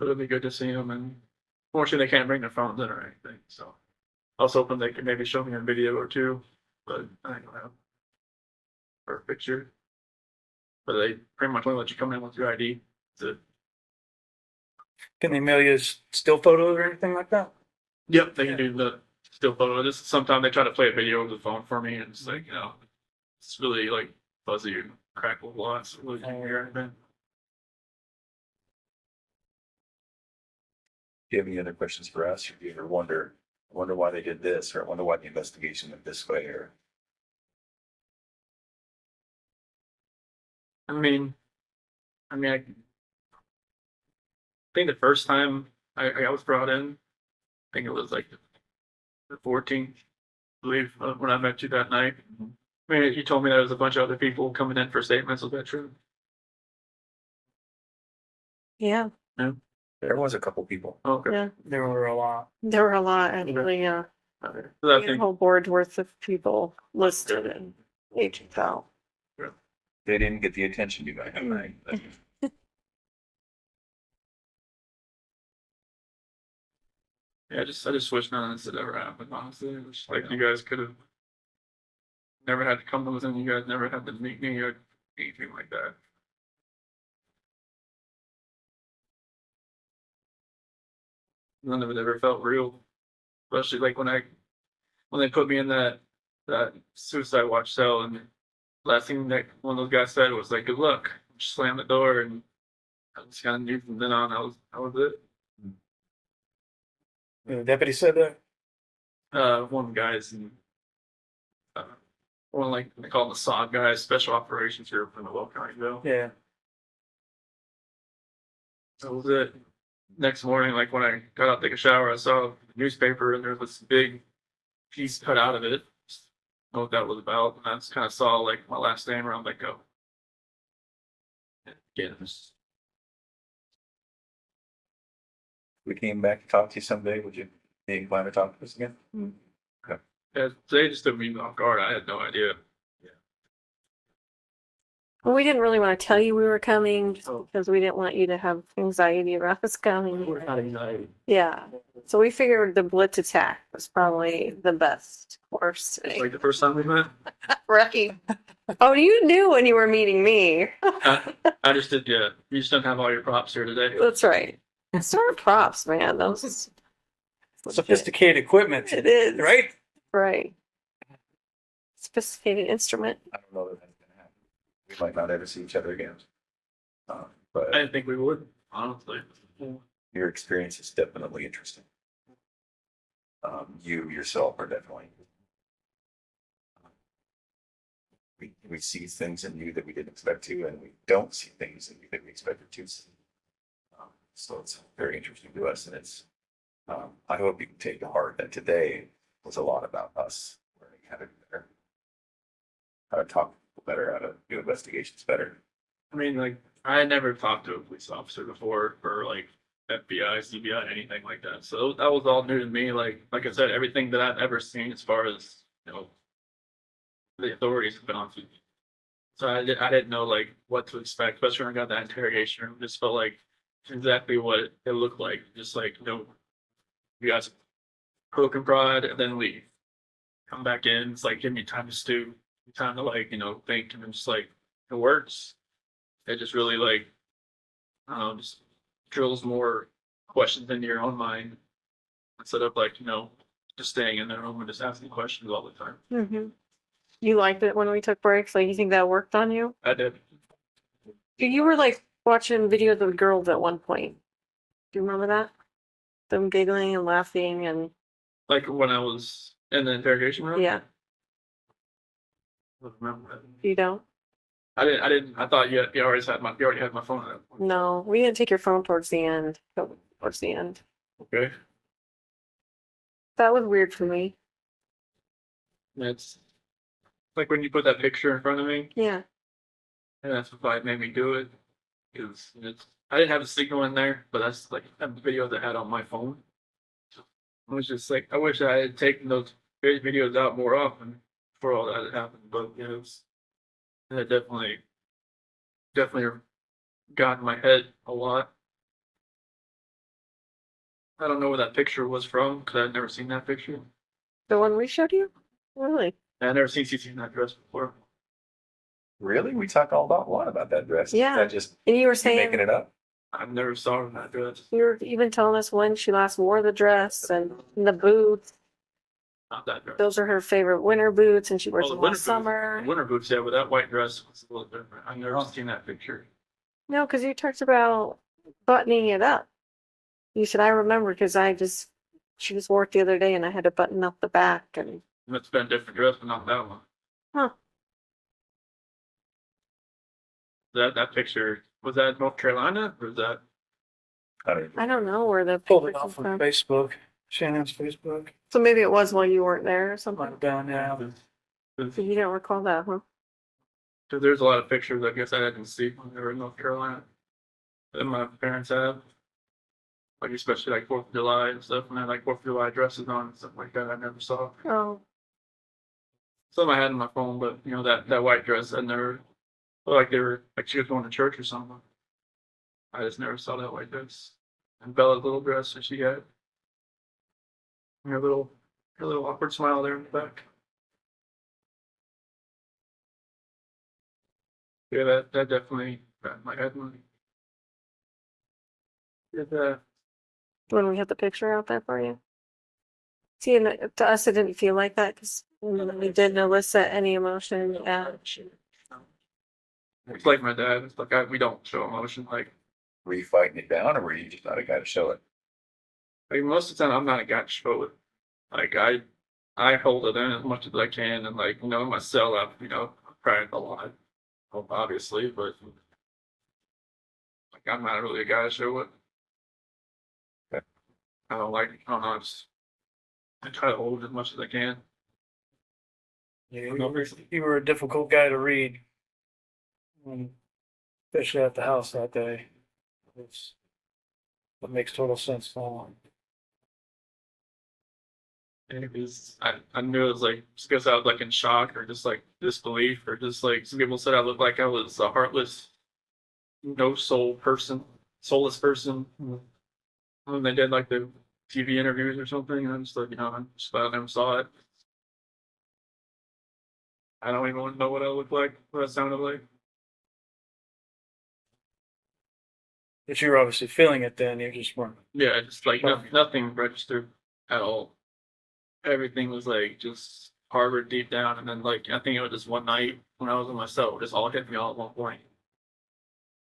it'd be good to see them, and fortunately they can't bring their phones in or anything. So I was hoping they could maybe show me a video or two, but I don't have or a picture. But they pretty much only let you come in with your ID. So, Can they mail you still photos or anything like that? yep, they can do the still photo. Just sometimes they try to play a video over the phone for me, and it's like, you know, it's really like fuzzy and crackle a lot. So really can't hear anything. Do you have any other questions for us? Or do you ever wonder why they did this, or wonder why the investigation went this way, or I think the first time I was brought in, I think it was like the 14th, I believe, when I met you that night. I mean, you told me there was a bunch of other people coming in for statements. Was that true? Yeah, there was a couple people. Okay. yeah. There were a lot. There were a lot actually. Yeah, So I we had a think whole board worth of people listed and agents out. They didn't get the attention you might have. Right? yeah, I just wish none of this had ever happened. Honestly, I wish like you guys could have never had to come to within. You guys never had to meet me or anything like that. None of it ever felt real, especially like when they put me in that suicide watch cell, and last thing that one of those guys said was like, "Good luck." Just slammed the door, and I just kind of knew from then on that was it. The deputy said that. One of the guys and one like they call them the SOG guys, special operations here from the Will County Bill. Yeah. That was it. Next morning, like when I got out to take a shower, I saw the newspaper and there was this big piece cut out of it. Just know what that was about, and I just kind of saw like my last name around like go. Yeah, We came back to talk to you someday. Would you be inclined to talk to us again? yeah, they just took me off guard. I had no idea. Well, we didn't really want to tell you we were coming just Oh. because we didn't want you to have anxiety about us coming. We're not anxiety. Yeah. So we figured the blitz attack was probably the best course today. Like the first time we met, Right. Oh, you knew when you were meeting me. I just did. Yeah, you just don't have all your props here today. That's right. Sort of props, man. Those Sophisticated equipment. It is. Right? Right. Sophisticated instrument. I don't know that that's gonna happen. We might not ever see each other again. But I didn't think we would, honestly. your experience is definitely interesting. You yourself are definitely. We see things in you that we didn't expect to, and we don't see things in you that we expected to see. So it's very interesting to us, and it's. I hope you can take to heart that today was a lot about us learning how to do better, how to talk better, how to do investigations better. I mean, like I had never talked to a police officer before, or like FBI, CBI, anything like that. So that was all new to me. Like I said, everything that I've ever seen as far as the authorities have been on TV. So I didn't know like what to expect, especially when I got that interrogation room. Just felt like exactly what it looked like. Just like you guys poke and prod and then leave. Come back in. It's like give me time to stew, time to like think, and just like it works. It just really like I don't know, just drills more questions into your own mind instead of like just staying in the room and just asking questions all the time. Mm-hmm. You liked it when we took breaks? Like, you think that worked on you? I did. You were like watching videos of girls at one point. Do you remember that? Them giggling and laughing and Like when I was in the interrogation room. yeah. I don't remember that. You don't? I didn't. I thought you already had my phone at that point. No, we didn't take your phone towards the end. Towards the end. Okay. That was weird for me. It's like when you put that picture in front of me, Yeah. and that's what probably made me do it. Because I didn't have a signal in there, but that's like a video that I had on my phone. I was just like, I wish I had taken those videos out more often before all that had happened. But it definitely got in my head a lot. I don't know where that picture was from because I'd never seen that picture. The one we showed you? Really? I'd never seen CC in that dress before. Really? We talk all about a lot about that dress. Yeah. Is that just And you were you making saying it up? I never saw her in that dress. you were even telling us when she last wore the dress and the boots. Not that dress. Those are her favorite winter boots, and she wears Oh, them the all winter boots. summer. Winter boots, yeah, but that white dress was a little different. I've never Oh. seen that picture. No, because you talked about buttoning it up. You said, I remember because she just wore it the other day and I had to button up the back. And It's been a different dress, but not that one. Huh. That picture, was that North Carolina or was that? I don't know where the Pulled it picture off came from from. Facebook, Shannon's Facebook. So maybe it was while you weren't there or Might something. have been, yeah. So you don't recall that, huh? Because there's a lot of pictures I guess I didn't see when they were in North Carolina that my parents have. Like especially like 4th of July and stuff, and they had like 4th of July dresses on and stuff like that I never saw. Oh, Some I had on my phone, but that white dress I never looked like they were like she was going to church or something. I just never saw that white dress. And Bella's little dress that she had. Her little awkward smile there in the back. Yeah, that definitely got in my head when I did that. when we had the picture out there for you. See, and to us, it didn't feel like that because we didn't elicit any emotion. It's like my dad. It's like we don't show emotion. Like Were you fighting it down, or were you just not a guy to show it? most of the time, I'm not a guy to show it. Like I hold it in as much as I can, and like in my cell, I'm crying a lot, obviously, but like I'm not really a guy to show it. Okay. I don't like. I don't know. I try to hold it as much as I can. Yeah, you were a difficult guy to read. Especially at the house that day. That makes total sense now. And it was, I knew it was like just because I was like in shock or just like disbelief or just like some people said I looked like I was a heartless, no soul person, soulless person. When they did like the TV interviews or something, and I'm just like, I'm just glad I never saw it. I don't even know what I looked like, what I sounded like. But you were obviously feeling it then. You just weren't. Yeah, just like nothing registered at all. Everything was like just harbored deep down, and then like I think it was just one night when I was in my cell, it just all hit me all at one point.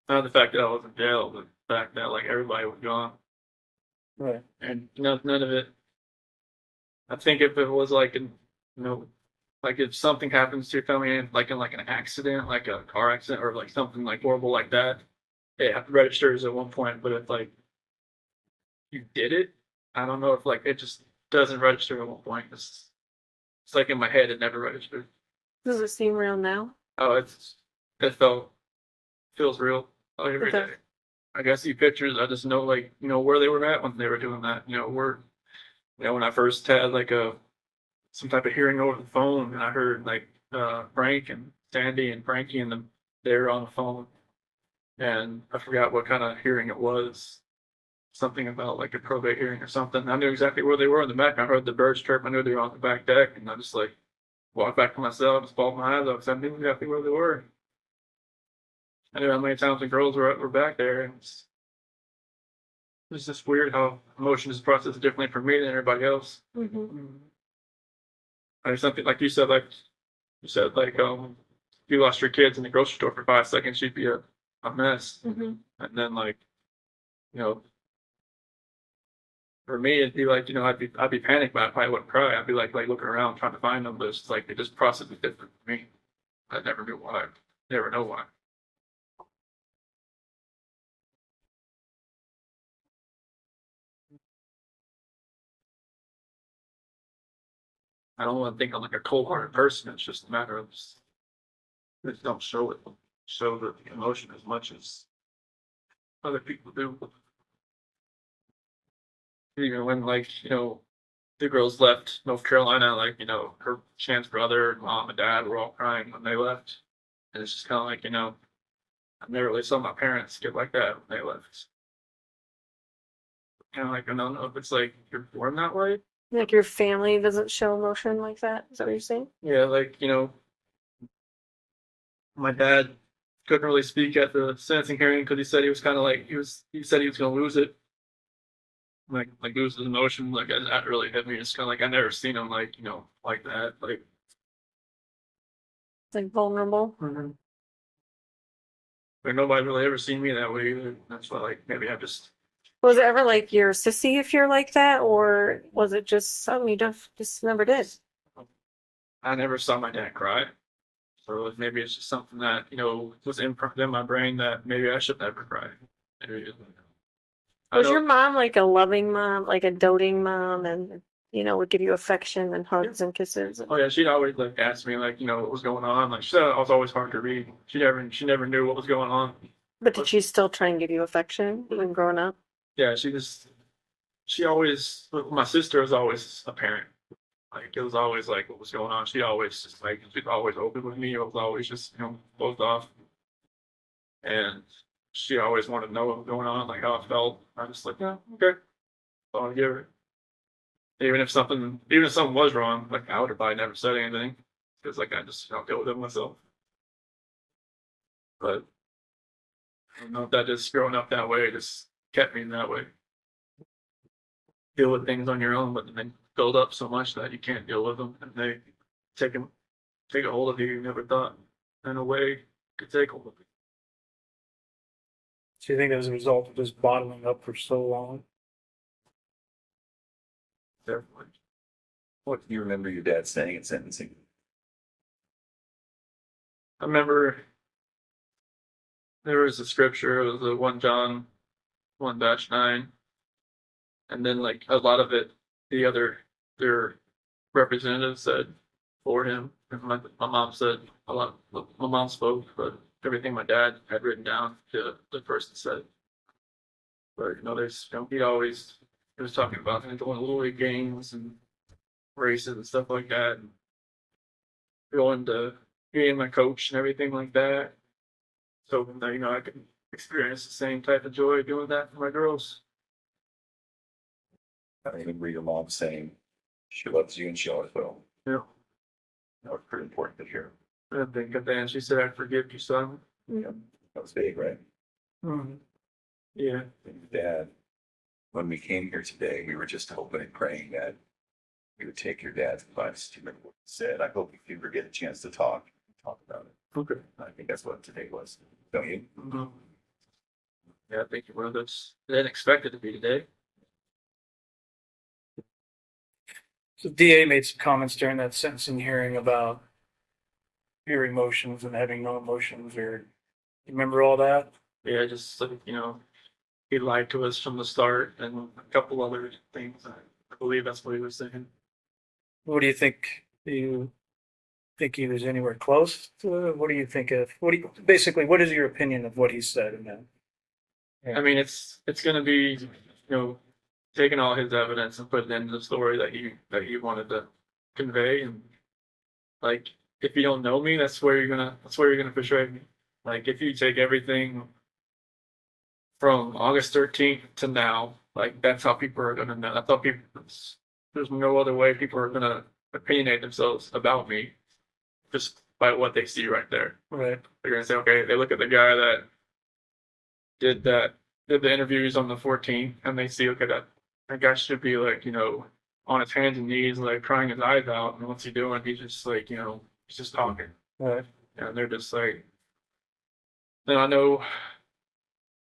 Not the fact that I was in jail, but the fact that like everybody was gone, Right. and none of it. I think if it was like like if something happens to your family, like in like an accident, like a car accident, or like something like horrible like that, it registers at one point. But if like you did it, I don't know if like it just doesn't register at one point. It's like in my head, it never registered. Does it seem real now? Oh, it feels real. Like every Okay. day. I got to see pictures. I just know, like, where they were at when they were doing that. When I first had like some type of hearing over the phone, and I heard like Frank and Sandy and Frankie and them, they were on the phone, and I forgot what kind of hearing it was. Something about like a probate hearing or something. I knew exactly where they were in the back. I heard the birds chirp. I knew they were on the back deck, and I just like walked back to my cell, just balled my eyes up because I knew exactly where they were. I knew how many times the girls were back there, and it's just weird how emotion is processed differently for me than everybody else. Mm-hmm. There's something like you said, like if you lost your kids in the grocery store for 5 seconds, you'd be a mess. Mm-hmm. And then like, you know, for me, it'd be like, I'd be panicked, but I probably wouldn't cry. I'd be like looking around trying to find them, but it's like they just process it different for me. I never knew why. Never know why. I don't want to think I'm like a cold-hearted person. It's just a matter of just don't show it, show the emotion as much as other people do. Even when like the girls left North Carolina, like her Chan's brother, mom, and dad were all crying when they left, and it's just kind of like I never really saw my parents get like that when they left. Kind of like I don't know if it's like you're born that way. Like your family doesn't show emotion like that. Is that what you're saying? Yeah, like my dad couldn't really speak at the sentencing hearing because he said he was kind of like he said he was gonna lose it, like lose his emotion. Like that really hit me. It's kind of like I never seen him like like that. Like It's like vulnerable. but nobody really ever seen me that way either. That's why like maybe I just Was it ever like you're a sissy if you're like that, or was it just something you just never did? I never saw my dad cry. So maybe it's just something that was imprinted in my brain that maybe I should never cry. Maybe I Was know- your mom like a loving mom, like a doting mom, and would give you affection and hugs and kisses? Oh yeah, she'd always like ask me like what was going on. Like she said I was always hard to read. She never knew what was going on. But did she still try and give you affection when growing up? Yeah, she always my sister was always a parent. Like it was always like what was going on. She always just like she's always open with me. It was always just closed off. And she always wanted to know what was going on, like how I felt. I was just like, yeah, okay. So I'll give her. Even if something was wrong, like I would have probably never said anything because like I just deal with it myself. But I don't know if that just growing up that way just kept me in that way. Deal with things on your own, but then they build up so much that you can't deal with them, and they take a hold of you. You never thought, in a way, could take hold of you. So you think that was a result of just bottling up for so long? Definitely. What do you remember your dad saying at sentencing? I remember there was a scripture. It was the 1 John 1-9, and then like a lot of it, their representatives said for him. And my mom said a lot. My mom spoke, but everything my dad had written down, the person said. But he was talking about going to little league games and races and stuff like that, and going to being my coach and everything like that. So that I can experience the same type of joy doing that for my girls. I remember your mom saying she loves you and she always will. Yeah. That was pretty important to hear. And then at the end, she said, "I forgive you, son." That was big, right? Mm-hmm. Yeah. And your dad, when we came here today, we were just hoping and praying that we would take your dad's advice. Do you remember what he said? I hope if you ever get a chance to talk about it. Okay. I think that's what today was. Don't you? Mm-hmm. Yeah, I think it was. I didn't expect it to be today. So DA made some comments during that sentencing hearing about your emotions and having no emotions, or you remember all that? Yeah, just like he lied to us from the start, and a couple other things. I believe that's what he was saying. What do you think you think he was anywhere close to it? What do you think of, basically, what is your opinion of what he said in that? I mean, it's gonna be, taking all his evidence and putting it into the story that he wanted to convey, and like if you don't know me, that's where you're gonna portray me. Like if you take everything from August 13th to now, like that's how people are gonna know. That's how people. There's no other way people are gonna opinionate themselves about me, just by what they see right there. Right. They're gonna say, okay, they look at the guy that did the interviews on the 14th, and they see, okay, that guy should be like, on his hands and knees, like crying his eyes out, and what's he doing? He's just like, he's just talking, Right. and they're just like, then I know,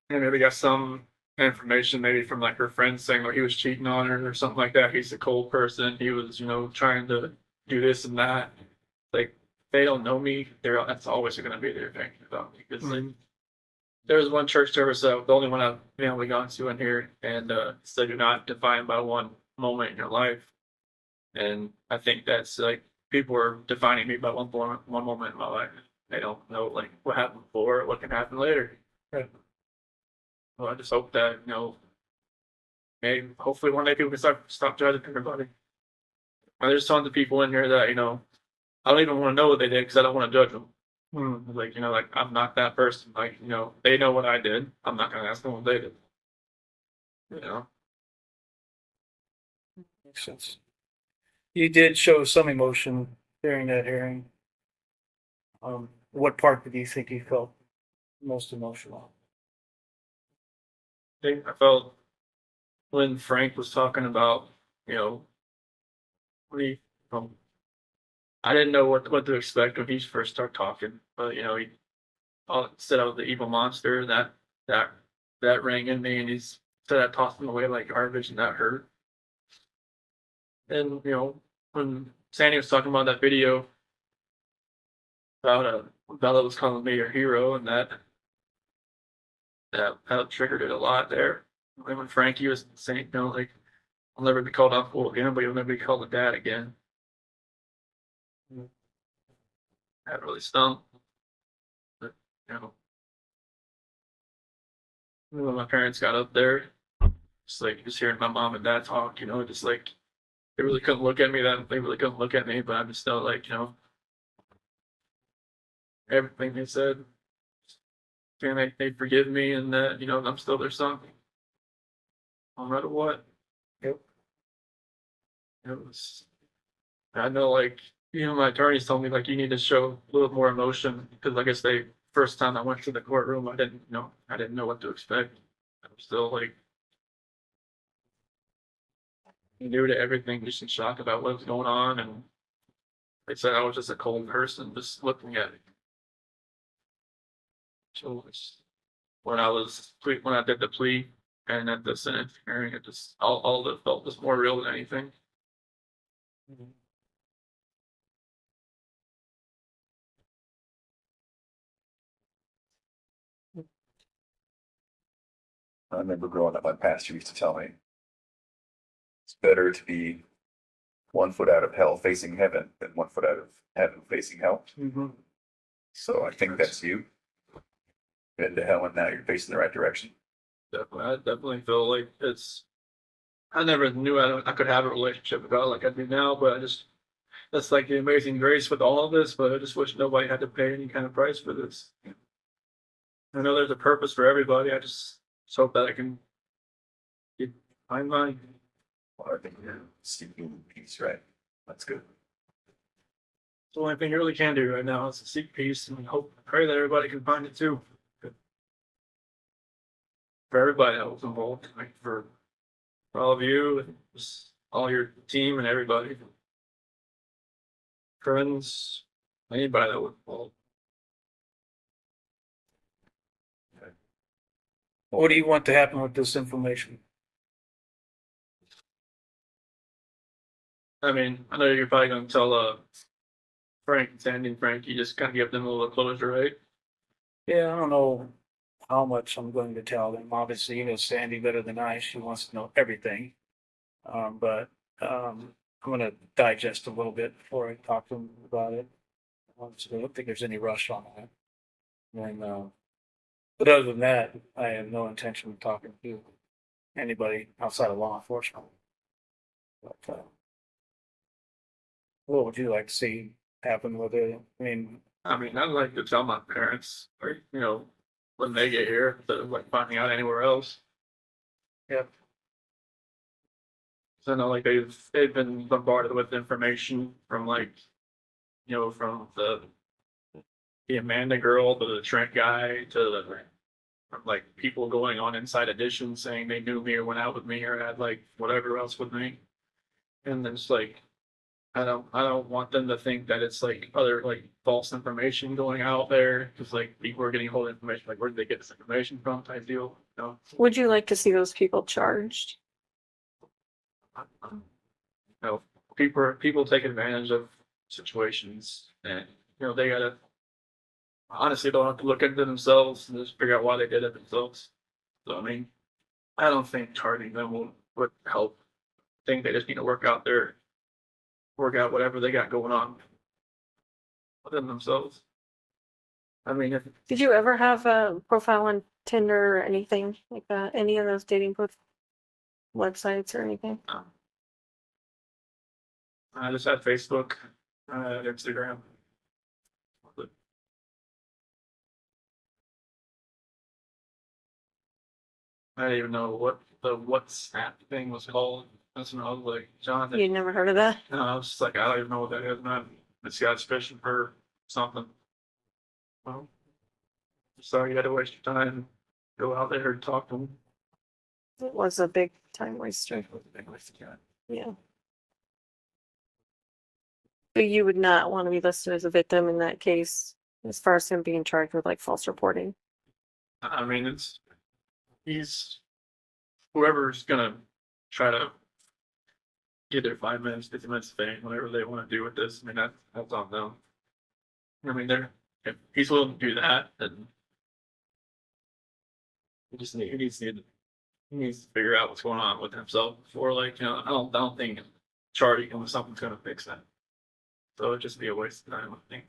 and maybe got some information maybe from like her friends saying like he was cheating on her or something like that. He's a cold person. He was, trying to do this and that. Like they don't know me. That's always going to be their opinion about me. Because like, there was one church service, the only one I've been able to go to in here, and said you're not defined by one moment in your life. And I think that's like people are defining me by one moment in my life. They don't know like what happened before, what can happen later. Right. Well, I just hope that maybe hopefully one day people can stop judging everybody. And there's tons of people in here that I don't even want to know what they did because I don't want to judge them. Like like I'm not that person. Like they know what I did. I'm not gonna ask them what they did. Makes sense. You did show some emotion during that hearing. What part did you think you felt most emotional? I felt when Frank was talking about when he I didn't know what to expect when he first started talking, but he said I was the evil monster. That rang in me, and he said I tossed him away like garbage, and that hurt. And when Sandy was talking about that video about Bella was calling me her hero, and that triggered it a lot there. And when Frankie was saying, like I'll never be called uncle again, but you'll never be called a dad again. That really stung. But, when my parents got up there, just hearing my mom and dad talk, just like they really couldn't look at me. They really couldn't look at me, but I just felt like everything they said, and they forgive me, and that I'm still their son, no matter what. Yep. It was. I know, like my attorneys told me like you need to show a little more emotion because I guess first time I went to the courtroom I didn't know what to expect. I'm still like new to everything, just in shock about what was going on, and they said I was just a cold person just looking at it. So when I did the plea and at the Senate hearing, it just all of it felt just more real than anything. I remember growing up, my pastor used to tell me it's better to be 1 foot out of hell facing heaven than 1 foot out of heaven facing hell. Mm-hmm. So I think that's you. Been to hell and now you're facing the right direction. Definitely, I definitely feel like I never knew I could have a relationship with God like I do now, but that's like the amazing grace with all of this. But I just wish nobody had to pay any kind of price for this. I know there's a purpose for everybody. I just hope that I can find mine. Well, I think seeking peace, right? That's good. It's the only thing you really can do right now is to seek peace and pray that everybody can find it too. For everybody that was involved, like for all of you, and just all your team and everybody, friends, anybody that was involved. What do you want to happen with this information? I mean, I know you're probably going to tell Frank and Sandy and Frank, you just kind of give them a little closure, right? Yeah, I don't know how much I'm going to tell them. Obviously, you know Sandy better than I. She wants to know everything. But I'm going to digest a little bit before I talk to them about it. So I don't think there's any rush on that. And, but other than that, I have no intention of talking to anybody outside of law enforcement. But, what would you like to see happen with it? I mean, I'd like to tell my parents, or when they get here, instead of like finding out anywhere else. yeah, So I know like they've been bombarded with information from like from the Amanda girl to the Trent guy to from like people going on Inside Edition saying they knew me or went out with me or had like whatever else with me, and then it's like I don't want them to think that it's like other like false information going out there because like people are getting hold of information like where did they get this information from type deal. Would you like to see those people charged? People take advantage of situations, and they gotta honestly don't have to look into themselves and just figure out why they did it themselves. So I don't think charging them would help. I think they just need to work out whatever they got going on within themselves. If Did you ever have a profile on Tinder or anything like that? Any of those dating websites or anything? I just had Facebook, Instagram. I didn't even know what the WhatsApp thing was called. That's when I was like, John, You never heard of that? no, I was just like, I don't even know what that is, man. This guy's fishing for something. Well, sorry you had to waste your time. Go out there and talk to him. It was a big time waster. Yeah. But you would not want to be listed as a victim in that case, as far as him being charged with like false reporting. He's whoever's gonna try to get their 5 minutes, 50 minutes of fame, whatever they want to do with this. That's on them. If he's willing to do that, then he needs to figure out what's going on with himself before I don't think charging him with something's gonna fix that. So it'd just be a waste of time, I think.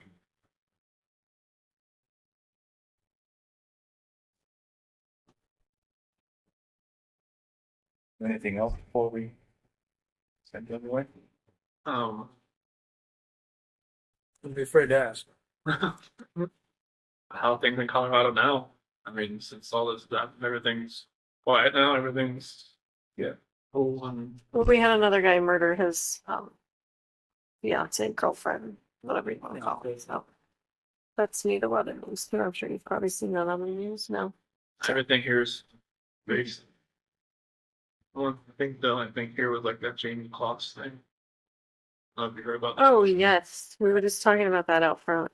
Anything else before we send it away? Um, I'd be afraid to ask. how things in Colorado now. Since all this stuff, everything's quiet now. Everything's cool and Well, we had another guy murder his fiance, girlfriend, whatever you want to call it. So that's neither one of those two. I'm sure you've probably seen that on the news now. everything here is based. Well, I think the only thing here was like that Jamie Kloss thing. I don't know if you heard about that. Oh yes, we were just talking about that out front.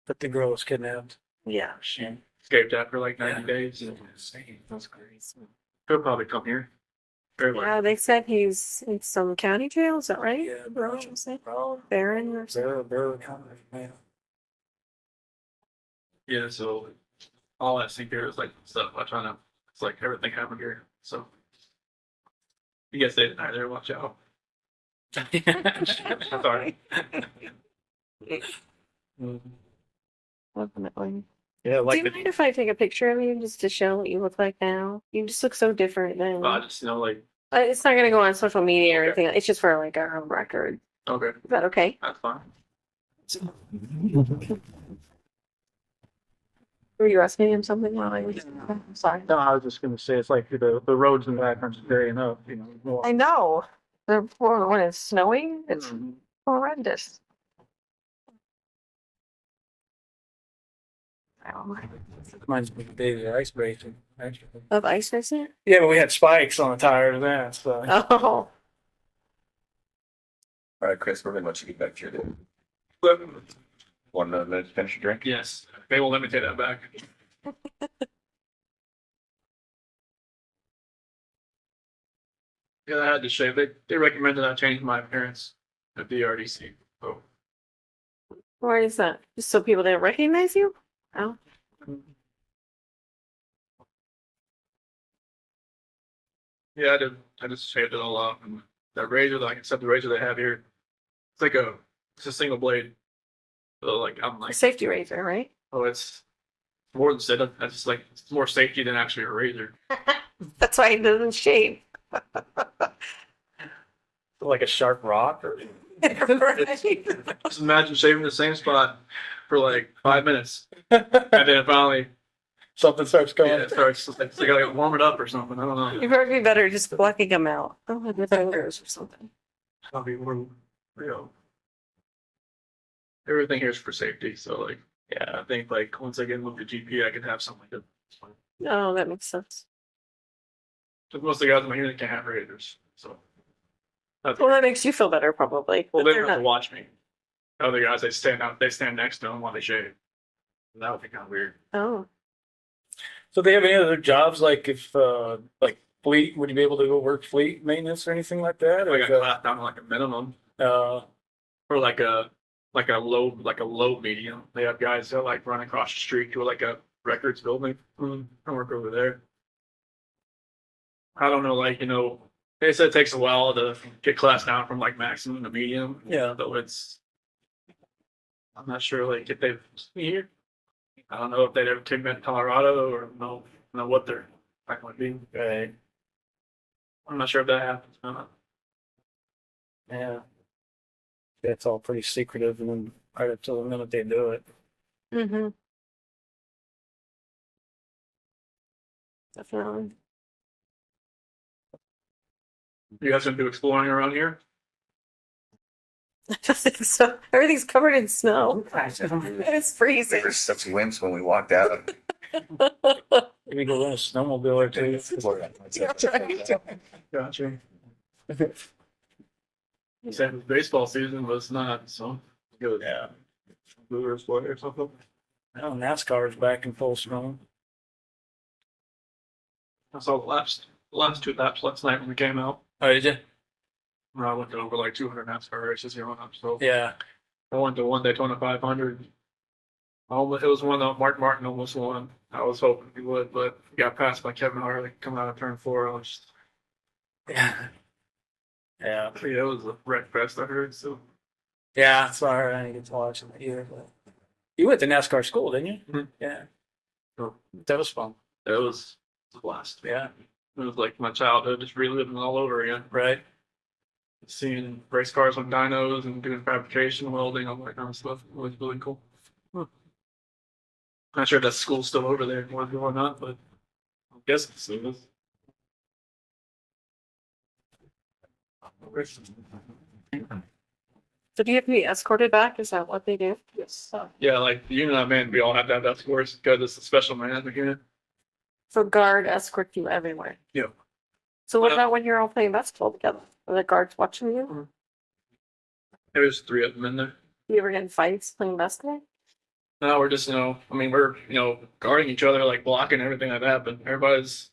But the girl was kidnapped. Yeah. She escaped after like 90 days. That's crazy. He'll probably come here. Very likely. Yeah, they said he's in some county jail. Is that right? Yeah, What you say? Barron or something. Barely counted, man. Yeah, so all I see here is like stuff I trying to. It's like everything happened here. So you guys say either. Watch out. Sorry. Definitely. Yeah, Do like you mind if I take a picture of you just to show what you look like now? You just look so different than. I just like It's not gonna go on social media or Okay. anything. It's just for like our own record. okay, Is that okay? that's fine. Were you asking him something while I was? I'm sorry. No, I was just gonna say it's like the roads in the background is varying up, I know. When it's snowing, it's horrendous. Mine's been big ice racing, actually. Of ice racing? Yeah, but we had spikes on the tires then, so. Oh, All right, Chris, we're gonna let you get back to your day. But, 1 minute to finish your drink. yes, they won't let me take that back. Yeah, I had to shave. They recommended I change my appearance at the RDC. So why is that? Just so people didn't recognize you? Oh, yeah, I just shaved it all off, and that razor, like except the razor they have here, it's a single blade. So like I'm like, Safety razor, right? oh, it's more than sit. That's like it's more safety than actually a razor. That's why it doesn't shave. Like a sharp rock or Right. Just imagine shaving the same spot for like 5 minutes, and then finally, something starts going. yeah, it starts. It's like I gotta warm it up or something. I don't know. You'd probably be better just plucking them out. Oh, with your fingers or something. I'll be more, you know, everything here is for safety. So like, yeah, I think like once I get with the GP, I can have something like that. Oh, that makes sense. Because most of the guys in my unit can't have razors, so. Well, that makes you feel better, probably. Well, But they they're don't have to not. watch me. Other guys, they stand out. They stand next to them while they shave. That would be kind of weird. Oh, So they have any other jobs like if like fleet? Would you be able to go work fleet maintenance or anything like that? I Or got clapped down to like a minimum uh, or like a low medium. They have guys that like run across the street to like a records building. I work over there. I don't know, like they said it takes a while to get class down from like maximum to medium. Yeah. So I'm not sure like if they've here. I don't know if they'd ever take me to Colorado or know what their back might be. right. I'm not sure if that happens or not. Yeah. That's all pretty secretive, and then right up to the minute they do it. mm-hmm. Definitely. You guys gonna do exploring around here? I don't think so. Everything's covered in snow. It's freezing. There were such wimps when we walked out. Maybe go rent a snowmobile or two. Gotcha. Said baseball season was not, so good. Yeah. Blue or sport or something. Well, NASCAR's back in full swing. I saw the last two laps last night when we came out. Oh, did you? I went to over like 200 NASCAR races here on up. So Yeah. I went to one Daytona 500. It was one that Mark Martin almost won. I was hoping he would, but he got passed by Kevin Harvick coming out of turn 4. I was just, Yeah. Yeah. yeah, it was a wreck fest. I heard so. Yeah. Sorry, I didn't get to watch it either. But you went to NASCAR school, didn't you? Mhm. Yeah. Oh. That was fun. It was a blast. Yeah. It was like my childhood, just reliving it all over again. Right. Seeing race cars with dynos and doing fabrication, welding, all that kind of stuff. It was really cool. Not sure if that school's still over there or not, but I guess it still is. So do you have to be escorted back? Is that what they do? Yes. Yeah, like the unit I'm in, we all have to have escorts because it's a special management unit. So guard escort you everywhere. Yeah. So what Uh, about when you're all playing basketball together? Are the guards watching you? There's 3 of them in there. Do you ever get in fights playing basketball? No, we're just, I mean, we're, guarding each other, like blocking everything like that, but everybody's,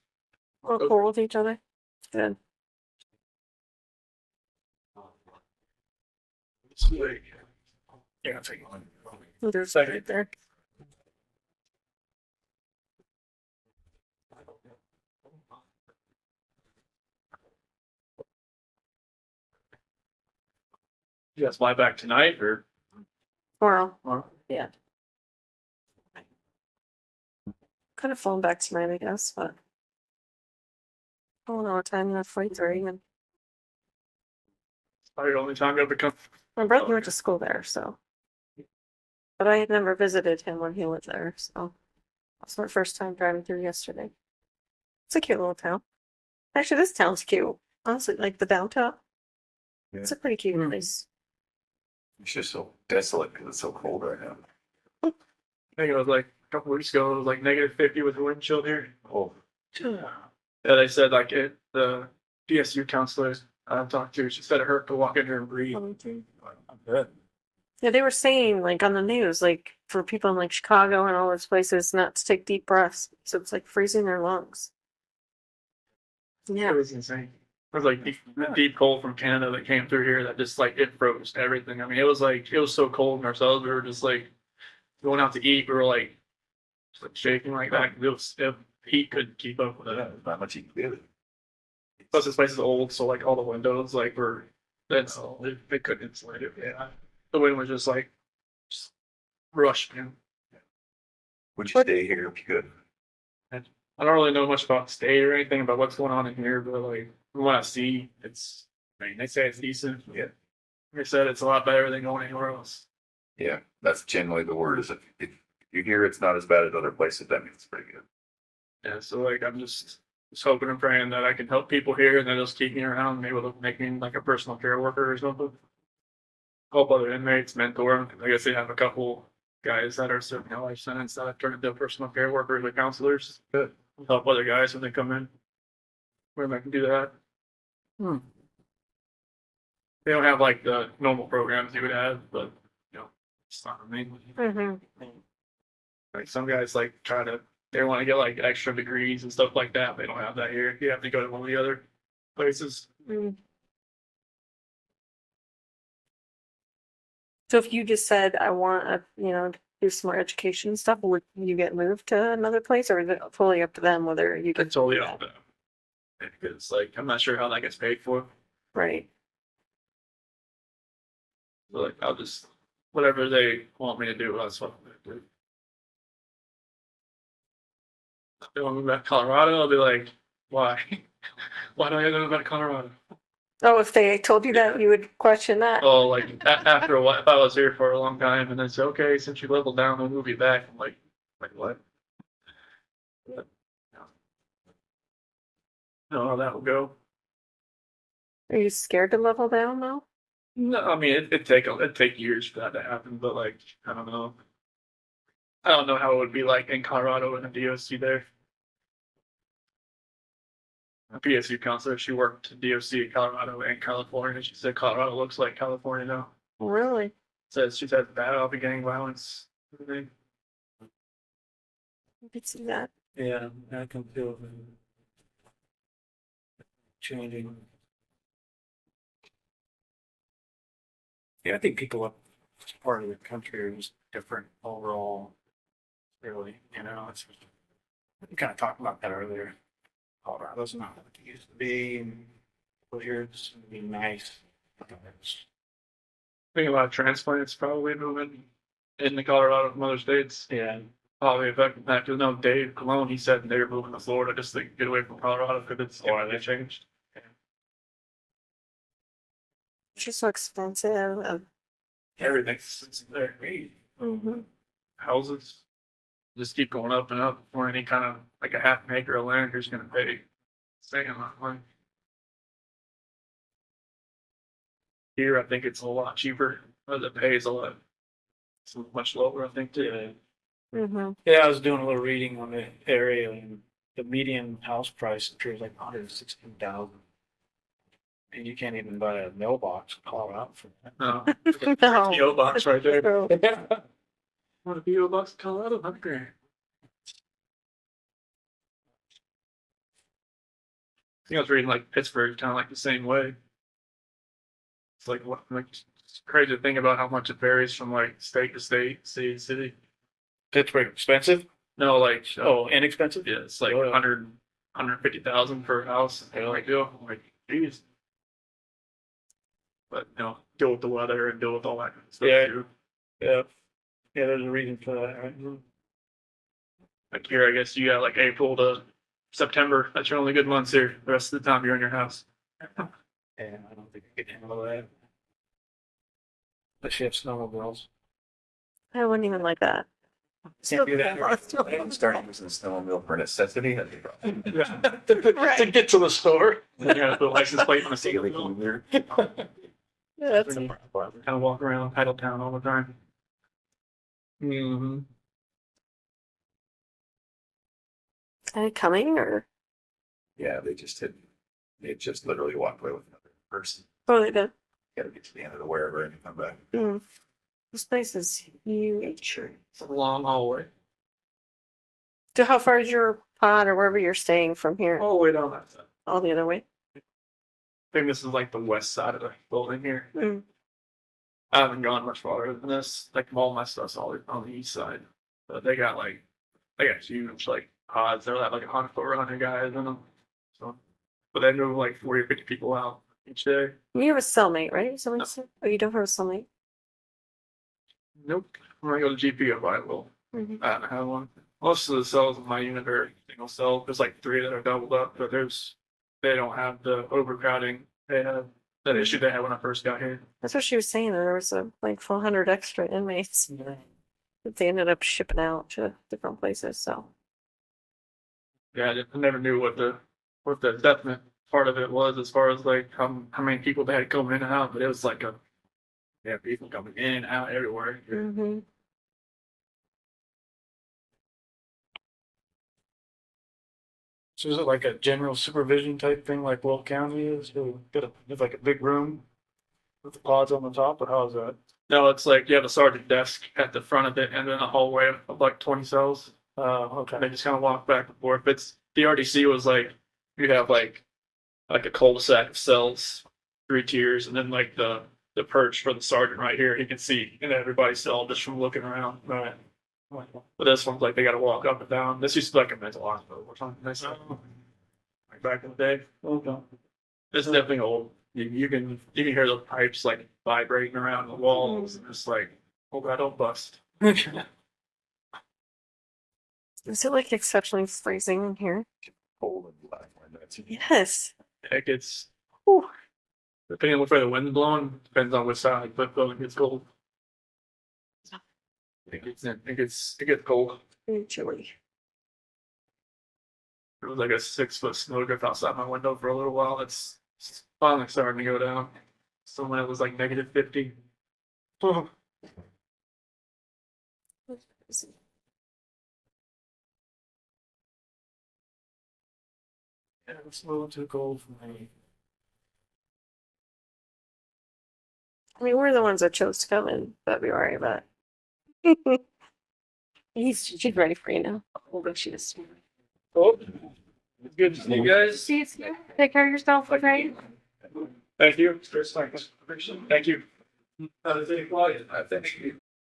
Or cool with each other? Good. it's like, Yeah, I'll take one. There's Second. right there. you guys fly back tonight or? Tomorrow. Tomorrow? Yeah. Could have flown back tonight, I guess, but I don't know what time that flights are even. Probably the only time you ever come. My brother went to school there, so. But I had never visited him when he was there, so. That's my first time driving through yesterday. It's a cute little town. Actually, this town's cute. Honestly, like the downtown. Yeah. It's a pretty cute Mm. place. It's just so desolate because it's so cold right now. I think it was like a couple weeks ago, it was like -50 with the wind chill here. Oh, Yeah, they said like the DSU counselor I talked to, she said it hurt to walk in here and breathe. I'm good. Yeah, they were saying like on the news, like for people in like Chicago and all those places not to take deep breaths. So it's like freezing their lungs. It Yeah. was insane. It was like the deep cold from Canada that came through here that just like it froze everything. I mean, it was so cold in ourselves. We were just like going out to eat. We were like just like shaking like that. If heat couldn't keep up with yeah, it. there's not much you can do. Plus, this place is old, so like all the windows like were they couldn't insulate it. Yeah, the wind was just like rush, man. Would you stay here if you could? I don't really know much about the state or anything about what's going on in here, but like from what I see, it's. I mean, they say it's decent. Yeah. Like I said, it's a lot better than going anywhere else. Yeah, that's generally the word. Is if you hear it's not as bad as other places, that means it's pretty good. Yeah, so like I'm just hoping and praying that I can help people here and that they'll just keep me around and able to make me like a personal care worker or something. Help other inmates, mentor them. I guess they have a couple guys that are serving a life sentence that I've turned into personal care workers or counselors. Good. Help other guys when they come in. Where I can do that. They don't have like the normal programs you would have, but you know, it's not a main. Mm-hmm. Like some guys like try to they want to get like extra degrees and stuff like that. They don't have that here. You have to go to one of the other places. So if you just said, I want to, do some more education stuff, would you get moved to another place, or is it fully up to them whether you get It's totally up to them. Because like I'm not sure how that gets paid for. right? So, like I'll just whatever they want me to do, that's what I'm gonna do. If they want me back to Colorado, I'll be like, why? Why do I have to go back to Colorado? Oh, if they told you that, you would question that. Oh, like after a while, if I was here for a long time and then say, okay, since you leveled down, we'll move you back. I'm like what? I don't know how that will go. Are you scared to level down though? No, I mean it'd take years for that to happen, but like I don't know. I don't know how it would be like in Colorado and a DOC there. A PSU counselor, she worked DOC in Colorado and California. She said Colorado looks like California now. Really? Says she's had bad beginning violence. Everything. I could see that. Yeah, I can feel it changing. Yeah, I think people up this part of the country are just different overall. Really, it's we kind of talked about that earlier. Colorado's not what it used to be, and over here it's gonna be nice. I think a lot of transplants probably moving into Colorado from other states. Yeah, Probably affecting that. Because no, Dave Colon, he said they were moving to Florida just to get away from Colorado because it's they changed. It's just so expensive. Everything's there. Mm-hmm. Houses just keep going up and up for any kind of like a half an acre of land who's going to pay same amount of money. Here, I think it's a lot cheaper, but the pay is it's much lower, I think, too. Mm-hmm. yeah. I was doing a little reading on the area, and the median house price appears like 116,000, and you can't even buy a mailbox in Colorado for that. No. No. PO box right there. True. Want a PO box in Colorado? $100,000. I think I was reading like Pittsburgh, kind of like the same way. It's like it's crazy to think about how much it varies from like state to state, city to city. Pittsburgh expensive? No, like Oh, inexpensive? yeah, it's like Oh, yeah. 150,000 per house. And like, I'm like, geez. But deal with the weather and deal with all that kind of stuff Yeah. too. Yeah. Yeah, there's a reason for that, right? Like here, I guess you got like April to September. That's your only good months here. The rest of the time you're in your house. Yeah, I don't think I could handle that. Unless you have snowmobiles. I wouldn't even like that. Can't do that. I'm starting using the snowmobile for necessity. That'd be problem. To get to the store. Then you gotta put a license plate on a Daily single. commute. Yeah, that's Kind of walk around Titletown all the time. Mm-hmm. Are they coming or? Yeah, they just literally walked away with another person. Oh, they did. Got to get to the end of the wherever and come back. Mm. This place is huge. It's a long hallway. So how far is your pod or wherever you're staying from here? All the way down that side. All the other way? I think this is like the west side of the building here. Mm. I haven't gone much farther than this. Like all my stuff's all on the east side. But they got huge like pods. They're like 100 guys in them. So, but they move like 40 or 50 people out each day. You have a cellmate, right? Somebody said, oh, you don't have a cellmate? Nope. when I go to GP, I buy a little. Mhm. I don't have one. Most of the cells in my unit are single cell. There's like 3 that are doubled up, but they don't have the overcrowding. They have that issue they had when I first got here. That's what she was saying. There was like 400 extra inmates that they ended up shipping out to different places. So Yeah, I never knew what the definite part of it was as far as like how many people they had coming in and out, but it was like people coming in and out everywhere. mm-hmm. So is it like a general supervision type thing like Will County is? You have like a big room with the pods on the top, or how is that? No, it's like you have a sergeant desk at the front of it and then a hallway of like 20 cells. Okay. They just kind of walk back and forth. It's the RDC was like you have like a cul-de-sac of cells, 3 tiers, and then like the perch for the sergeant right here. He can see in everybody's cell just from looking around. Right. But this one's like they got to walk up and down. This used to be like a mental hospital or something. Like back in the day. Okay. It's definitely old. You can hear the pipes like vibrating around the walls. And it's like, oh God, don't bust. Is it like exceptionally freezing in here? Cold and black windows. Yes. It gets, Ooh. depending on which way the wind's blowing, depends on which side, but it gets cold. It gets cold. Very chilly. It was like a 6-foot snowdrift outside my window for a little while. It's finally starting to go down. So when it was like -50. Oh, Yeah, it's a little too cold for me. I mean, we're the ones that chose to come in February, but she's ready for you now. Although she is. oh. It's good to see you guys. See you soon. Take care of yourself, okay? Thank you. Thank you. Thank you.